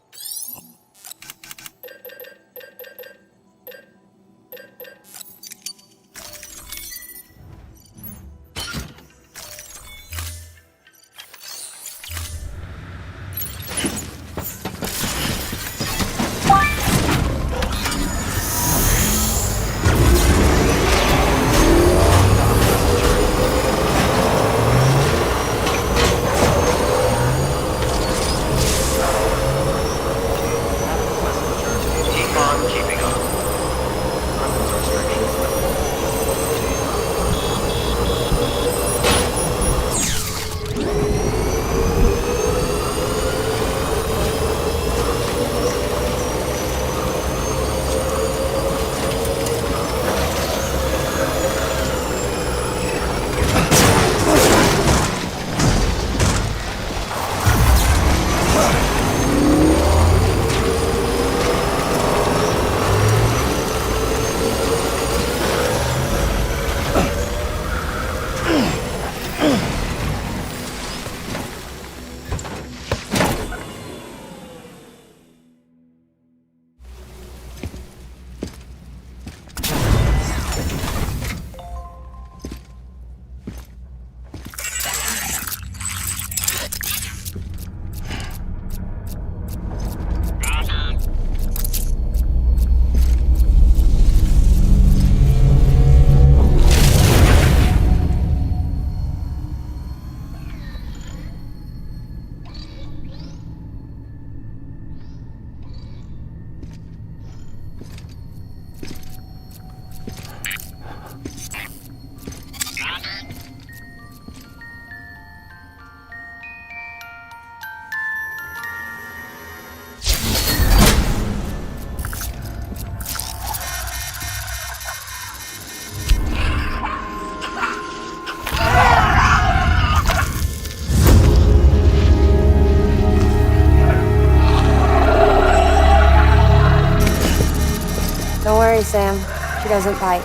Don't worry, Sam. She doesn't bite.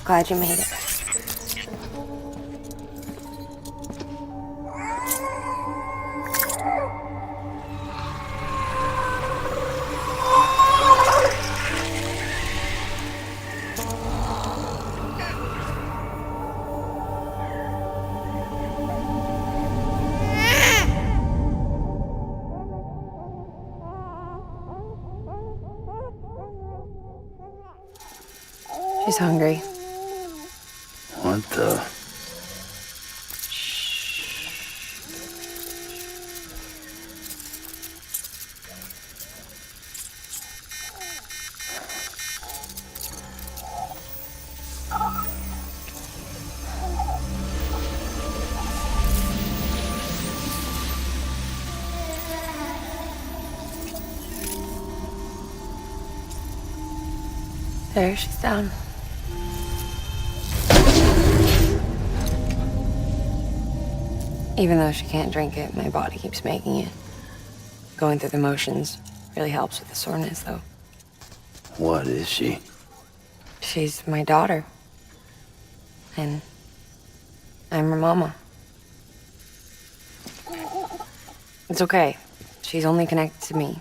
Glad you made it. She's hungry. What the? There, she's down. Even though she can't drink it, my body keeps making it. Going through the motions really helps with the soreness, though. What is she? She's my daughter. And I'm her mama. It's okay. She's only connected to me.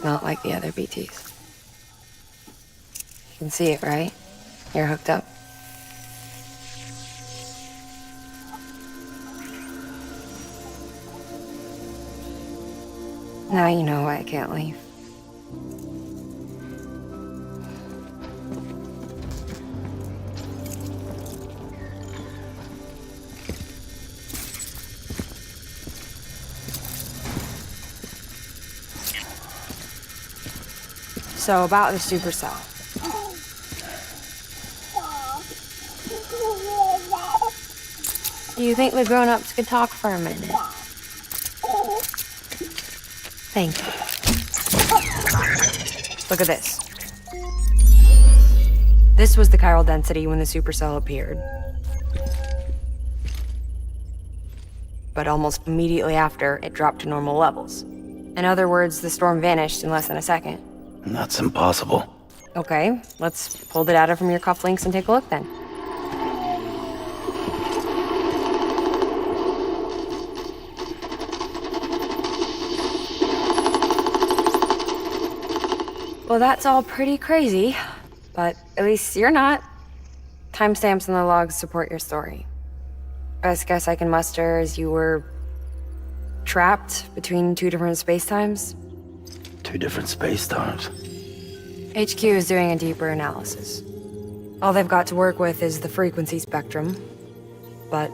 Not like the other BTs. You can see it, right? You're hooked up. Now you know why I can't leave. So about the supercell. Do you think the grown-ups could talk for a minute? Thank you. Look at this. This was the chiral density when the supercell appeared. But almost immediately after, it dropped to normal levels. In other words, the storm vanished in less than a second. That's impossible. Okay, let's pull the data from your cufflinks and take a look then. Well, that's all pretty crazy, but at least you're not. Timestamps in the logs support your story. Best guess I can muster is you were trapped between two different spacetimes. Two different space-times. HQ is doing a deeper analysis. All they've got to work with is the frequency spectrum, but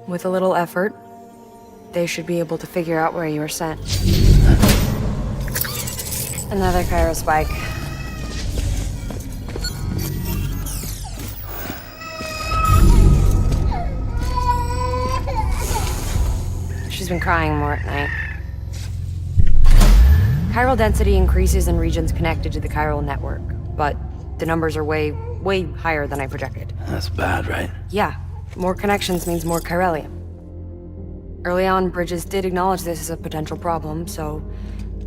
with a little effort, they should be able to figure out where you were sent. Another chiral spike. She's been crying more at night. Chiral density increases in regions connected to the chiral network, but the numbers are way higher than I projected. That's bad, right? Yeah, more connections means more chiralium. Early on, Bridges did acknowledge this as a potential problem, so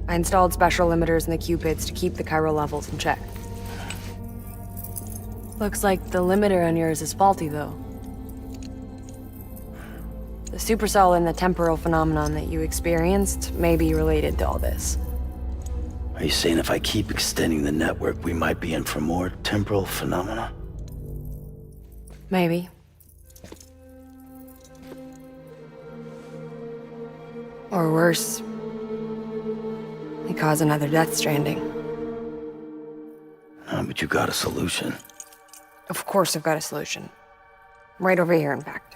I installed special limiters in the cupids to keep the chiral levels in check. Looks like the limiter on yours is faulty, though. The supercell and the temporal phenomenon that you experienced may be related to all this. Are you saying if I keep extending the network, we might be in for more temporal phenomena? Maybe. Or worse, they cause another death stranding. But you got a solution. Of course I've got a solution. Right over here, in fact.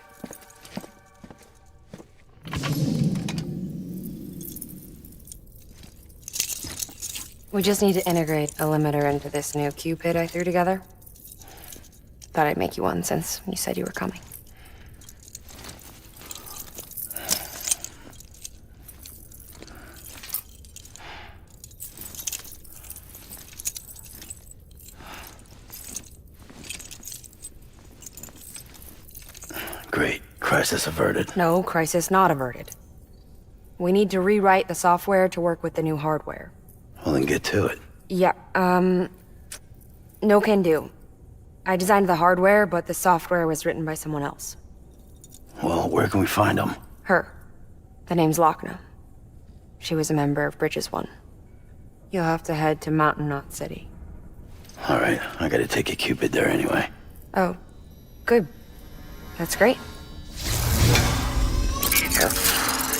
We just need to integrate a limiter into this new Cupid I threw together. Thought I'd make you one since you said you were coming. Great. Crisis averted. No, crisis not averted. We need to rewrite the software to work with the new hardware. Well, then get to it. Yeah, no can do. I designed the hardware, but the software was written by someone else. Well, where can we find them? Her. The name's Lochna. She was a member of Bridges 1. You'll have to head to Mountain Knot City. All right, I gotta take a Cupid there anyway. Oh, good. That's great.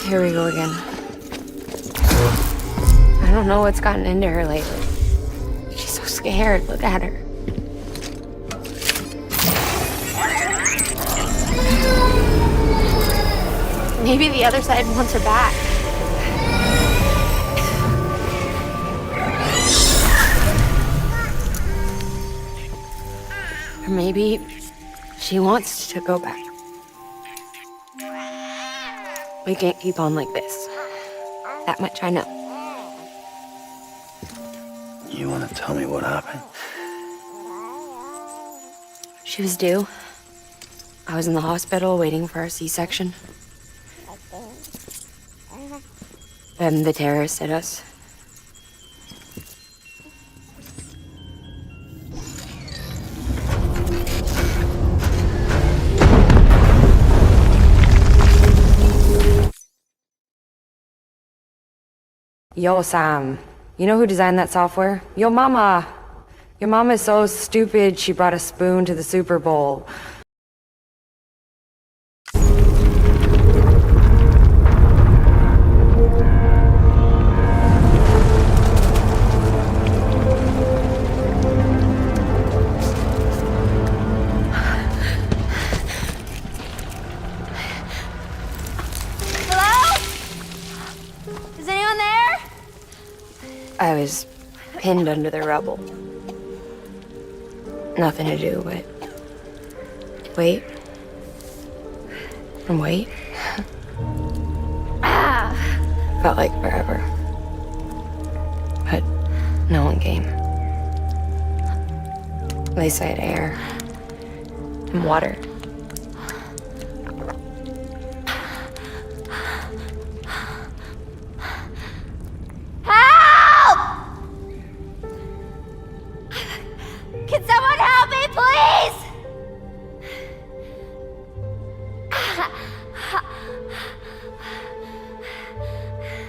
Here we go again. I don't know what's gotten into her lately. She's so scared. Look at her. Maybe the other side wants her back. Or maybe she wants to go back. We can't keep on like this. That much I know. You wanna tell me what happened? She was due. I was in the hospital waiting for a C-section. Then the terrorists hit us. Yo, Sam. You know who designed that software? Yo, mama. Your mom is so stupid she brought a spoon to the Super Bowl. Hello? Is anyone there? I was pinned under the rubble. Nothing to do but wait and wait. Felt like forever. But no one came. They said air and water. Help! Can someone help me, please?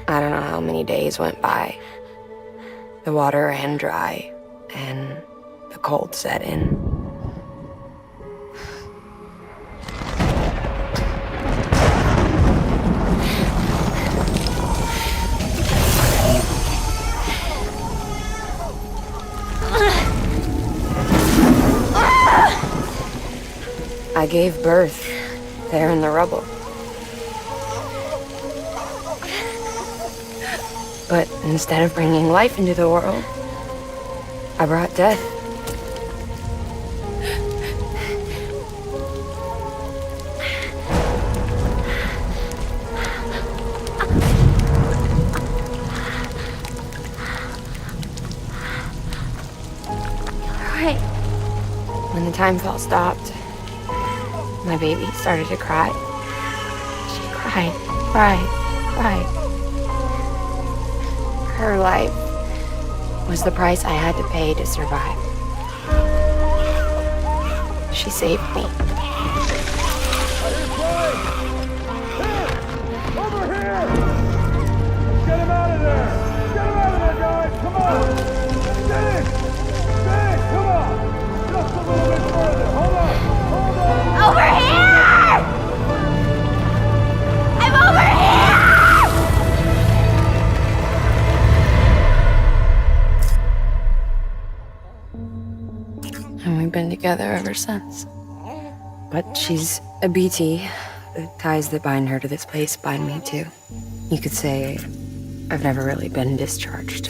I don't know how many days went by. The water ran dry, and the cold set in. I gave birth there in the rubble. But instead of bringing life into the world, I brought death. Right. When the time fell stopped, my baby started to cry. She cried, cried, cried. Her life was the price I had to pay to survive. She saved me. Over here! Get him out of there! Get him out of there, guys! Come on! Get it! Get it! Come on! Just a little bit further. Hold on! Hold on! Over here! I'm over here! And we've been together ever since. But she's a BT. The ties that bind her to this place bind me too. You could say I've never really been discharged.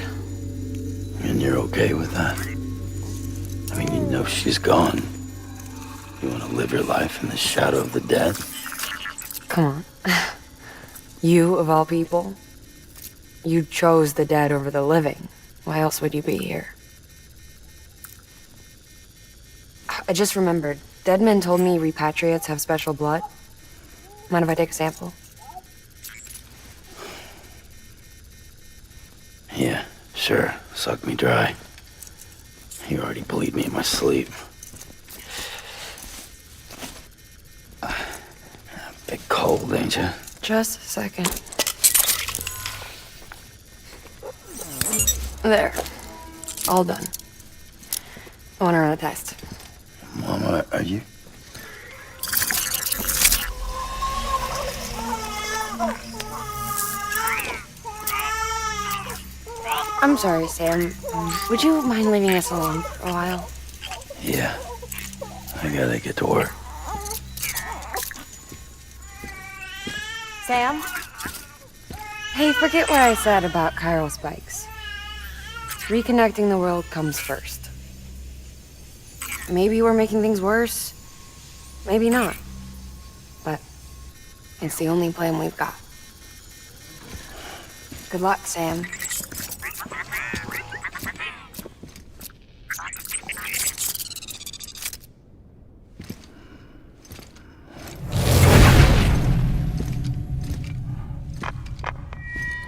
And you're okay with that? I mean, you know she's gone. You want to live your life in the shadow of the dead? Come on. You, of all people, you chose the dead over the living. Why else would you be here? I just remembered. Deadman told me repatriates have special blood. Mind if I take a sample? Yeah, sure. Suck me dry. You already bleed me in my sleep. Bit cold, ain't you? Just a second. There. All done. I want to run a test. Mama, are you? I'm sorry, Sam. Would you mind leaving us alone for a while? Yeah. I gotta get to work. Sam? Hey, forget what I said about chiral spikes. Reconnecting the world comes first. Maybe we're making things worse. Maybe not. But it's the only plan we've got. Good luck, Sam.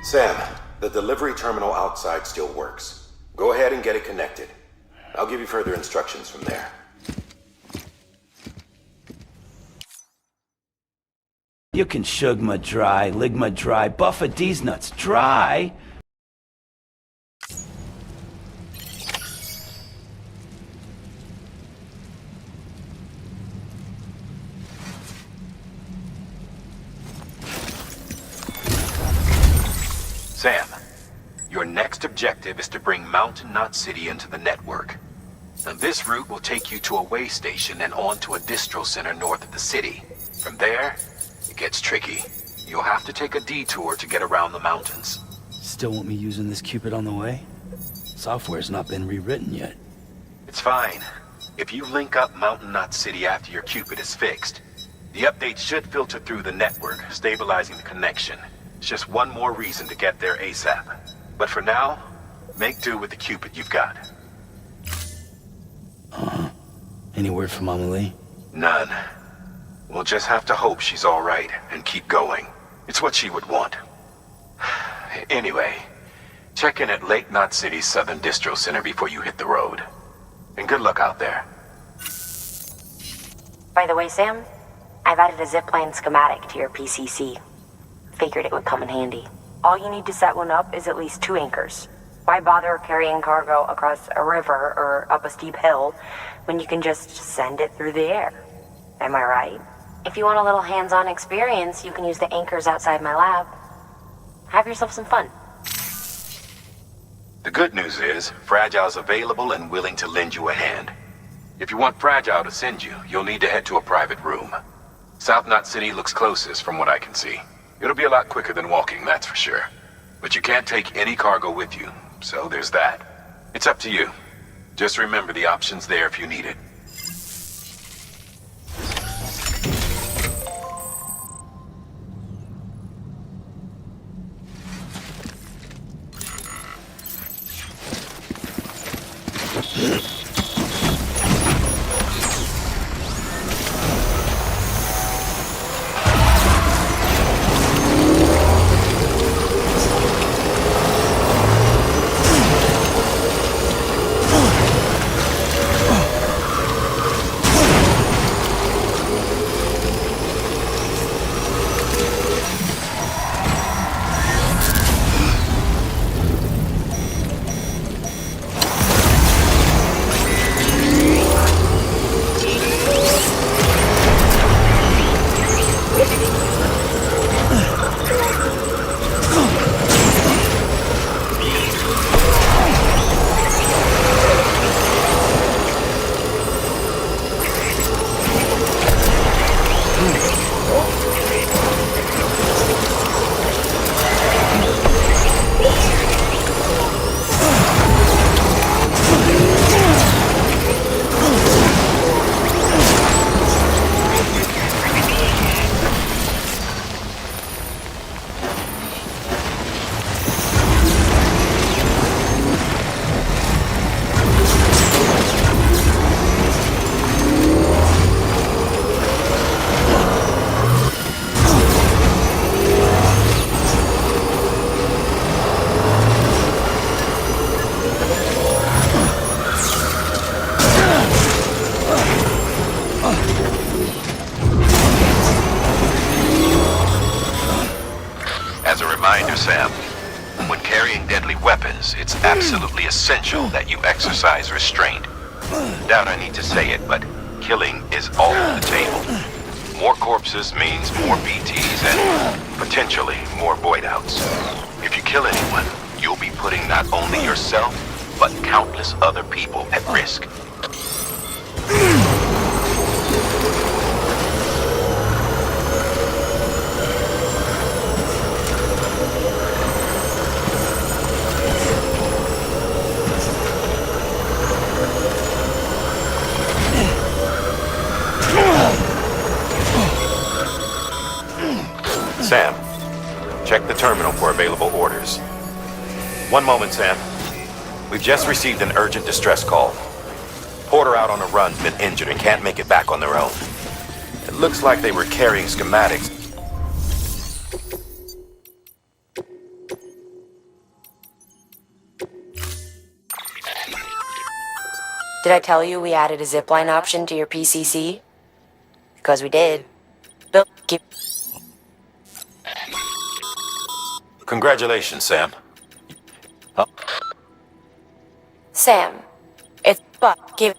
Sam, the delivery terminal outside still works. Go ahead and get it connected. I'll give you further instructions from there. You can shugma dry, ligma dry, buffa D's nuts dry. Sam, your next objective is to bring Mountain Knot City into the network. Now, this route will take you to a way station and on to a distro center north of the city. From there, it gets tricky. You'll have to take a detour to get around the mountains. Still want me using this Cupid on the way? Software's not been rewritten yet. It's fine. If you link up Mountain Knot City after your Cupid is fixed, the update should filter through the network, stabilizing the connection. It's just one more reason to get there ASAP. But for now, make do with the Cupid you've got. Any word from Mama Lee? None. We'll just have to hope she's all right and keep going. It's what she would want. Anyway, check in at Lake Knot City's Southern Distro Center before you hit the road. And good luck out there. By the way, Sam, I've added a zipline schematic to your PCC. Figured it would come in handy. All you need to set one up is at least 2 anchors. Why bother carrying cargo across a river or up a steep hill when you can just send it through the air? Am I right? If you want a little hands-on experience, you can use the anchors outside my lab. Have yourself some fun. The good news is, Fragile's available and willing to lend you a hand. If you want Fragile to send you, you'll need to head to a private room. South Knot City looks closest from what I can see. It'll be a lot quicker than walking, that's for sure. But you can't take any cargo with you, so there's that. It's up to you. Just remember the option's there if you need it. Sam, when carrying deadly weapons, it's absolutely essential that you exercise restraint. Doubt I need to say it, but killing is all on the table. More corpses means more BTs and potentially more void outs. If you kill anyone, you'll be putting not only yourself, but countless other people at risk. Sam, check the terminal for available orders. One moment, Sam. We've just received an urgent distress call. Porter out on a run's been injured and can't make it back on their own. It looks like they were carrying schematics. Did I tell you we added a zipline option to your PCC? Because we did. Bill, keep... Congratulations, Sam. Oh. Sam, it's Buck. Give...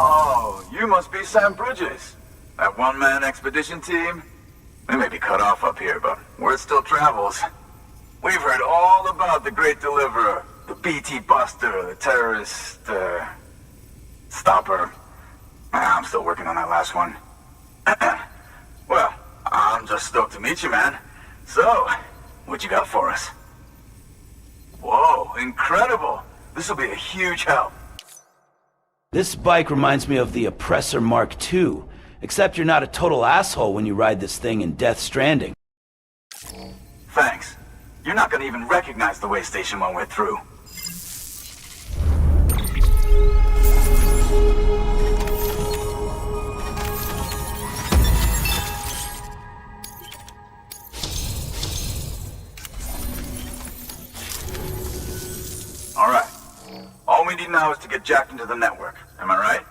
Oh, you must be Sam Bridges. That one-man expedition team? We may be cut off up here, but word still travels. We've heard all about the Great Deliverer, the BT Buster, the terrorist, stopper. I'm still working on that last one. Well, I'm just stoked to meet you, man. So, what you got for us? Whoa, incredible. This will be a huge help. This bike reminds me of the Oppressor Mark II, except you're not a total asshole when you ride this thing in Death Stranding. Thanks. You're not gonna even recognize the way Station 1 went through. Alright. All we need now is to get jacked into the network. Am I right?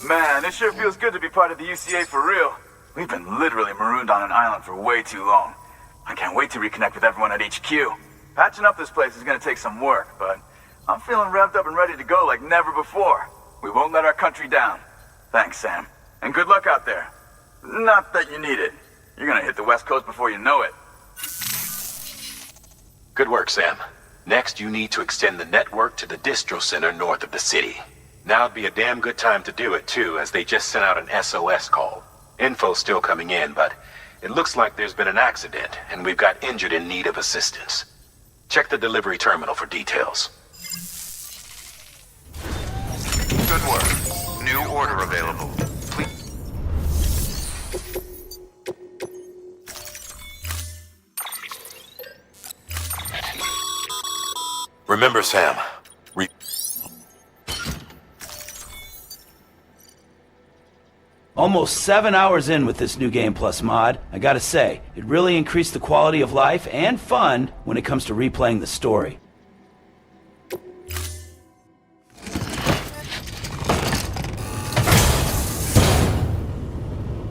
Man, it sure feels good to be part of the UCA for real. We've been literally marooned on an island for way too long. I can't wait to reconnect with everyone at HQ. Patching up this place is gonna take some work, but I'm feeling revved up and ready to go like never before. We won't let our country down. Thanks, Sam. And good luck out there. Not that you need it. You're gonna hit the West Coast before you know it. Good work, Sam. Next, you need to extend the network to the distro center north of the city. Now'd be a damn good time to do it, too, as they just sent out an SOS call. Info's still coming in, but it looks like there's been an accident, and we've got injured in need of assistance. Check the delivery terminal for details. Good work. New order available. Please. Remember, Sam. Almost 7 hours in with this new Game Plus mod, I gotta say, it really increased the quality of life and fun when it comes to replaying the story.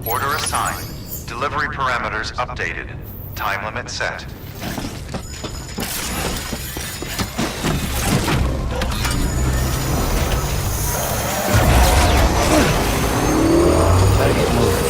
Order assigned. Delivery parameters updated. Time limit set. Gotta get moving.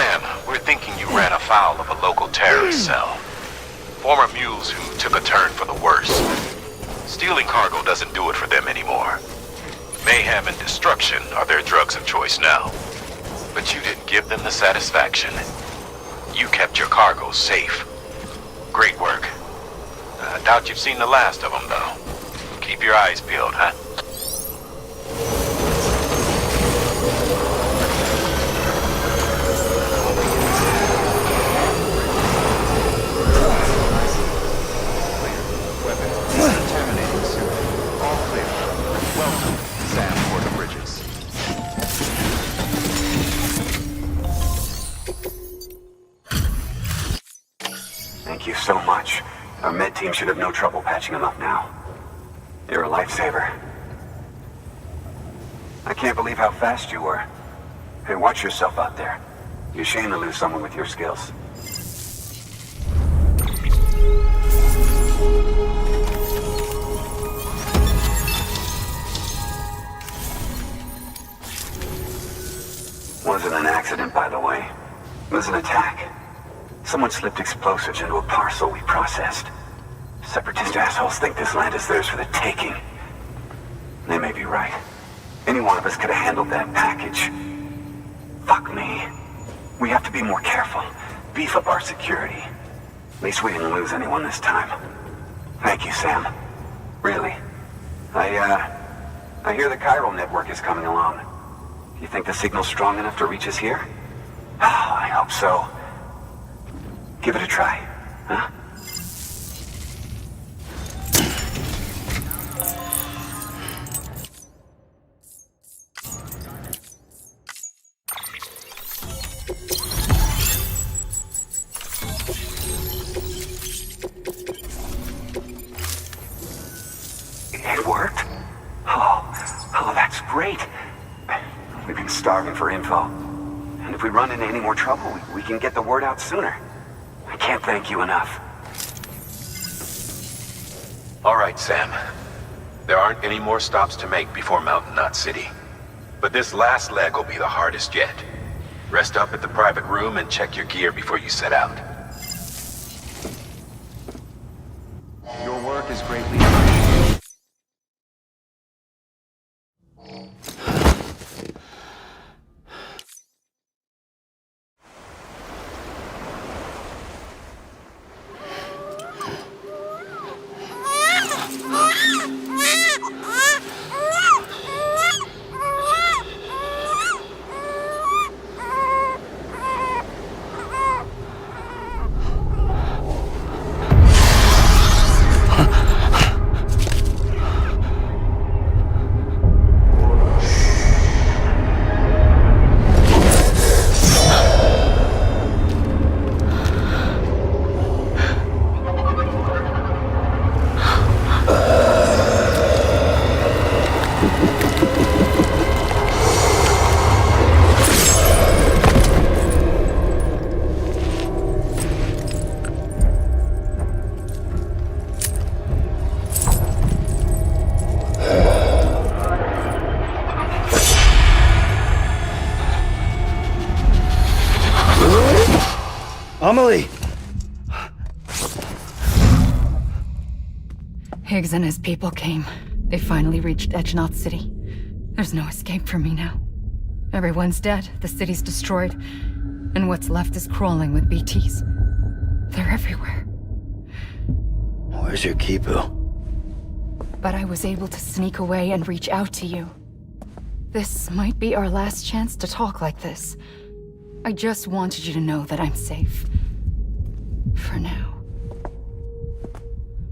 Sam, we're thinking you ran afoul of a local terrorist cell. Former mules who took a turn for the worse. Stealing cargo doesn't do it for them anymore. Mayhem and destruction are their drugs of choice now. But you didn't give them the satisfaction. You kept your cargo safe. Great work. I doubt you've seen the last of them, though. Keep your eyes peeled, huh? Terminating soon. All clear. Welcome, Sam Porter-Bridges. Thank you so much. Our med team should have no trouble patching him up now. You're a lifesaver. I can't believe how fast you were. Hey, watch yourself out there. You're ashamed to lose someone with your skills. Wasn't an accident, by the way. It was an attack. Someone slipped explosives into a parcel we processed. Separatist assholes think this land is theirs for the taking. They may be right. Any one of us could have handled that package. Fuck me. We have to be more careful. Beef up our security. At least we didn't lose anyone this time. Thank you, Sam. Really. I hear the chiral network is coming along. Do you think the signal's strong enough to reach us here? Oh, I hope so. Give it a try, huh? It worked? Oh, that's great. We've been starving for info. And if we run into any more trouble, we can get the word out sooner. I can't thank you enough. All right, Sam. There aren't any more stops to make before Mountain Knot City. But this last leg will be the hardest yet. Rest up at the private room and check your gear before you set out. Your work is greatly appreciated. Amelie! Higgs and his people came. They finally reached Edge-Knot City. There's no escape for me now. Everyone's dead, the city's destroyed, and what's left is crawling with BTs. They're everywhere. Where's your Kipu? But I was able to sneak away and reach out to you. This might be our last chance to talk like this. I just wanted you to know that I'm safe. For now.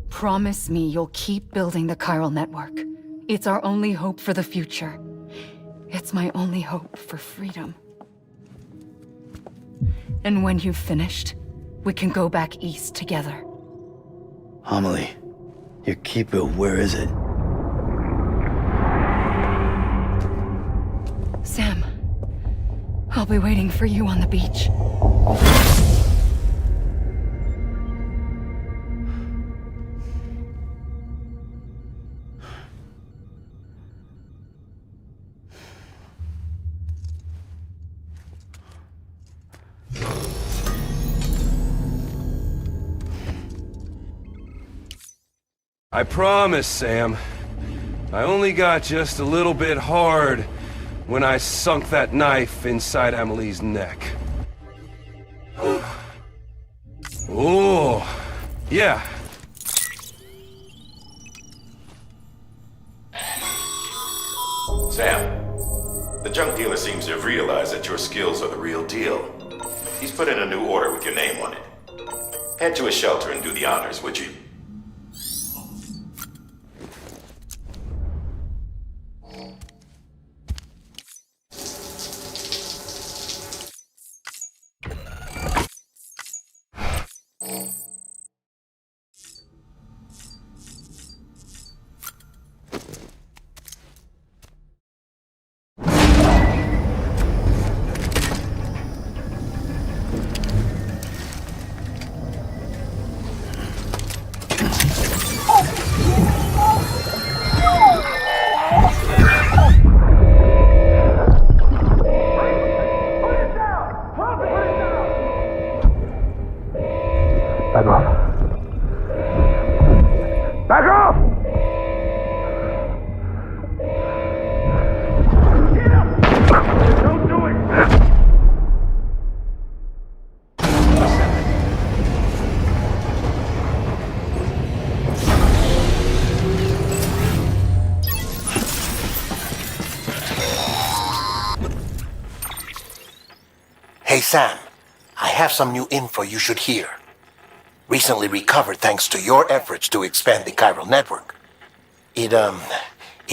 Promise me you'll keep building the chiral network. It's our only hope for the future. It's my only hope for freedom. And when you've finished, we can go back east together. Amelie, your Kipu, where is it? Sam, I'll be waiting for you on the beach. I promise, Sam. I only got just a little bit hard when I sunk that knife inside Amelie's neck. Oh, yeah. Sam, the junk dealer seems to have realized that your skills are the real deal. He's put in a new order with your name on it. Head to his shelter and do the honors, would you? Back off. Back off! Don't do it! Hey Sam, I have some new info you should hear. Recently recovered thanks to your efforts to expand the chiral network. It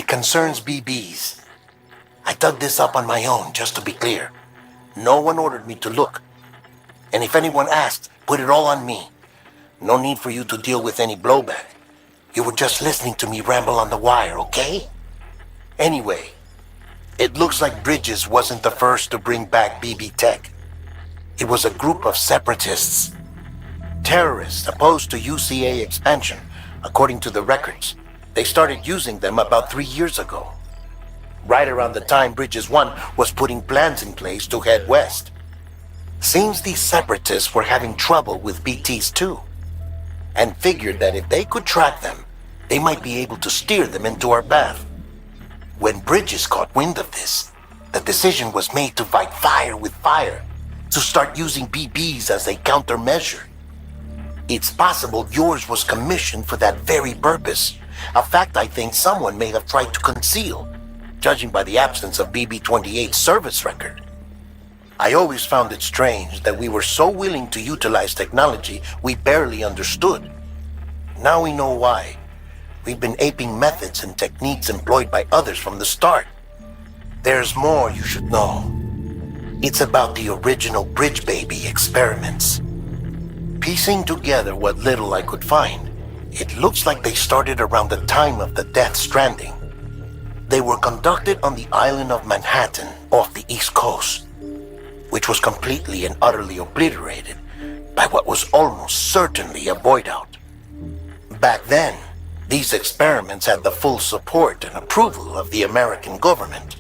concerns BBs. I dug this up on my own, just to be clear. No one ordered me to look. And if anyone asked, put it all on me. No need for you to deal with any blowback. You were just listening to me ramble on the wire, okay? Anyway, it looks like Bridges wasn't the first to bring back BB tech. It was a group of separatists. Terrorists opposed to UCA expansion, according to the records. They started using them about 3 years ago. Right around the time Bridges 1 was putting plans in place to head west. Seems these separatists were having trouble with BTs too, and figured that if they could track them, they might be able to steer them into our path. When Bridges caught wind of this, the decision was made to fight fire with fire, to start using BBs as a countermeasure. It's possible yours was commissioned for that very purpose, a fact I think someone may have tried to conceal, judging by the absence of BB-28's service record. I always found it strange that we were so willing to utilize technology we barely understood. Now we know why. We've been aping methods and techniques employed by others from the start. There's more you should know. It's about the original Bridge Baby experiments. Piecing together what little I could find, it looks like they started around the time of the Death Stranding. They were conducted on the island of Manhattan off the East Coast, which was completely and utterly obliterated by what was almost certainly a void out. Back then, these experiments had the full support and approval of the American government.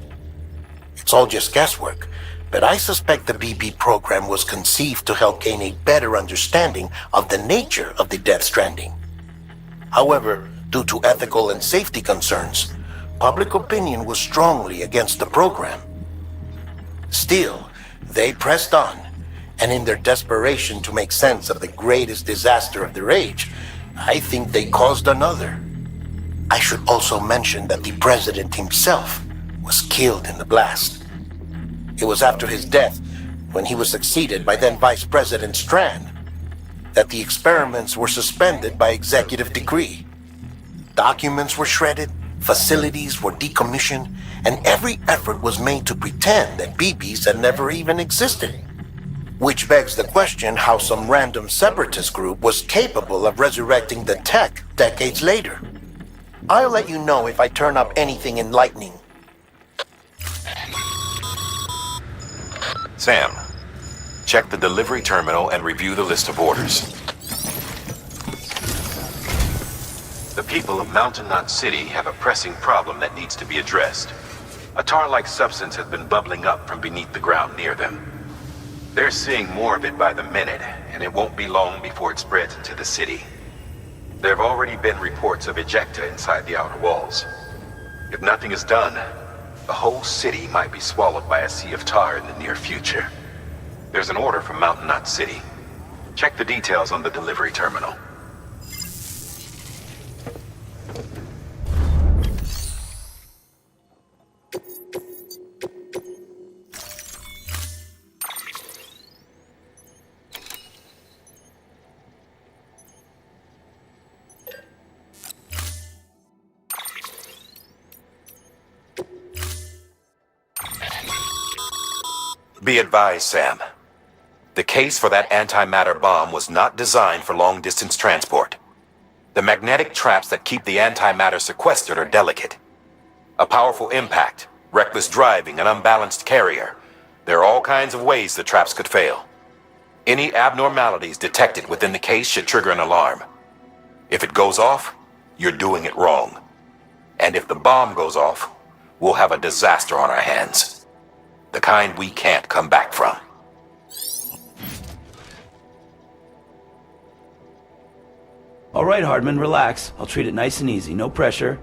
It's all just guesswork, but I suspect the BB program was conceived to help gain a better understanding of the nature of the Death Stranding. However, due to ethical and safety concerns, public opinion was strongly against the program. Still, they pressed on, and in their desperation to make sense of the greatest disaster of their age, I think they caused another. I should also mention that the president himself was killed in the blast. It was after his death, when he was succeeded by then Vice President Strand, that the experiments were suspended by executive decree. Documents were shredded, facilities were decommissioned, and every effort was made to pretend that BBs had never even existed. Which begs the question how some random separatist group was capable of resurrecting the tech decades later. I'll let you know if I turn up anything enlightening. Sam, check the delivery terminal and review the list of orders. The people of Mountain Knot City have a pressing problem that needs to be addressed. A tar-like substance has been bubbling up from beneath the ground near them. They're seeing more of it by the minute, and it won't be long before it spreads into the city. There have already been reports of ejecta inside the outer walls. If nothing is done, the whole city might be swallowed by a sea of tar in the near future. There's an order from Mountain Knot City. Check the details on the delivery terminal. Be advised, Sam. The case for that antimatter bomb was not designed for long-distance transport. The magnetic traps that keep the antimatter sequestered are delicate. A powerful impact, reckless driving, an unbalanced carrier. There are all kinds of ways the traps could fail. Any abnormalities detected within the case should trigger an alarm. If it goes off, you're doing it wrong. And if the bomb goes off, we'll have a disaster on our hands. The kind we can't come back from. All right, Hardman, relax. I'll treat it nice and easy, no pressure.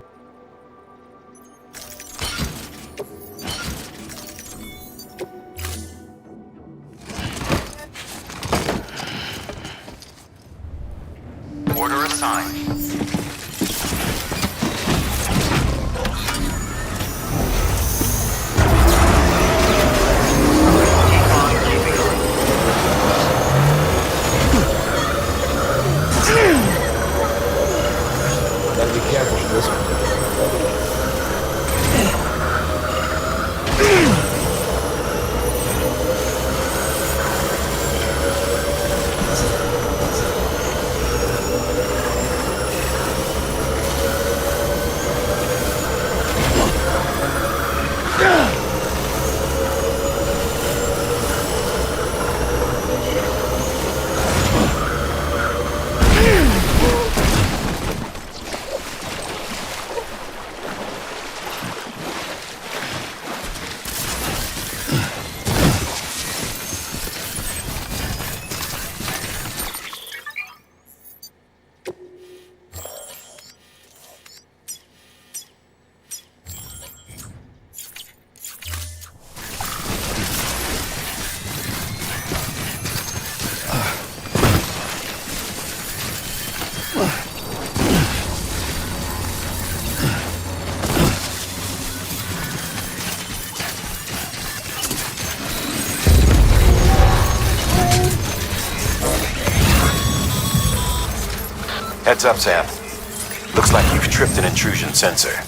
Order assigned. Gotta be careful for this one. Heads up, Sam. Looks like you've tripped an intrusion sensor.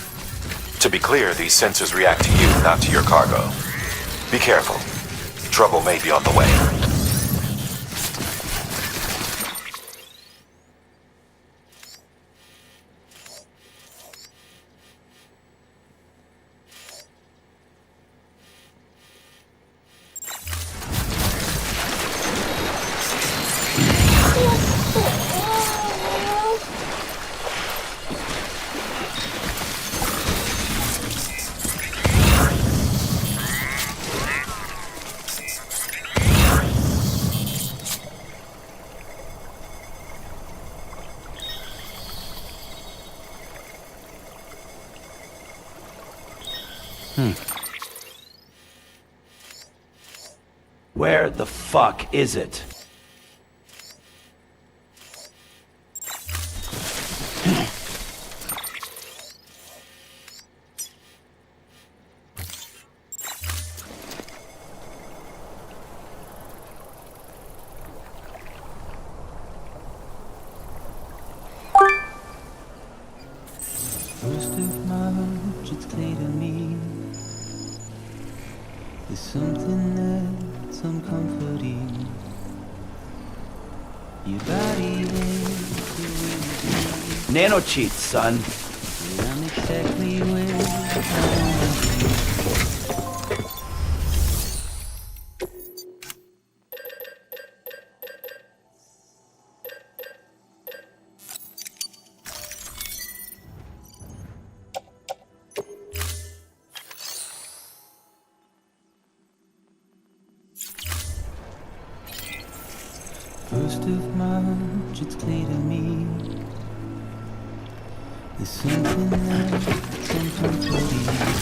To be clear, these sensors react to you, not to your cargo. Be careful. Trouble may be on the way. Where the fuck is it? Most of my heart, it's clear to me. There's something that's uncomforting. Your body is the way you Nano cheats, son. do. I'm exactly where I want to be. First of March, it's clear to me. There's something left, something to be.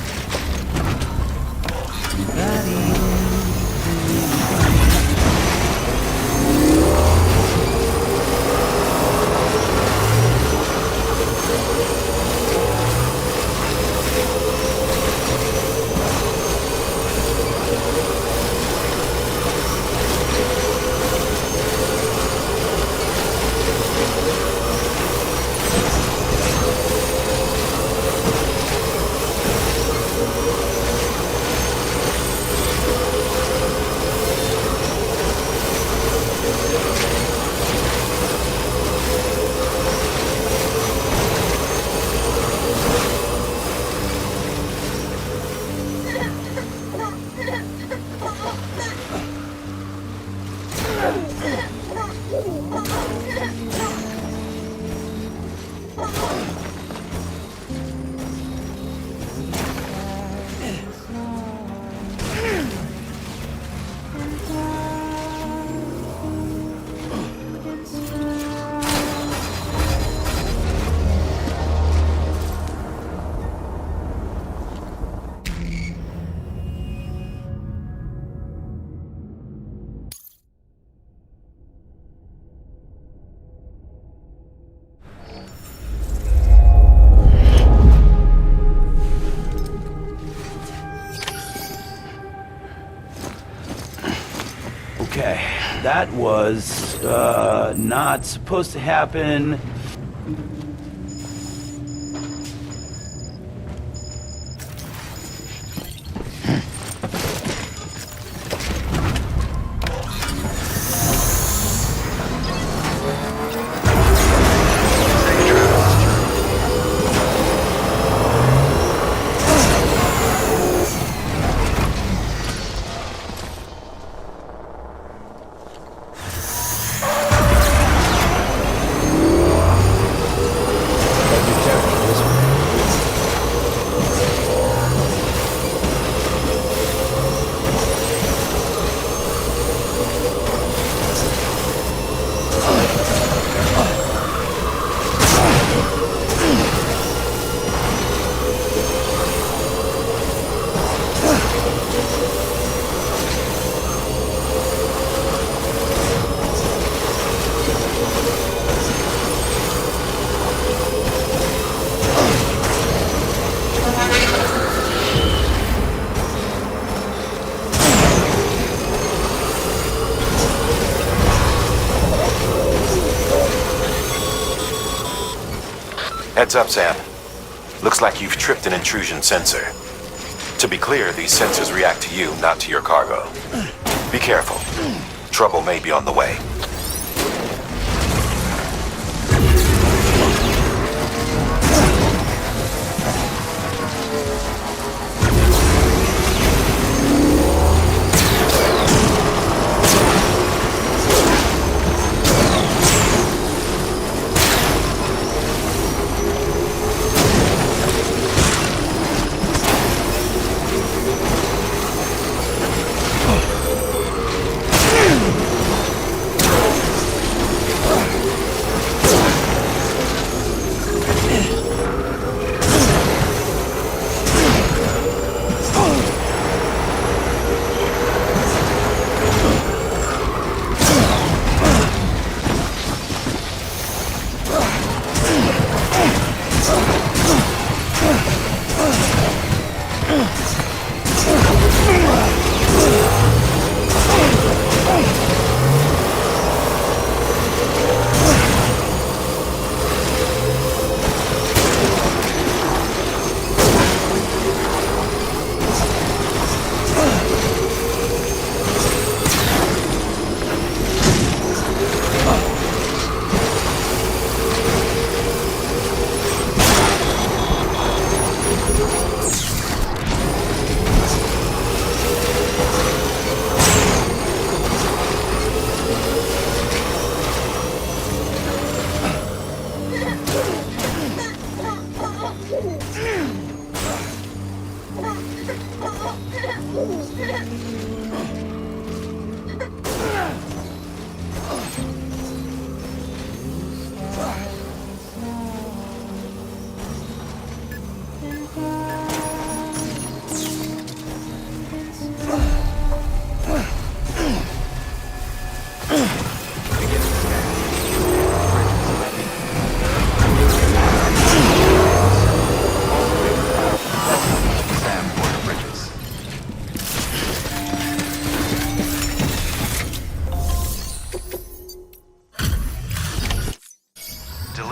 Okay, that was, not supposed to happen. Heads up, Sam. Looks like you've tripped an intrusion sensor. To be clear, these sensors react to you, not to your cargo. Be careful. Trouble may be on the way.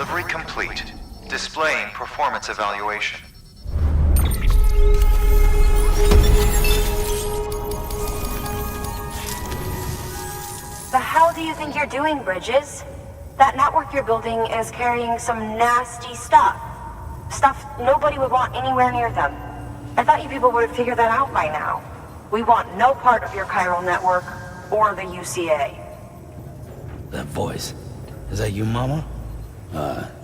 Delivery complete. Displaying performance evaluation. The hell do you think you're doing, Bridges? That network you're building is carrying some nasty stuff. Stuff nobody would want anywhere near them. I thought you people would have figured that out by now. We want no part of your chiral network or the UCA. That voice. Is that you, Mama?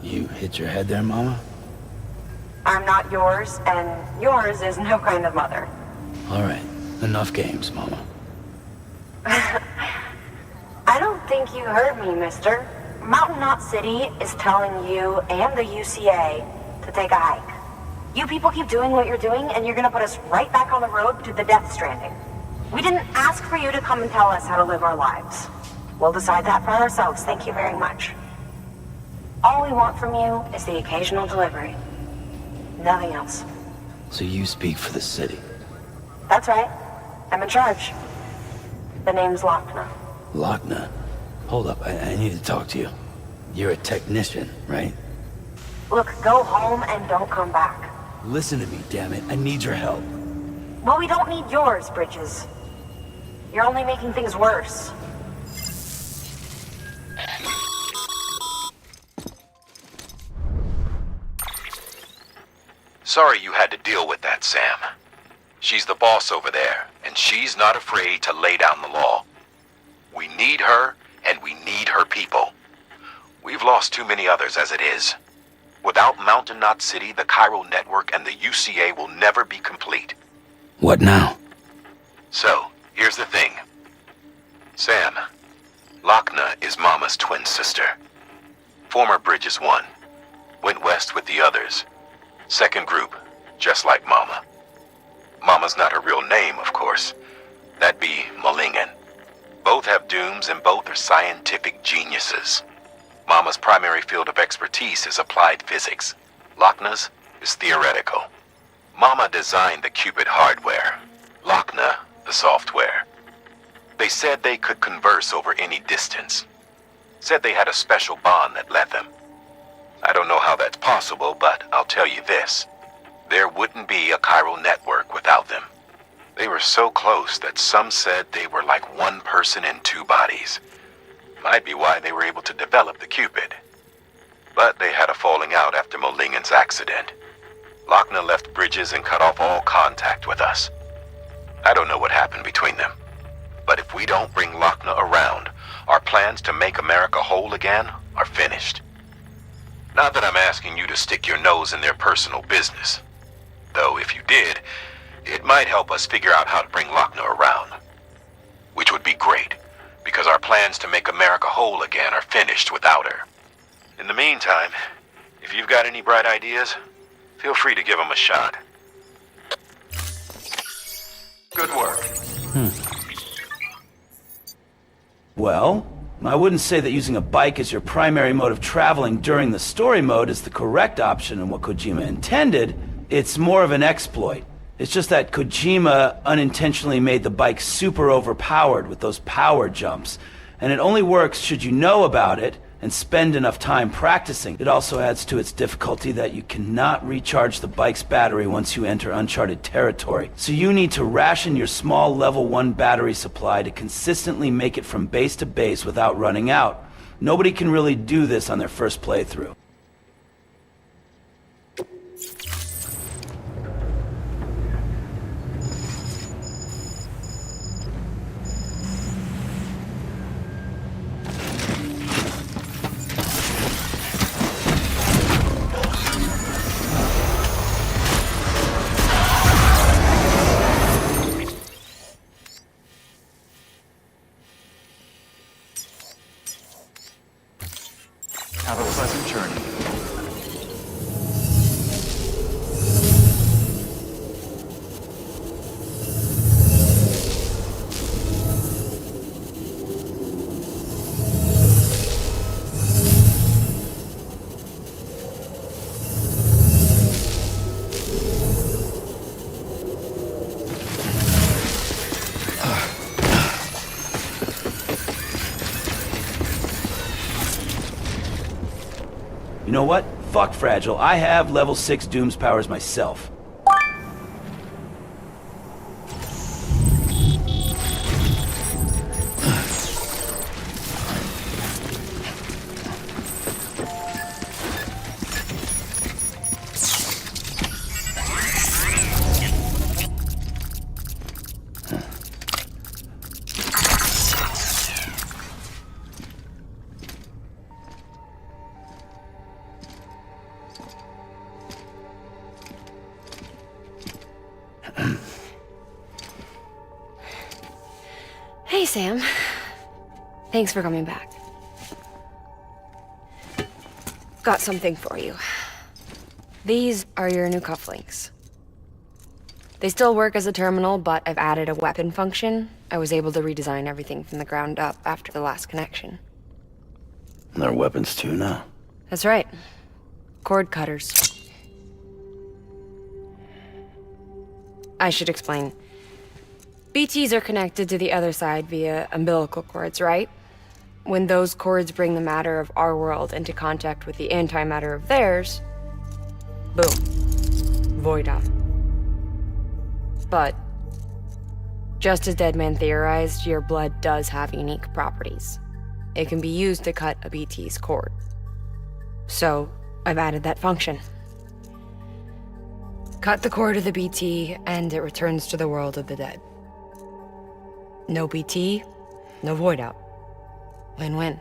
You hit your head there, Mama? I'm not yours, and yours is no kind of mother. Alright, enough games, Mama. I don't think you heard me, mister. Mountain Knot City is telling you and the UCA to take a hike. You people keep doing what you're doing, and you're gonna put us right back on the road to the Death Stranding. We didn't ask for you to come and tell us how to live our lives. We'll decide that for ourselves, thank you very much. All we want from you is the occasional delivery. Nothing else. So you speak for the city? That's right. I'm in charge. The name's Lochner. Lochner? Hold up, I need to talk to you. You're a technician, right? Look, go home and don't come back. Listen to me, damn it. I need your help. Well, we don't need yours, Bridges. You're only making things worse. Sorry you had to deal with that, Sam. She's the boss over there, and she's not afraid to lay down the law. We need her, and we need her people. We've lost too many others as it is. Without Mountain Knot City, the chiral network and the UCA will never be complete. What now? So, here's the thing. Sam, Lochner is Mama's twin sister. Former Bridges 1. Went west with the others. Second group, just like Mama. Mama's not her real name, of course. That'd be Malingen. Both have dooms and both are scientific geniuses. Mama's primary field of expertise is applied physics. Lochner's is theoretical. Mama designed the Cupid hardware. Lochner, the software. They said they could converse over any distance. Said they had a special bond that led them. I don't know how that's possible, but I'll tell you this. There wouldn't be a chiral network without them. They were so close that some said they were like one person in two bodies. Might be why they were able to develop the Cupid. But they had a falling out after Molingen's accident. Lochner left Bridges and cut off all contact with us. I don't know what happened between them. But if we don't bring Lochner around, our plans to make America whole again are finished. Not that I'm asking you to stick your nose in their personal business. Though if you did, it might help us figure out how to bring Lochner around. Which would be great, because our plans to make America whole again are finished without her. In the meantime, if you've got any bright ideas, feel free to give them a shot. Good work. Well, I wouldn't say that using a bike as your primary mode of traveling during the story mode is the correct option in what Kojima intended. It's more of an exploit. It's just that Kojima unintentionally made the bike super overpowered with those power jumps. And it only works should you know about it and spend enough time practicing. It also adds to its difficulty that you cannot recharge the bike's battery once you enter uncharted territory. So you need to ration your small level 1 battery supply to consistently make it from base to base without running out. Nobody can really do this on their first playthrough. Have a pleasant journey. You know what? Fuck Fragile. I have level 6 Doom's powers myself. Hey, Sam. Thanks for coming back. Got something for you. These are your new cufflinks. They still work as a terminal, but I've added a weapon function. I was able to redesign everything from the ground up after the last connection. And they're weapons too now. That's right. Cord cutters. I should explain. BTs are connected to the other side via umbilical cords, right? When those cords bring the matter of our world into contact with the antimatter of theirs, boom. Void out. But, just as Deadman theorized, your blood does have unique properties. It can be used to cut a BT's cord. So, I've added that function. Cut the cord of the BT, and it returns to the world of the dead. No BT, no void out. Win-win.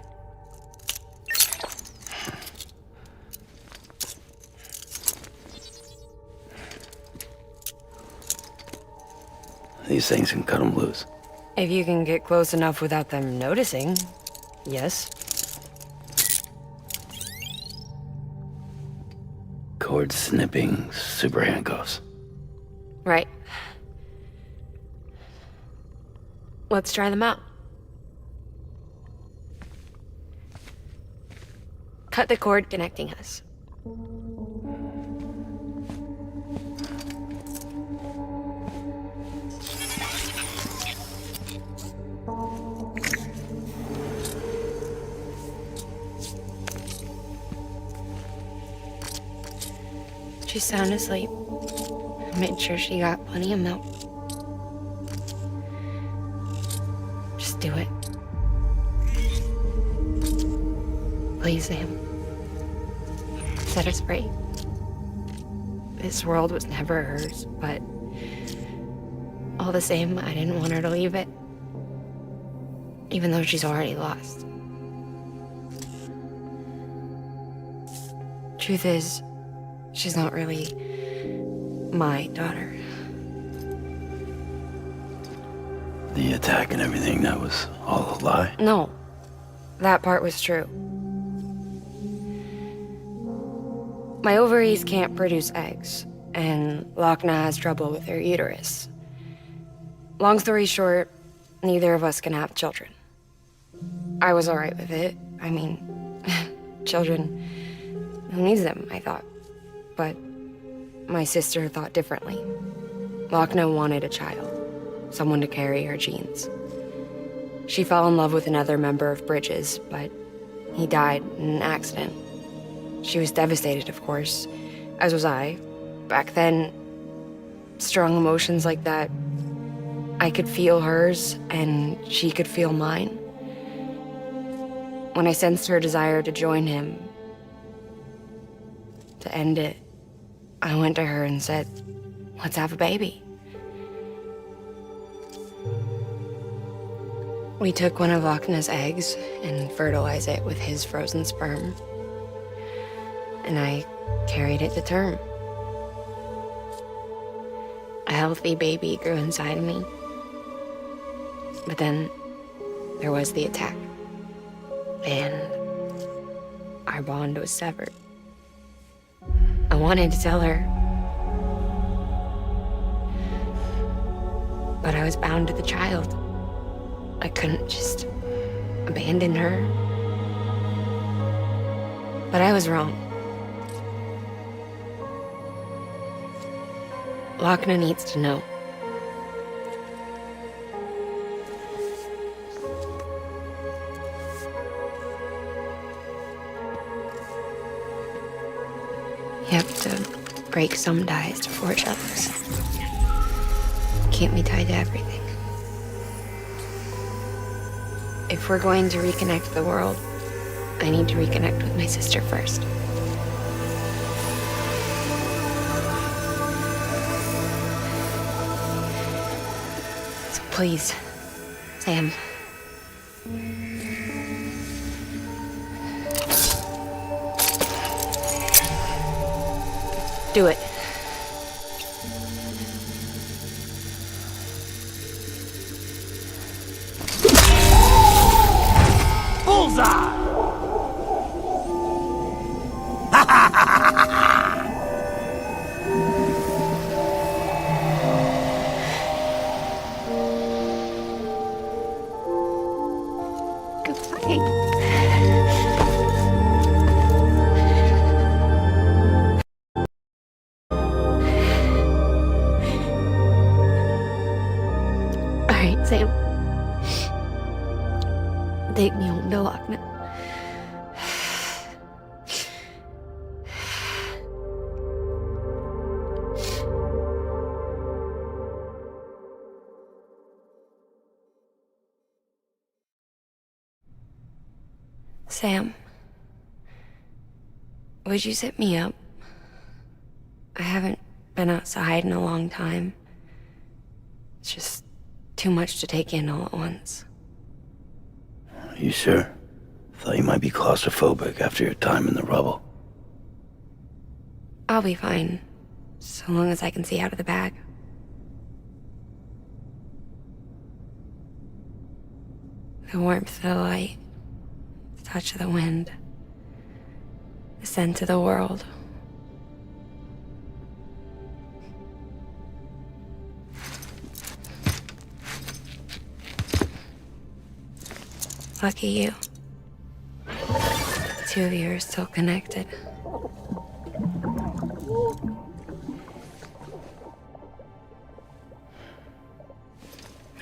These things can cut them loose. If you can get close enough without them noticing, yes. Cord snipping super handcuffs. Right. Let's try them out. Cut the cord connecting us. She's sound asleep. I made sure she got plenty of milk. Just do it. Please, Sam. Set us free. This world was never hers, but all the same, I didn't want her to leave it. Even though she's already lost. Truth is, she's not really my daughter. The attack and everything, that was all a lie? No, that part was true. My ovaries can't produce eggs, and Lochna has trouble with her uterus. Long story short, neither of us can have children. I was alright with it. I mean, children, who needs them, I thought. But my sister thought differently. Lochna wanted a child, someone to carry her genes. She fell in love with another member of Bridges, but he died in an accident. She was devastated, of course, as was I. Back then, strong emotions like that, I could feel hers, and she could feel mine. When I sensed her desire to join him, to end it, I went to her and said, let's have a baby. We took one of Lochna's eggs and fertilized it with his frozen sperm. And I carried it to term. A healthy baby grew inside me. But then there was the attack. And our bond was severed. I wanted to tell her. But I was bound to the child. I couldn't just abandon her. But I was wrong. Lochna needs to know. You have to break some ties to forge others. Can't be tied to everything. If we're going to reconnect the world, I need to reconnect with my sister first. So please, Sam. Do it. Bullseye! Alright, Sam. Take me home to Lockman. Sam, would you sit me up? I haven't been outside in a long time. It's just too much to take in all at once. You sure? Thought you might be claustrophobic after your time in the rubble. I'll be fine, so long as I can see out of the bag. The warmth of the light, the touch of the wind, the scent of the world. Lucky you. The two of you are still connected.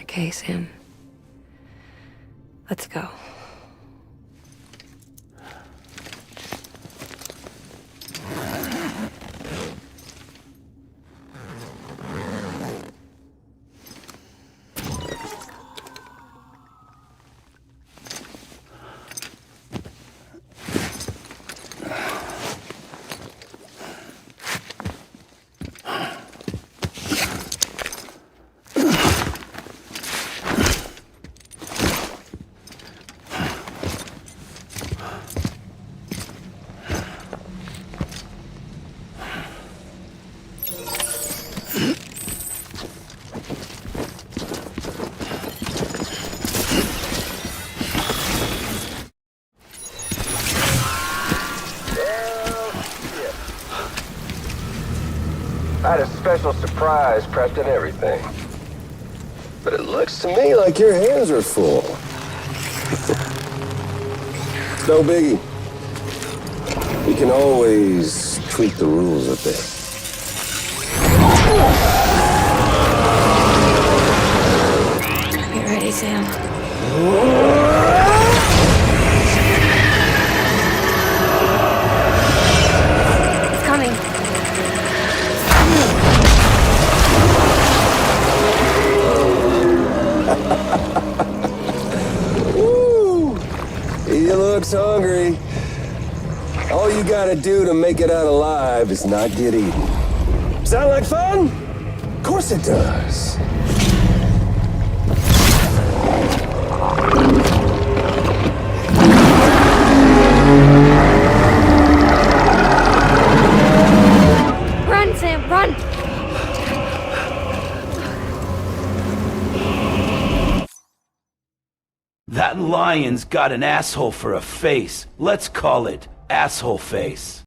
Okay, Sam. Let's go. I had a special surprise prepped and everything. But it looks to me like your hands are full. No biggie. We can always tweak the rules a bit. Get ready, Sam. It's coming. Woo! He looks hungry. All you gotta do to make it out alive is not get eaten. Sound like fun? Of course it does. Run, Sam, run! That lion's got an asshole for a face. Let's call it asshole face.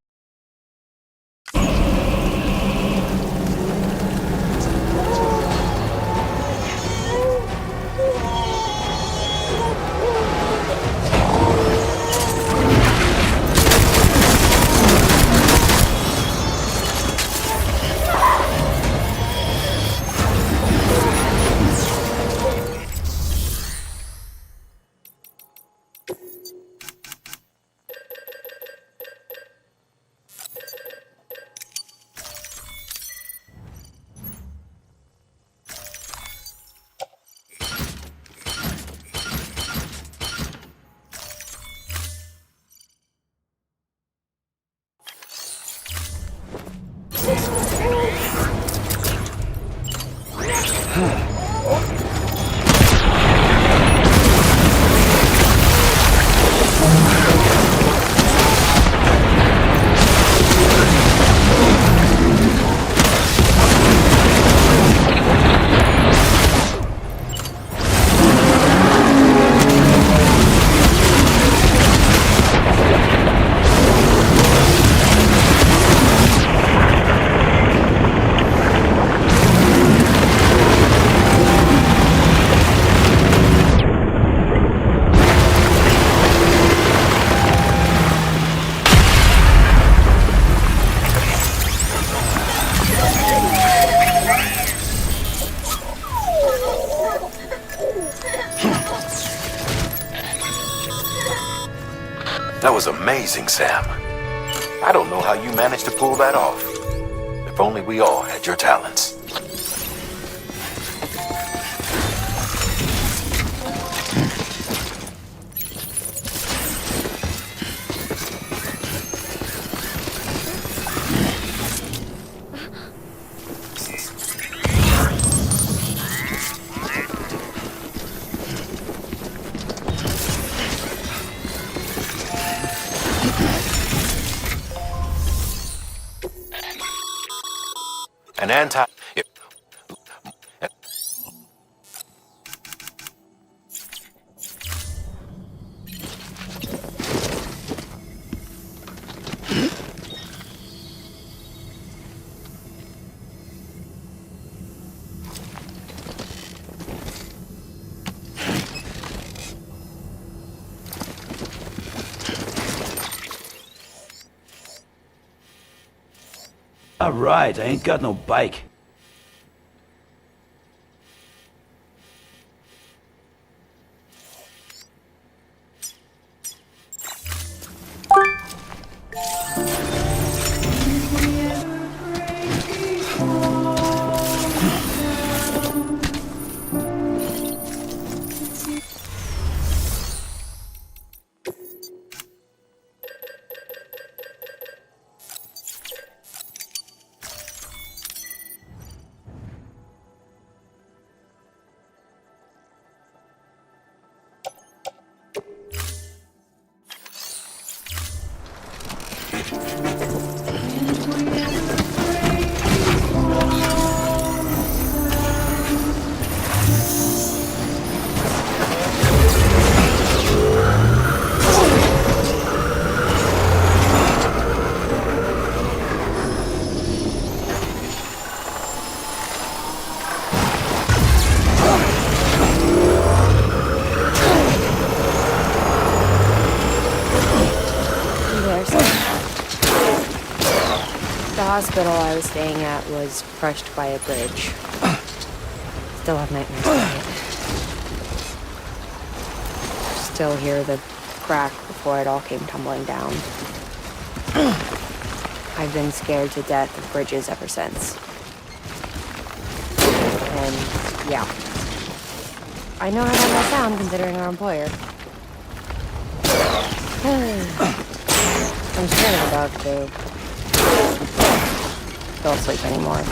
That was amazing, Sam. I don't know how you managed to pull that off. If only we all had your talents. An anti... Alright, I ain't got no bike. The hospital I was staying at was crushed by a bridge. Still have nightmares about it. Still hear the crack before it all came tumbling down. I've been scared to death of bridges ever since. And yeah, I know how that might sound considering our employer. I'm scared of the dark too. Don't sleep anymore.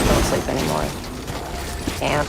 Don't sleep anymore. Can't.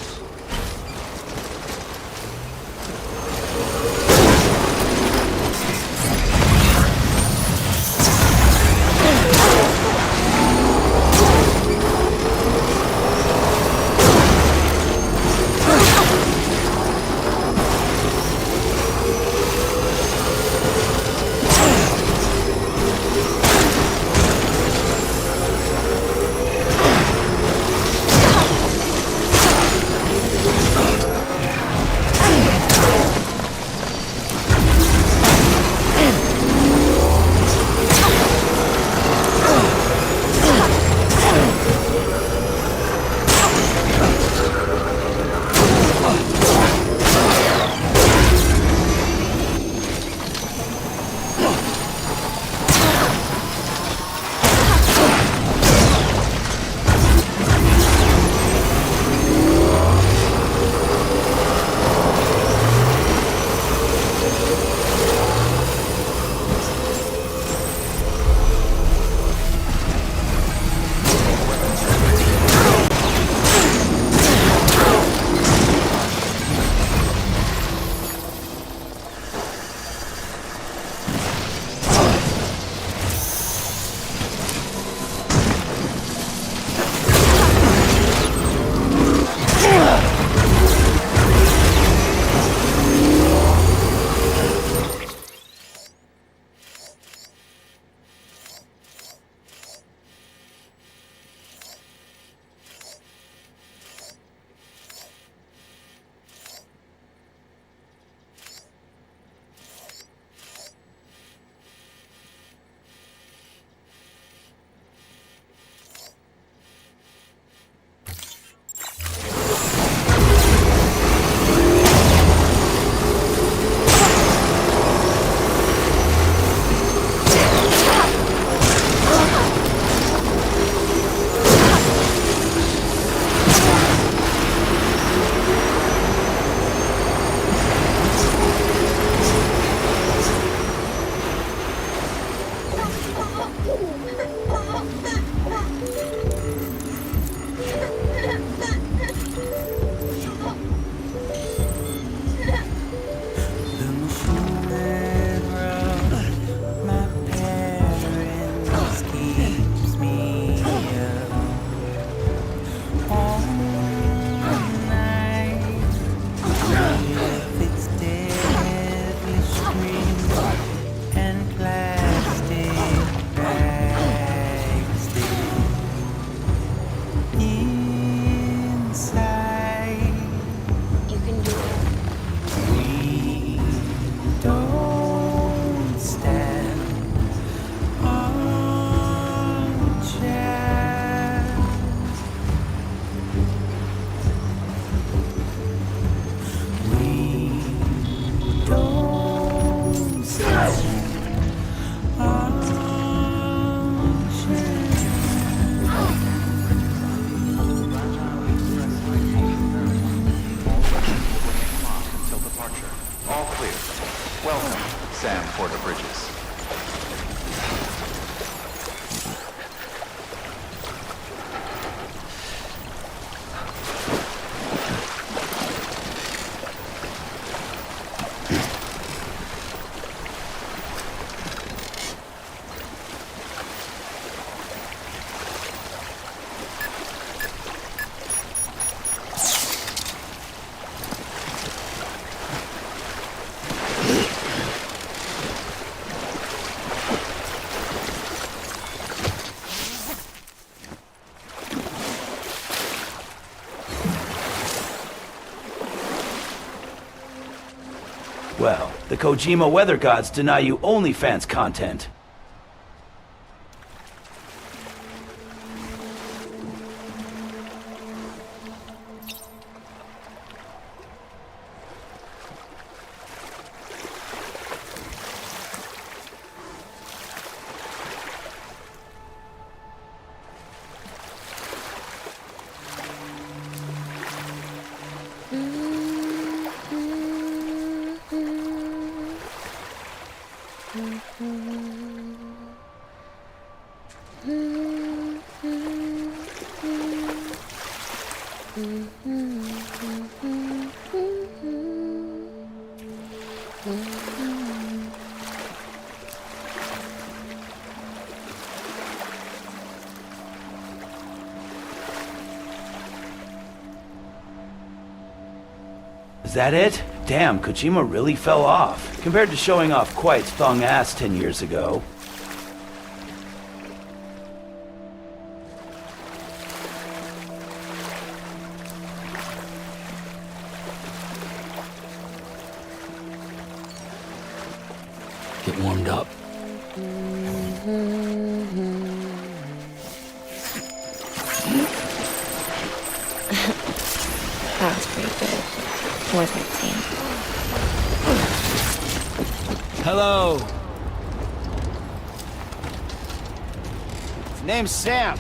Sam Porter Bridges. Well, the Kojima weather gods deny you OnlyFans content. Is that it? Damn, Kojima really fell off, compared to showing off Quiet's thong ass 10 years ago. Get warmed up. That was pretty good. Wasn't it, Sam? Hello. Name's Sam.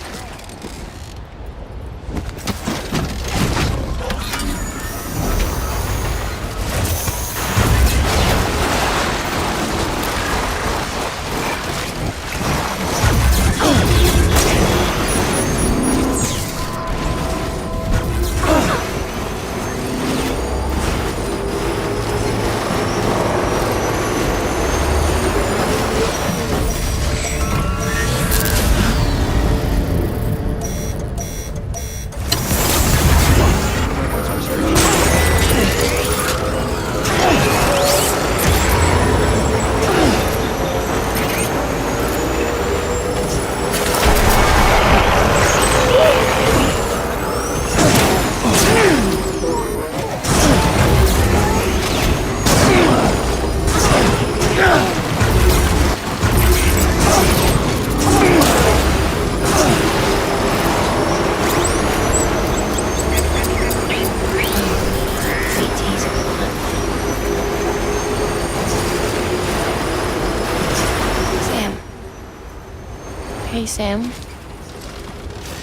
Hey, Sam.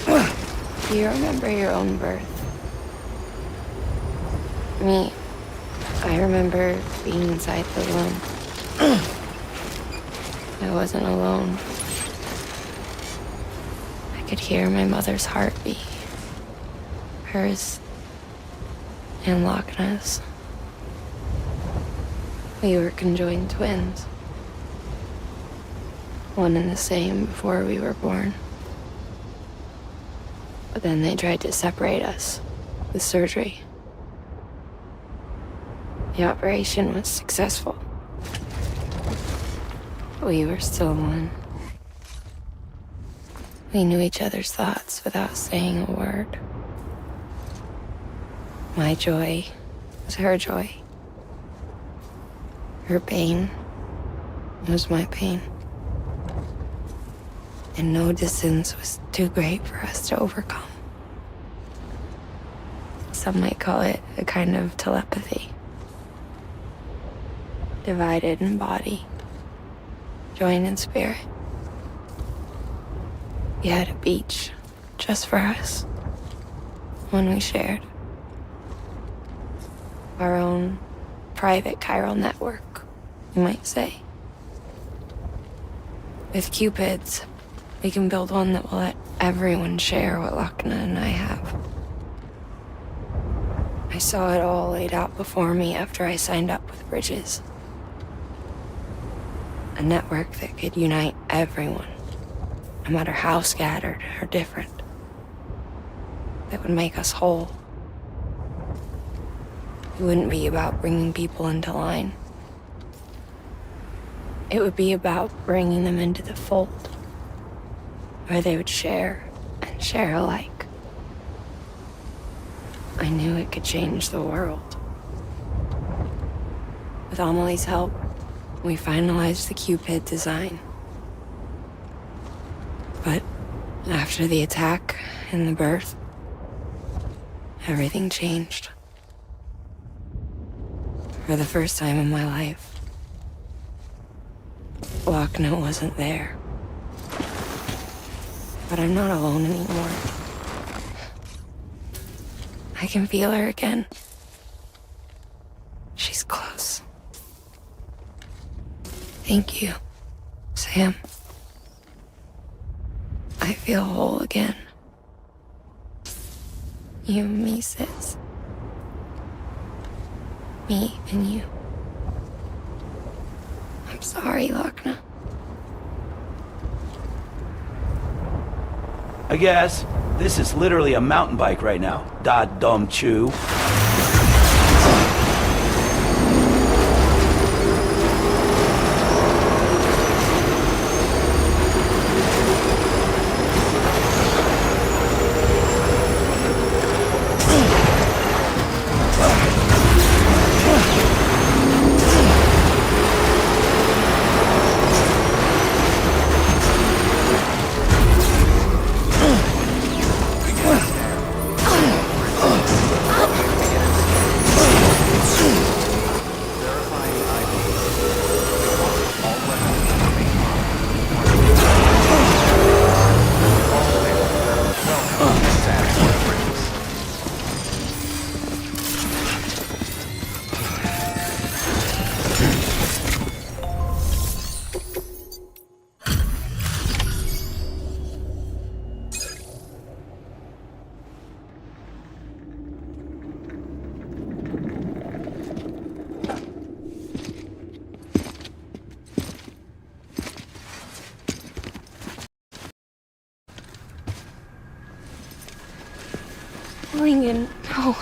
Do you remember your own birth? Me, I remember being inside the womb. I wasn't alone. I could hear my mother's heartbeat. Hers and Lochna's. We were conjoined twins. One and the same before we were born. But then they tried to separate us with surgery. The operation was successful. We were still one. We knew each other's thoughts without saying a word. My joy was her joy. Her pain was my pain. And no distance was too great for us to overcome. Some might call it a kind of telepathy. Divided in body, joined in spirit. We had a beach just for us. One we shared. Our own private chiral network, you might say. With Cupids, we can build one that will let everyone share what Lochna and I have. I saw it all laid out before me after I signed up with Bridges. A network that could unite everyone, no matter how scattered or different. That would make us whole. It wouldn't be about bringing people into line. It would be about bringing them into the fold, where they would share and share alike. I knew it could change the world. With Amelie's help, we finalized the Cupid design. But after the attack and the birth, everything changed. For the first time in my life, Lochna wasn't there. But I'm not alone anymore. I can feel her again. She's close. Thank you, Sam. I feel whole again. You and me, sis. Me and you. I'm sorry, Lochna. I guess. This is literally a mountain bike right now. Da dum chew. Lincoln, no.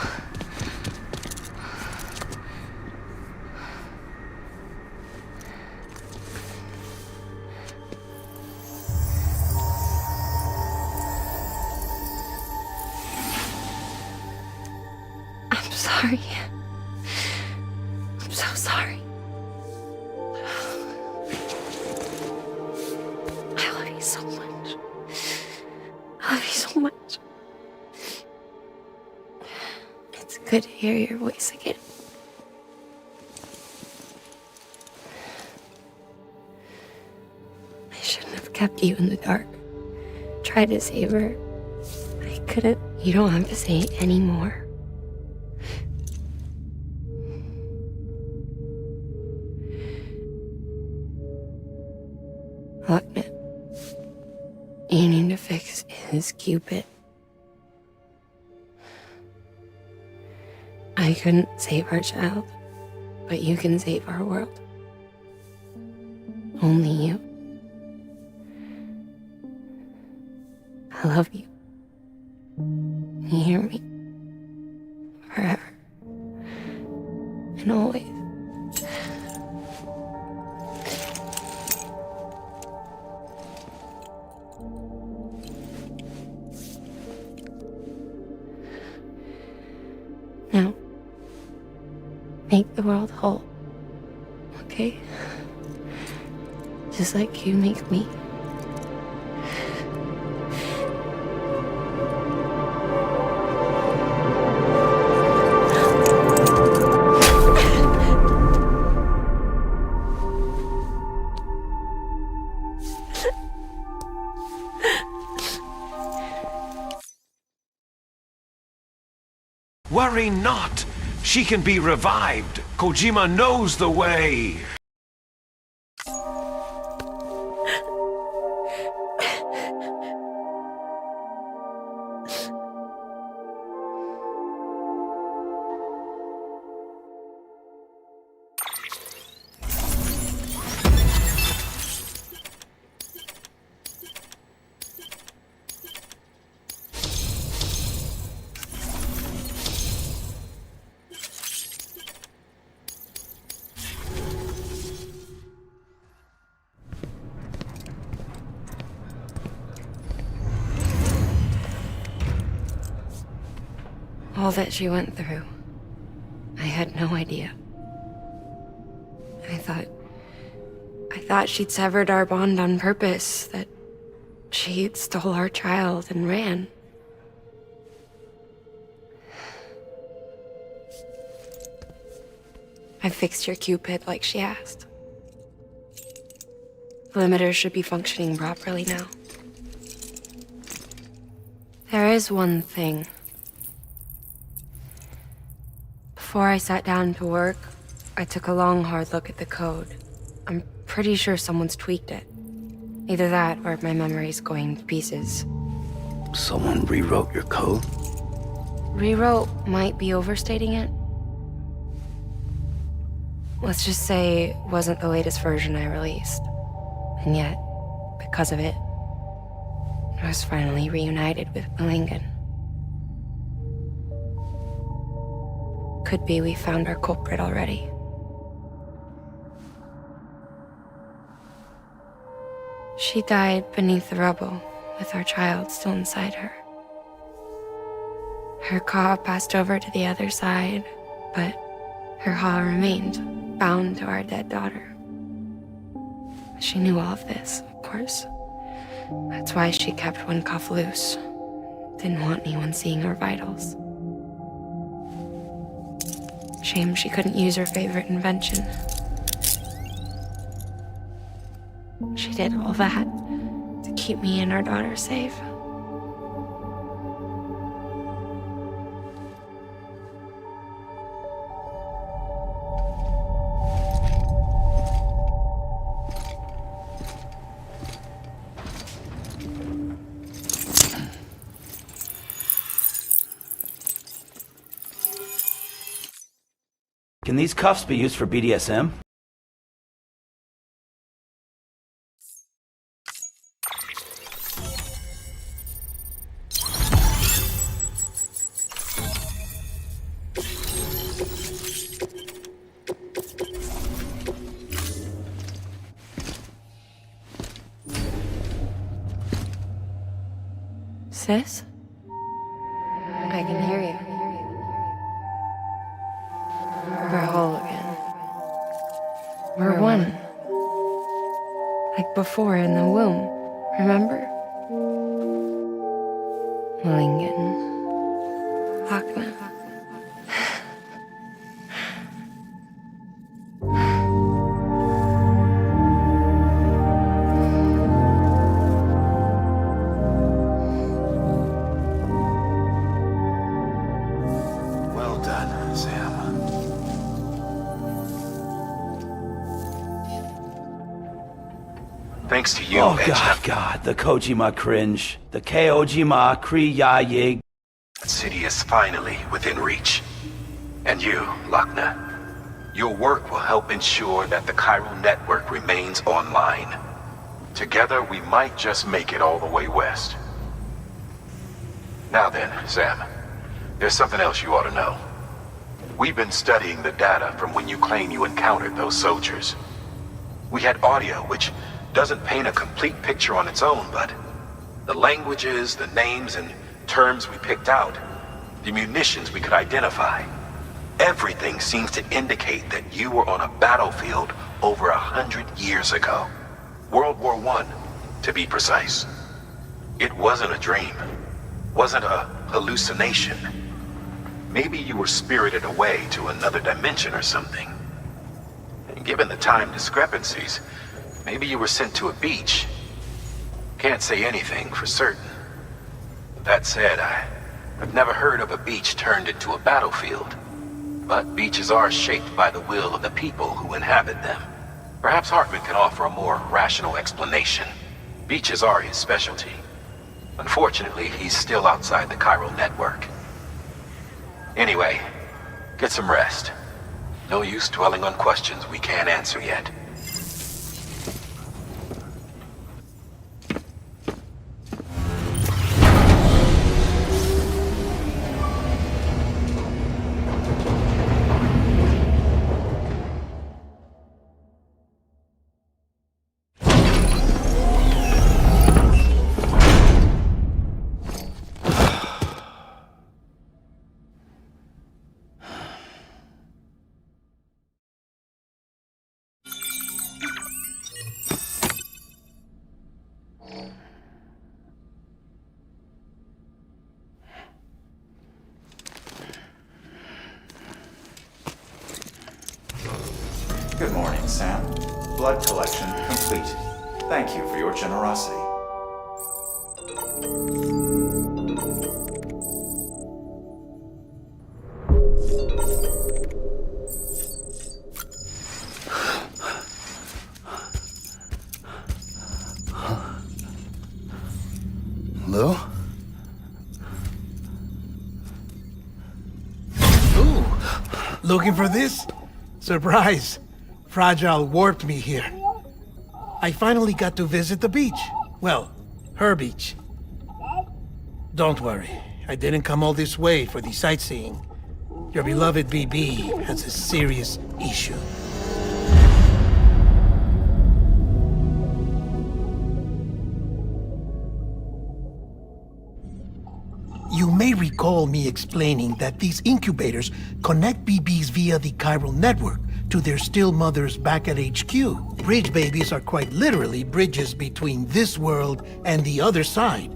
I'm sorry. I'm so sorry. I love you so much. I love you so much. It's good to hear your voice again. I shouldn't have kept you in the dark. Tried to save her. I couldn't. You don't have to say it anymore. Lochna, you need to fix his Cupid. I couldn't save our child, but you can save our world. Only you. I love you. You hear me? Forever. And always. Now, make the world whole, okay? Just like you make me. Worry not. She can be revived. Kojima knows the way. All that she went through. I had no idea. I thought she'd severed our bond on purpose, that she stole our child and ran. I fixed your Cupid like she asked. The limiter should be functioning properly now. There is one thing. Before I sat down to work, I took a long, hard look at the code. I'm pretty sure someone's tweaked it. Either that, or my memory's going to pieces. Someone rewrote your code? Rewrote might be overstating it. Let's just say it wasn't the latest version I released. And yet, because of it, I was finally reunited with Malingen. Could be we found our culprit already. She died beneath the rubble, with our child still inside her. Her Ka passed over to the other side, but her Ha remained, bound to our dead daughter. She knew all of this, of course. That's why she kept one cuff loose. Didn't want anyone seeing her vitals. Shame she couldn't use her favorite invention. She did all that to keep me and our daughter safe. Can these cuffs be used for BDSM? Sis? I can hear you. We're whole again. We're one. Like before in the womb, remember? Malingen. Lochner. Well done, Sam. Thanks to you, Oh Edge. God, the Kojima cringe. The Kojima Kriya Yig. That city is finally within reach. And you, Lochner, your work will help ensure that the chiral network remains online. Together, we might just make it all the way west. Now then, Sam, there's something else you ought to know. We've been studying the data from when you claim you encountered those soldiers. We had audio, which doesn't paint a complete picture on its own, but the languages, the names, and terms we picked out, the munitions we could identify, everything seems to indicate that you were on a battlefield over 100 years ago. World War I, to be precise. It wasn't a dream. Wasn't a hallucination. Maybe you were spirited away to another dimension or something. And given the time discrepancies, maybe you were sent to a beach. Can't say anything for certain. That said, I've never heard of a beach turned into a battlefield. But beaches are shaped by the will of the people who inhabit them. Perhaps Hartman can offer a more rational explanation. Beaches are his specialty. Unfortunately, he's still outside the chiral network. Anyway, get some rest. No use dwelling on questions we can't answer yet. Good morning, Sam. Blood collection complete. Thank you for your generosity. Lou? Ooh, looking for this? Surprise! Fragile warped me here. I finally got to visit the beach. Well, her beach. Don't worry, I didn't come all this way for the sightseeing. Your beloved BB has a serious issue. You may recall me explaining that these incubators connect BBs via the chiral network to their still mothers back at HQ. Bridge babies are quite literally bridges between this world and the other side.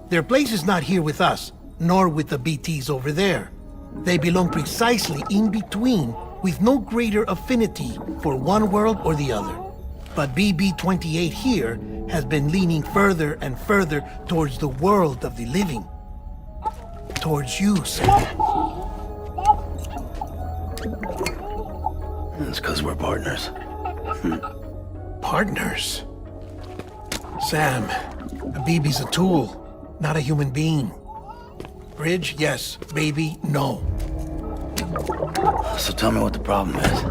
Their place is not here with us, nor with the BTs over there. They belong precisely in between, with no greater affinity for one world or the other. But BB-28 here has been leaning further and further towards the world of the living. Towards you, Sam. It's because we're partners. Partners? Sam, a BB's a tool, not a human being. Bridge, yes. Baby, no. So tell me what the problem is.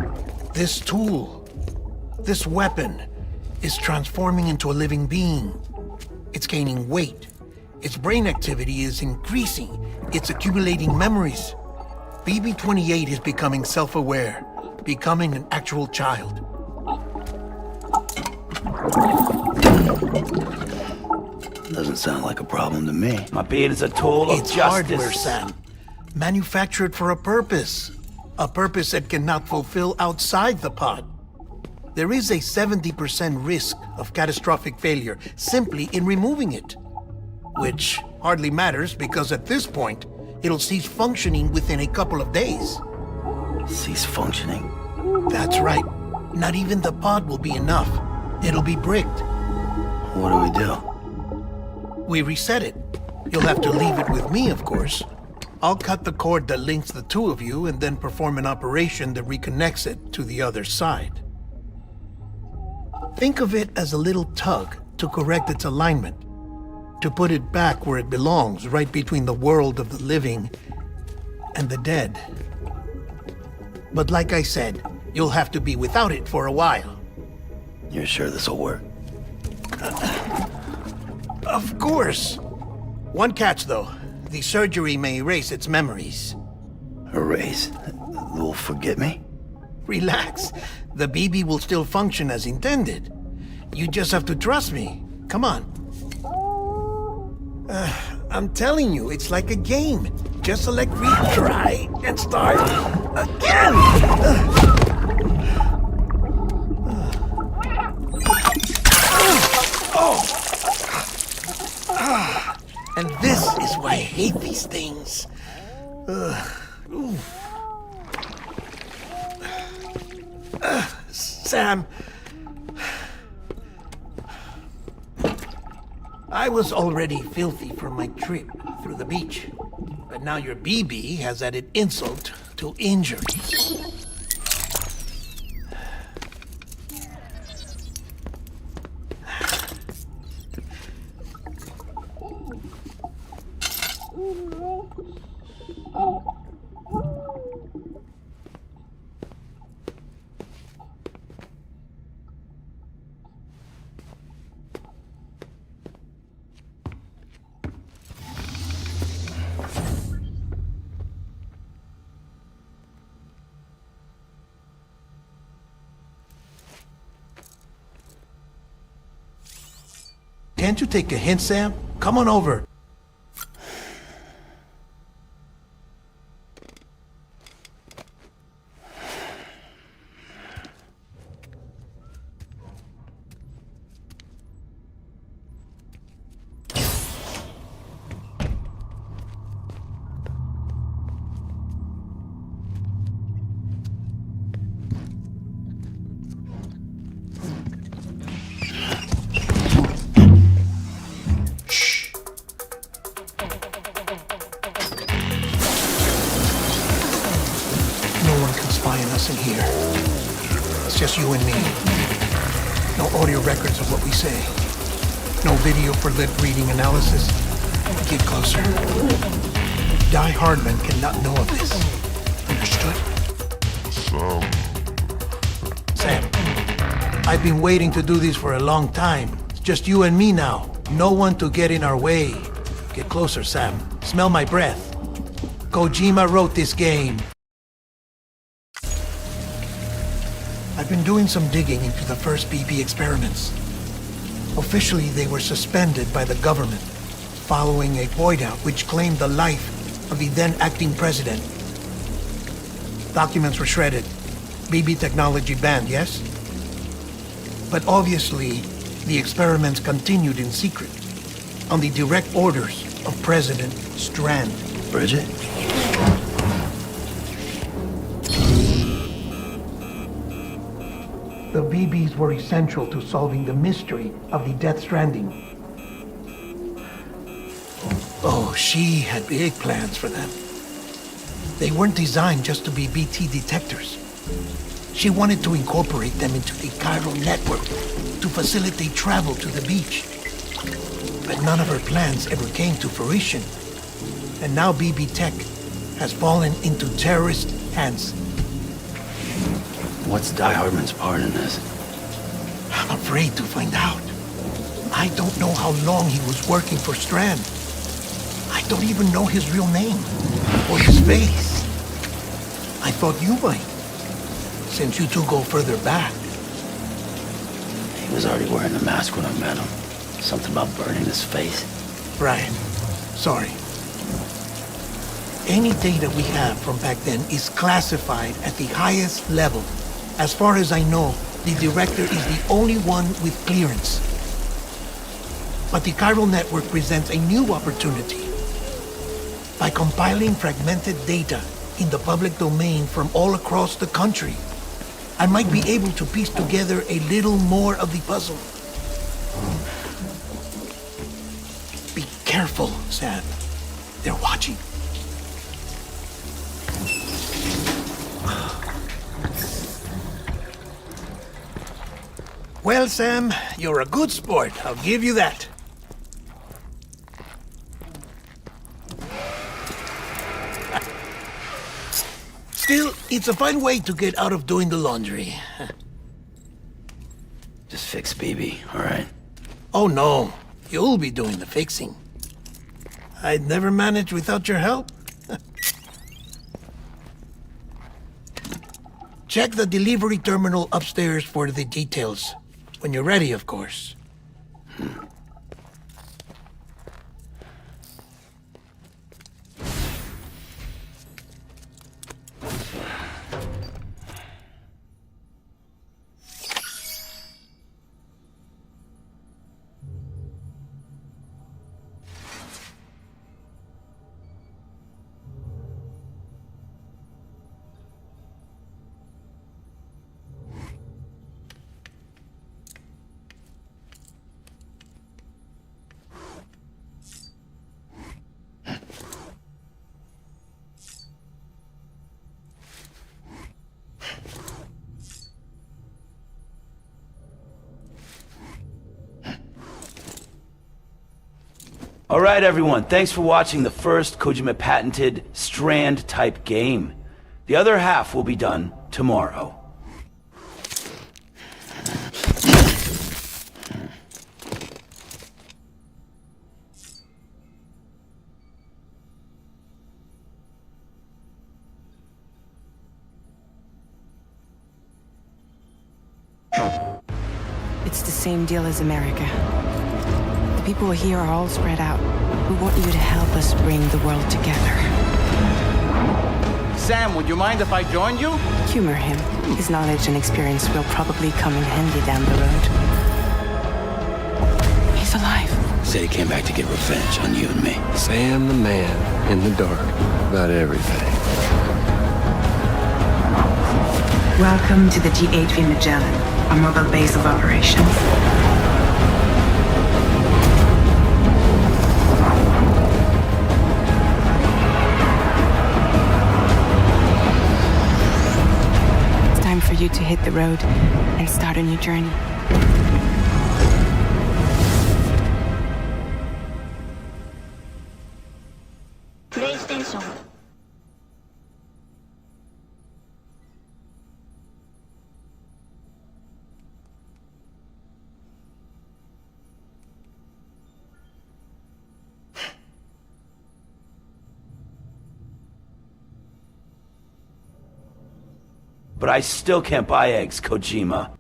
This tool, this weapon, is transforming into a living being. It's gaining weight. Its brain activity is increasing. It's accumulating memories. BB-28 is becoming self-aware, becoming an actual child. Doesn't sound like a problem to me. My beard is a tool of It's justice. hardware, Sam. Manufactured for a purpose. A purpose it cannot fulfill outside the pod. There is a 70% risk of catastrophic failure simply in removing it. Which hardly matters because at this point, it'll cease functioning within a couple of days. Cease functioning? That's right. Not even the pod will be enough. It'll be bricked. What do we do? We reset it. You'll have to leave it with me, of course. I'll cut the cord that links the two of you and then perform an operation that reconnects it to the other side. Think of it as a little tug to correct its alignment, to put it back where it belongs, right between the world of the living and the dead. But like I said, you'll have to be without it for a while. You're sure this'll work? Of course. One catch, though. The surgery may erase its memories. Erase? Will forget me? Relax. The BB will still function as intended. You just have to trust me. Come on. I'm telling you, it's like a game. Just select retry and start again! And this is why I hate these things. Sam, I was already filthy from my trip through the beach, but now your BB has added insult to injury. Can't you take a hint, Sam? Come on over. in here. It's just you and me. No audio records of what we say. No video for lip reading analysis. Get closer. Die Hardman cannot know of this. Understood? Sam, I've been waiting to do this for a long time. It's just you and me now. No one to get in our way. Get closer, Sam. Smell my breath. Kojima wrote this game. I've been doing some digging into the first BB experiments. Officially, they were suspended by the government following a void out which claimed the life of the then acting president. Documents were shredded. BB technology banned, yes? But obviously, the experiments continued in secret, on the direct orders of President Strand. Bridget? The BBs were essential to solving the mystery of the Death Stranding. Oh, she had big plans for them. They weren't designed just to be BT detectors. She wanted to incorporate them into the chiral network to facilitate travel to the beach. But none of her plans ever came to fruition. And now BB Tech has fallen into terrorist hands. What's Die Hardman's part in this? I'm afraid to find out. I don't know how long he was working for Strand. I don't even know his real name or his face. I thought you might, since you two go further back. He was already wearing a mask when I met him. Something about burning his face. Right. Sorry. Any data we have from back then is classified at the highest level. As far as I know, the director is the only one with clearance. But the chiral network presents a new opportunity. By compiling fragmented data in the public domain from all across the country, I might be able to piece together a little more of the puzzle. Be careful, Sam. They're watching. Well, Sam, you're a good sport. I'll give you that. Still, it's a fine way to get out of doing the laundry. Just fix BB, all right? Oh, no. You'll be doing the fixing. I'd never manage without your help. Check the delivery terminal upstairs for the details. When you're ready, of course. All right, everyone. Thanks for watching the first Kojima-patented Strand-type game. The other half will be done tomorrow. It's the same deal as America. The people here are all spread out. We want you to help us bring the world together. Sam, would you mind if I joined you? Humor him. His knowledge and experience will probably come in handy down the road. He's alive. Said he came back to get revenge on you and me. Sam the man in the dark about everything. Welcome to the G8V Magellan, our mobile base of operations. you to hit the road and start a new journey. PlayStation. But I still can't buy eggs, Kojima.